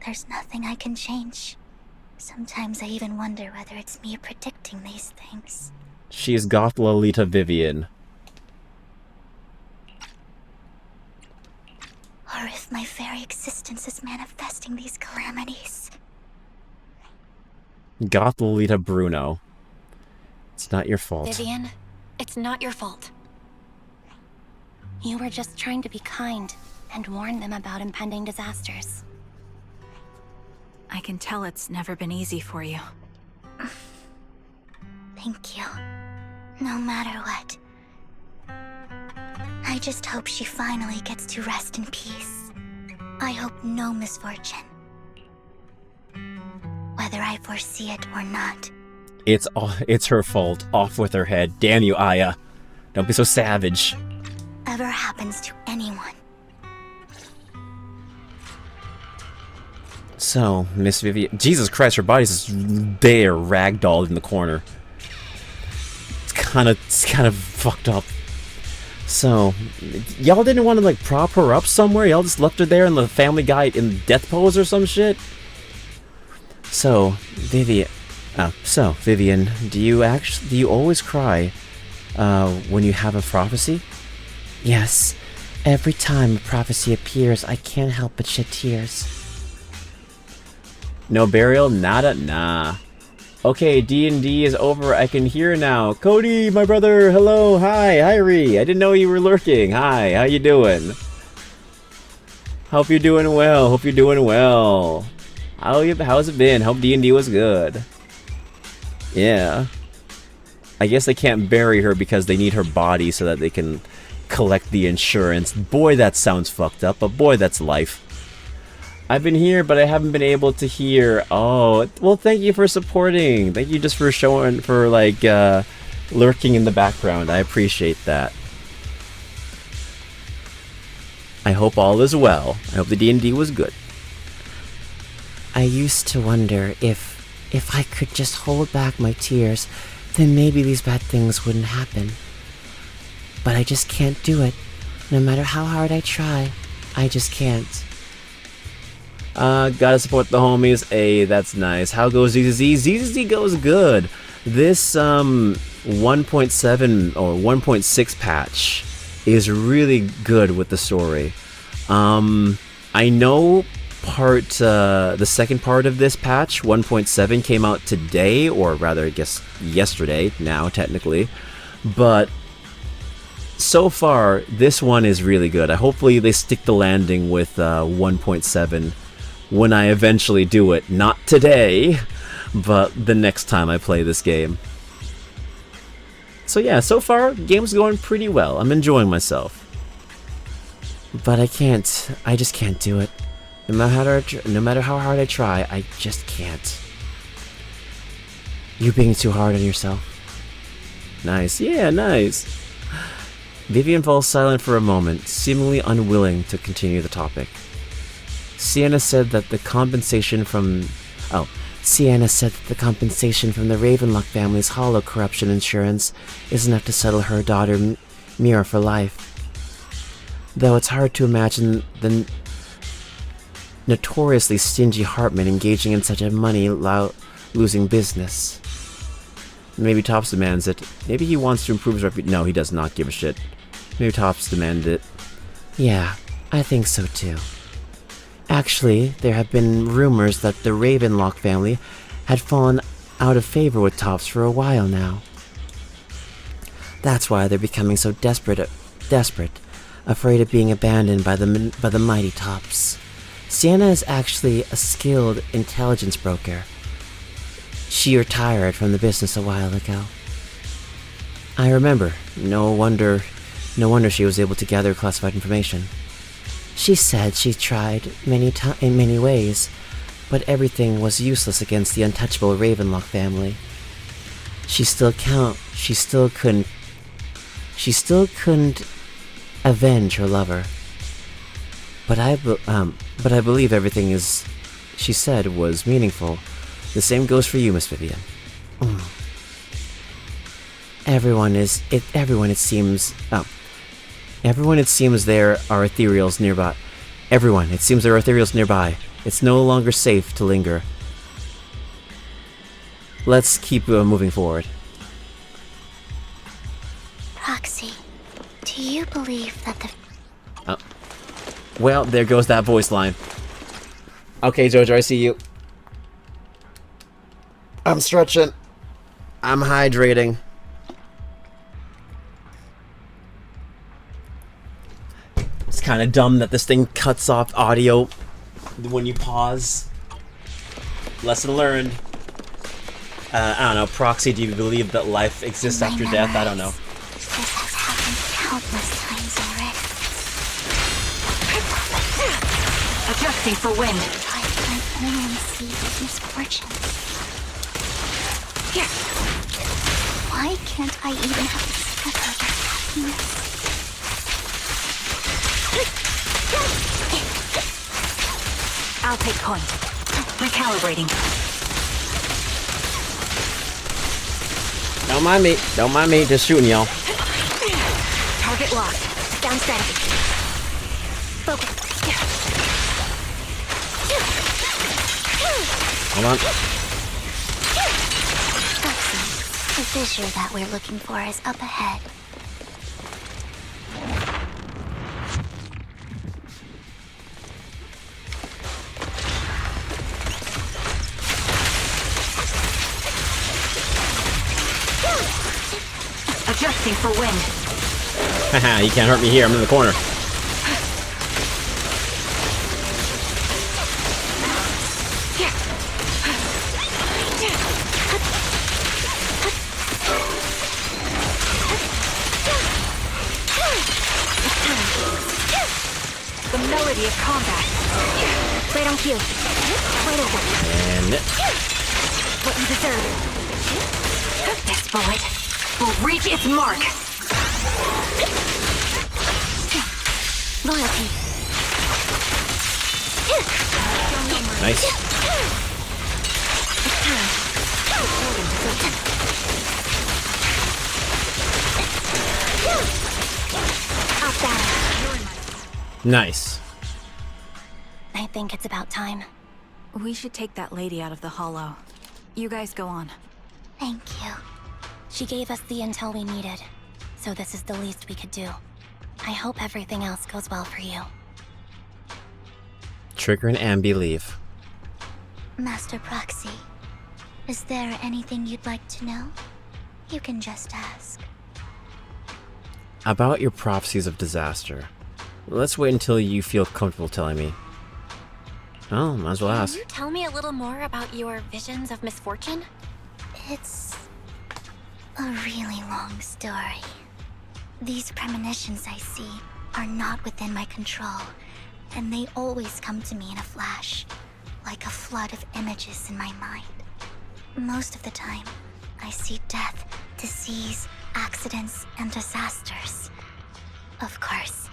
there's nothing I can change. Sometimes I even wonder whether it's me predicting these things. She's Goth Lolita Vivian. Or if my very existence is manifesting these calamities. Goth Lolita Bruno. It's not your fault. Vivian, it's not your fault. You were just trying to be kind and warn them about impending disasters. I can tell it's never been easy for you. Thank you. No matter what. I just hope she finally gets to rest in peace. I hope no misfortune. Whether I foresee it or not. It's her fault. Off with her head. Damn you, Aya. Don't be so savage. Ever happens to anyone. So, Miss Vivian... Jesus Christ, her body's just there, ragdolled in the corner. It's kind of fucked up. So, y'all didn't want to, like, prop her up somewhere? Y'all just left her there in the Family Guy in death pose or some shit? So, Vivian... Vivian, do you always cry, when you have a prophecy? Yes. Every time a prophecy appears, I can't help but shed tears. No burial? Nada? Nah. Okay, D&D is over. I can hear now. Cody, my brother, hello, hi, Ree. I didn't know you were lurking. Hi, how you doing? Hope you're doing well. Hope you're doing well. How's it been? Hope D&D was good. Yeah. I guess they can't bury her because they need her body so that they can collect the insurance. Boy, that sounds fucked up, but boy, that's life. I've been here, but I haven't been able to hear. Oh, well, thank you for supporting. Thank you just for showing, for like, lurking in the background. I appreciate that. I hope all is well. I hope the D&D was good. I used to wonder if I could just hold back my tears, then maybe these bad things wouldn't happen. But I just can't do it. No matter how hard I try, I just can't. Gotta support the homies. Hey, that's nice. How goes ZZZ? ZZZ goes good. This 1.7 or 1.6 patch is really good with the story. I know the second part of this patch, 1.7, came out today, or rather, I guess yesterday now, technically. But so far, this one is really good. Hopefully they stick the landing with 1.7 when I eventually do it. Not today, but the next time I play this game. So yeah, so far, game's going pretty well. I'm enjoying myself. But I just can't do it. No matter how hard I try, I just can't. You're being too hard on yourself. Nice, yeah, nice. Vivian falls silent for a moment, seemingly unwilling to continue the topic. Sienna said that the compensation from the Ravenlock family's hollow corruption insurance is enough to settle her daughter Mira for life. Though it's hard to imagine the notoriously stingy Hartman engaging in such a money-losing business. Maybe Topps demands it. Maybe he wants to improve his reputation. No, he does not give a shit. Maybe Topps demanded it. Yeah, I think so too. Actually, there have been rumors that the Ravenlock family had fallen out of favor with Topps for a while now. That's why they're becoming so desperate, afraid of being abandoned by the mighty Topps. Sienna is actually a skilled intelligence broker. She retired from the business a while ago. I remember. No wonder she was able to gather classified information. She said she tried in many ways, but everything was useless against the untouchable Ravenlock family. She still couldn't avenge her lover. But I believe everything she said was meaningful. The same goes for you, Miss Vivian. Everyone it seems there are ethereals nearby. It seems there are ethereals nearby. It's no longer safe to linger. Let's keep moving forward. Proxy, do you believe that the... Well, there goes that voice line. Okay, Jojo, I see you. I'm stretching. I'm hydrating. It's kind of dumb that this thing cuts off audio when you pause. Lesson learned. I don't know, Proxy, do you believe that life exists after death? I don't know. This has happened countless times already. Adjusting for wind. I can't only see his misfortune. Here. Why can't I even have a sliver of happiness? I'll take point. Recalibrating. Don't mind me. Don't mind me. Just shooting y'all. Target locked. Down strategy. Focus. Hold on. The fissure that we're looking for is up ahead. Adjusting for wind. Haha, you can't hurt me here. I'm in the corner. The melody of combat. Right on cue. Right over. And What you deserve. This bullet will reach its mark. Loyalty. nice. Nice. I think it's about time. We should take that lady out of the hollow. You guys go on. Thank you. She gave us the intel we needed, so this is the least we could do. I hope everything else goes well for you. Trigger and Ambi leave. Master Proxy, is there anything you'd like to know? You can just ask. About your prophecies of disaster. Let's wait until you feel comfortable telling me. Oh, might as well ask. Can you tell me a little more about your visions of misfortune? It's a really long story. These premonitions I see are not within my control, and they always come to me in a flash, like a flood of images in my mind. Most of the time, I see death, disease, accidents, and disasters. Of course,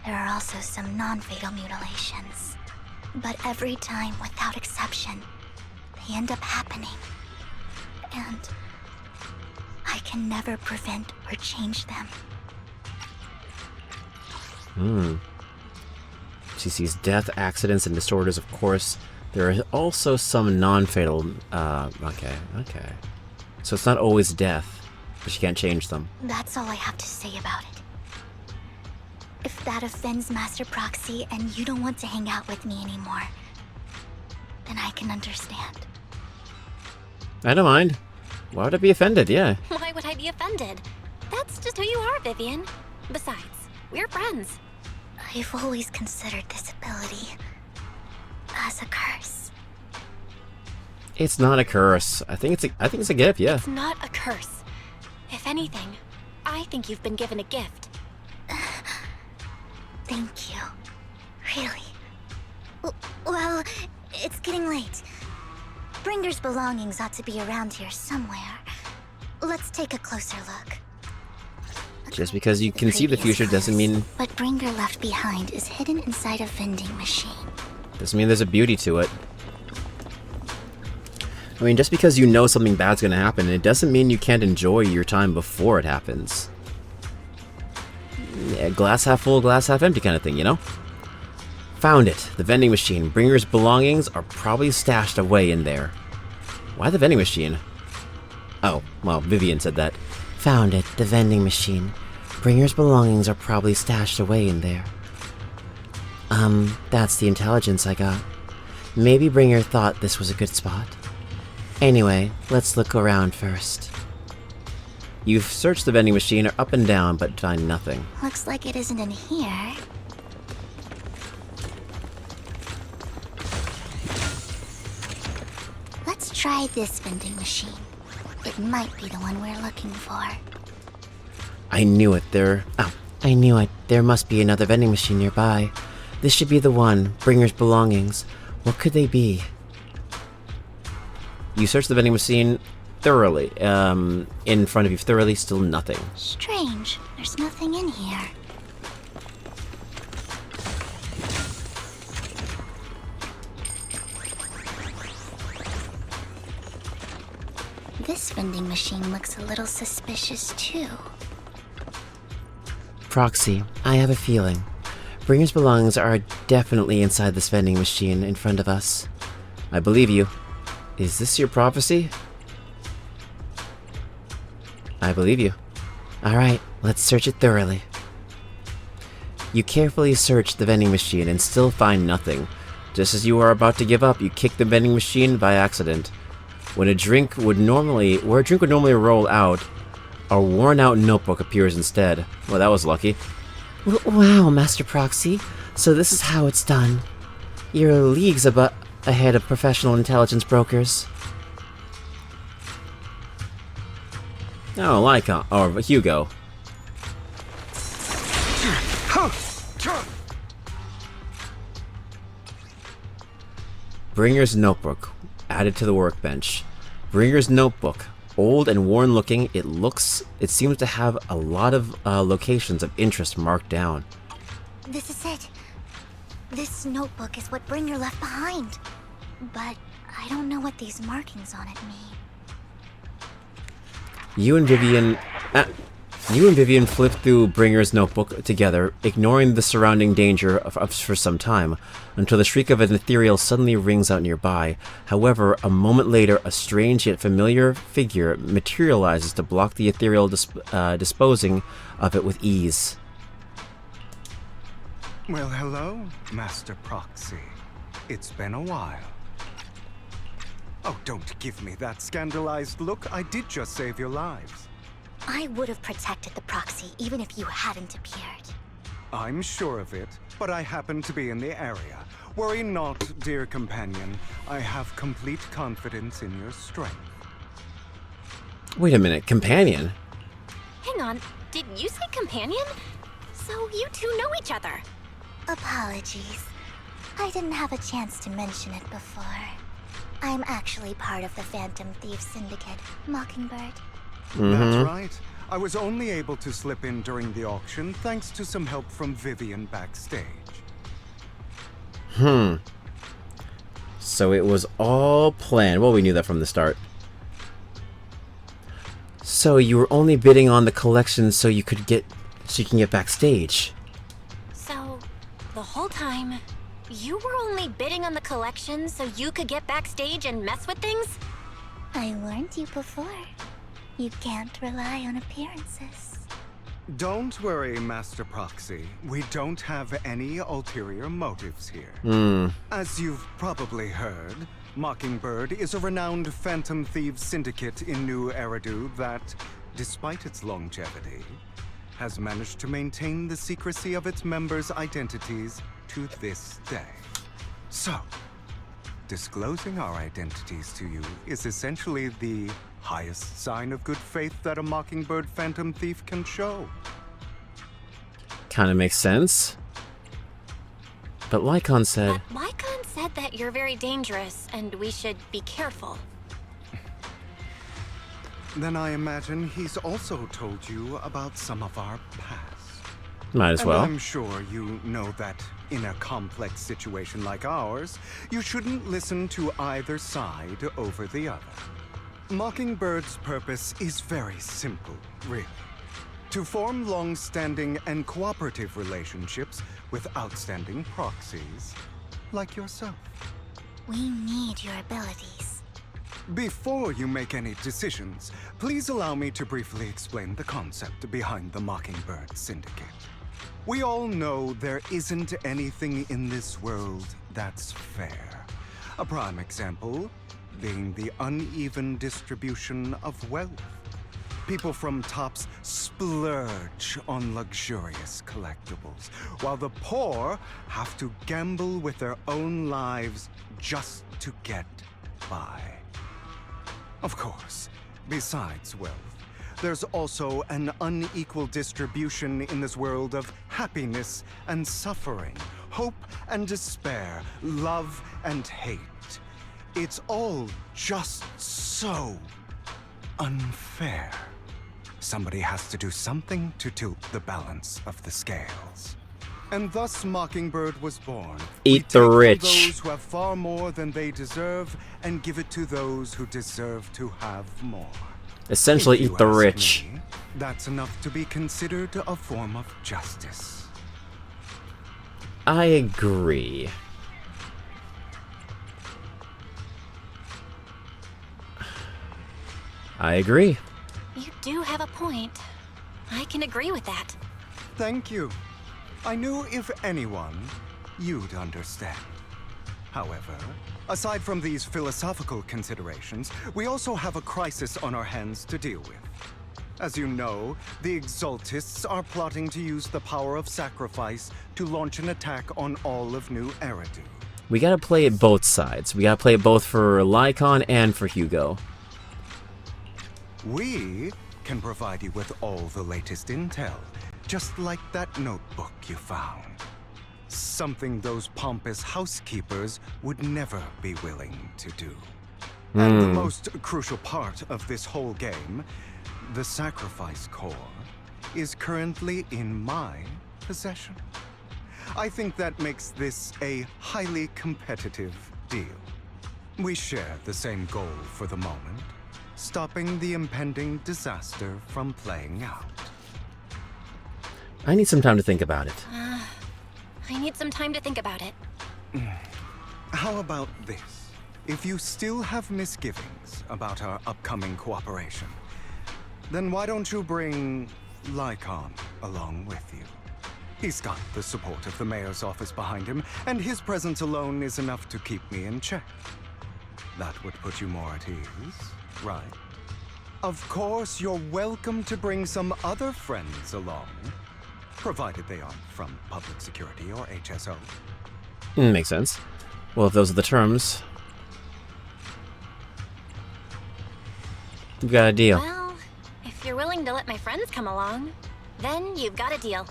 there are also some non-fatal mutilations. But every time, without exception, they end up happening. And I can never prevent or change them. She sees death, accidents, and disorders, of course. There are also some non-fatal... okay. So it's not always death, but she can't change them. That's all I have to say about it. If that offends Master Proxy and you don't want to hang out with me anymore, then I can understand. I don't mind. Why would I be offended? Yeah. Why would I be offended? That's just who you are, Vivian. Besides, we're friends. I've always considered this ability as a curse. It's not a curse. I think it's a gift, yeah. It's not a curse. If anything, I think you've been given a gift. Thank you. Really. Well, it's getting late. Bringer's belongings ought to be around here somewhere. Let's take a closer look. Just because you can see the future doesn't mean... What Bringer left behind is hidden inside a vending machine. Doesn't mean there's a beauty to it. I mean, just because you know something bad's gonna happen, it doesn't mean you can't enjoy your time before it happens. Yeah, glass half full, glass half empty kind of thing, you know? Found it. The vending machine. Bringer's belongings are probably stashed away in there. Why the vending machine? Oh, well, Vivian said that. Found it, the vending machine. Bringer's belongings are probably stashed away in there. That's the intelligence I got. Maybe Bringer thought this was a good spot. Anyway, let's look around first. You've searched the vending machine up and down, but find nothing. Looks like it isn't in here. Let's try this vending machine. It might be the one we're looking for. I knew it. I knew it. There must be another vending machine nearby. This should be the one. Bringer's belongings. What could they be? You searched the vending machine thoroughly. In front of you thoroughly, still nothing. Strange. There's nothing in here. This vending machine looks a little suspicious too. Proxy, I have a feeling. Bringer's belongings are definitely inside this vending machine in front of us. I believe you. Is this your prophecy? I believe you. Alright, let's search it thoroughly. You carefully search the vending machine and still find nothing. Just as you are about to give up, you kick the vending machine by accident. Where a drink would normally roll out, a worn-out notebook appears instead. Well, that was lucky. Wow, Master Proxy. So this is how it's done. You're leagues ahead of professional intelligence brokers. Oh, Lycon, or Hugo. Bringer's notebook, added to the workbench. Bringer's notebook, old and worn looking, it seems to have a lot of locations of interest marked down. This is it. This notebook is what Bringer left behind. But I don't know what these markings on it mean. You and Vivian flip through Bringer's notebook together, ignoring the surrounding danger for some time, until the shriek of an ethereal suddenly rings out nearby. However, a moment later, a strange yet familiar figure materializes to block the ethereal disposing of it with ease. Well, hello, Master Proxy. It's been a while. Oh, don't give me that scandalized look. I did just save your lives. I would have protected the proxy even if you hadn't appeared. I'm sure of it, but I happen to be in the area. Worry not, dear companion. I have complete confidence in your strength. Wait a minute, companion? Hang on, did you say companion? So you two know each other. Apologies. I didn't have a chance to mention it before. I'm actually part of the Phantom Thief Syndicate, Mockingbird. That's right. I was only able to slip in during the auction thanks to some help from Vivian backstage. So it was all planned. Well, we knew that from the start. So you were only bidding on the collection so you can get backstage. So the whole time, you were only bidding on the collection so you could get backstage and mess with things? I warned you before. You can't rely on appearances. Don't worry, Master Proxy. We don't have any ulterior motives here. As you've probably heard, Mockingbird is a renowned Phantom Thieves syndicate in New Eridu that, despite its longevity, has managed to maintain the secrecy of its members' identities to this day. So, disclosing our identities to you is essentially the highest sign of good faith that a Mockingbird Phantom Thief can show. Kind of makes sense. But Lycon said... Lycon said that you're very dangerous and we should be careful. Then I imagine he's also told you about some of our past. Might as well. And I'm sure you know that in a complex situation like ours, you shouldn't listen to either side over the other. Mockingbird's purpose is very simple, really. To form long-standing and cooperative relationships with outstanding proxies like yourself. We need your abilities. Before you make any decisions, please allow me to briefly explain the concept behind the Mockingbird Syndicate. We all know there isn't anything in this world that's fair. A prime example being the uneven distribution of wealth. People from tops splurge on luxurious collectibles, while the poor have to gamble with their own lives just to get by. Of course, besides wealth, there's also an unequal distribution in this world of happiness and suffering, hope and despair, love and hate. It's all just so unfair. Somebody has to do something to tilt the balance of the scales. And thus Mockingbird was born. Eat the rich. From those who have far more than they deserve and give it to those who deserve to have more. Essentially, eat the rich. Me, that's enough to be considered a form of justice. I agree. I agree. You do have a point. I can agree with that. Thank you. I knew if anyone, you'd understand. However, aside from these philosophical considerations, we also have a crisis on our hands to deal with. As you know, the Exaltists are plotting to use the power of sacrifice to launch an attack on all of New Eridu. We gotta play it both sides. We gotta play it both for Lycon and for Hugo. We can provide you with all the latest intel, just like that notebook you found. Something those pompous housekeepers would never be willing to do. And the most crucial part of this whole game, the sacrifice core, is currently in my possession. I think that makes this a highly competitive deal. We share the same goal for the moment, stopping the impending disaster from playing out. I need some time to think about it. I need some time to think about it. How about this? If you still have misgivings about our upcoming cooperation, then why don't you bring Lycon along with you? He's got the support of the mayor's office behind him, and his presence alone is enough to keep me in check. That would put you more at ease, right? Of course, you're welcome to bring some other friends along, provided they aren't from public security or HSO. Makes sense. Well, if those are the terms, we've got a deal. Well, if you're willing to let my friends come along, then you've got a deal.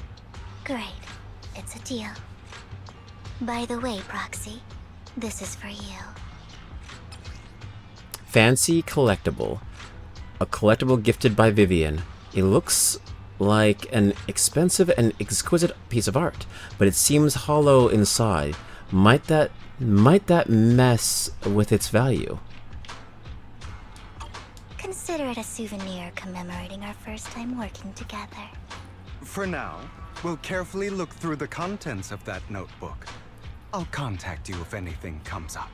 Great. It's a deal. By the way, Proxy, this is for you. Fancy collectible. A collectible gifted by Vivian. It looks like an expensive and exquisite piece of art, but it seems hollow inside. Might that mess with its value? Consider it a souvenir commemorating our first time working together. For now, we'll carefully look through the contents of that notebook. I'll contact you if anything comes up.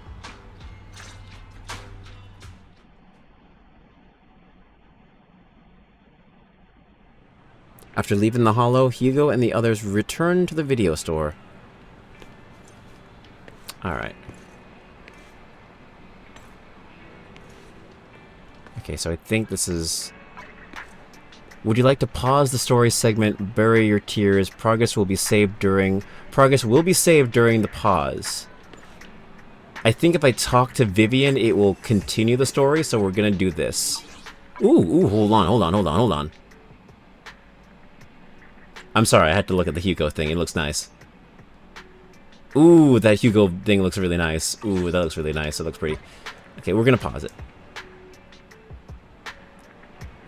After leaving the Hollow, Hugo and the others return to the video store. Alright. Okay, so I think this is... Would you like to pause the story segment, bury your tears? Progress will be saved during the pause. I think if I talk to Vivian, it will continue the story, so we're gonna do this. Ooh, hold on. I'm sorry, I had to look at the Hugo thing. It looks nice. Ooh, that Hugo thing looks really nice. Ooh, that looks really nice. It looks pretty. Okay, we're gonna pause it.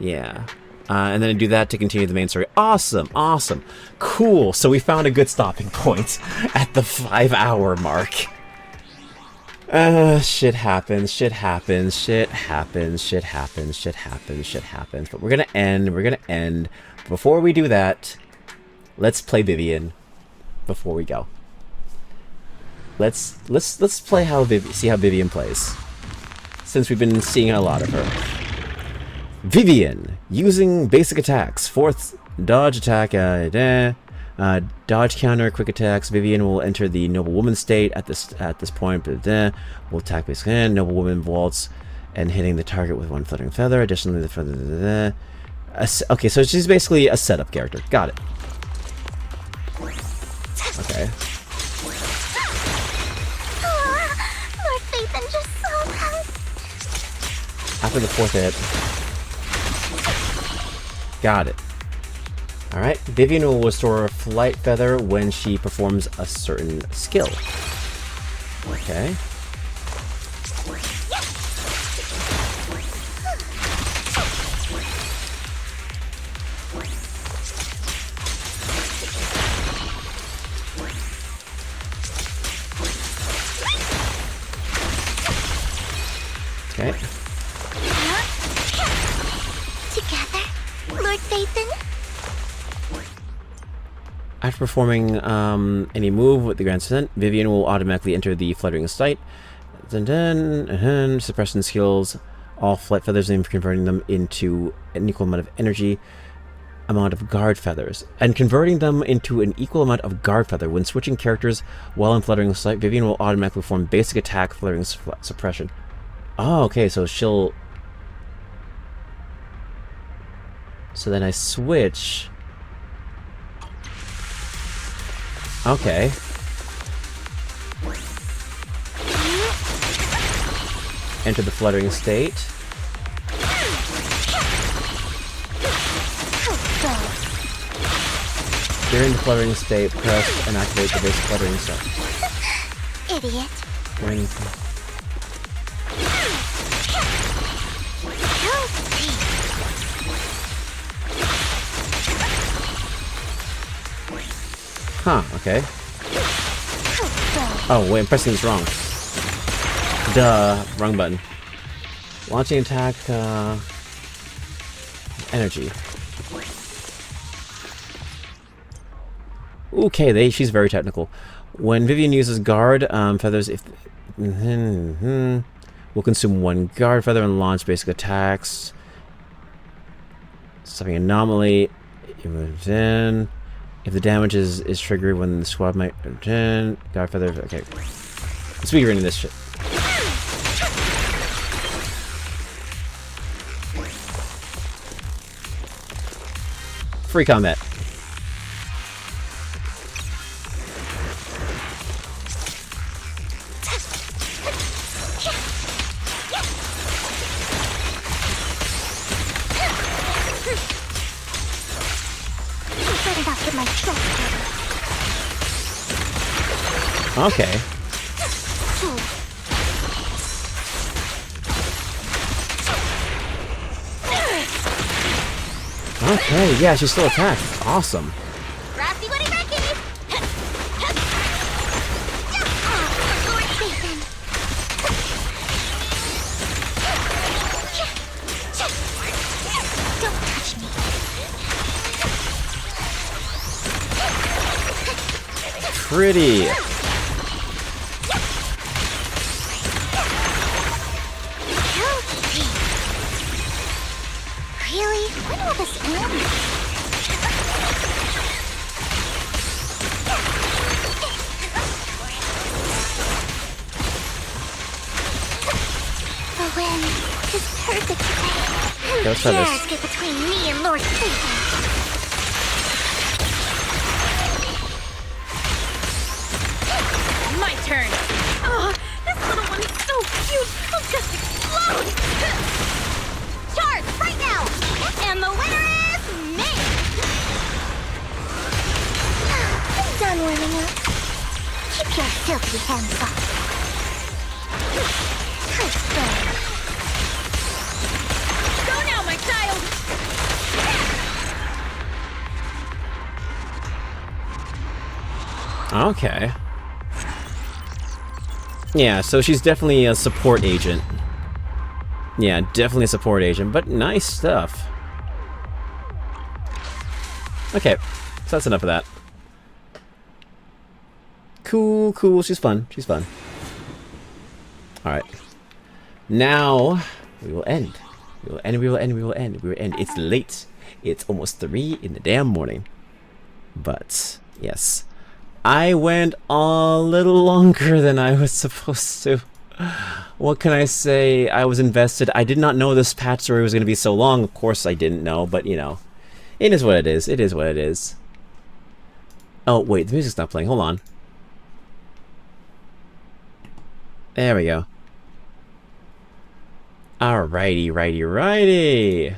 Yeah. And then I do that to continue the main story. Awesome, awesome. Cool. So we found a good stopping point at the 5-hour mark. Shit happens. But we're gonna end. Before we do that, let's play Vivian before we go. Let's play see how Vivian plays, since we've been seeing a lot of her. Vivian, using basic attacks. 4th dodge attack, dodge counter, quick attacks. Vivian will enter the noble woman state at this point. Will attack basic hand. Noble woman vaults and hitting the target with one fluttering feather. Additionally, the feather. Okay, so she's basically a setup character. Got it. Okay. More faith than just soul power. After the 4th hit. Got it. Alright, Vivian will restore a flight feather when she performs a certain skill. Okay. Ethan? After performing any move with the Grand Descent, Vivian will automatically enter the fluttering state. Suppression skills all flight feathers and converting them into an equal amount of energy amount of guard feathers. And converting them into an equal amount of guard feather. When switching characters while in fluttering sight, Vivian will automatically perform basic attack fluttering suppression. Oh, okay, so she'll... So then I switch... Okay. Enter the fluttering state. During the fluttering state, press and activate the basic fluttering state. Idiot. During Huh, okay. Oh, wait, I'm pressing this wrong. Duh, wrong button. Launching attack, energy. Okay, she's very technical. When Vivian uses guard feathers, if will consume one guard feather and launch basic attacks. Stopping anomaly. If the damage is triggered when the squad might guard feather. Okay, let's be reading this shit. Free combat. Okay. Okay, yeah, she still attacked. Awesome. Pretty. Really? When will this end? The wind is perfect today. Who dares get between me and Lord Satan? My turn. Oh, this little one is so cute. I'll just explode. Charge right now. And the winner is me. I'm done warming up. Keep your filthy hands off. Go now, my child. Okay. Yeah, so she's definitely a support agent. Yeah, definitely a support agent, but nice stuff. Okay, so that's enough of that. Cool, cool, she's fun, she's fun. Alright. Now, we will end. We will end, we will end, we will end, we will end. It's late. It's almost 3 in the damn morning. But, yes. I went a little longer than I was supposed to. What can I say? I was invested. I did not know this patch story was going to be so long. Of course I didn't know, but you know. It is what it is. It is what it is. Oh, wait, the music's not playing. Hold on. There we go. Alrighty, righty.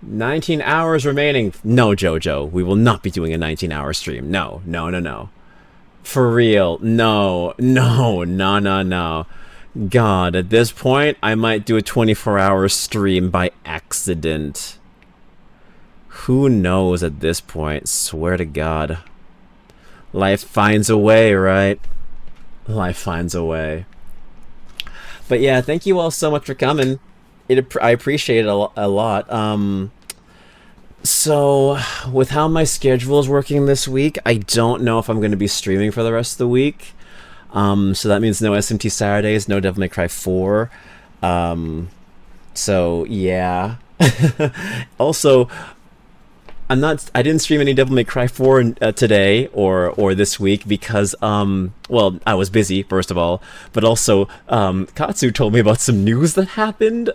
19 hours remaining. No, Jojo, we will not be doing a 19-hour stream. No. For real. No. God, at this point, I might do a 24-hour stream by accident. Who knows at this point? Swear to God. Life finds a way, right? Life finds a way. But yeah, thank you all so much for coming. I appreciate it a lot. So, with how my schedule is working this week, I don't know if I'm going to be streaming for the rest of the week. So that means no SMT Saturdays, no Devil May Cry 4. So, yeah. Also, I didn't stream any Devil May Cry 4 today or this week because well, I was busy first of all, but also Katsu told me about some news that happened.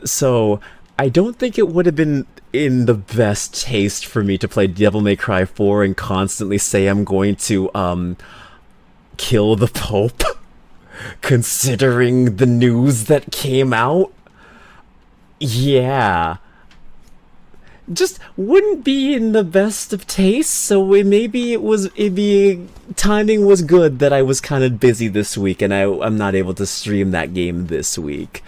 So I don't think it would have been in the best taste for me to play Devil May Cry 4 and constantly say I'm going to kill the Pope, considering the news that came out. Yeah. Just wouldn't be in the best of taste, so maybe timing was good that I was kind of busy this week and I'm not able to stream that game this week.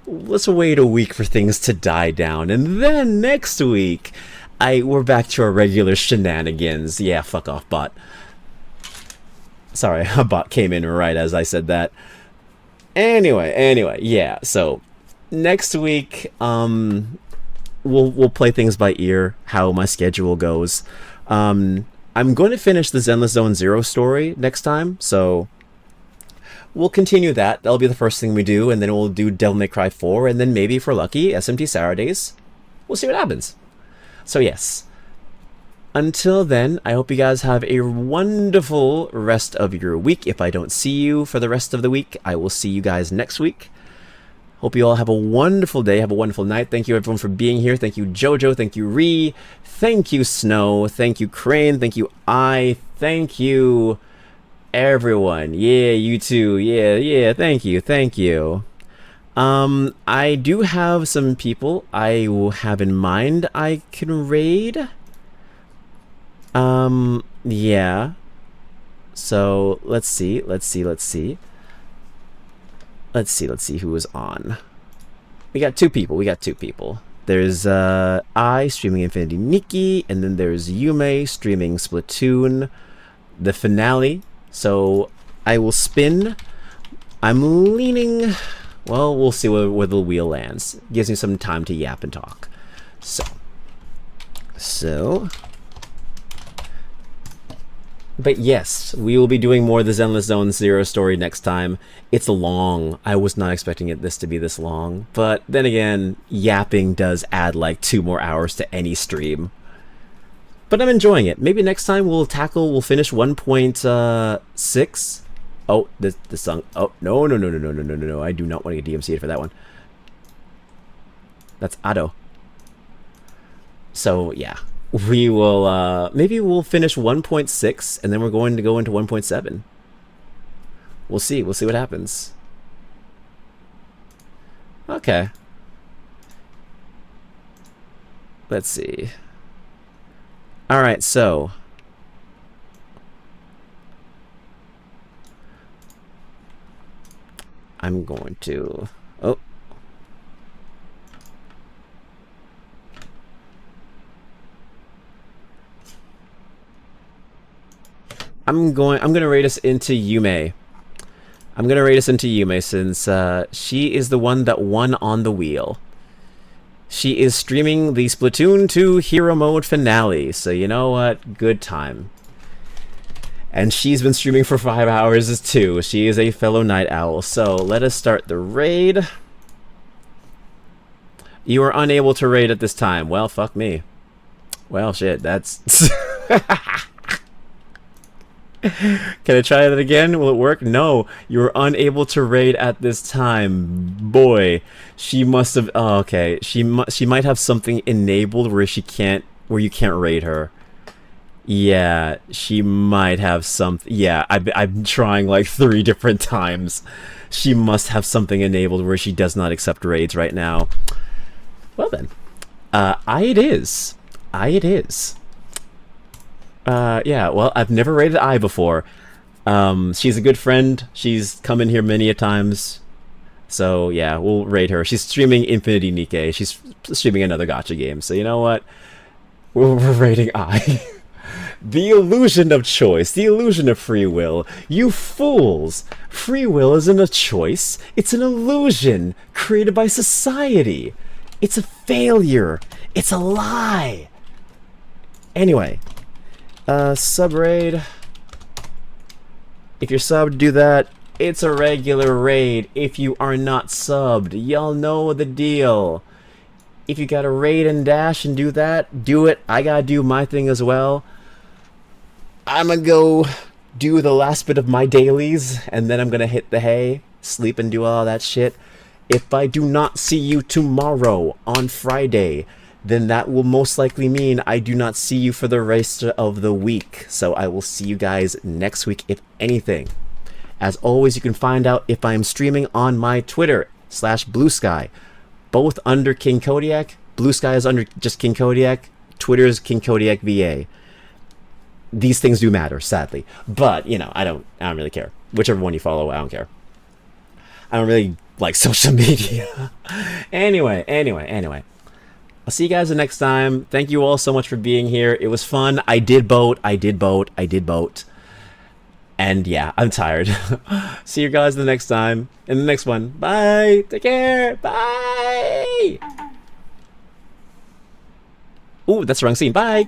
Let's wait a week for things to die down, and then next week we're back to our regular shenanigans. Yeah, fuck off, bot. Sorry, a bot came in right as I said that. Anyway, yeah, so next week, we'll play things by ear, how my schedule goes. I'm going to finish the Zenless Zone Zero story next time, so we'll continue that. That'll be the first thing we do, and then we'll do Devil May Cry 4, and then maybe, if we're lucky, SMT Saturdays. We'll see what happens. So yes. Until then, I hope you guys have a wonderful rest of your week. If I don't see you for the rest of the week, I will see you guys next week. Hope you all have a wonderful day, have a wonderful night. Thank you everyone for being here. Thank you Jojo, thank you Ree, thank you Snow, thank you Crane, thank you thank you everyone. Yeah, you too. Yeah, thank you. I do have some people I will have in mind I can raid. Yeah. So, let's see who was on. We got two people. There's I streaming Infinity Nikki, and then there's Yume streaming Splatoon, the finale. So I will spin. I'm leaning. Well, we'll see where the wheel lands. Gives me some time to yap and talk. So. But yes, we will be doing more of the Zenless Zone Zero story next time. It's long. I was not expecting this to be this long. But then again, yapping does add like 2 more hours to any stream. But I'm enjoying it. Maybe next time we'll finish 1.6. Oh, this song. Oh, no. I do not want to get DMC'd for that one. That's Ado. So, yeah. We will, maybe we'll finish 1.6, and then we're going to go into 1.7. We'll see what happens. Okay. Let's see. Alright, so. I'm going to, oh. I'm gonna rate us into Yume. I'm gonna rate us into Yume since she is the one that won on the wheel. She is streaming the Splatoon 2 Hero Mode finale, so you know what? Good time. And she's been streaming for 5 hours too. She is a fellow night owl. So let us start the raid. You are unable to raid at this time. Well, fuck me. Well, shit, that's... Can I try that again? Will it work? No, you're unable to raid at this time. Boy, she must have. Oh, okay, she might have something enabled where you can't raid her. Yeah, she might have something. Yeah, I'm trying like 3 different times. She must have something enabled where she does not accept raids right now. Well then, it is. Yeah, well, I've never rated I before. She's a good friend. She's come in here many a times. So, yeah, we'll rate her. She's streaming Infinity Nikki. She's streaming another Gatcha game. So, you know what? We're rating I. The illusion of choice. The illusion of free will. You fools! Free will isn't a choice. It's an illusion created by society. It's a failure. It's a lie. Anyway, sub raid. If you're subbed, do that. It's a regular raid. If you are not subbed, y'all know the deal. If you gotta raid and dash and do that, do it. I gotta do my thing as well. I'm gonna go do the last bit of my dailies, and then I'm gonna hit the hay, sleep and do all that shit. If I do not see you tomorrow on Friday, then that will most likely mean I do not see you for the rest of the week. So I will see you guys next week, if anything. As always, you can find out if I am streaming on my Twitter /Bluesky, both under King Kodiak. Blue Sky is under just King Kodiak. Twitter is King Kodiak VA. These things do matter, sadly, but you know, I don't really care. Whichever one you follow, I don't care. I don't really like social media. Anyway. I'll see you guys the next time. Thank you all so much for being here. It was fun. I did boat. And yeah, I'm tired. See you guys the next time. In the next one. Bye. Take care. Bye. Ooh, that's the wrong scene. Bye.